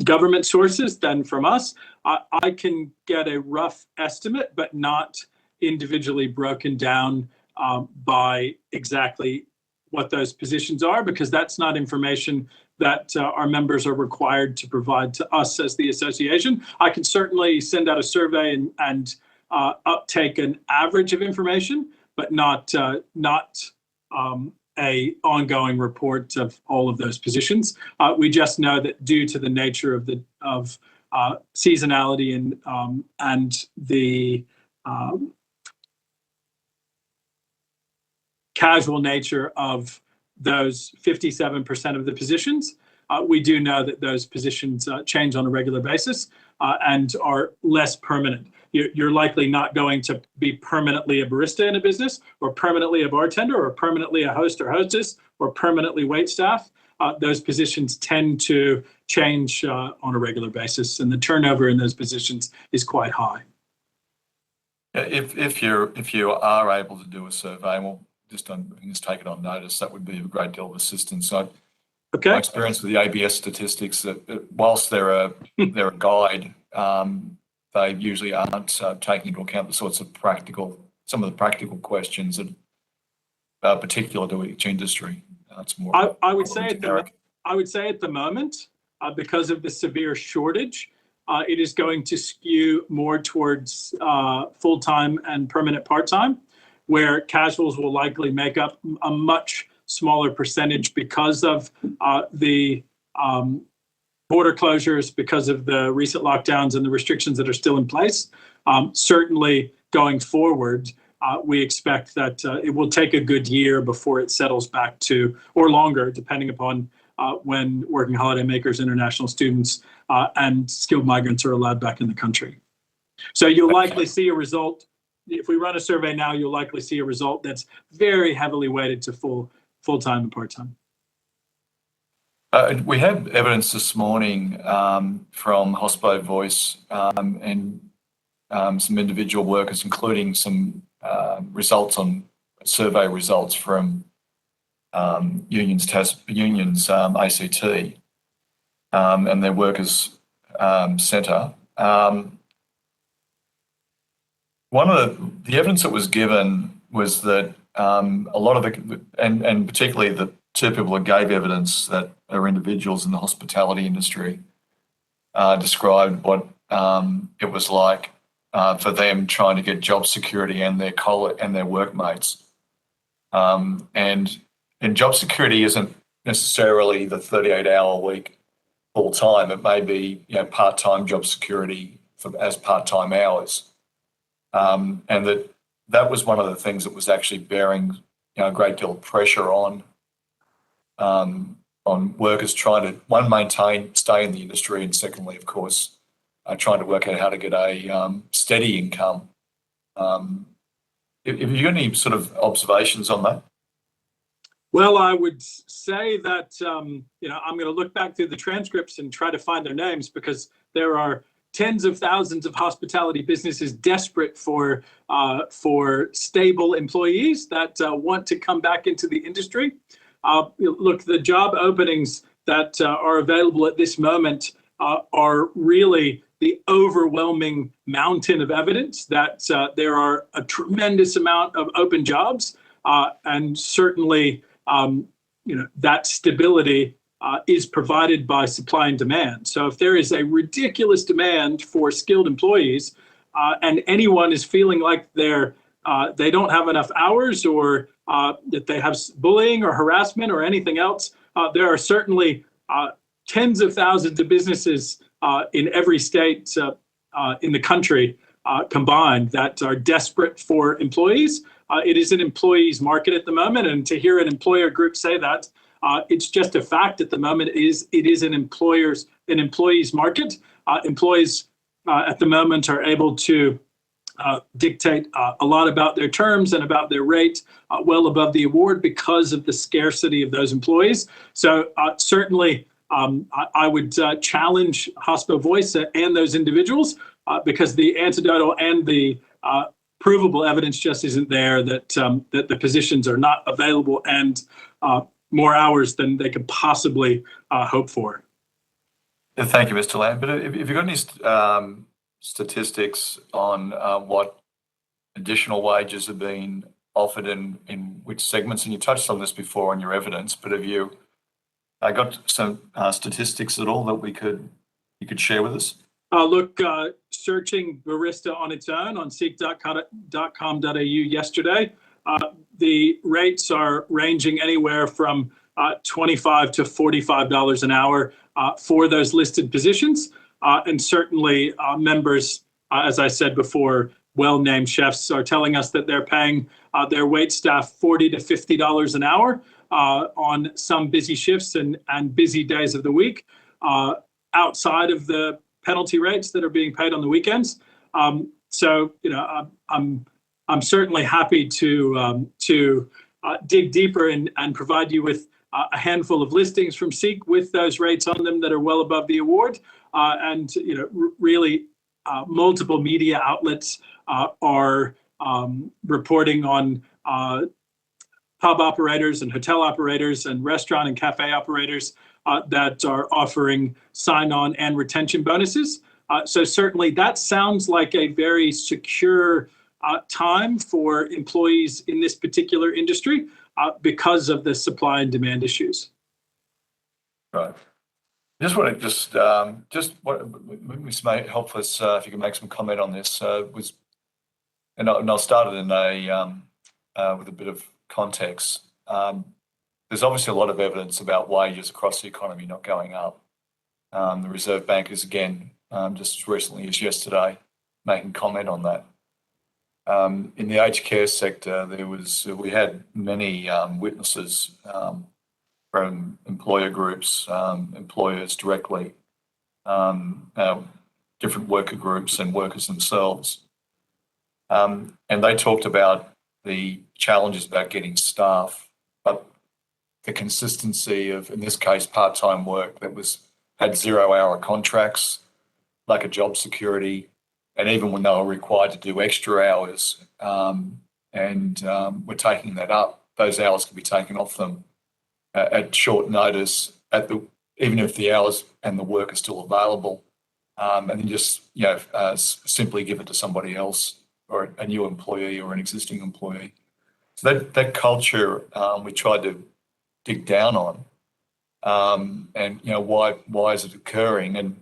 government sources than from us. I can get a rough estimate, but not individually broken down by exactly what those positions are, because that's not information that our members are required to provide to us as the association. I can certainly send out a survey and uptake an average of information, but not a ongoing report of all of those positions. We just know that due to the nature of seasonality and the casual nature of those 57% of the positions, we do know that those positions change on a regular basis and are less permanent. You're likely not going to be permanently a barista in a business, or permanently a bartender, or permanently a host or hostess, or permanently wait staff. Those positions tend to change on a regular basis, and the turnover in those positions is quite high. If you are able to do a survey, and we'll just take it on notice, that would be a great deal of assistance. My experience with the ABS statistics, that whilst they're a guide, they usually aren't taking into account the sorts of some of the practical questions that are particular to each industry. It's more. I would say at the moment, because of the severe shortage, it is going to skew more towards full-time and permanent part-time, where casuals will likely make up a much smaller percentage because of the border closures, because of the recent lockdowns and the restrictions that are still in place. Certainly going forward, we expect that it will take a good year before it settles back to, or longer, depending upon when working holiday makers, international students, and skilled migrants are allowed back in the country. So you'll likely see a result. If we run a survey now, you'll likely see a result that's very heavily weighted to full-time and part-time. We had evidence this morning from Hospo Voice and some individual workers, including some survey results from unions ACT and their workers centre. One of the evidence that was given was that a lot of and particularly the two people that gave evidence that are individuals in the hospitality industry described what it was like for them trying to get job security and their workmates. And job security isn't necessarily the 38-hour week full time. It may be part-time job security as part-time hours, and that was one of the things that was actually bearing a great deal of pressure on workers trying to stay in the industry, and secondly, of course, trying to work out how to get a steady income. Have you got any sort of observations on that? Well, I would say that I'm going to look back through the transcripts and try to find their names, because there are tens of thousands of hospitality businesses desperate for stable employees that want to come back into the industry. Look, the job openings that are available at this moment are really the overwhelming mountain of evidence that there are a tremendous amount of open jobs, and certainly that stability is provided by supply and demand. So if there is a ridiculous demand for skilled employees, and anyone is feeling like they don't have enough hours, or that they have bullying or harassment or anything else, there are certainly tens of thousands of businesses in every state in the country combined that are desperate for employees. It is an employees market at the moment, and to hear an employer group say that, it's just a fact at the moment. It is an employees market. Employees at the moment are able to dictate a lot about their terms and about their rate well above the award because of the scarcity of those employees. So certainly I would challenge Hospo Voice and those individuals because the anecdotal and the provable evidence just isn't there that the positions are not available and more hours than they could possibly hope for. Thank you, Mr. Lamb. But if you've got any statistics on what additional wages have been offered in which segments, and you touched on this before in your evidence, but have you got some statistics at all that you could share with us? Look, searching barista on its own on seek.com.au yesterday, the rates are ranging anywhere from $25 to $45 an hour for those listed positions. And certainly members, as I said before, well-named chefs are telling us that they're paying their wait staff $40 to $50 an hour on some busy shifts and busy days of the week, outside of the penalty rates that are being paid on the weekends. So, I'm certainly happy to dig deeper and provide you with a handful of listings from Seek with those rates on them that are well above the award. And really multiple media outlets are reporting on pub operators and hotel operators and restaurant and cafe operators that are offering sign-on and retention bonuses. So certainly that sounds like a very secure time for employees in this particular industry because of the supply and demand issues. Right. I just want to this may help us if you can make some comment on this. And I'll start it in with a bit of context. There's obviously a lot of evidence about wages across the economy not going up. The Reserve Bank is again just as recently as yesterday making comment on that. In the aged care sector, we had many witnesses from employer groups, employers directly, different worker groups and workers themselves. And they talked about the challenges about getting staff, but the consistency of, in this case, part-time work that had 0-hour contracts, lack of job security, and even when they were required to do extra hours and were taking that up, those hours could be taken off them at short notice, even if the hours and the work are still available, and then just simply give it to somebody else or a new employee or an existing employee. So that culture we tried to dig down on, and why is it occurring? And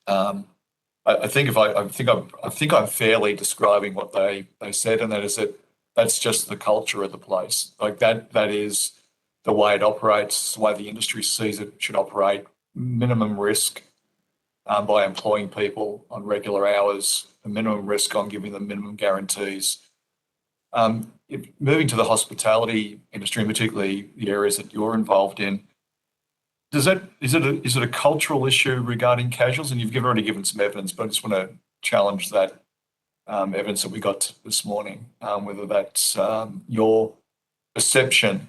I think I'm fairly describing what they said, and that is that that's just the culture of the place. Like that is the way it operates, the way the industry sees it should operate. Minimum risk by employing people on regular hours, a minimum risk on giving them minimum guarantees. Moving to the hospitality industry, and particularly the areas that you're involved in, is it a cultural issue regarding casuals? And you've already given some evidence, but I just want to challenge that evidence that we got this morning, whether that's your perception.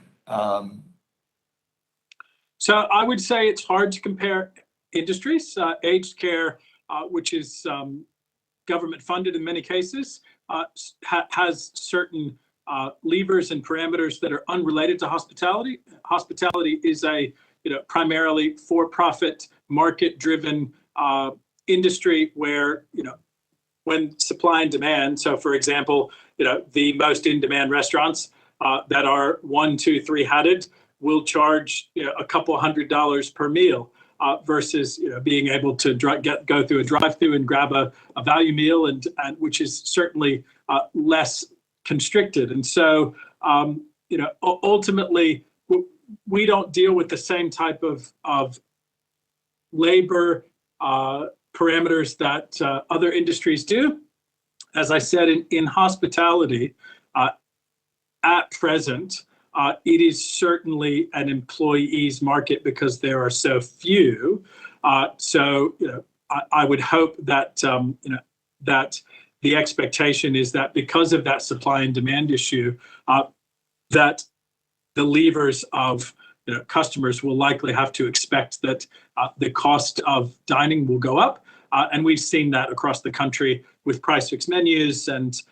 So I would say it's hard to compare industries. Aged care, which is government funded in many cases, has certain levers and parameters that are unrelated to hospitality. Hospitality is a primarily for-profit, market-driven industry where when supply and demand. So, for example, the most in-demand restaurants that are 1, 2, 3 headed will charge a couple $100 per meal versus being able to go through a drive-through and grab a value meal, and which is certainly less constricted. And so ultimately we don't deal with the same type of labor parameters that other industries do. As I said, in hospitality, at present, it is certainly an employees market because there are so few. So I would hope that that the expectation is that because of that supply and demand issue, that the levers of customers will likely have to expect that the cost of dining will go up, and we've seen that across the country with price fixed menus and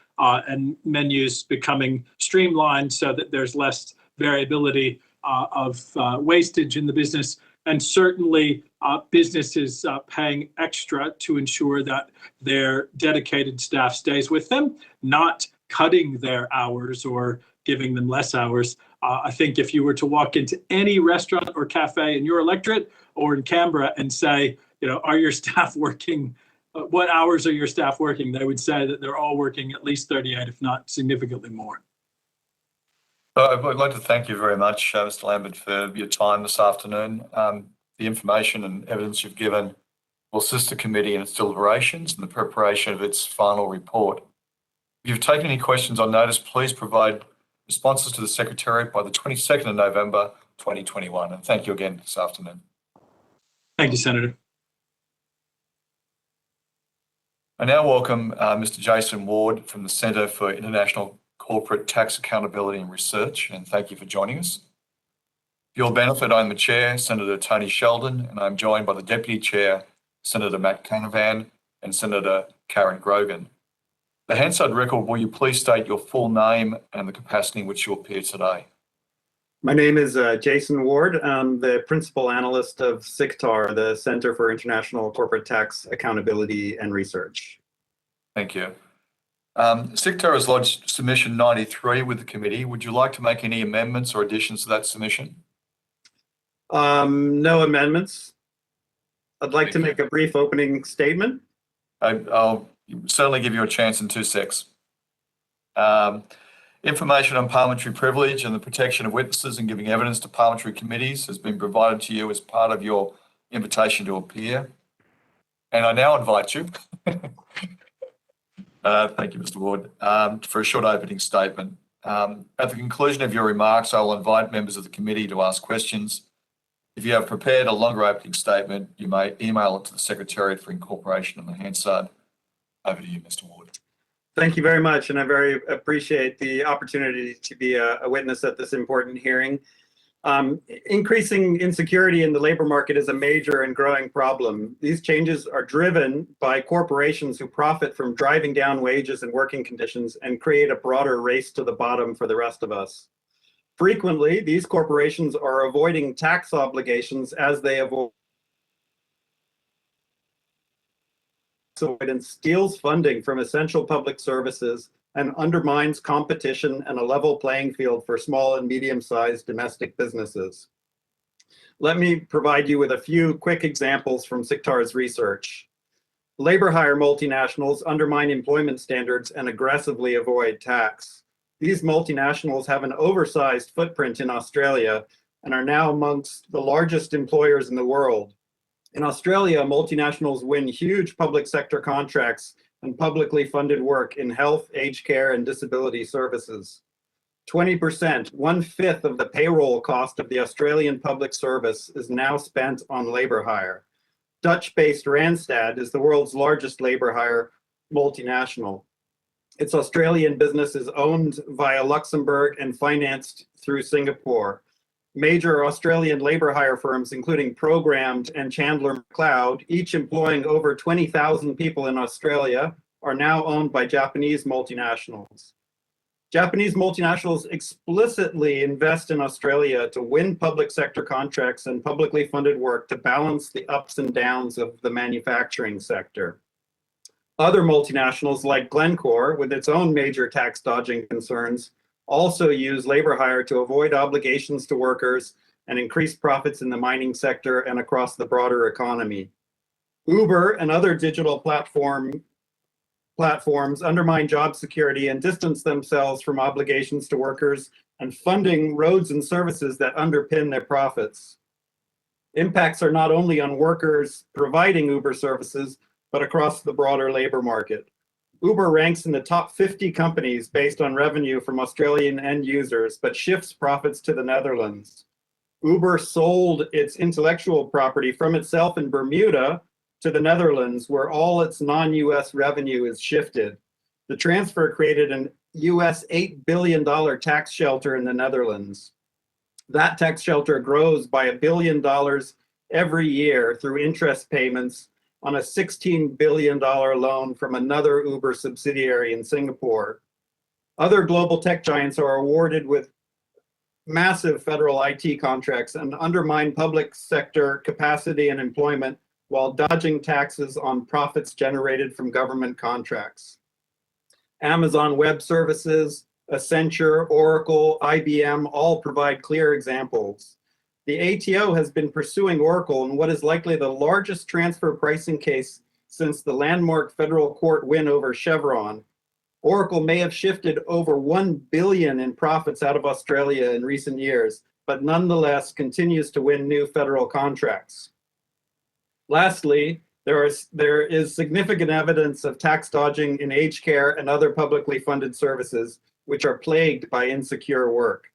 menus becoming streamlined so that there's less variability of wastage in the business, and certainly businesses paying extra to ensure that their dedicated staff stays with them, not cutting their hours or giving them less hours. I think if you were to walk into any restaurant or cafe in your electorate or in Canberra and say, are your staff working? What hours are your staff working? They would say that they're all working at least 38, if not significantly more. I'd like to thank you very much, Mr. Lambert, for your time this afternoon. The information and evidence you've given will assist the committee in its deliberations and the preparation of its final report. If you've taken any questions on notice, please provide responses to the Secretariat by the 22nd of November 2021. And thank you again this afternoon. Thank you, Senator. I now welcome Mr. Jason Ward from the Centre for International Corporate Tax Accountability and Research, and thank you for joining us. For your benefit, I'm the Chair, Senator Tony Sheldon, and I'm joined by the Deputy Chair, Senator Matt Canavan, and Senator Karen Grogan. The Hansard record, will you please state your full name and the capacity in which you appear today? My name is Jason Ward. I'm the principal analyst of CICTAR, the Center for International Corporate Tax Accountability and Research. Thank you. CICTAR has lodged submission 93 with the committee. Would you like to make any amendments or additions to that submission? No amendments. I'd like to make a brief opening statement. I'll certainly give you a chance in 2 secs. Information on parliamentary privilege and the protection of witnesses and giving evidence to parliamentary committees has been provided to you as part of your invitation to appear. And I now invite you, thank you, Mr. Ward, for a short opening statement. At the conclusion of your remarks, I will invite members of the committee to ask questions. If you have prepared a longer opening statement, you may email it to the Secretariat for incorporation on the Hansard. Over to you, Mr. Ward. Thank you very much, and I very appreciate the opportunity to be a witness at this important hearing. Increasing insecurity in the labor market is a major and growing problem. These changes are driven by corporations who profit from driving down wages and working conditions and create a broader race to the bottom for the rest of us. Frequently, these corporations are avoiding tax obligations as they avoid and steals funding from essential public services and undermines competition and a level playing field for small and medium-sized domestic businesses. Let me provide you with a few quick examples from CICTAR's research. Labor hire multinationals undermine employment standards and aggressively avoid tax. These multinationals have an oversized footprint in Australia and are now amongst the largest employers in the world. In Australia, multinationals win huge public sector contracts and publicly funded work in health, aged care, and disability services. 20%, 1/5 of the payroll cost of the Australian public service is now spent on labor hire. Dutch-based Randstad is the world's largest labor hire multinational. Its Australian business is owned via Luxembourg and financed through Singapore. Major Australian labor hire firms, including Programmed and Chandler McLeod, each employing over 20,000 people in Australia, are now owned by Japanese multinationals. Japanese multinationals explicitly invest in Australia to win public sector contracts and publicly funded work to balance the ups and downs of the manufacturing sector. Other multinationals like Glencore, with its own major tax dodging concerns, also use labor hire to avoid obligations to workers and increase profits in the mining sector and across the broader economy. Uber and other digital platforms undermine job security and distance themselves from obligations to workers and funding roads and services that underpin their profits. Impacts are not only on workers providing Uber services, but across the broader labor market. Uber ranks in the top 50 companies based on revenue from Australian end users, but shifts profits to the Netherlands. Uber sold its intellectual property from itself in Bermuda to the Netherlands, where all its non-US revenue is shifted. The transfer created an US $8 billion tax shelter in the Netherlands. That tax shelter grows by $1 billion every year through interest payments on a $16 billion loan from another Uber subsidiary in Singapore. Other global tech giants are awarded with massive federal IT contracts and undermine public sector capacity and employment while dodging taxes on profits generated from government contracts. Amazon Web Services, Accenture, Oracle, IBM all provide clear examples. The ATO has been pursuing Oracle in what is likely the largest transfer pricing case since the landmark federal court win over Chevron. Oracle may have shifted over $1 billion in profits out of Australia in recent years, but nonetheless continues to win new federal contracts. Lastly, there is significant evidence of tax dodging in aged care and other publicly funded services, which are plagued by insecure work.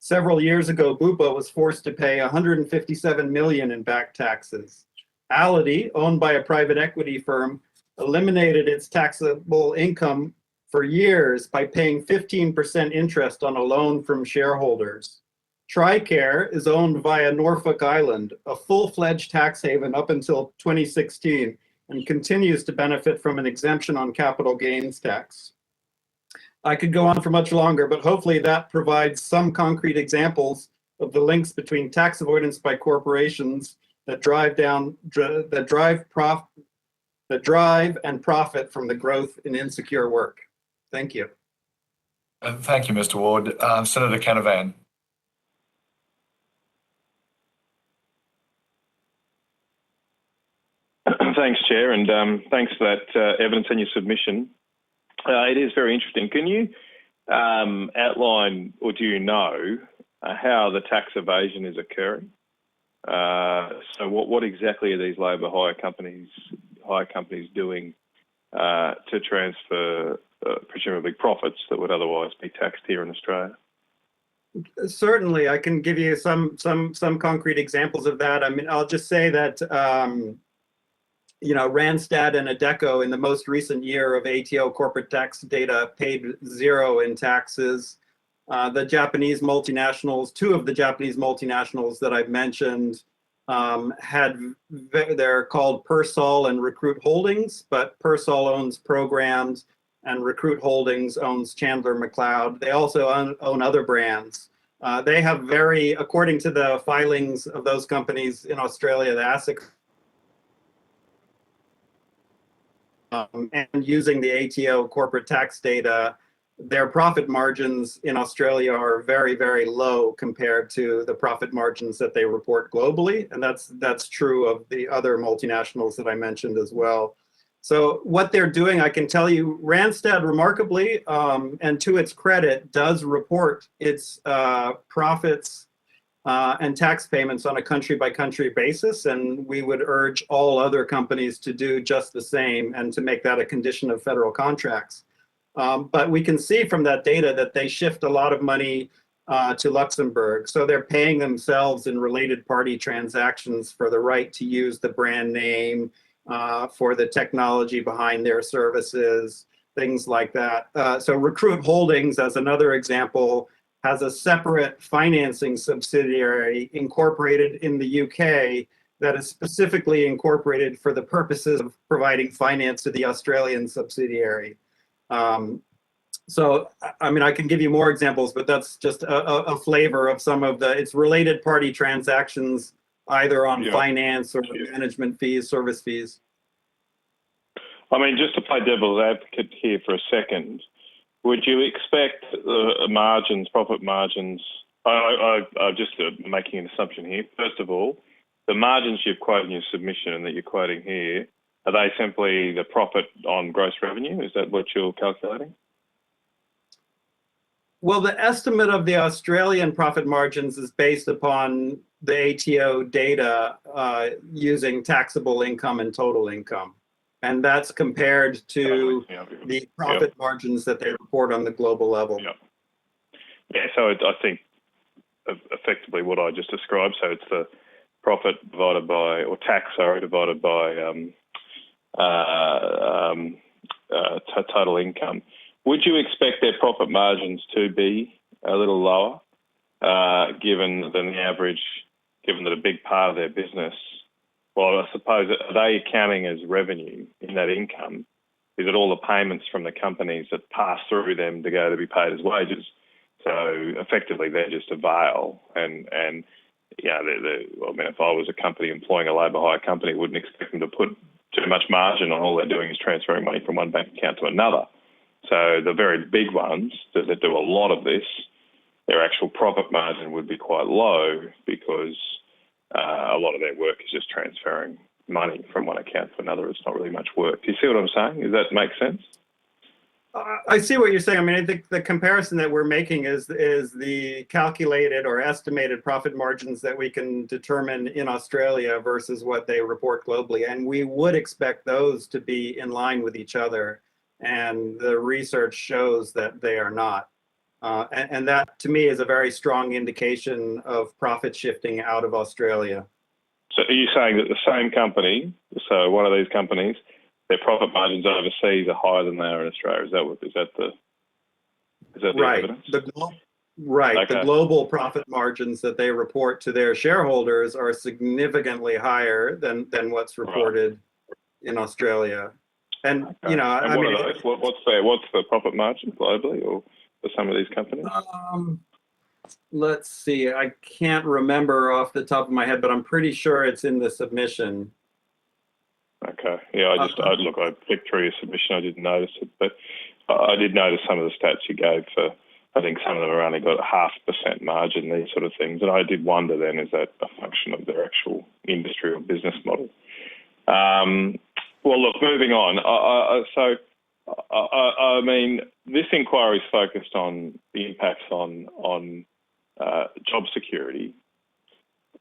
Several years ago, Bupa was forced to pay $157 million in back taxes. Ality, owned by a private equity firm, eliminated its taxable income for years by paying 15% interest on a loan from shareholders. TRICARE is owned via Norfolk Island, a full-fledged tax haven up until 2016, and continues to benefit from an exemption on capital gains tax. I could go on for much longer, but hopefully that provides some concrete examples of the links between tax avoidance by corporations that drive and profit from the growth in insecure work. Thank you. Thank you, Mr. Ward. Senator Canavan. Thanks, Chair, and thanks for that evidence and your submission. It is very interesting. Can you outline, or do you know, how the tax evasion is occurring? So what exactly are these labour hire companies doing to transfer presumably profits that would otherwise be taxed here in Australia? Certainly, I can give you some concrete examples of that. I mean, I'll just say that Randstad and Adecco in the most recent year of ATO corporate tax data paid zero in taxes. The Japanese multinationals, two of the Japanese multinationals that I've mentioned, they're called Persol and Recruit Holdings, but Persol owns Programs and Recruit Holdings owns Chandler McLeod. They also own other brands. They have according to the filings of those companies in Australia, the ASIC, and using the ATO corporate tax data, their profit margins in Australia are very, very low compared to the profit margins that they report globally. And that's true of the other multinationals that I mentioned as well. So what they're doing, I can tell you, Randstad remarkably, and to its credit, does report its profits and tax payments on a country-by-country basis, and we would urge all other companies to do just the same and to make that a condition of federal contracts. But we can see from that data that they shift a lot of money to Luxembourg, so they're paying themselves in related party transactions for the right to use the brand name, for the technology behind their services, things like that. So Recruit Holdings, as another example, has a separate financing subsidiary incorporated in the UK that is specifically incorporated for the purposes of providing finance to the Australian subsidiary. So, I mean, I can give you more examples, but that's just a flavor of some of it's related party transactions, either on finance or management fees, service fees. I mean, just to play devil's advocate here for a second, would you expect margins, profit margins? I'm just making an assumption here. First of all, the margins you've quoted in your submission and that you're quoting here, are they simply the profit on gross revenue? Is that what you're calculating? Well, the estimate of the Australian profit margins is based upon the ATO data using taxable income and total income. And that's compared to the profit margins that they report on the global level. Yeah, so I think effectively what I just described, so it's the profit divided by, or tax, sorry, divided by total income. Would you expect their profit margins to be a little lower, given than the average, given that a big part of their business, well, I suppose, are they accounting as revenue in that income? Is it all the payments from the companies that pass through them to go to be paid as wages? So effectively, they're just a veil. And yeah, I mean, if I was a company employing a labour hire company, wouldn't expect them to put too much margin on. All they're doing is transferring money from one bank account to another. So the very big ones that do a lot of this, their actual profit margin would be quite low because a lot of their work is just transferring money from one account to another. It's not really much work. Do you see what I'm saying? Does that make sense? I see what you're saying. I mean, I think the comparison that we're making is the calculated or estimated profit margins that we can determine in Australia versus what they report globally. And we would expect those to be in line with each other. And the research shows that they are not. And that, to me, is a very strong indication of profit shifting out of Australia. So are you saying that the same company, so one of these companies, their profit margins overseas are higher than they are in Australia? Is that the right. evidence? Right. Okay. The global profit margins that they report to their shareholders are significantly higher than what's reported in Australia. And, you know, And I what mean, are those? What's the profit margin globally, or for some of these companies? let's see, I can't remember off the top of my head, but I'm pretty sure it's in the submission. Okay. Yeah, I flicked through your submission. I didn't notice it, but I did notice some of the stats you gave for, I think some of them have only got a 0.5% margin, these sort of things. And I did wonder then, is that a function of their actual industry or business model? Well, look, moving on. I mean, this inquiry is focused on the impacts on job security.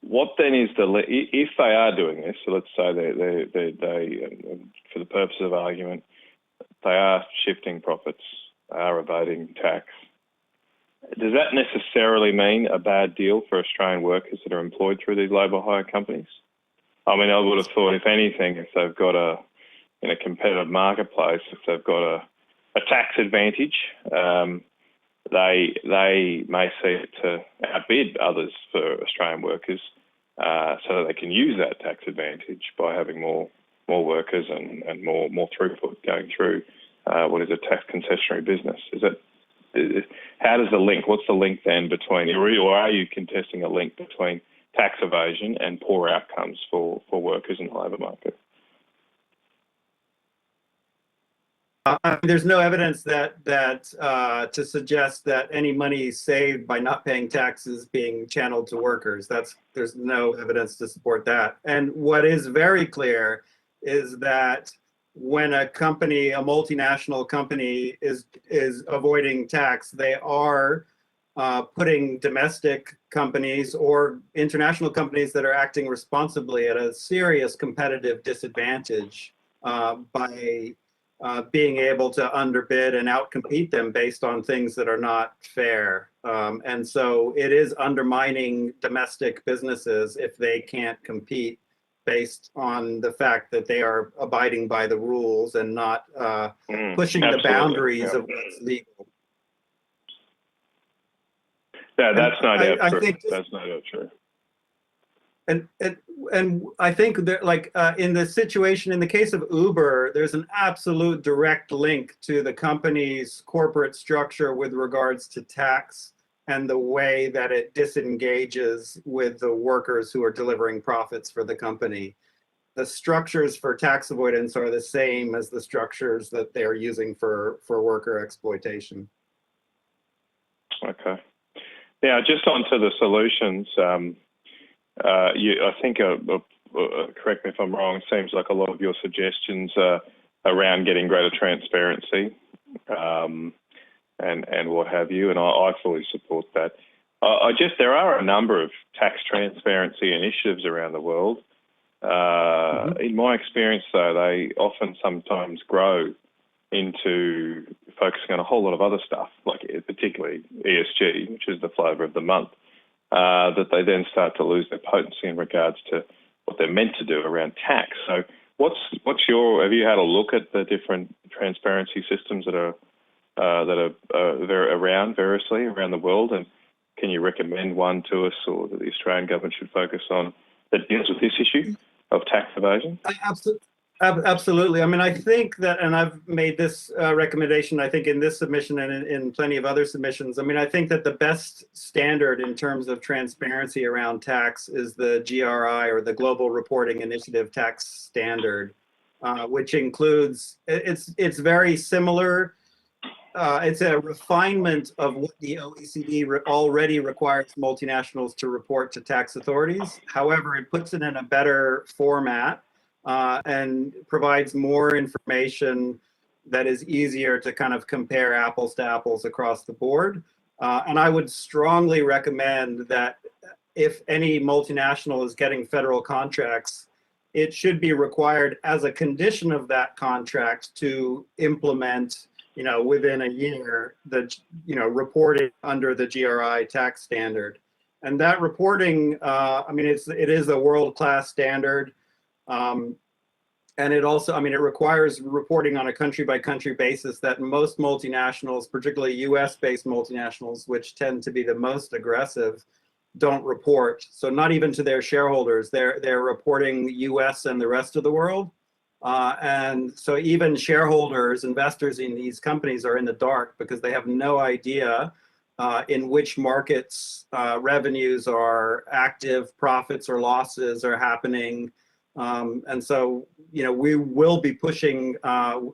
What then is if they are doing this? So let's say they for the purpose of argument, they are shifting profits, they are evading tax. Does that necessarily mean a bad deal for Australian workers that are employed through these labour hire companies? I mean, I would have thought, if anything, if they've got in a competitive marketplace, if they've got a tax advantage, they may see it to outbid others for Australian workers, so that they can use that tax advantage by having more workers and more throughput going through what is a tax concessionary business. How does the link? What's the link then between, or are you contesting a link between tax evasion and poor outcomes for workers in the labour market? There's no evidence that to suggest that any money saved by not paying taxes being channeled to workers. There's no evidence to support that. And what is very clear is that when a company, a multinational company, is avoiding tax, they are putting domestic companies or international companies that are acting responsibly at a serious competitive disadvantage by being able to underbid and outcompete them based on things that are not fair. And so it is undermining domestic businesses if they can't compete based on the fact that they are abiding by the rules and not pushing the boundaries of what's legal. Yeah, that's no doubt true. Think that's no doubt true. And I think that, like, in the situation, in the case of Uber, there's an absolute direct link to the company's corporate structure with regards to tax and the way that it disengages with the workers who are delivering profits for the company. The structures for tax avoidance are the same as the structures that they're using for worker exploitation. Okay. Now, just onto the solutions. I think, correct me if I'm wrong, it seems like a lot of your suggestions are around getting greater transparency and what have you, and I fully support that. There are a number of tax transparency initiatives around the world. In my experience, though, they often sometimes grow into focusing on a whole lot of other stuff, like particularly ESG, which is the flavour of the month. That they then start to lose their potency in regards to what they're meant to do around tax. So have you had a look at the different transparency systems that are around variously around the world, and can you recommend one to us, or that the Australian government should focus on that deals with this issue of tax evasion? Absolutely. I mean, I think that, and I've made this recommendation, I think, in this submission and in plenty of other submissions. I mean, I think that the best standard in terms of transparency around tax is the GRI, or the Global Reporting Initiative Tax Standard, which includes, it's very similar. It's a refinement of what the OECD already requires multinationals to report to tax authorities. However, it puts it in a better format. And provides more information that is easier to kind of compare apples to apples across the board. And I would strongly recommend that if any multinational is getting federal contracts, it should be required as a condition of that contract to implement, within a year, reporting under the GRI tax standard. And that reporting, it is a world-class standard. And it also, it requires reporting on a country-by-country basis that most multinationals, particularly US-based multinationals, which tend to be the most aggressive, don't report. So not even to their shareholders, they're reporting US and the rest of the world. And so even shareholders, investors in these companies are in the dark because they have no idea in which markets revenues are active, profits or losses are happening. And so, we will be pushing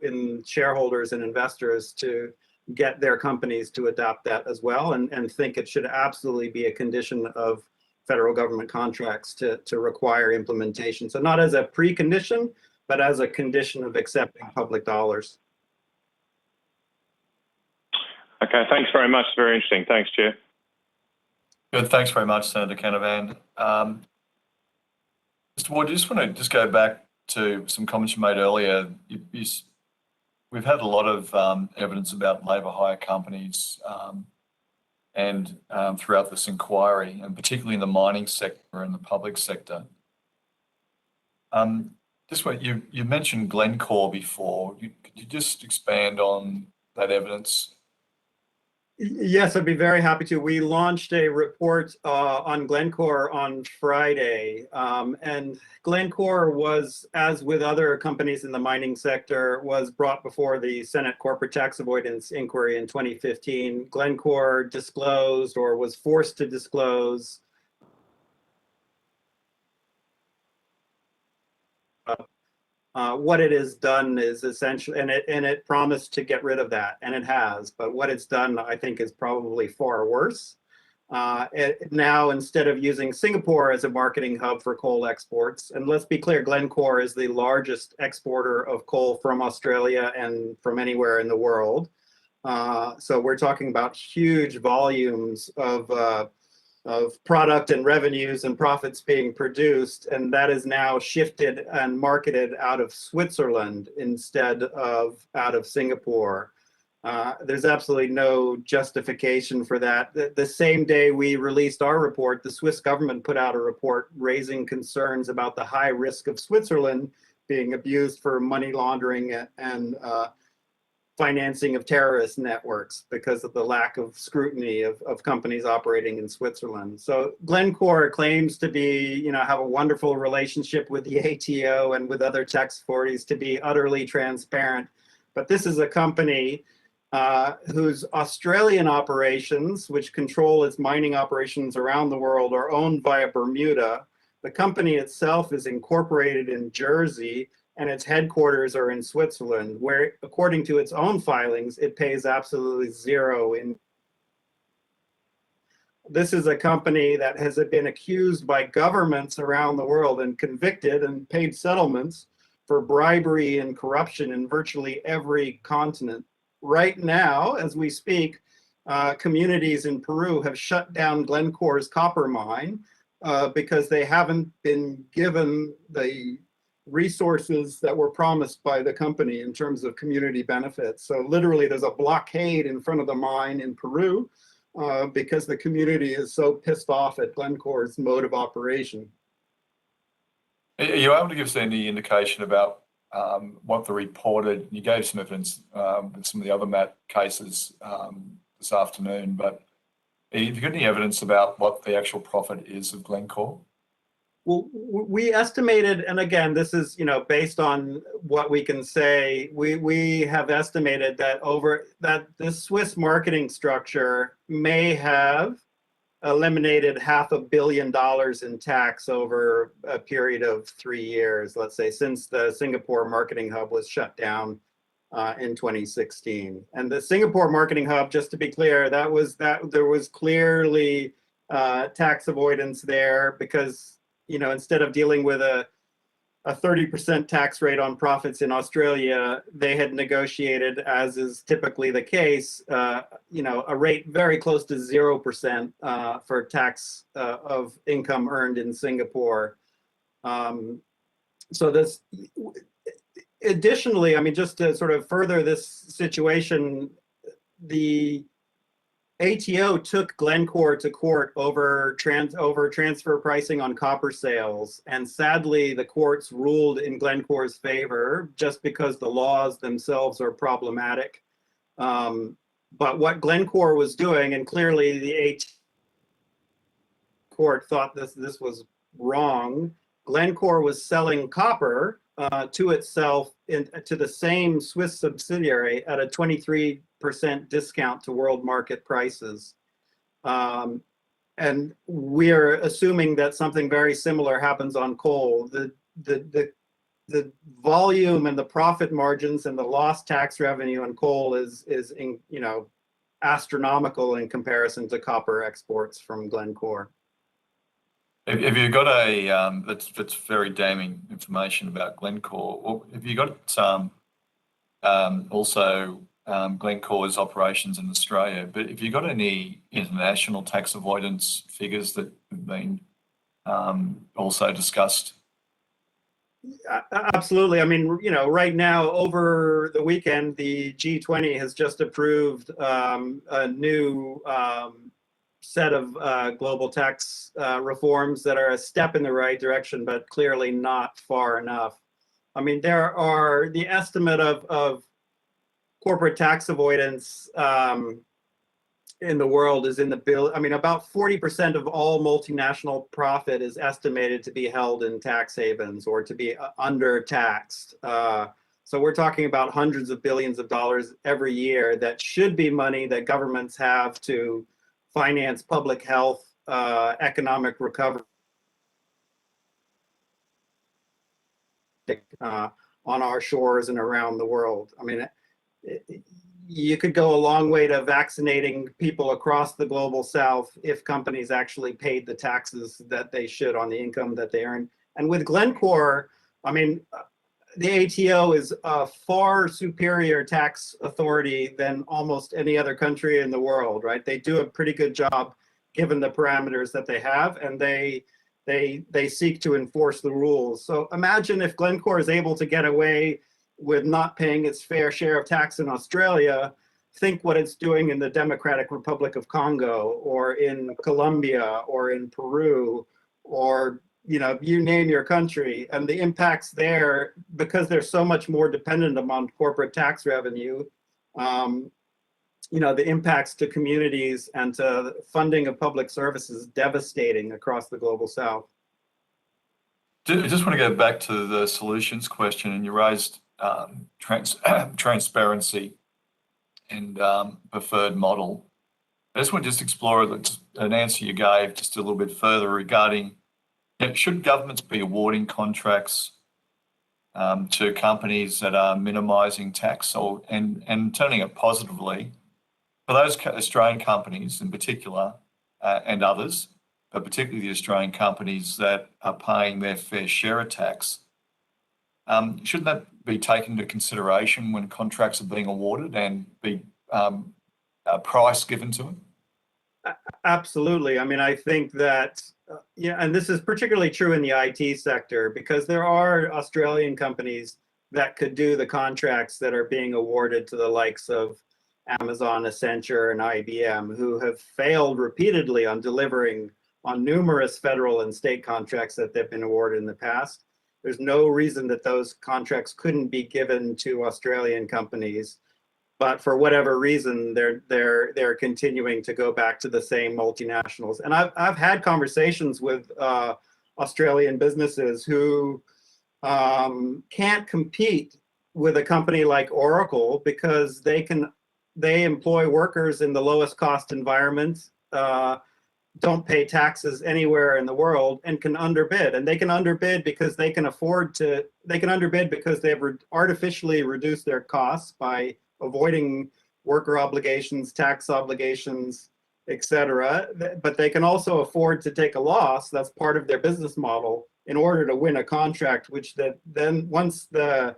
in shareholders and investors to get their companies to adopt that as well, and think it should absolutely be a condition of federal government contracts to require implementation. So not as a precondition, but as a condition of accepting public dollars. Okay, thanks very much. Very interesting. Thanks, Chair. Good. Thanks very much, Senator Canavan. Mr. Ward, I just want to go back to some comments you made earlier. We've had a lot of evidence about labour hire companies and throughout this inquiry, and particularly in the mining sector and the public sector. You mentioned Glencore before. Could you just expand on that evidence? Yes, I'd be very happy to. We launched a report on Glencore on Friday, and Glencore was, as with other companies in the mining sector, was brought before the Senate Corporate Tax Avoidance Inquiry in 2015. Glencore disclosed, or was forced to disclose, what it has done is essentially, and it promised to get rid of that, and it has. But what it's done, I think, is probably far worse. Now, instead of using Singapore as a marketing hub for coal exports, and let's be clear, Glencore is the largest exporter of coal from Australia and from anywhere in the world. So we're talking about huge volumes of product and revenues and profits being produced, and that is now shifted and marketed out of Switzerland instead of out of Singapore. There's absolutely no justification for that. The same day we released our report, the Swiss government put out a report raising concerns about the high risk of Switzerland being abused for money laundering and financing of terrorist networks because of the lack of scrutiny of companies operating in Switzerland. So Glencore claims to be, have a wonderful relationship with the ATO and with other tax authorities, to be utterly transparent. But this is a company whose Australian operations, which control its mining operations around the world, are owned by Bermuda. The company itself is incorporated in Jersey, and its headquarters are in Switzerland, where, according to its own filings, it pays absolutely zero in. This is a company that has been accused by governments around the world and convicted and paid settlements for bribery and corruption in virtually every continent. Right now, as we speak, communities in Peru have shut down Glencore's copper mine because they haven't been given the resources that were promised by the company in terms of community benefits. So literally there's a blockade in front of the mine in Peru because the community is so pissed off at Glencore's mode of operation. Are you able to give us any indication about what the reported, you gave some evidence with some of the other MAT cases this afternoon, but have you got any evidence about what the actual profit is of Glencore? Well, we estimated, and again, this is based on what we can say. We have estimated that this Swiss marketing structure may have eliminated $500 million in tax over a period of 3 years, let's say, since the Singapore marketing hub was shut down in 2016. And the Singapore marketing hub, just to be clear, there was clearly tax avoidance there because instead of dealing with a 30% tax rate on profits in Australia, they had negotiated, as is typically the case, a rate very close to 0% for tax of income earned in Singapore. So this, additionally, just to sort of further this situation, the ATO took Glencore to court over transfer pricing on copper sales, and sadly the courts ruled in Glencore's favor just because the laws themselves are problematic. But what Glencore was doing, and clearly the ATO court thought this was wrong, Glencore was selling copper to itself to the same Swiss subsidiary at a 23% discount to world market prices. And we are assuming that something very similar happens on coal. The volume and the profit margins and the lost tax revenue on coal is astronomical in comparison to copper exports from Glencore. Have you got a that's very damning information about Glencore? Or have you got also Glencore's operations in Australia? But have you got any international tax avoidance figures that have been also discussed? Absolutely. I mean, right now over the weekend, the G20 has just approved a new set of global tax reforms that are a step in the right direction, but clearly not far enough. I mean, the estimate of corporate tax avoidance in the world is in the bill. I mean, about 40% of all multinational profit is estimated to be held in tax havens or to be undertaxed. So we're talking about hundreds of billions of dollars every year that should be money that governments have to finance public health, economic recovery on our shores and around the world. I mean, you could go a long way to vaccinating people across the global south if companies actually paid the taxes that they should on the income that they earn. And with Glencore, I mean, the ATO is a far superior tax authority than almost any other country in the world, right? They do a pretty good job given the parameters that they have, and they seek to enforce the rules. So imagine if Glencore is able to get away with not paying its fair share of tax in Australia. Think what it's doing in the Democratic Republic of Congo or in Colombia or in Peru, or you name your country, and the impacts there, because they're so much more dependent upon corporate tax revenue, the impacts to communities and to funding of public services devastating across the global south. I just want to go back to the solutions question, and you raised transparency and preferred model. I just want to explore an answer you gave just a little bit further regarding, should governments be awarding contracts to companies that are minimising tax and turning it positively for those Australian companies in particular and others, but particularly the Australian companies that are paying their fair share of tax? Shouldn't that be taken into consideration when contracts are being awarded and be a price given to them? Absolutely. I mean, I think that, and this is particularly true in the IT sector, because there are Australian companies that could do the contracts that are being awarded to the likes of Amazon, Accenture, and IBM, who have failed repeatedly on delivering on numerous federal and state contracts that they've been awarded in the past. There's no reason that those contracts couldn't be given to Australian companies, but for whatever reason, they're continuing to go back to the same multinationals. And I've had conversations with Australian businesses who can't compete with a company like Oracle because they employ workers in the lowest cost environment, don't pay taxes anywhere in the world, and can underbid. And they can underbid because they can underbid because they've artificially reduced their costs by avoiding worker obligations, tax obligations, etc. But they can also afford to take a loss. That's part of their business model in order to win a contract, which then once the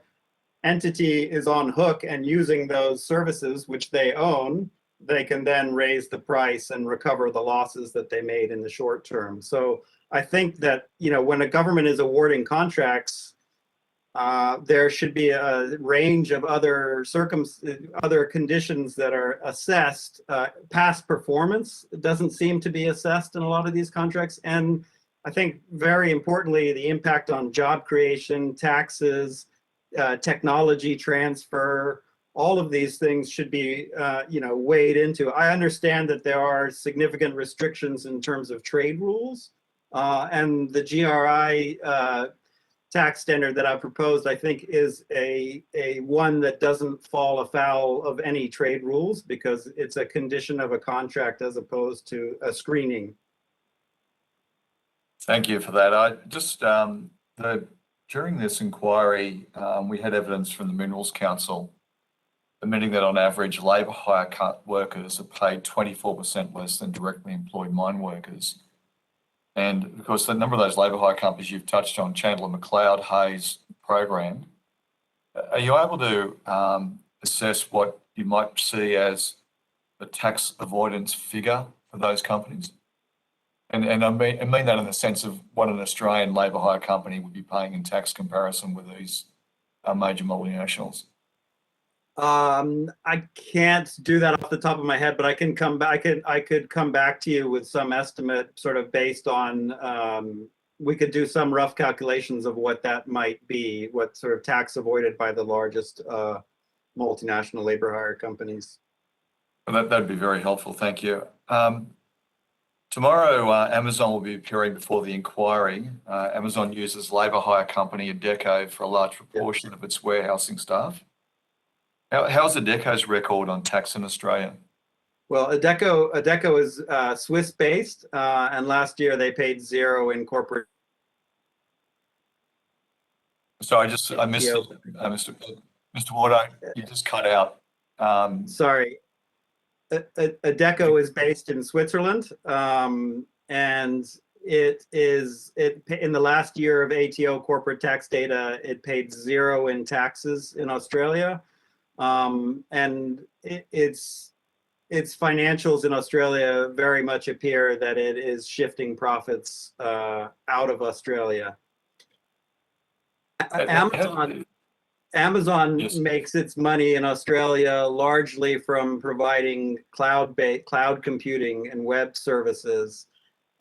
entity is on hook and using those services which they own, they can then raise the price and recover the losses that they made in the short term. So I think that, when a government is awarding contracts, there should be a range of other conditions that are assessed. Past performance doesn't seem to be assessed in a lot of these contracts. And I think very importantly, the impact on job creation, taxes, technology transfer, all of these things should be weighed into. I understand that there are significant restrictions in terms of trade rules, and the GRI tax standard that I proposed, I think, is a one that doesn't fall afoul of any trade rules because it's a condition of a contract as opposed to a screening. Thank you for that. I just during this inquiry, we had evidence from the Minerals Council admitting that on average, labour hire workers are paid 24% less than directly employed mine workers. And of course, the number of those labour hire companies you've touched on, Chandler McLeod, Hayes, Program, are you able to assess what you might see as the tax avoidance figure for those companies? And I mean that in the sense of what an Australian labour hire company would be paying in tax comparison with these major multinationals. I can't do that off the top of my head, but I can come back. I could come back to you with some estimate, sort of based on. We could do some rough calculations of what that might be, what sort of tax avoided by the largest multinational labor hire companies. Well, that'd be very helpful. Thank you. Tomorrow, Amazon will be appearing before the inquiry. Amazon uses labour hire company Adecco for a large proportion of its warehousing staff. How's Adecco's record on tax in Australia? Well, Adecco is Swiss-based, and last year they paid zero in corporate. So I missed it. Mr. Ward, you just cut out. Sorry. Adecco is based in Switzerland, and it in the last year of ATO corporate tax data, it paid zero in taxes in Australia, and its financials in Australia very much appear that it is shifting profits out of Australia. Amazon makes its money in Australia largely from providing cloud computing and web services.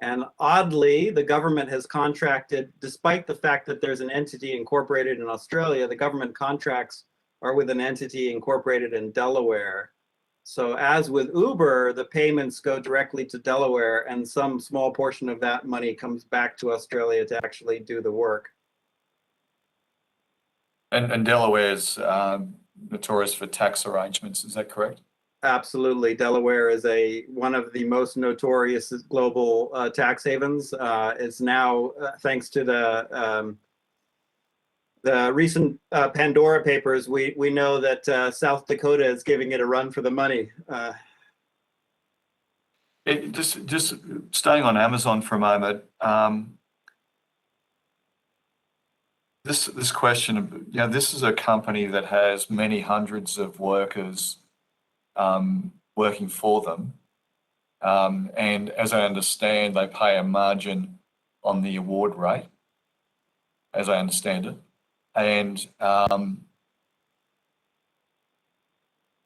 And oddly, the government has contracted, despite the fact that there's an entity incorporated in Australia, the government contracts are with an entity incorporated in Delaware. So as with Uber, the payments go directly to Delaware, and some small portion of that money comes back to Australia to actually do the work. And Delaware is notorious for tax arrangements, is that correct? Absolutely. Delaware is one of the most notorious global tax havens. It's now, thanks to the recent Pandora Papers, we know that South Dakota is giving it a run for the money. Just staying on Amazon for a moment. This question, this is a company that has many hundreds of workers working for them. And as I understand, they pay a margin on the award rate, as I understand it. And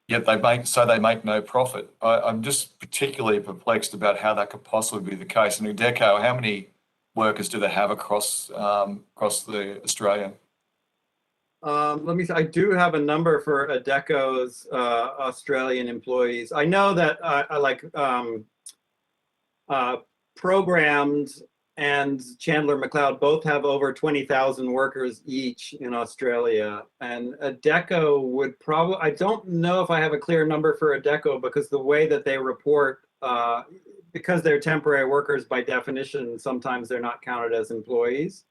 yet they make no profit. I'm just particularly perplexed about how that could possibly be the case. And Adecco, how many workers do they have across the Australia? Let me see. I do have a number for Adecco's Australian employees. I know that Programmed and Chandler McLeod both have over 20,000 workers each in Australia. And Adecco would probably, I don't know if I have a clear number for Adecco because the way that they report, because they're temporary workers by definition, sometimes they're not counted as employees.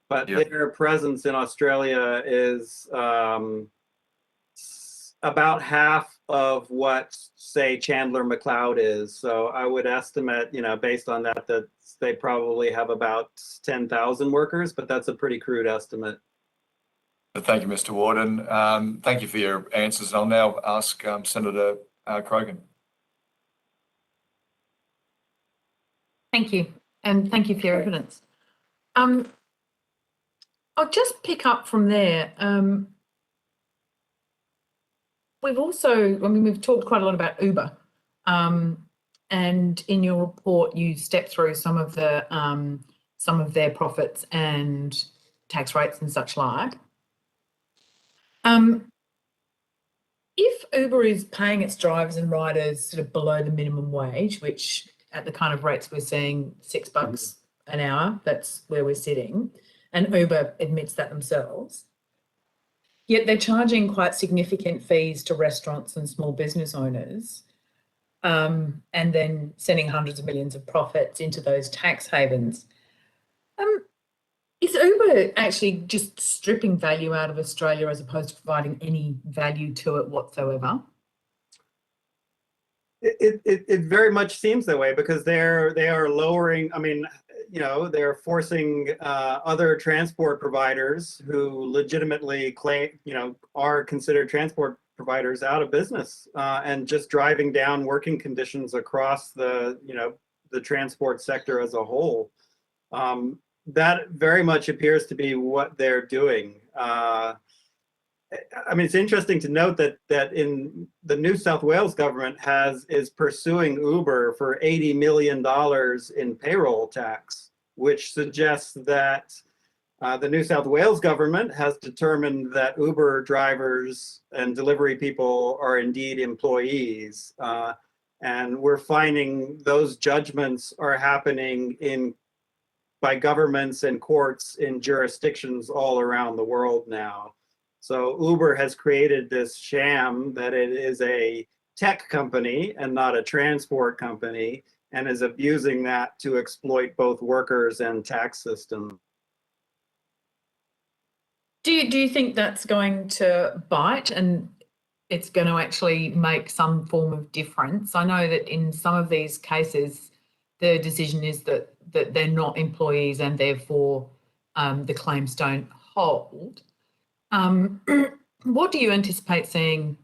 But their presence in Australia is about half of what, say, Chandler McLeod is. So I would estimate, based on that they probably have about 10,000 workers, but that's a pretty crude estimate. Thank you, Mr. Warden. Thank you for your answers. I'll now ask Senator Croghan. Thank you, and thank you for your evidence. I'll just pick up from there. We've talked quite a lot about Uber, and in your report, you stepped through some of their profits and tax rates and such like. If Uber is paying its drivers and riders sort of below the minimum wage, which at the kind of rates we're seeing, $6 an hour, that's where we're sitting. and Uber admits that themselves. Yet they're charging quite significant fees to restaurants and small business owners, and then sending hundreds of millions of profits into those tax havens. Is Uber actually just stripping value out of Australia as opposed to providing any value to it whatsoever? It very much seems that way, because they are lowering, I mean, you know, they're forcing other transport providers who legitimately claim, you know, are considered transport providers out of business, and just driving down working conditions across the, you know, the transport sector as a whole. That very much appears to be what they're doing. I mean, it's interesting to note that in the New South Wales government is pursuing Uber for $80 million in payroll tax, which suggests that the New South Wales government has determined that Uber drivers and delivery people are indeed employees. And we're finding those judgments are happening by governments and courts in jurisdictions all around the world now. So Uber has created this sham that it is a tech company and not a transport company, and is abusing that to exploit both workers and tax system. Do you think that's going to bite and it's going to actually make some form of difference? I know that in some of these cases, the decision is that they're not employees and therefore the claims don't hold. What do you anticipate seeing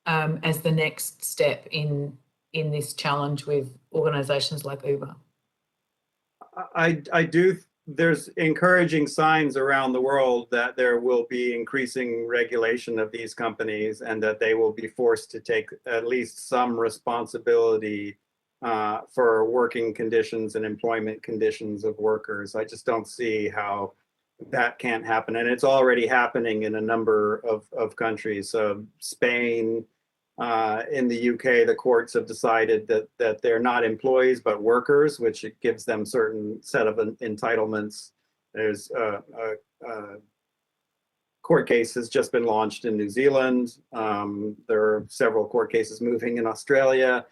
as the next step in this challenge with organisations like Uber? There's encouraging signs around the world that there will be increasing regulation of these companies, and that they will be forced to take at least some responsibility for working conditions and employment conditions of workers. I just don't see how that can't happen. And it's already happening in a number of countries. So Spain, in the UK, the courts have decided that they're not employees but workers, which it gives them certain set of entitlements. There's a court case has just been launched in New Zealand. There are several court cases moving in Australia.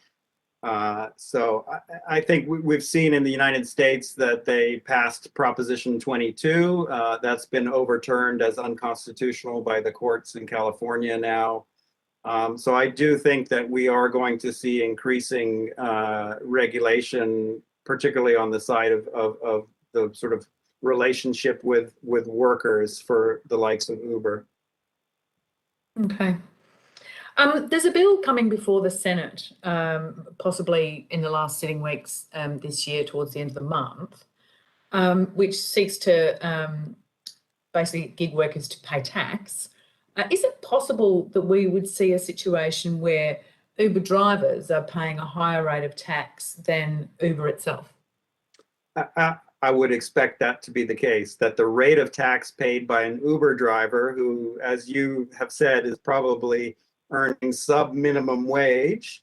So I think we've seen in the United States that they passed Proposition 22. That's been overturned as unconstitutional by the courts in California now. So I do think that we are going to see increasing regulation, particularly on the side of the sort of relationship with workers for the likes of Uber. Okay. There's a bill coming before the Senate, possibly in the last sitting weeks this year, towards the end of the month, which seeks to basically gig workers to pay tax. Is it possible that we would see a situation where Uber drivers are paying a higher rate of tax than Uber itself? I would expect that to be the case, that the rate of tax paid by an Uber driver, who, as you have said, is probably earning sub-minimum wage,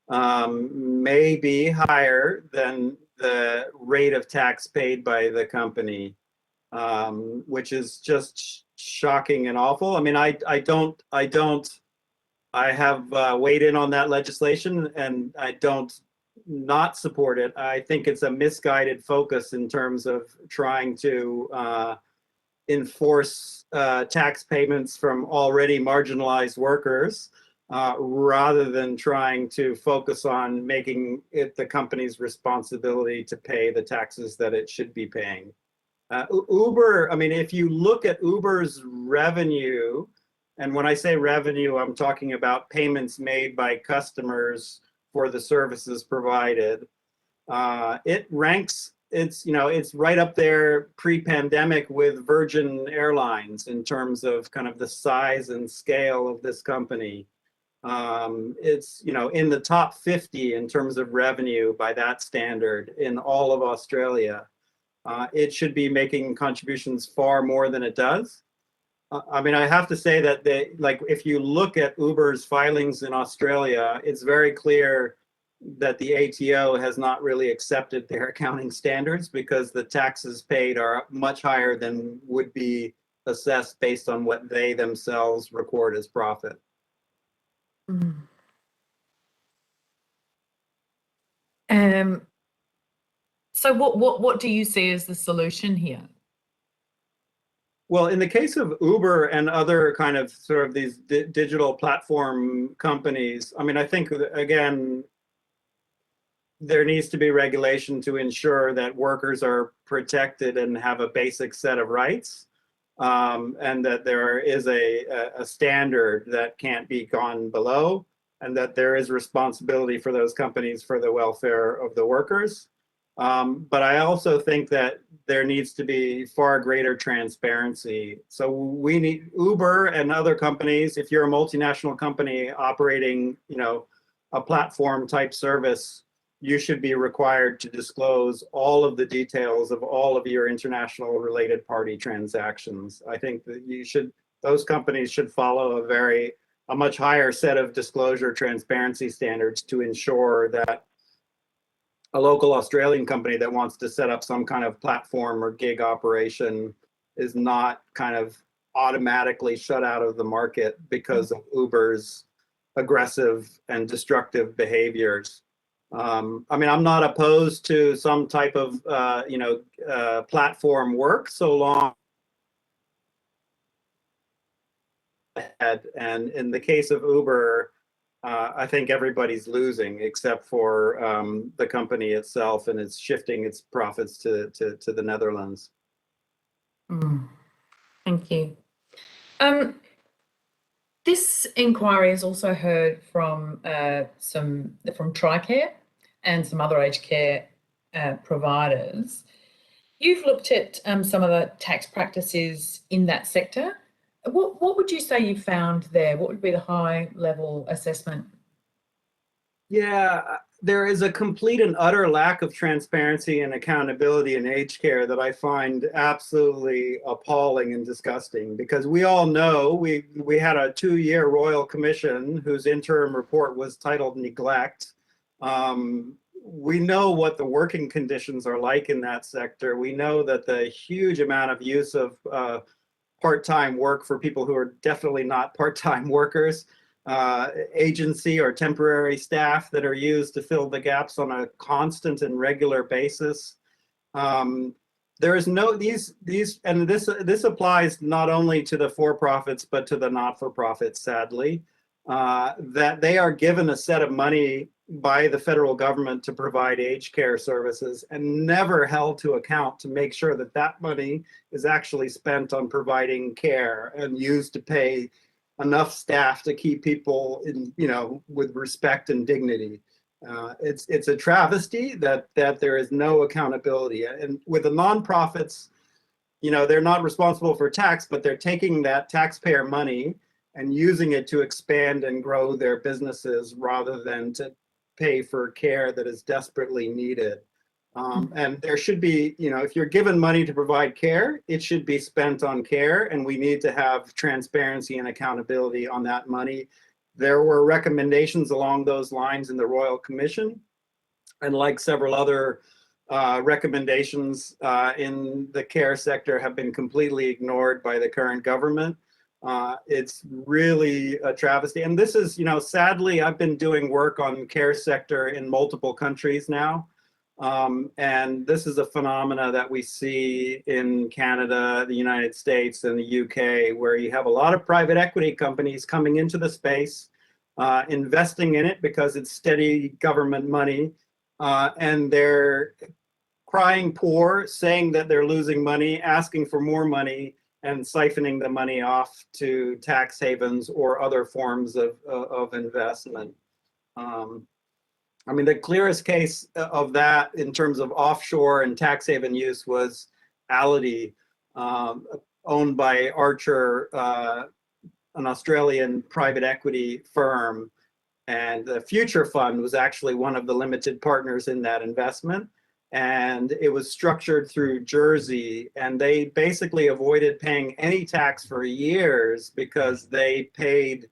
may be higher than the rate of tax paid by the company, which is just shocking and awful. I mean, I have weighed in on that legislation, and I don't not support it. I think it's a misguided focus in terms of trying to enforce tax payments from already marginalized workers, rather than trying to focus on making it the company's responsibility to pay the taxes that it should be paying. Uber, I mean, if you look at Uber's revenue, and when I say revenue, I'm talking about payments made by customers for the services provided. It ranks, it's right up there pre-pandemic with Virgin Airlines in terms of kind of the size and scale of this company. It's, in the top 50 in terms of revenue by that standard in all of Australia. It should be making contributions far more than it does. I mean, I have to say that if you look at Uber's filings in Australia, it's very clear that the ATO has not really accepted their accounting standards because the taxes paid are much higher than would be assessed based on what they themselves record as profit. So what do you see as the solution here? Well, in the case of Uber and other kind of sort of these digital platform companies, I mean, I think, again, there needs to be regulation to ensure that workers are protected and have a basic set of rights, and that there is a standard that can't be gone below, and that there is responsibility for those companies for the welfare of the workers. But I also think that there needs to be far greater transparency. So we need Uber and other companies. If you're a multinational company operating, you know, a platform type service, you should be required to disclose all of the details of all of your international related party transactions. I think that those companies should follow a much higher set of disclosure transparency standards to ensure that a local Australian company that wants to set up some kind of platform or gig operation is not kind of automatically shut out of the market because of Uber's aggressive and destructive behaviors. I mean, I'm not opposed to some type of, platform work so long ahead. And in the case of Uber, I think everybody's losing except for the company itself, and it's shifting its profits to the Netherlands. Thank you. This inquiry has also heard from from TRICARE and some other aged care providers. You've looked at some of the tax practices in that sector. What would you say you found there? What would be the high level assessment? Yeah, there is a complete and utter lack of transparency and accountability in aged care that I find absolutely appalling and disgusting, because we all know we had a 2-year Royal Commission whose interim report was titled Neglect. We know what the working conditions are like in that sector. We know that the huge amount of use of part-time work for people who are definitely not part-time workers, agency or temporary staff that are used to fill the gaps on a constant and regular basis. There is no and this applies not only to the for-profits but to the not-for-profits, sadly, that they are given a set of money by the federal government to provide aged care services and never held to account to make sure that that money is actually spent on providing care and used to pay enough staff to keep people in, with respect and dignity. It's a travesty that there is no accountability. And with the nonprofits, they're not responsible for tax, but they're taking that taxpayer money and using it to expand and grow their businesses rather than to pay for care that is desperately needed. And there should be, if you're given money to provide care, it should be spent on care, and we need to have transparency and accountability on that money. There were recommendations along those lines in the Royal Commission, and like several other recommendations in the care sector have been completely ignored by the current government. It's really a travesty. And this is, sadly, I've been doing work on care sector in multiple countries now. And this is a phenomena that we see in Canada, the United States, and the UK, where you have a lot of private equity companies coming into the space, investing in it because it's steady government money, and they're crying poor, saying that they're losing money, asking for more money, and siphoning the money off to tax havens or other forms of investment. I mean, the clearest case of that in terms of offshore and tax haven use was Ality, owned by Archer, an Australian private equity firm. And the Future Fund was actually one of the limited partners in that investment. And it was structured through Jersey, and they basically avoided paying any tax for years because they paid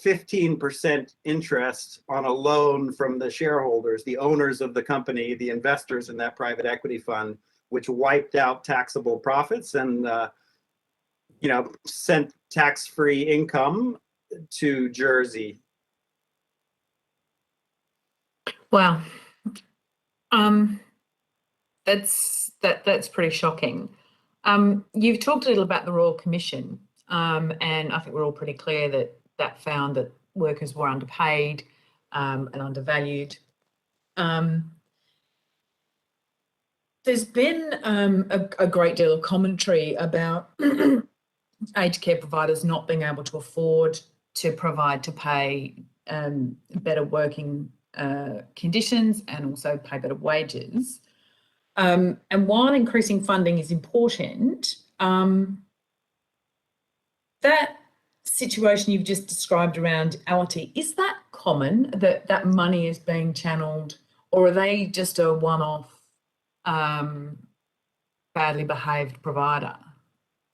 15% interest on a loan from the shareholders, the owners of the company, the investors in that private equity fund, which wiped out taxable profits and sent tax-free income to Jersey. Wow. That's pretty shocking. You've talked a little about the Royal Commission, and I think we're all pretty clear that found that workers were underpaid and undervalued. There's been a great deal of commentary about aged care providers not being able to afford to pay better working conditions and also pay better wages. And while increasing funding is important, that situation you've just described around Ality, is that common, that money is being channeled, or are they just a one-off badly behaved provider?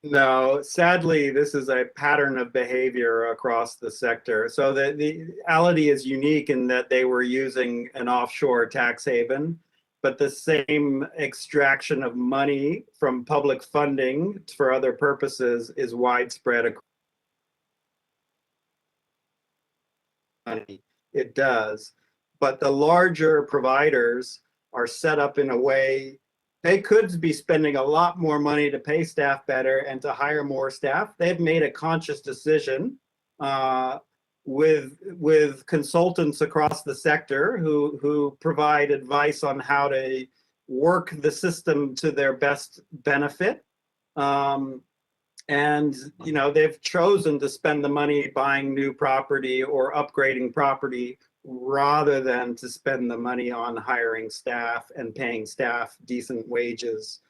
No, sadly, this is a pattern of behavior across the sector. So the Ality is unique in that they were using an offshore tax haven, but the same extraction of money from public funding for other purposes is widespread across. It does, but the larger providers are set up in a way they could be spending a lot more money to pay staff better and to hire more staff. They've made a conscious decision with consultants across the sector who provide advice on how to work the system to their best benefit. And they've chosen to spend the money buying new property or upgrading property rather than to spend the money on hiring staff and paying staff decent wages.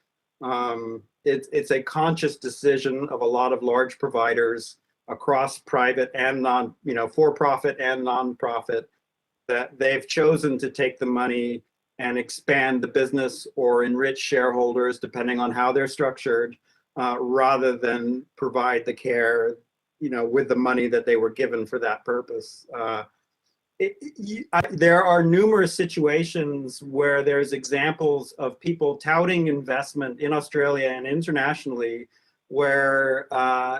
It's a conscious decision of a lot of large providers across private and for-profit and non-profit, that they've chosen to take the money and expand the business or enrich shareholders, depending on how they're structured, rather than provide the care, with the money that they were given for that purpose. There are numerous situations where there's examples of people touting investment in Australia and internationally where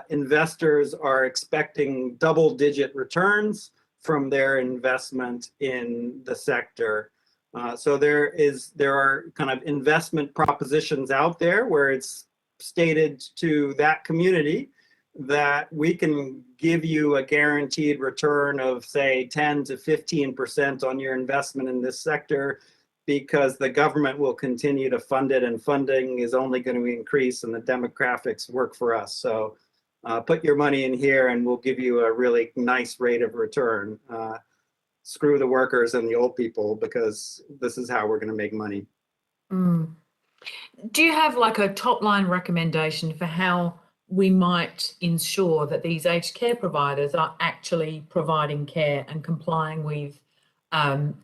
investors are expecting double-digit returns from their investment in the sector. So there are kind of investment propositions out there where it's stated to that community that we can give you a guaranteed return of, say, 10 to 15% on your investment in this sector because the government will continue to fund it and funding is only going to increase and the demographics work for us. So put your money in here and we'll give you a really nice rate of return. Screw the workers and the old people because this is how we're going to make money. Do you have like a top line recommendation for how we might ensure that these aged care providers are actually providing care and complying with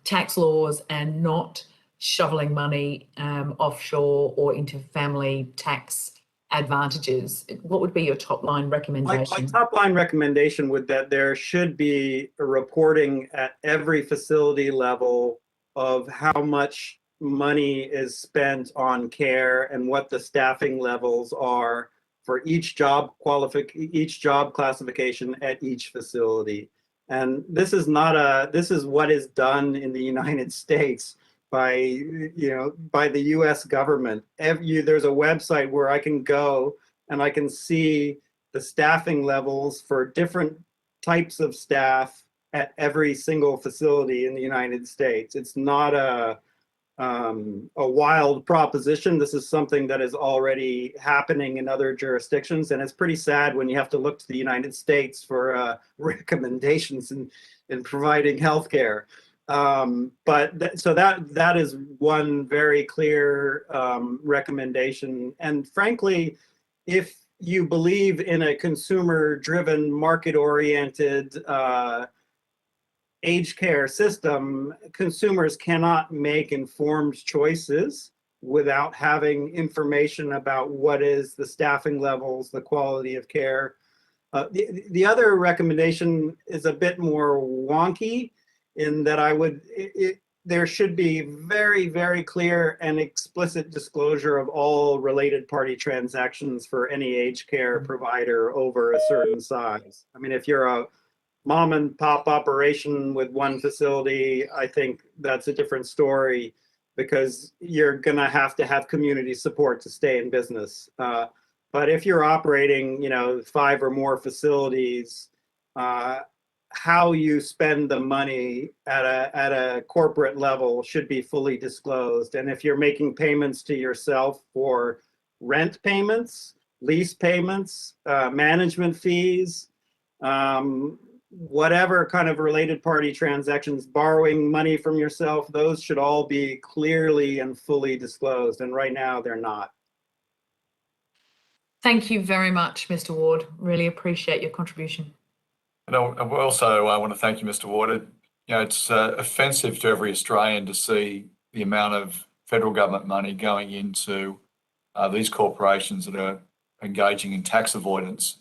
tax laws and not shoveling money offshore or into family tax advantages? What would be your top line recommendation? My top line recommendation would that there should be a reporting at every facility level of how much money is spent on care and what the staffing levels are for each job classification at each facility. And this is what is done in the United States by the US government. There's a website where I can go and I can see the staffing levels for different types of staff at every single facility in the United States. It's not a wild proposition. This is something that is already happening in other jurisdictions, and it's pretty sad when you have to look to the United States for recommendations in providing healthcare. So that is one very clear recommendation. And frankly, if you believe in a consumer-driven, market-oriented aged care system, consumers cannot make informed choices without having information about what is the staffing levels, the quality of care, The other recommendation is a bit more wonky in that there should be very, very clear and explicit disclosure of all related party transactions for any aged care provider over a certain size. I mean, if you're a mom and pop operation with one facility, I think that's a different story because you're gonna have to have community support to stay in business. But if you're operating, 5 or more facilities, how you spend the money at a corporate level should be fully disclosed. And if you're making payments to yourself for rent payments, lease payments, management fees, whatever kind of related party transactions, borrowing money from yourself, those should all be clearly and fully disclosed. And right now they're not. Thank you very much, Mr. Ward. Really appreciate your contribution. And I also want to thank you, Mr. Ward. It's offensive to every Australian to see the amount of federal government money going into these corporations that are engaging in tax avoidance.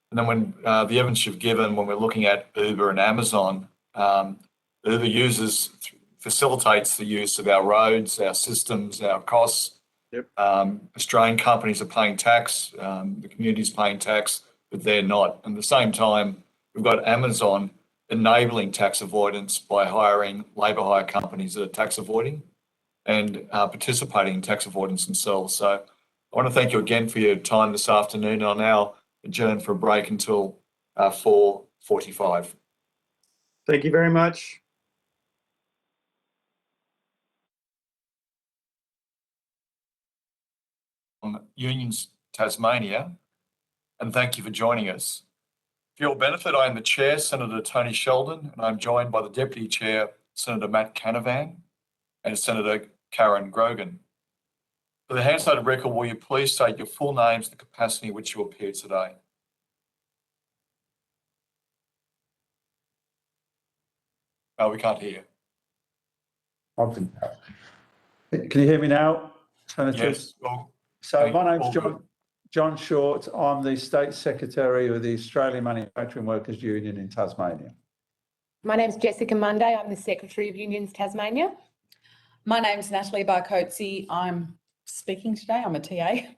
And then when the evidence you've given, when we're looking at Uber and Amazon, Uber facilitates the use of our roads, our systems, our costs. Yep. Australian companies are paying tax, the community's paying tax, but they're not. And at the same time, we've got Amazon enabling tax avoidance by hiring labour hire companies that are tax avoiding and participating in tax avoidance themselves. So I want to thank you again for your time this afternoon. I'll now adjourn for a break until 4:45. Thank you very much. On Unions Tasmania, and thank you for joining us. For your benefit, I am the Chair, Senator Tony Sheldon, and I'm joined by the Deputy Chair, Senator Matt Canavan, and Senator Karen Grogan. For the Hansard record, will you please state your full names and the capacity in which you appear today? Oh, we can't hear. Can you hear me now, Senators? Yes. Well, so my name's John Short. I'm the State Secretary of the Australian Manufacturing Workers Union in Tasmania. My name's Jessica Monday. I'm the Secretary of Unions Tasmania. My name's Natalie Barkotzi. I'm speaking today. I'm a TA.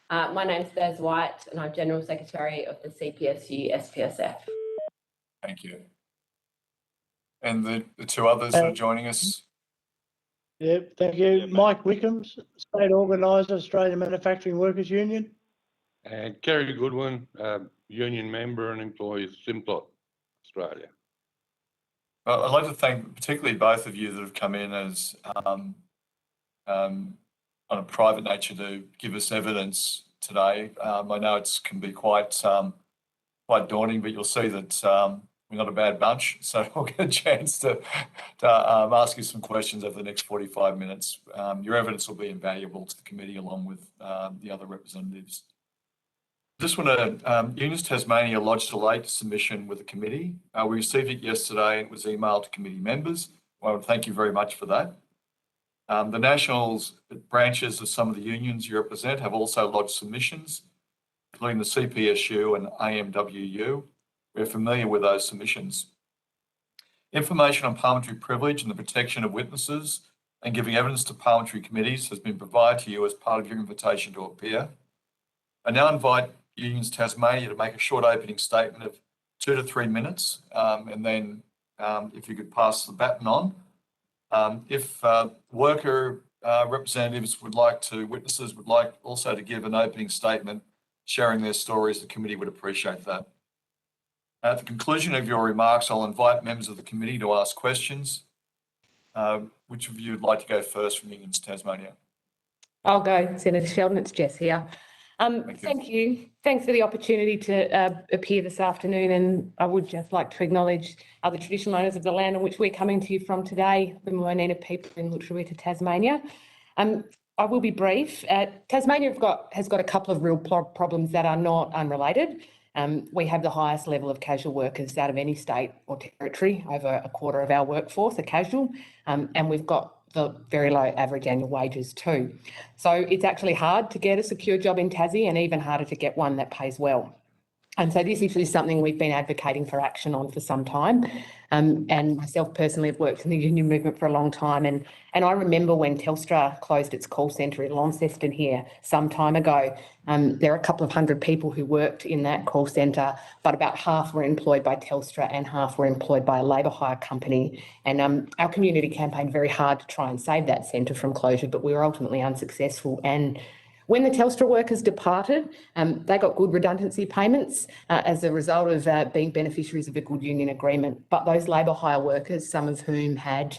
My name's Bez White and I'm General Secretary of the CPSU SPSF. Thank you. And the two others that are joining us? Yep, thank you. Mike Wickham's, State Organiser, Australian Manufacturing Workers Union. And Kerry Goodwin, union member and employee of Simplot Australia. I'd like to thank particularly both of you that have come in as on a private nature to give us evidence today. I know it can be quite daunting, but you'll see that we're not a bad bunch, so we'll get a chance to ask you some questions over the next 45 minutes. Your evidence will be invaluable to the committee along with the other representatives. Just want to, Unions Tasmania lodged a late submission with the committee. We received it yesterday and it was emailed to committee members. I want to thank you very much for that. The national branches of some of the unions you represent have also lodged submissions, including the CPSU and AMWU. We're familiar with those submissions. Information on parliamentary privilege and the protection of witnesses and giving evidence to parliamentary committees has been provided to you as part of your invitation to appear. I now invite Unions Tasmania to make a short opening statement of 2 to 3 minutes, and then if you could pass the baton on. If worker representatives witnesses would like also to give an opening statement sharing their stories, the committee would appreciate that. At the conclusion of your remarks, I'll invite members of the committee to ask questions. Which of you would like to go first from Unions Tasmania? I'll go, Senator Sheldon. It's Jess here. Thank you. Thanks for the opportunity to appear this afternoon, and I would just like to acknowledge the traditional owners of the land on which we're coming to you from today, the Moanina people in Lutruwita, Tasmania. I will be brief. Tasmania has got a couple of real problems that are not unrelated. We have the highest level of casual workers out of any state or territory. Over a quarter of our workforce are casual, and we've got the very low average annual wages too. So it's actually hard to get a secure job in Tassie and even harder to get one that pays well. And so this issue is something we've been advocating for action on for some time. And myself personally have worked in the union movement for a long time. And I remember when Telstra closed its call centre in Launceston here some time ago, there are a couple of hundred people who worked in that call centre, but about half were employed by Telstra and half were employed by a labour hire company. And our community campaigned very hard to try and save that centre from closure, but we were ultimately unsuccessful. And when the Telstra workers departed, they got good redundancy payments as a result of being beneficiaries of a good union agreement. But those labour hire workers, some of whom had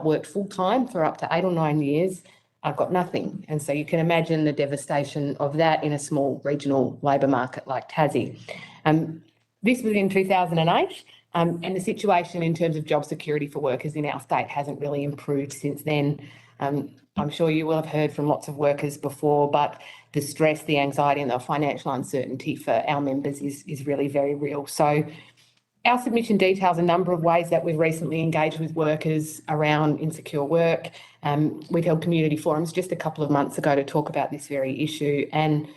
worked full-time for up to 8 or 9 years, got nothing. And so you can imagine the devastation of that in a small regional labour market like Tassie. This was in 2008, and the situation in terms of job security for workers in our state hasn't really improved since then. I'm sure you will have heard from lots of workers before, but the stress, the anxiety and the financial uncertainty for our members is really very real. So our submission details a number of ways that we've recently engaged with workers around insecure work. We've held community forums just a couple of months ago to talk about this very issue. And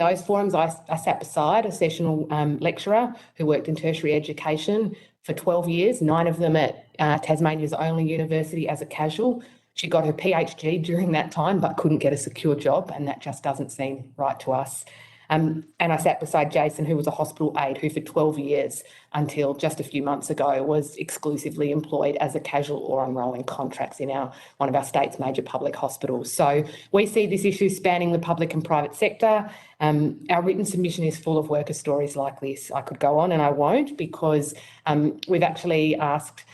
those forums, I sat beside a sessional lecturer who worked in tertiary education for 12 years, 9 of them at Tasmania's only university as a casual. She got her PhD during that time, but couldn't get a secure job, and that just doesn't seem right to us. And I sat beside Jason, who was a hospital aide, who for 12 years, until just a few months ago, was exclusively employed as a casual or on rolling contracts in one of our state's major public hospitals. So we see this issue spanning the public and private sector. Our written submission is full of worker stories like this. I could go on and I won't, because we've actually asked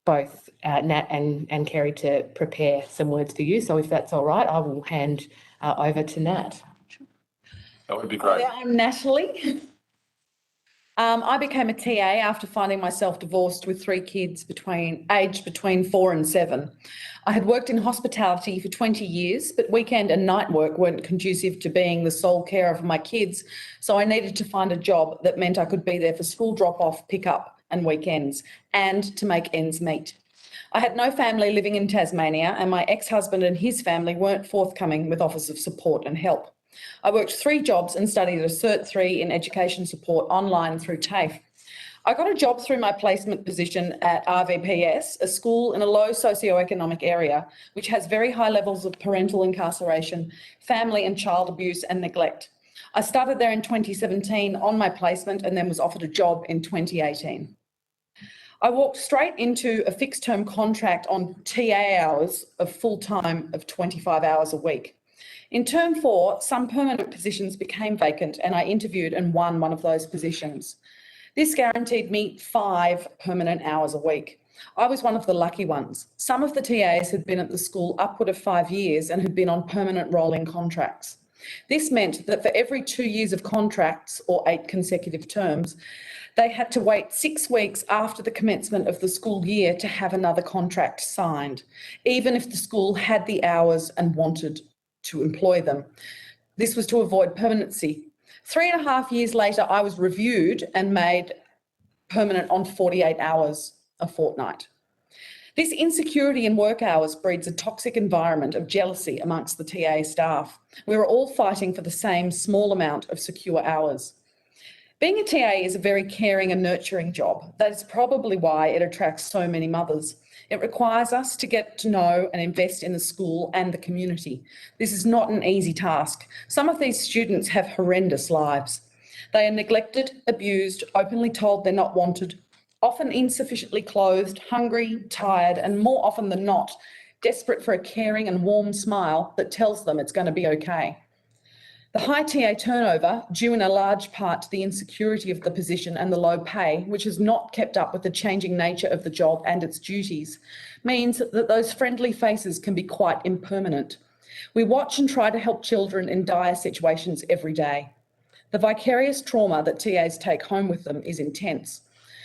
both Nat and Kerry to prepare some words for you. So if that's all right, I will hand over to Nat. That would be great. Hi, I'm Natalie. I became a TA after finding myself divorced with 3 kids aged between 4 and 7. I had worked in hospitality for 20 years, but weekend and night work weren't conducive to being the sole carer for my kids. So I needed to find a job that meant I could be there for school drop-off, pick-up and weekends, and to make ends meet. I had no family living in Tasmania, and my ex-husband and his family weren't forthcoming with offers of support and help. I worked 3 jobs and studied a Cert 3 in education support online through TAFE. I got a job through my placement position at RVPS, a school in a low socioeconomic area, which has very high levels of parental incarceration, family and child abuse and neglect. I started there in 2017 on my placement and then was offered a job in 2018. I walked straight into a fixed term contract on TA hours of full-time of 25 hours a week. In term 4, some permanent positions became vacant and I interviewed and won one of those positions. This guaranteed me 5 permanent hours a week. I was one of the lucky ones. Some of the TAs had been at the school upward of 5 years and had been on permanent rolling contracts. This meant that for every 2 years of contracts or 8 consecutive terms, they had to wait 6 weeks after the commencement of the school year to have another contract signed, even if the school had the hours and wanted to employ them. This was to avoid permanency. 3.5 years later, I was reviewed and made permanent on 48 hours a fortnight. This insecurity in work hours breeds a toxic environment of jealousy amongst the TA staff. We were all fighting for the same small amount of secure hours. Being a TA is a very caring and nurturing job. That is probably why it attracts so many mothers. It requires us to get to know and invest in the school and the community. This is not an easy task. Some of these students have horrendous lives. They are neglected, abused, openly told they're not wanted, often insufficiently clothed, hungry, tired, and more often than not, desperate for a caring and warm smile that tells them it's going to be okay. The high TA turnover, due in a large part to the insecurity of the position and the low pay, which has not kept up with the changing nature of the job and its duties, means that those friendly faces can be quite impermanent. We watch and try to help children in dire situations every day. The vicarious trauma that TAs take home with them is intense.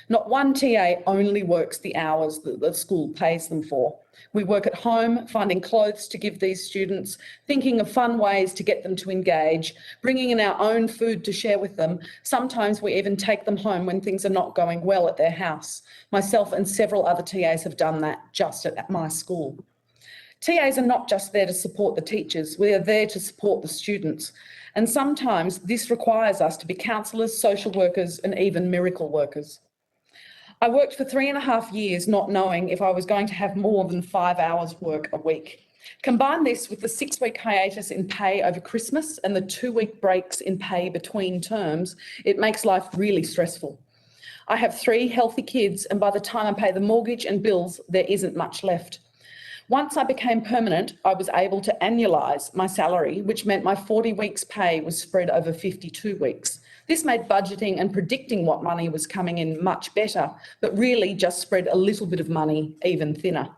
Not one TA only works the hours that the school pays them for. We work at home, finding clothes to give these students, thinking of fun ways to get them to engage, bringing in our own food to share with them. Sometimes we even take them home when things are not going well at their house. Myself and several other TAs have done that just at my school. TAs are not just there to support the teachers, we are there to support the students. And sometimes this requires us to be counsellors, social workers, and even miracle workers. I worked for 3.5 years not knowing if I was going to have more than 5 hours work a week. Combine this with the 6-week hiatus in pay over Christmas and the 2-week breaks in pay between terms, it makes life really stressful. I have 3 healthy kids, and by the time I pay the mortgage and bills, there isn't much left. Once I became permanent, I was able to annualise my salary, which meant my 40 weeks pay was spread over 52 weeks. This made budgeting and predicting what money was coming in much better, but really just spread a little bit of money even thinner.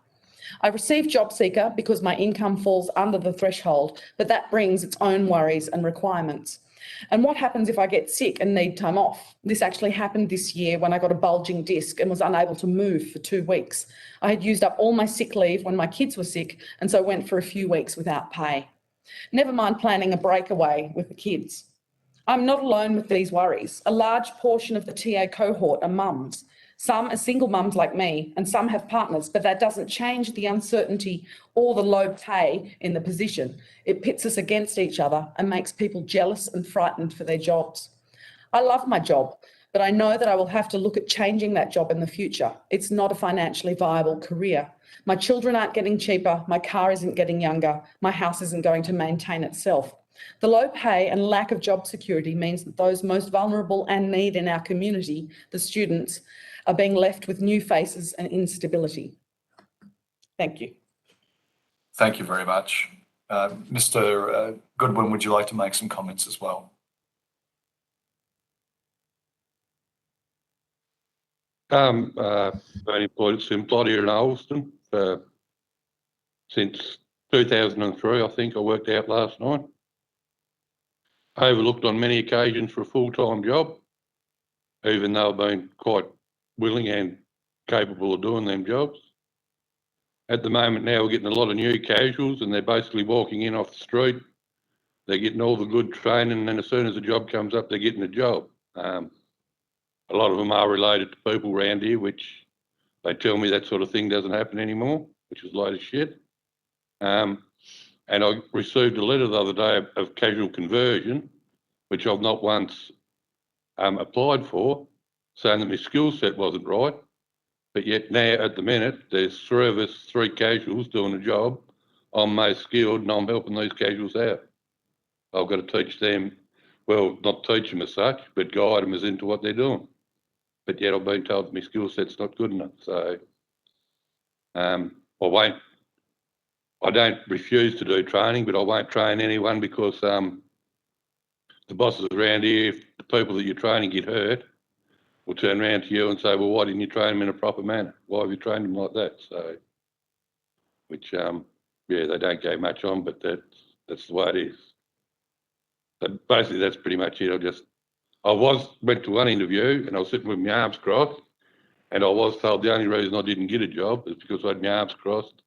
I received JobSeeker because my income falls under the threshold, but that brings its own worries and requirements. And what happens if I get sick and need time off? This actually happened this year when I got a bulging disc and was unable to move for 2 weeks. I had used up all my sick leave when my kids were sick, and so went for a few weeks without pay. Never mind planning a breakaway with the kids. I'm not alone with these worries. A large portion of the TA cohort are mums. Some are single mums like me, and some have partners, but that doesn't change the uncertainty or the low pay in the position. It pits us against each other and makes people jealous and frightened for their jobs. I love my job, but I know that I will have to look at changing that job in the future. It's not a financially viable career. My children aren't getting cheaper, my car isn't getting younger, my house isn't going to maintain itself. The low pay and lack of job security means that those most vulnerable and need in our community, the students, are being left with new faces and instability. Thank you. Thank you very much. Mr. Goodwin, would you like to make some comments as well? Been employed at Simplot here in Alston since 2003, I think. I worked out last night. Overlooked on many occasions for a full-time job, even though I've been quite willing and capable of doing them jobs. At the moment now, we're getting a lot of new casuals, and they're basically walking in off the street. They're getting all the good training, and then as soon as the job comes up, they're getting a job. A lot of them are related to people around here, which they tell me that sort of thing doesn't happen anymore, which is a load of shit. And I received a letter the other day of casual conversion, which I've not once applied for, saying that my skill set wasn't right. But yet now, at the minute, there's 3 of us, 3 casuals doing a job. I'm most skilled and I'm helping these casuals out. I've got to teach them, well, not teach them as such, but guide them as into what they're doing. But yet I've been told that my skill set's not good enough. So I don't refuse to do training, but I won't train anyone because the bosses around here, if the people that you're training get hurt, will turn around to you and say, well, why didn't you train them in a proper manner? Why have you trained them like that? So, which, yeah, they don't go much on, but that's the way it is. So basically, that's pretty much it. I went to one interview and I was sitting with my arms crossed, and I was told the only reason I didn't get a job is because I had my arms crossed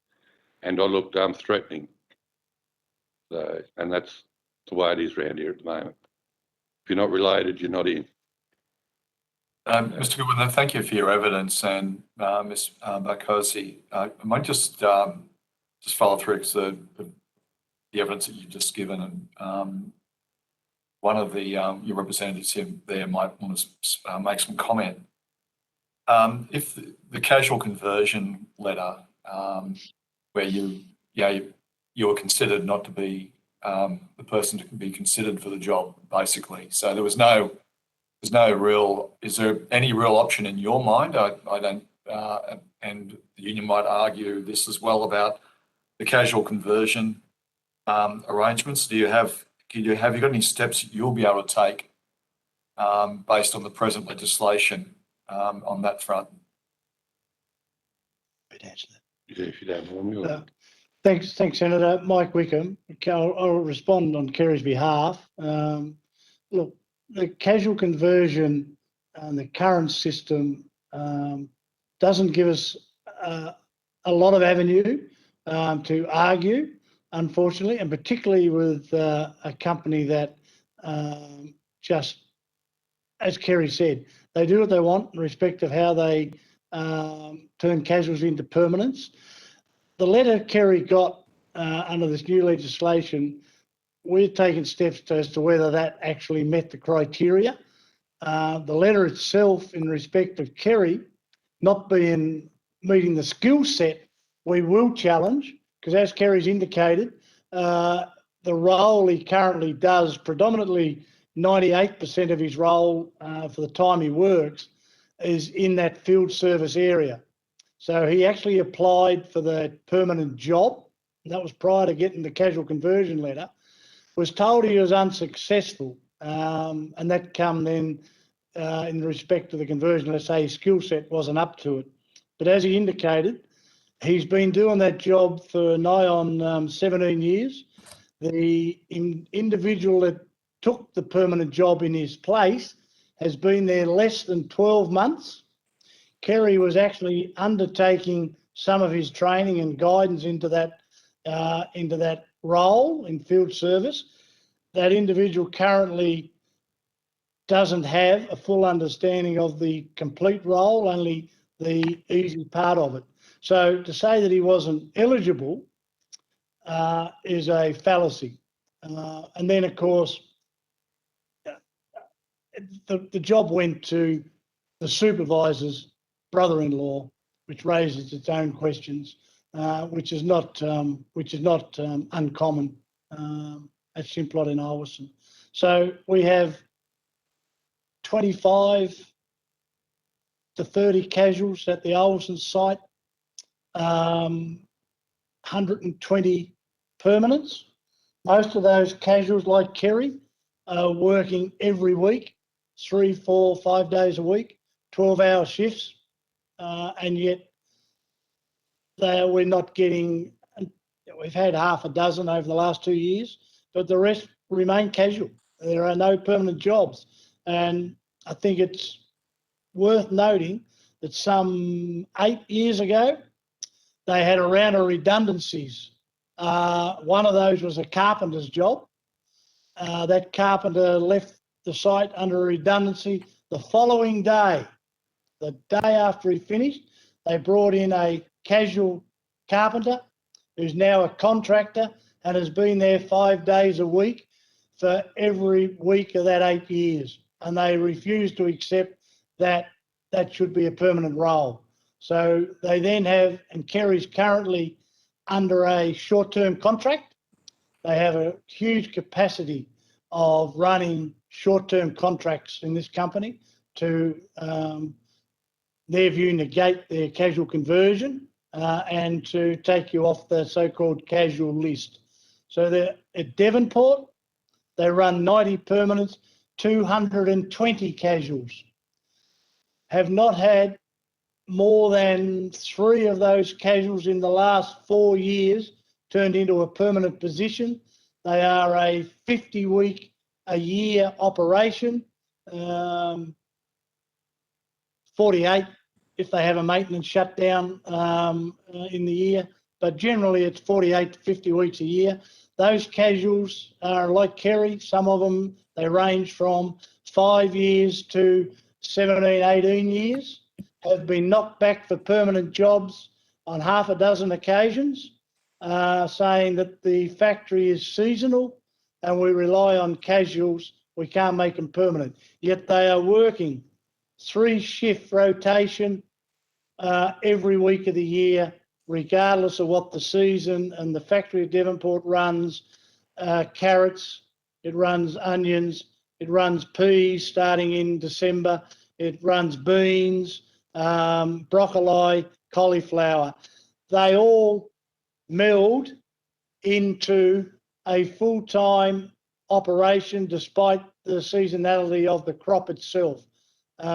and I looked threatening. So, and that's the way it is around here at the moment. If you're not related, you're not in. Mr. Goodwin, thank you for your evidence, and Ms. Barkosi, I might just follow through because the evidence that you've just given, and one of the your representatives here there might want to make some comment. If the casual conversion letter, where you were considered not to be the person to be considered for the job, basically, so there was no. There's no real, is there any real option in your mind? I don't, and the union might argue this as well about the casual conversion arrangements. Have you got any steps that you'll be able to take based on the present legislation on that front? I'd answer that. Yeah, if you don't mind me. Thanks, Senator. Mike Wickham. I'll respond on Kerry's behalf. Look, the casual conversion and the current system doesn't give us a lot of avenue to argue, unfortunately, and particularly with a company that just, as Kerry said, they do what they want in respect of how they turn casuals into permanents. The letter Kerry got under this new legislation we're taking steps as to whether that actually met the criteria. The letter itself, in respect of Kerry not meeting the skill set, we will challenge, because as Kerry's indicated, the role he currently does, predominantly 98% of his role for the time he works, is in that field service area. So he actually applied for the permanent job. And that was prior to getting the casual conversion letter. Was told he was unsuccessful, and that come then in respect to the conversion. Let's say his skill set wasn't up to it. But as he indicated, he's been doing that job for nigh on 17 years. The individual that took the permanent job in his place has been there less than 12 months. Kerry was actually undertaking some of his training and guidance into that role in field service. That individual currently doesn't have a full understanding of the complete role, only the easy part of it. So to say that he wasn't eligible is a fallacy. And then, of course, the job went to the supervisor's brother-in-law, which raises its own questions, which is not uncommon at Simplot in Ulverstone. So we have 25 to 30 casuals at the Ulverstone site, 120 permanents. Most of those casuals, like Kerry, are working every week, 3, 4, 5 days a week, 12-hour shifts, and yet we're not getting. We've had half a dozen over the last 2 years, but the rest remain casual. There are no permanent jobs, and I think it's worth noting that some 8 years ago, they had a round of redundancies. One of those was a carpenter's job. That carpenter left the site under redundancy. The following day, the day after he finished, they brought in a casual carpenter who's now a contractor and has been there 5 days a week for every week of that 8 years. And they refused to accept that that should be a permanent role. So they then have, and Kerry's currently under a short-term contract. They have a huge capacity of running short-term contracts in this company to, their view, negate their casual conversion and to take you off the so-called casual list. So they're at Devonport, they run 90 permanents, 220 casuals. Have not had more than 3 of those casuals in the last 4 years turned into a permanent position. They are a 50-week-a-year operation, 48 if they have a maintenance shutdown in the year, but generally it's 48 to 50 weeks a year. Those casuals are like Kerry. Some of them, they range from 5 years to 17, 18 years, have been knocked back for permanent jobs on half a dozen occasions, saying that the factory is seasonal and we rely on casuals, we can't make them permanent. Yet they are working 3-shift rotation every week of the year, regardless of what the season. And the factory at Devonport runs carrots, it runs onions, it runs peas starting in December, it runs beans, broccoli, cauliflower. They all meld into a full-time operation despite the seasonality of the crop itself.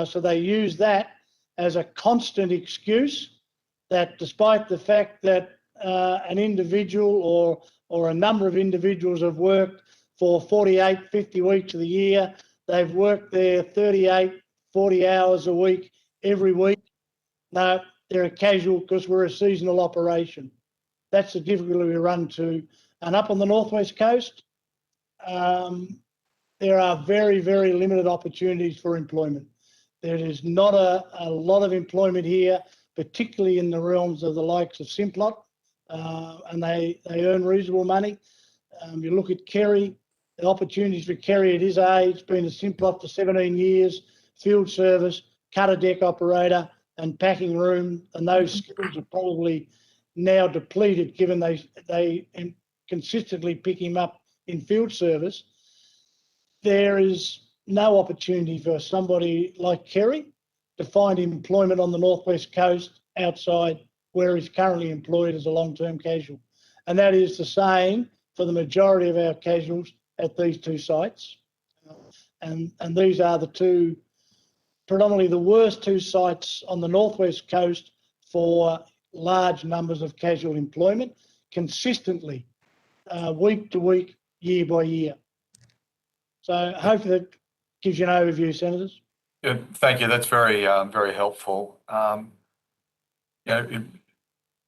So they use that as a constant excuse that despite the fact that an individual or a number of individuals have worked for 48, 50 weeks of the year, they've worked there 38, 40 hours a week every week. No, they're a casual because we're a seasonal operation. That's the difficulty we run to. And up on the northwest coast, there are very, very limited opportunities for employment. There is not a lot of employment here, particularly in the realms of the likes of Simplot, and they earn reasonable money. You look at Kerry, the opportunities for Kerry at his age, being a Simplot for 17 years, field service, cutter deck operator and packing room, and those skills are probably now depleted given they consistently pick him up in field service. There is no opportunity for somebody like Kerry to find employment on the Northwest Coast outside where he's currently employed as a long-term casual. And that is the same for the majority of our casuals at these two sites. And these are the two, predominantly the worst two sites on the Northwest Coast for large numbers of casual employment, consistently, week to week, year by year. So hopefully that gives you an overview, Senators. Yeah, thank you. That's very, very helpful.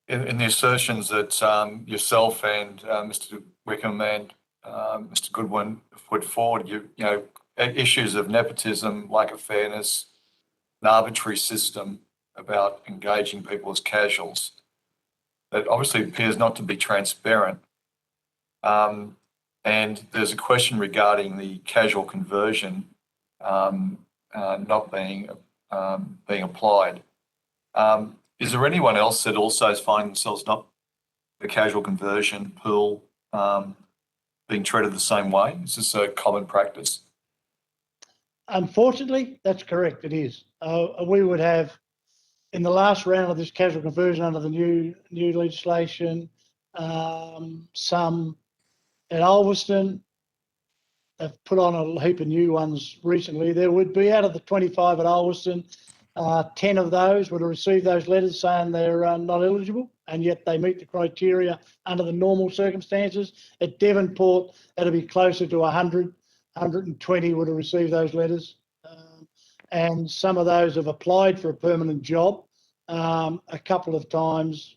In the assertions that yourself and Mr. Wickham and Mr. Goodwin have put forward, issues of nepotism, lack of fairness, an arbitrary system about engaging people as casuals, that obviously appears not to be transparent. And there's a question regarding the casual conversion not being applied. Is there anyone else that also is finding themselves not the casual conversion pool being treated the same way? Is this a common practice? Unfortunately, that's correct. It is. We would have, in the last round of this casual conversion under the new legislation, some at Ulverston. They've put on a heap of new ones recently. There would be, out of the 25 at Ulverston, 10 of those would have received those letters saying they're not eligible, and yet they meet the criteria under the normal circumstances. At Devonport, that'll be closer to 100, 120 would have received those letters. And some of those have applied for a permanent job a couple of times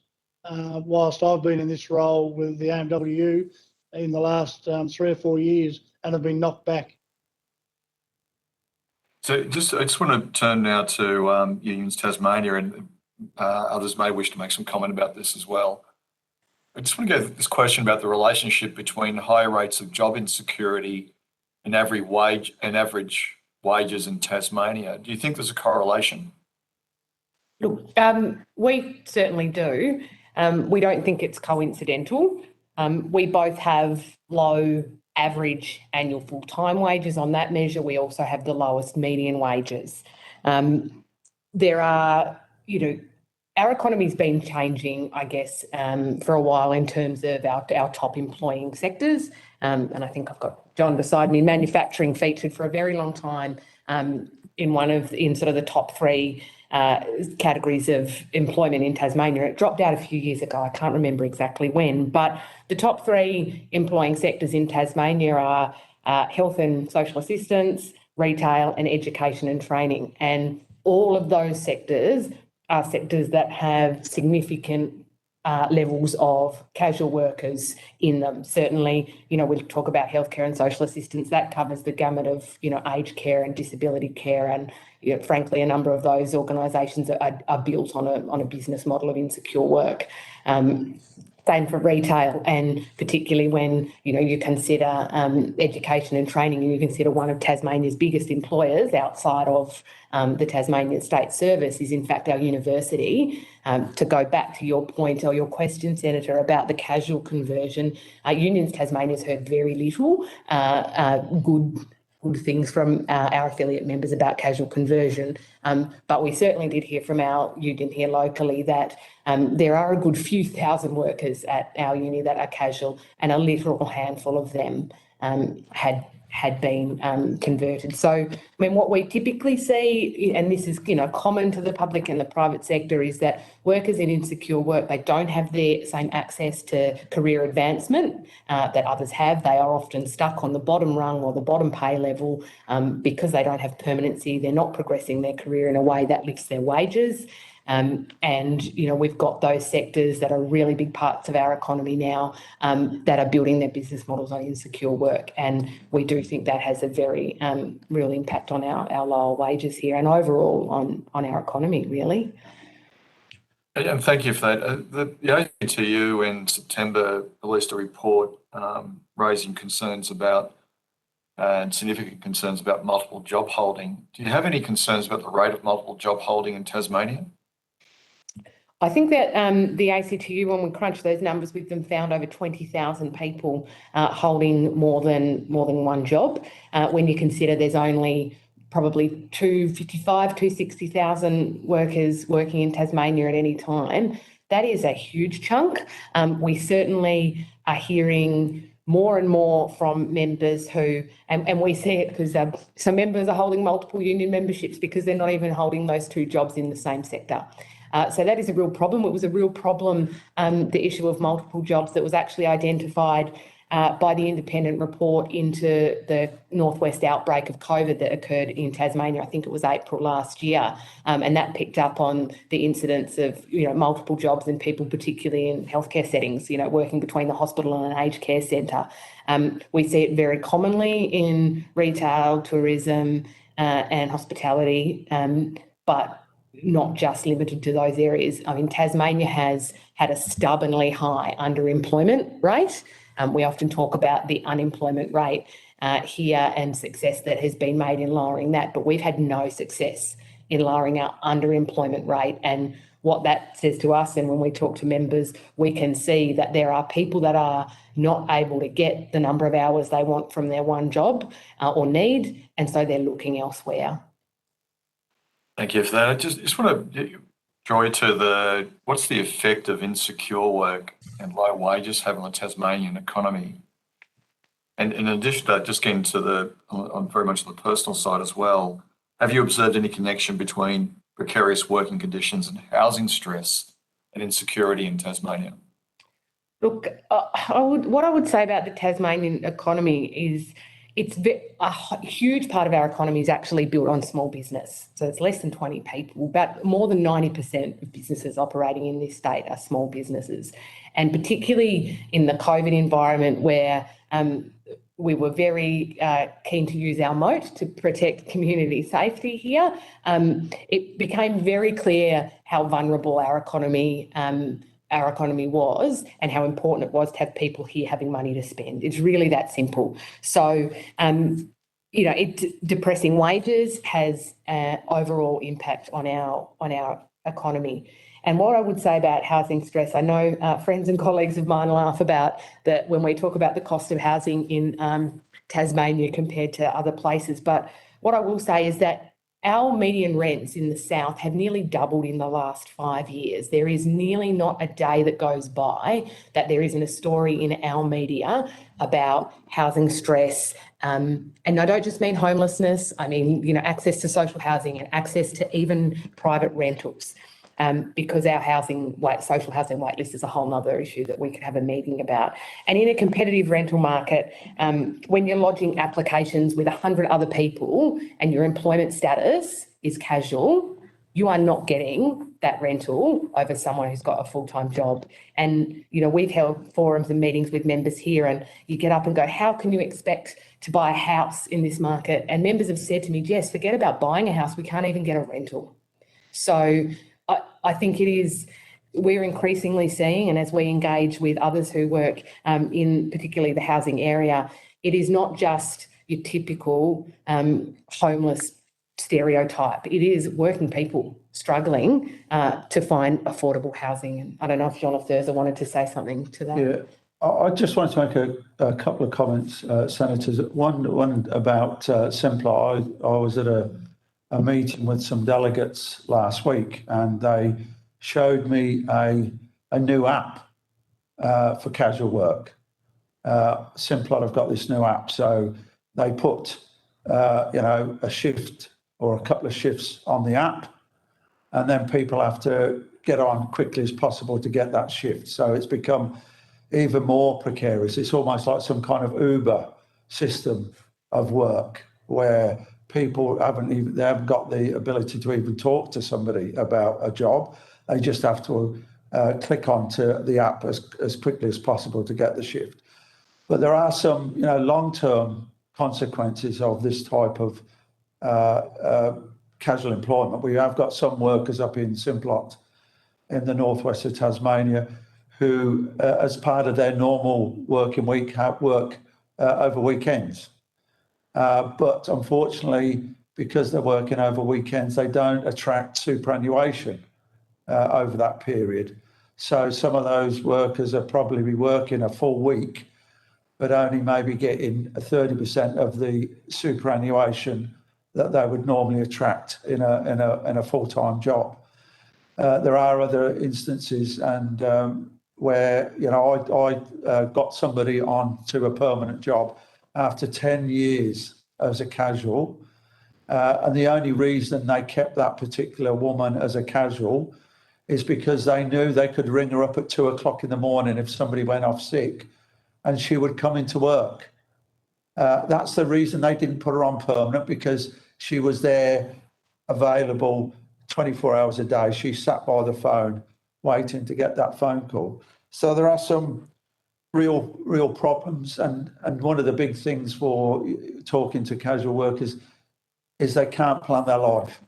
whilst I've been in this role with the AMWU in the last 3 or 4 years, and have been knocked back. So I just want to turn now to Unions Tasmania, and others may wish to make some comment about this as well. I just want to go to this question about the relationship between higher rates of job insecurity and average wages in Tasmania. Do you think there's a correlation? Look, we certainly do. We don't think it's coincidental. We both have low average annual full-time wages on that measure. We also have the lowest median wages. There are, our economy's been changing, I guess, for a while in terms of our top employing sectors. And I think I've got John beside me. Manufacturing featured for a very long time in sort of the top 3 categories of employment in Tasmania. It dropped out a few years ago. I can't remember exactly when, but the top 3 employing sectors in Tasmania are health and social assistance, retail, and education and training. And all of those sectors are sectors that have significant levels of casual workers in them. Certainly, we talk about healthcare and social assistance. That covers the gamut of, aged care and disability care. And frankly, a number of those organisations are built on a business model of insecure work. Same for retail, and particularly when you consider education and training, and you consider one of Tasmania's biggest employers outside of the Tasmanian State Service is in fact our university. To go back to your point or your question, Senator, about the casual conversion, Unions Tasmania's heard very little good things from our affiliate members about casual conversion. But we certainly did hear from our union here locally that there are a good few thousand workers at our uni that are casual, and a literal handful of them had been converted. So, I mean, what we typically see, and this is, common to the public and the private sector, is that workers in insecure work, they don't have the same access to career advancement that others have. They are often stuck on the bottom rung or the bottom pay level because they don't have permanency. They're not progressing their career in a way that lifts their wages. And, we've got those sectors that are really big parts of our economy now that are building their business models on insecure work. And we do think that has a very real impact on our lower wages here and overall on our economy, really. And thank you for that. The ACTU in September released a report raising concerns about and significant concerns about multiple job holding. Do you have any concerns about the rate of multiple job holding in Tasmania? I think that the ACTU, when we crunched those numbers with them, found over 20,000 people holding more than one job. When you consider there's only probably 260,000 workers working in Tasmania at any time, that is a huge chunk. We certainly are hearing more and more from members who, and we see it because some members are holding multiple union memberships because they're not even holding those two jobs in the same sector. So that is a real problem. It was a real problem, the issue of multiple jobs that was actually identified by the independent report into the northwest outbreak of COVID that occurred in Tasmania. I think it was April last year, and that picked up on the incidence of multiple jobs in people, particularly in healthcare settings, working between the hospital and an aged care centre. We see it very commonly in retail, tourism, and hospitality, but not just limited to those areas. I mean, Tasmania has had a stubbornly high underemployment rate. We often talk about the unemployment rate here and success that has been made in lowering that, but we've had no success in lowering our underemployment rate. And what that says to us, and when we talk to members, we can see that there are people that are not able to get the number of hours they want from their one job or need, and so they're looking elsewhere. Thank you for that. I just want to draw you to what's the effect of insecure work and low wages have on the Tasmanian economy? And in addition to that, just getting to on very much the personal side as well, have you observed any connection between precarious working conditions and housing stress and insecurity in Tasmania? Look, what I would say about the Tasmanian economy is a huge part of our economy is actually built on small business. So it's less than 20 people, but more than 90% of businesses operating in this state are small businesses. And particularly in the COVID environment where we were very keen to use our moat to protect community safety here, it became very clear how vulnerable our economy was and how important it was to have people here having money to spend. It's really that simple. So, depressing wages has an overall impact on our economy. And what I would say about housing stress, I know friends and colleagues of mine laugh about that when we talk about the cost of housing in Tasmania compared to other places. But what I will say is that our median rents in the south have nearly doubled in the last 5 years. There is nearly not a day that goes by that there isn't a story in our media about housing stress. And I don't just mean homelessness. I mean, access to social housing and access to even private rentals. Because our social housing wait list is a whole other issue that we could have a meeting about. And in a competitive rental market, when you're lodging applications with 100 other people and your employment status is casual, you are not getting that rental over someone who's got a full-time job. And, we've held forums and meetings with members here, and you get up and go, how can you expect to buy a house in this market? And members have said to me, Jess, forget about buying a house, we can't even get a rental. So I think we're increasingly seeing, and as we engage with others who work in particularly the housing area, it is not just your typical homeless stereotype. It is working people struggling to find affordable housing. And I don't know if John or Thurza wanted to say something to that. Yeah, I just wanted to make a couple of comments, Senators. One about Simpler. I was at a meeting with some delegates last week, and they showed me a new app for casual work. Simplot have got this new app, so they put a shift or a couple of shifts on the app, and then people have to get on quickly as possible to get that shift. So it's become even more precarious. It's almost like some kind of Uber system of work where people haven't got the ability to even talk to somebody about a job. They just have to click onto the app as quickly as possible to get the shift. But there are some, long-term consequences of this type of casual employment. We have got some workers up in Simplot in the northwest of Tasmania who, as part of their normal working week, work over weekends. But unfortunately, because they're working over weekends, they don't attract superannuation over that period. So some of those workers are probably be working a full week, but only maybe getting 30% of the superannuation that they would normally attract in a full-time job. There are other instances, and where I got somebody on to a permanent job after 10 years as a casual, and the only reason they kept that particular woman as a casual is because they knew they could ring her up at 2 o'clock in the morning if somebody went off sick, and she would come into work. That's the reason they didn't put her on permanent, because she was there available 24 hours a day. She sat by the phone waiting to get that phone call. So there are some real problems, and one of the big things for talking to casual workers is they can't plan their life.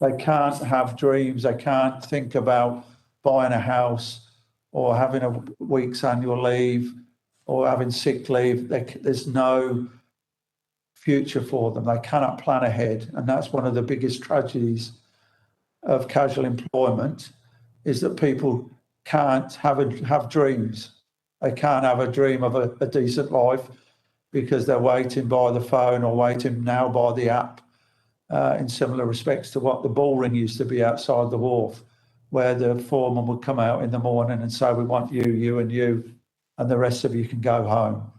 They can't have dreams. They can't think about buying a house or having a week's annual leave or having sick leave. There's no future for them. They cannot plan ahead. And that's one of the biggest tragedies of casual employment, is that people can't have dreams. They can't have a dream of a decent life because they're waiting by the phone or waiting now by the app, in similar respects to what the bull ring used to be outside the wharf, where the foreman would come out in the morning and say, we want you, you and you, and the rest of you can go home.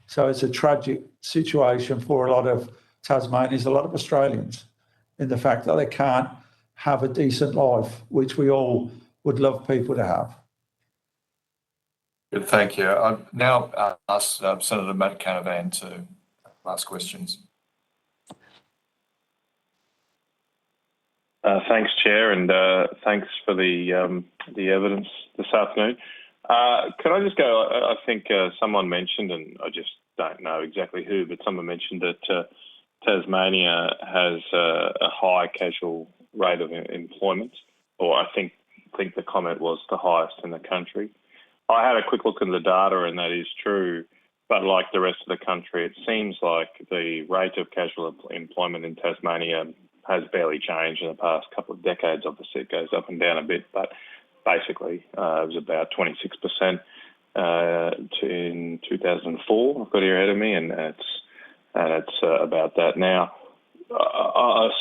So it's a tragic situation for a lot of Tasmanians, a lot of Australians, in the fact that they can't have a decent life, which we all would love people to have. Good, thank you. I now ask Senator Matt Canavan to ask questions. Thanks, Chair, and thanks for the evidence this afternoon. Could I just go? I think someone mentioned, and I just don't know exactly who, but someone mentioned that Tasmania has a high casual rate of employment, or I think the comment was the highest in the country. I had a quick look at the data, and that is true. But like the rest of the country, it seems like the rate of casual employment in Tasmania has barely changed in the past couple of decades. Obviously, it goes up and down a bit, but basically it was about 26% in 2004. I've got here ahead of me, and it's about that now.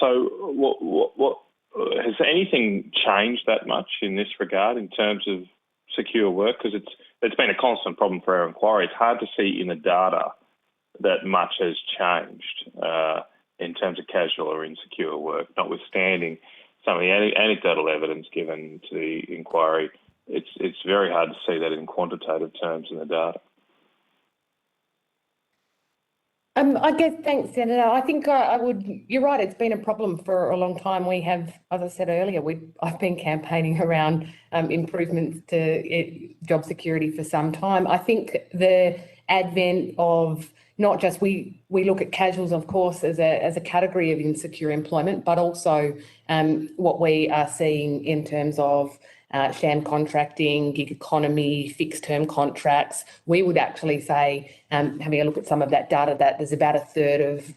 So, what has anything changed that much in this regard in terms of secure work? Because it's been a constant problem for our inquiry. It's hard to see in the data that much has changed in terms of casual or insecure work, notwithstanding some of the anecdotal evidence given to the inquiry. It's very hard to see that in quantitative terms in the data. I guess, thanks, Senator. I think I would, you're right, it's been a problem for a long time. We have, as I said earlier, I've been campaigning around improvements to job security for some time. I think the advent of not just, we look at casuals, of course, as a category of insecure employment, but also what we are seeing in terms of sham contracting, gig economy, fixed term contracts. We would actually say, having a look at some of that data, that there's about a third of,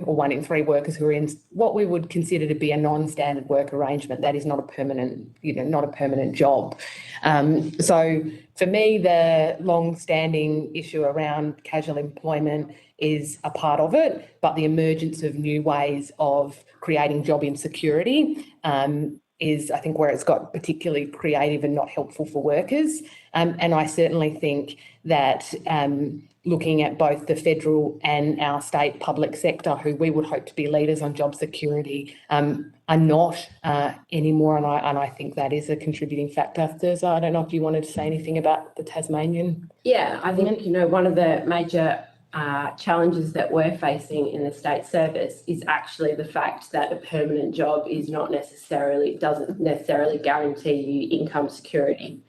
or 1 in 3 workers who are in what we would consider to be a non-standard work arrangement. That is not a permanent, not a permanent job. So for me, the long-standing issue around casual employment is a part of it, but the emergence of new ways of creating job insecurity is, I think, where it's got particularly creative and not helpful for workers. And I certainly think that looking at both the federal and our state public sector, who we would hope to be leaders on job security, are not anymore. And I think that is a contributing factor. Thurza, I don't know if you wanted to say anything about the Tasmanian. Yeah, I think, one of the major challenges that we're facing in the state service is actually the fact that a permanent job doesn't necessarily guarantee you income security.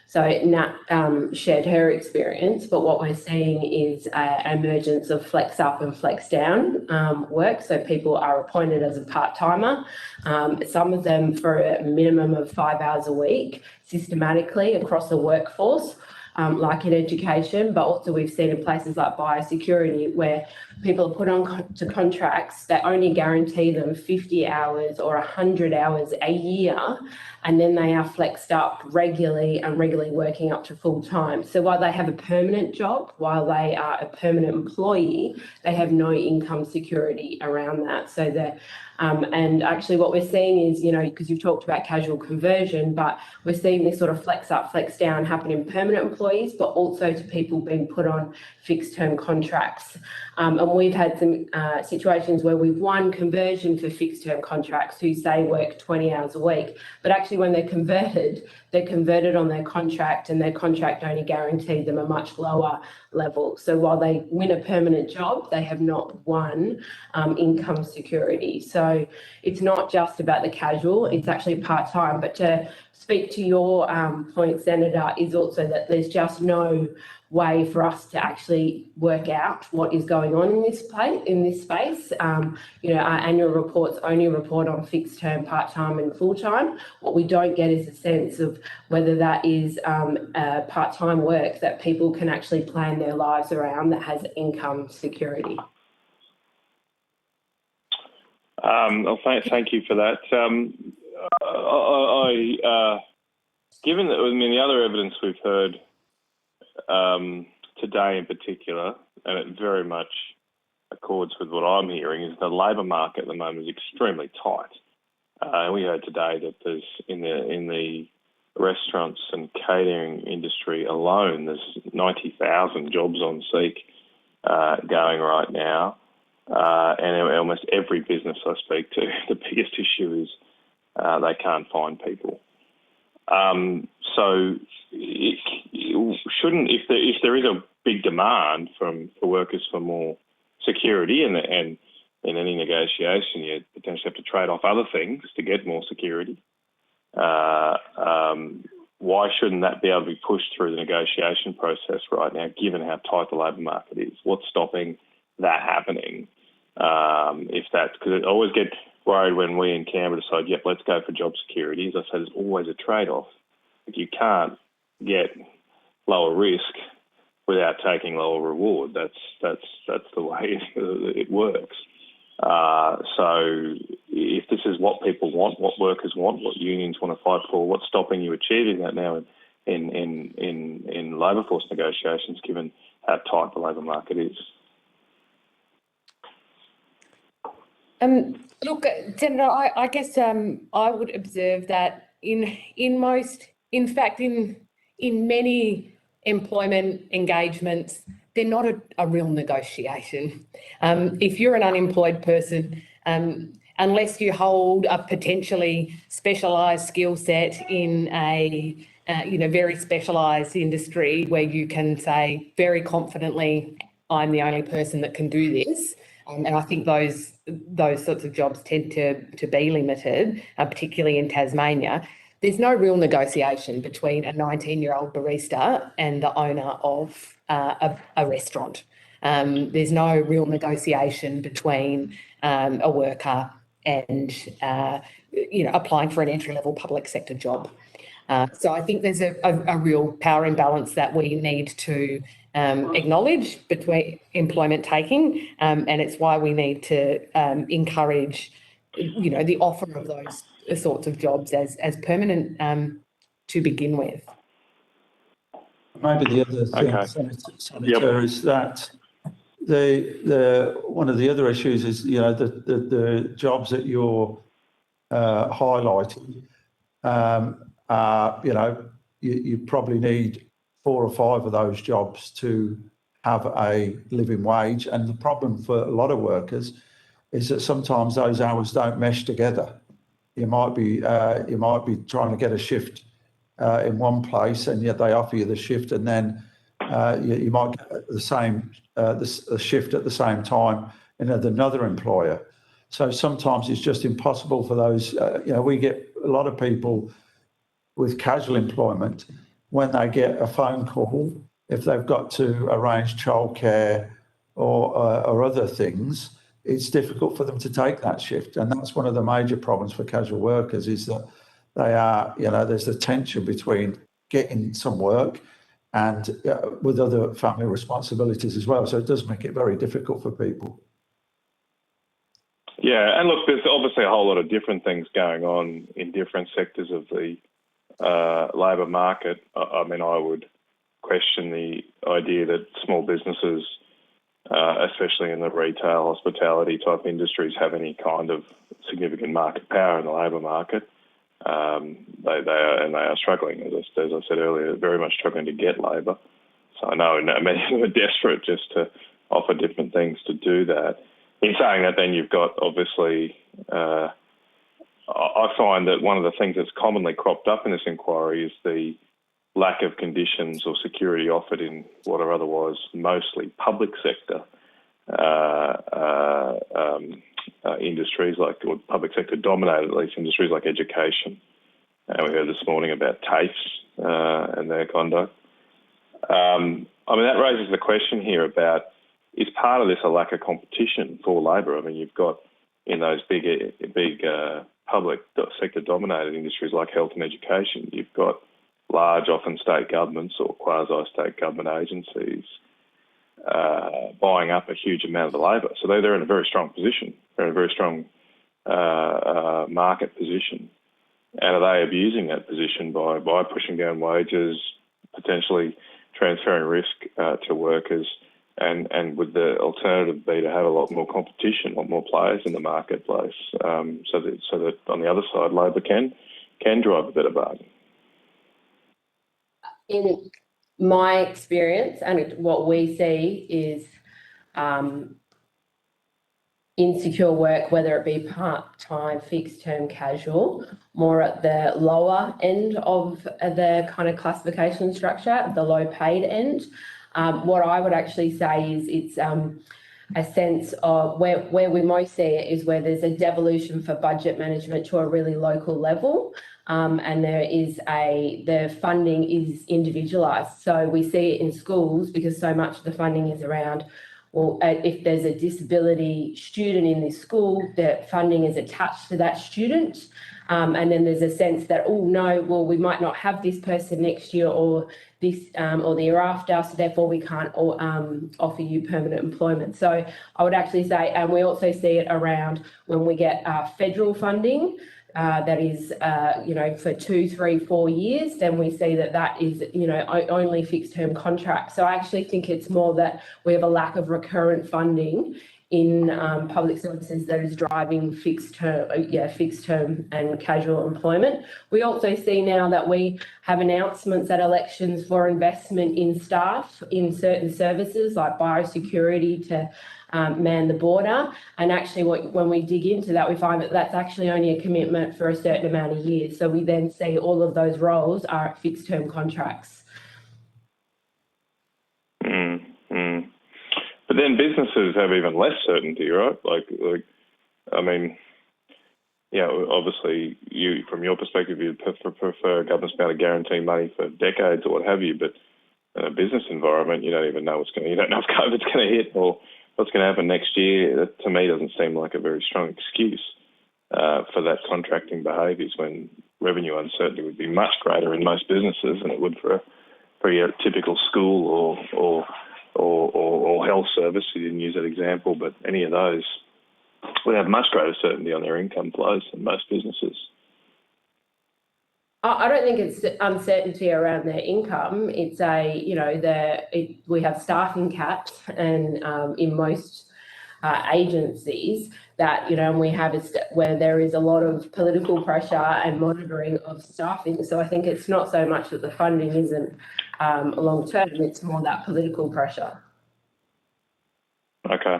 So Nat shared her experience, but what we're seeing is an emergence of flex up and flex down work. So people are appointed as a part-timer, some of them for a minimum of 5 hours a week, systematically across the workforce. like in education, but also we've seen in places like biosecurity where people are put on to contracts that only guarantee them 50 hours or 100 hours a year, and then they are flexed up regularly and regularly working up to full time. So while they have a permanent job, while they are a permanent employee, they have no income security around that. So that and actually what we're seeing is, you know, because you've talked about casual conversion, but we're seeing this sort of flex up, flex down happen in permanent employees, but also to people being put on fixed term contracts. And we've had some situations where we've won conversion for fixed term contracts who say work 20 hours a week, but actually when they're converted on their contract, and their contract only guaranteed them a much lower level. So while they win a permanent job, they have not won income security. So it's not just about the casual, it's actually part-time. But to speak to your point, Senator, is also that there's just no way for us to actually work out what is going on in this space. You know, our annual reports only report on fixed term, part-time and full-time. What we don't get is a sense of whether that is part-time work that people can actually plan their lives around that has income security. Well, thank you for that. Given that, I mean, the other evidence we've heard today in particular, and it very much accords with what I'm hearing, is the labour market at the moment is extremely tight. And we heard today that there's in the restaurants and catering industry alone, there's 90,000 jobs on Seek going right now. And almost every business I speak to, the biggest issue is they can't find people. So shouldn't, if there is a big demand for workers for more security, and in any negotiation you potentially have to trade off other things to get more security, why shouldn't that be able to be pushed through the negotiation process right now, given how tight the labour market is? What's stopping that happening? Because I always get worried when we in Canberra decide, yep, let's go for job security. As I said, there's always a trade-off. If you can't get lower risk without taking lower reward, that's the way it works. So if this is what people want, what workers want, what unions want to fight for, what's stopping you achieving that now in labour force negotiations, given how tight the labour market is? Look, Senator, I guess I would observe that in many employment engagements, they're not a real negotiation. If you're an unemployed person, unless you hold a potentially specialised skill set in a very specialised industry where you can say very confidently, I'm the only person that can do this. And I think those sorts of jobs tend to be limited, particularly in Tasmania. There's no real negotiation between a 19-year-old barista and the owner of a restaurant. There's no real negotiation between a worker and applying for an entry-level public sector job. So I think there's a real power imbalance that we need to acknowledge between employment taking, and it's why we need to encourage, the offer of those sorts of jobs as permanent to begin with. Maybe the other thing, Senator, is that the one of the other issues is the jobs that you're highlighting. You probably need 4 or 5 of those jobs to have a living wage, and the problem for a lot of workers is that sometimes those hours don't mesh together. You might be trying to get a shift in one place, and yet they offer you the shift, and then you might get the same the shift at the same time in another employer. So sometimes it's just impossible for those. We get a lot of people with casual employment when they get a phone call, if they've got to arrange childcare or other things, it's difficult for them to take that shift. And that's one of the major problems for casual workers, is that they are, there's a tension between getting some work and with other family responsibilities as well. So it does make it very difficult for people. Yeah, and look, there's obviously a whole lot of different things going on in different sectors of the labour market. I mean, I would question the idea that small businesses, especially in the retail, hospitality type industries, have any kind of significant market power in the labour market. They are struggling, as I said earlier, very much struggling to get labour. So I know many of them are desperate just to offer different things to do that. In saying that, then you've got obviously, I find that one of the things that's commonly cropped up in this inquiry is the lack of conditions or security offered in what are otherwise mostly public sector industries, like, or public sector dominated at least industries like education. And we heard this morning about TAFEs and their conduct. I mean, that raises the question here about, is part of this a lack of competition for labour? I mean, you've got in those big public sector dominated industries like health and education, you've got large, often state governments or quasi-state government agencies buying up a huge amount of the labour. So they're in a very strong position. They're in a very strong market position. And are they abusing that position by pushing down wages, potentially transferring risk to workers? And would the alternative be to have a lot more competition, a lot more players in the marketplace, so that on the other side, labour can drive a better bargain? In my experience, and what we see is insecure work, whether it be part-time, fixed-term, casual, more at the lower end of the kind of classification structure, the low-paid end. What I would actually say is it's a sense of where we most see it is where there's a devolution for budget management to a really local level. And the funding is individualised. So we see it in schools because so much of the funding is around, well, if there's a disability student in this school, the funding is attached to that student. And then there's a sense that, oh no, well, we might not have this person next year or this or the year after, so therefore we can't offer you permanent employment. So I would actually say, and we also see it around when we get federal funding, that is, for 2, 3, 4 years, then we see that is, only fixed term contracts. So I actually think it's more that we have a lack of recurrent funding in public services that is driving fixed term and casual employment. We also see now that we have announcements at elections for investment in staff in certain services like biosecurity to man the border. And actually when we dig into that, we find that that's actually only a commitment for a certain amount of years. So we then see all of those roles are at fixed term contracts. But then businesses have even less certainty, right? I mean, obviously you, from your perspective, you'd prefer governments to be able to guarantee money for decades or what have you, but in a business environment, you don't even know you don't know if COVID's going to hit or what's going to happen next year. That, to me, doesn't seem like a very strong excuse for that contracting behaviours when revenue uncertainty would be much greater in most businesses than it would for your typical school or health service. You didn't use that example, but any of those would have much greater certainty on their income flows than most businesses. I don't think it's uncertainty around their income. It's we have staffing caps, and in most agencies that and we have where there is a lot of political pressure and monitoring of staffing. So I think it's not so much that the funding isn't long term; it's more that political pressure. Okay.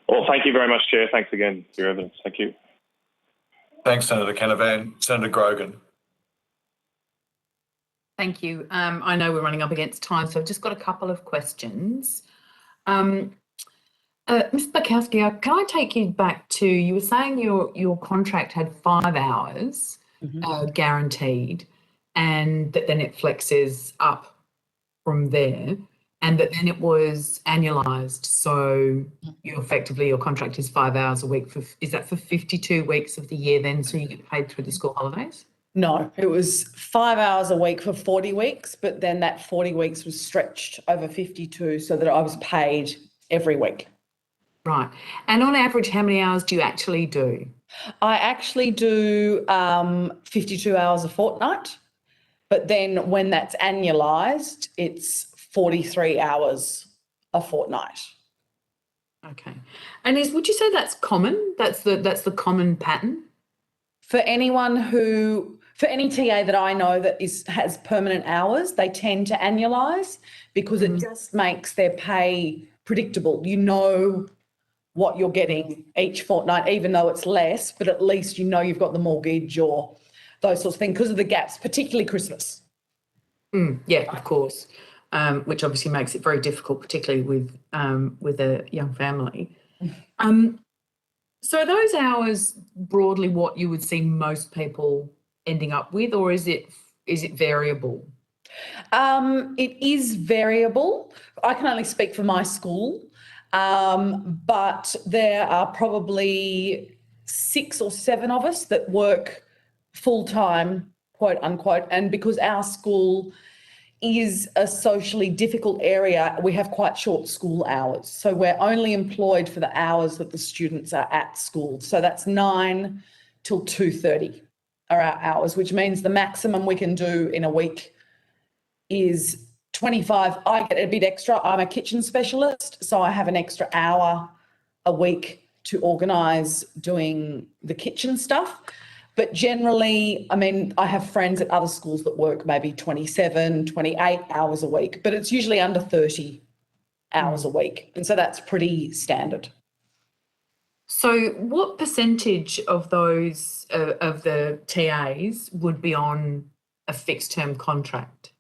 Well, thank you very much, Chair. Thanks again for your evidence. Thank you. Thanks, Senator Canavan. Senator Grogan. Thank you. I know we're running up against time, so I've just got a couple of questions. Ms. Bartkowski, can I take you back to, you were saying your contract had 5 hours guaranteed, and that then it flexes up from there, and that then it was annualised. So your contract is 5 hours a week. Is that for 52 weeks of the year then, so you get paid through the school holidays? No, it was 5 hours a week for 40 weeks, but then that 40 weeks was stretched over 52 so that I was paid every week. Right. And on average, how many hours do you actually do? I actually do 52 hours a fortnight, but then when that's annualised, it's 43 hours a fortnight. Okay. And would you say that's common? That's the common pattern? For any TA that I know that has permanent hours, they tend to annualise because it just makes their pay predictable. You know what you're getting each fortnight, even though it's less, but at least you know you've got the mortgage or those sorts of things because of the gaps, particularly Christmas. Yeah, of course, which obviously makes it very difficult, particularly with a young family. So are those hours broadly what you would see most people ending up with, or is it variable? It is variable. I can only speak for my school, but there are probably 6 or 7 of us that work full-time, quote unquote, and because our school is a socially difficult area, we have quite short school hours. So we're only employed for the hours that the students are at school. So that's 9 till 2:30 are our hours, which means the maximum we can do in a week is 25. I get a bit extra. I'm a kitchen specialist, so I have an extra hour a week to organise doing the kitchen stuff. But generally, I mean, I have friends at other schools that work maybe 27, 28 hours a week, but it's usually under 30 hours a week. And so that's pretty standard. So what percentage of those, of the TAs would be on a fixed term contract?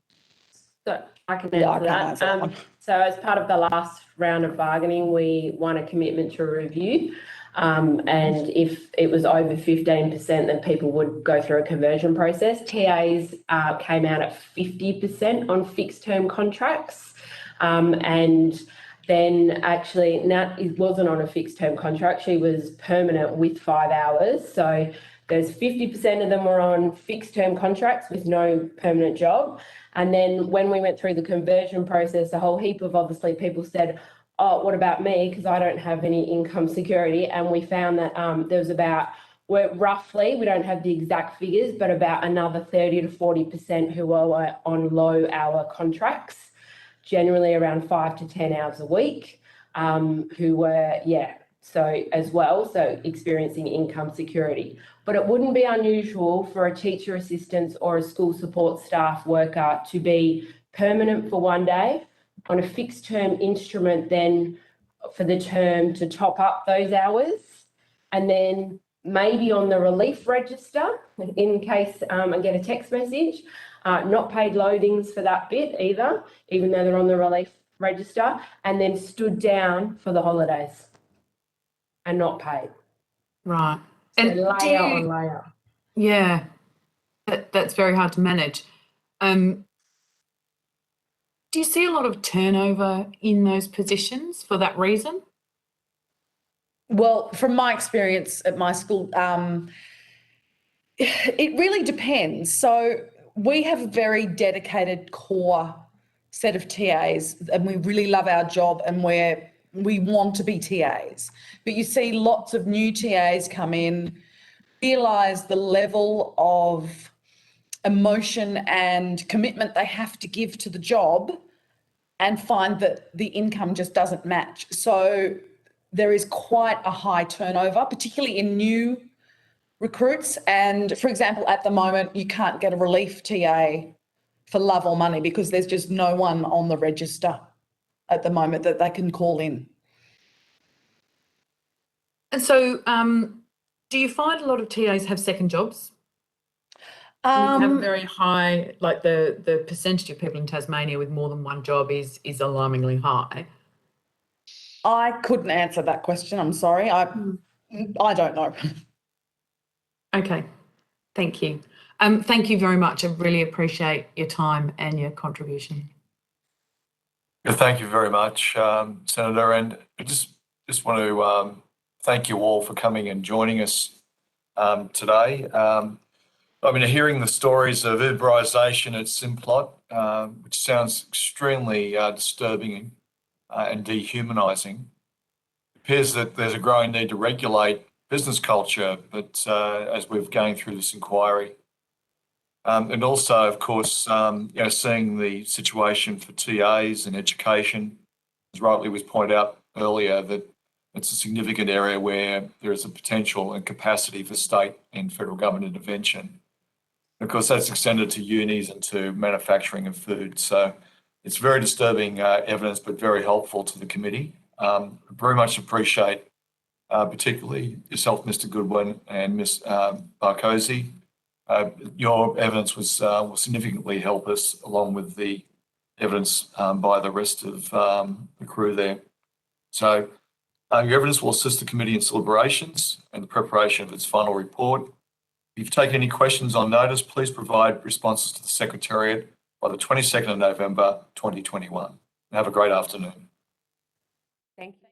So I can answer that. So as part of the last round of bargaining, we won a commitment to review. And if it was over 15%, then people would go through a conversion process. TAs came out at 50% on fixed term contracts. And then actually Nat wasn't on a fixed term contract. She was permanent with 5 hours. So there's 50% of them were on fixed term contracts with no permanent job. And then when we went through the conversion process, a whole heap of obviously people said, oh, what about me? Because I don't have any income security. And we found that there was roughly, we don't have the exact figures, but about another 30 to 40% who were on low hour contracts, generally around 5 to 10 hours a week, who were, so experiencing income security. But it wouldn't be unusual for a teacher assistant or a school support staff worker to be permanent for one day, on a fixed term instrument then for the term to top up those hours, and then maybe on the relief register in case I get a text message, not paid loadings for that bit either, even though they're on the relief register, and then stood down for the holidays and not paid. Right. So And layer on layer. Yeah, that's very hard to manage. Do you see a lot of turnover in those positions for that reason? Well, from my experience at my school, it really depends. So we have a very dedicated core set of TAs and we really love our job and we want to be TAs. But you see lots of new TAs come in, realise the level of emotion and commitment they have to give to the job and find that the income just doesn't match. So there is quite a high turnover, particularly in new recruits. And for example, at the moment, you can't get a relief TA for love or money because there's just no one on the register at the moment that they can call in. And so do you find a lot of TAs have second jobs? We have a very high, like the percentage of people in Tasmania with more than one job is alarmingly high. I couldn't answer that question. I'm sorry. I don't know. Okay, thank you. Thank you very much. I really appreciate your time and your contribution. Thank you very much, Senator. And I just want to thank you all for coming and joining us today. I mean, hearing the stories of Uberisation at Simplot, which sounds extremely disturbing and dehumanising, it appears that there's a growing need to regulate business culture, but as we're going through this inquiry. And also, of course, seeing the situation for TAs in education, as rightly was pointed out earlier, that it's a significant area where there is a potential and capacity for state and federal government intervention. Of course, that's extended to unis and to manufacturing of food. So it's very disturbing evidence, but very helpful to the committee. Very much appreciate, particularly yourself, Mr. Goodwin, and Ms. Barkosi. Your evidence will significantly help us, along with the evidence by the rest of the crew there. So your evidence will assist the committee in its deliberations and the preparation of its final report. If you've taken any questions on notice, please provide responses to the Secretariat by the 22nd of November 2021. Have a great afternoon. Thank you.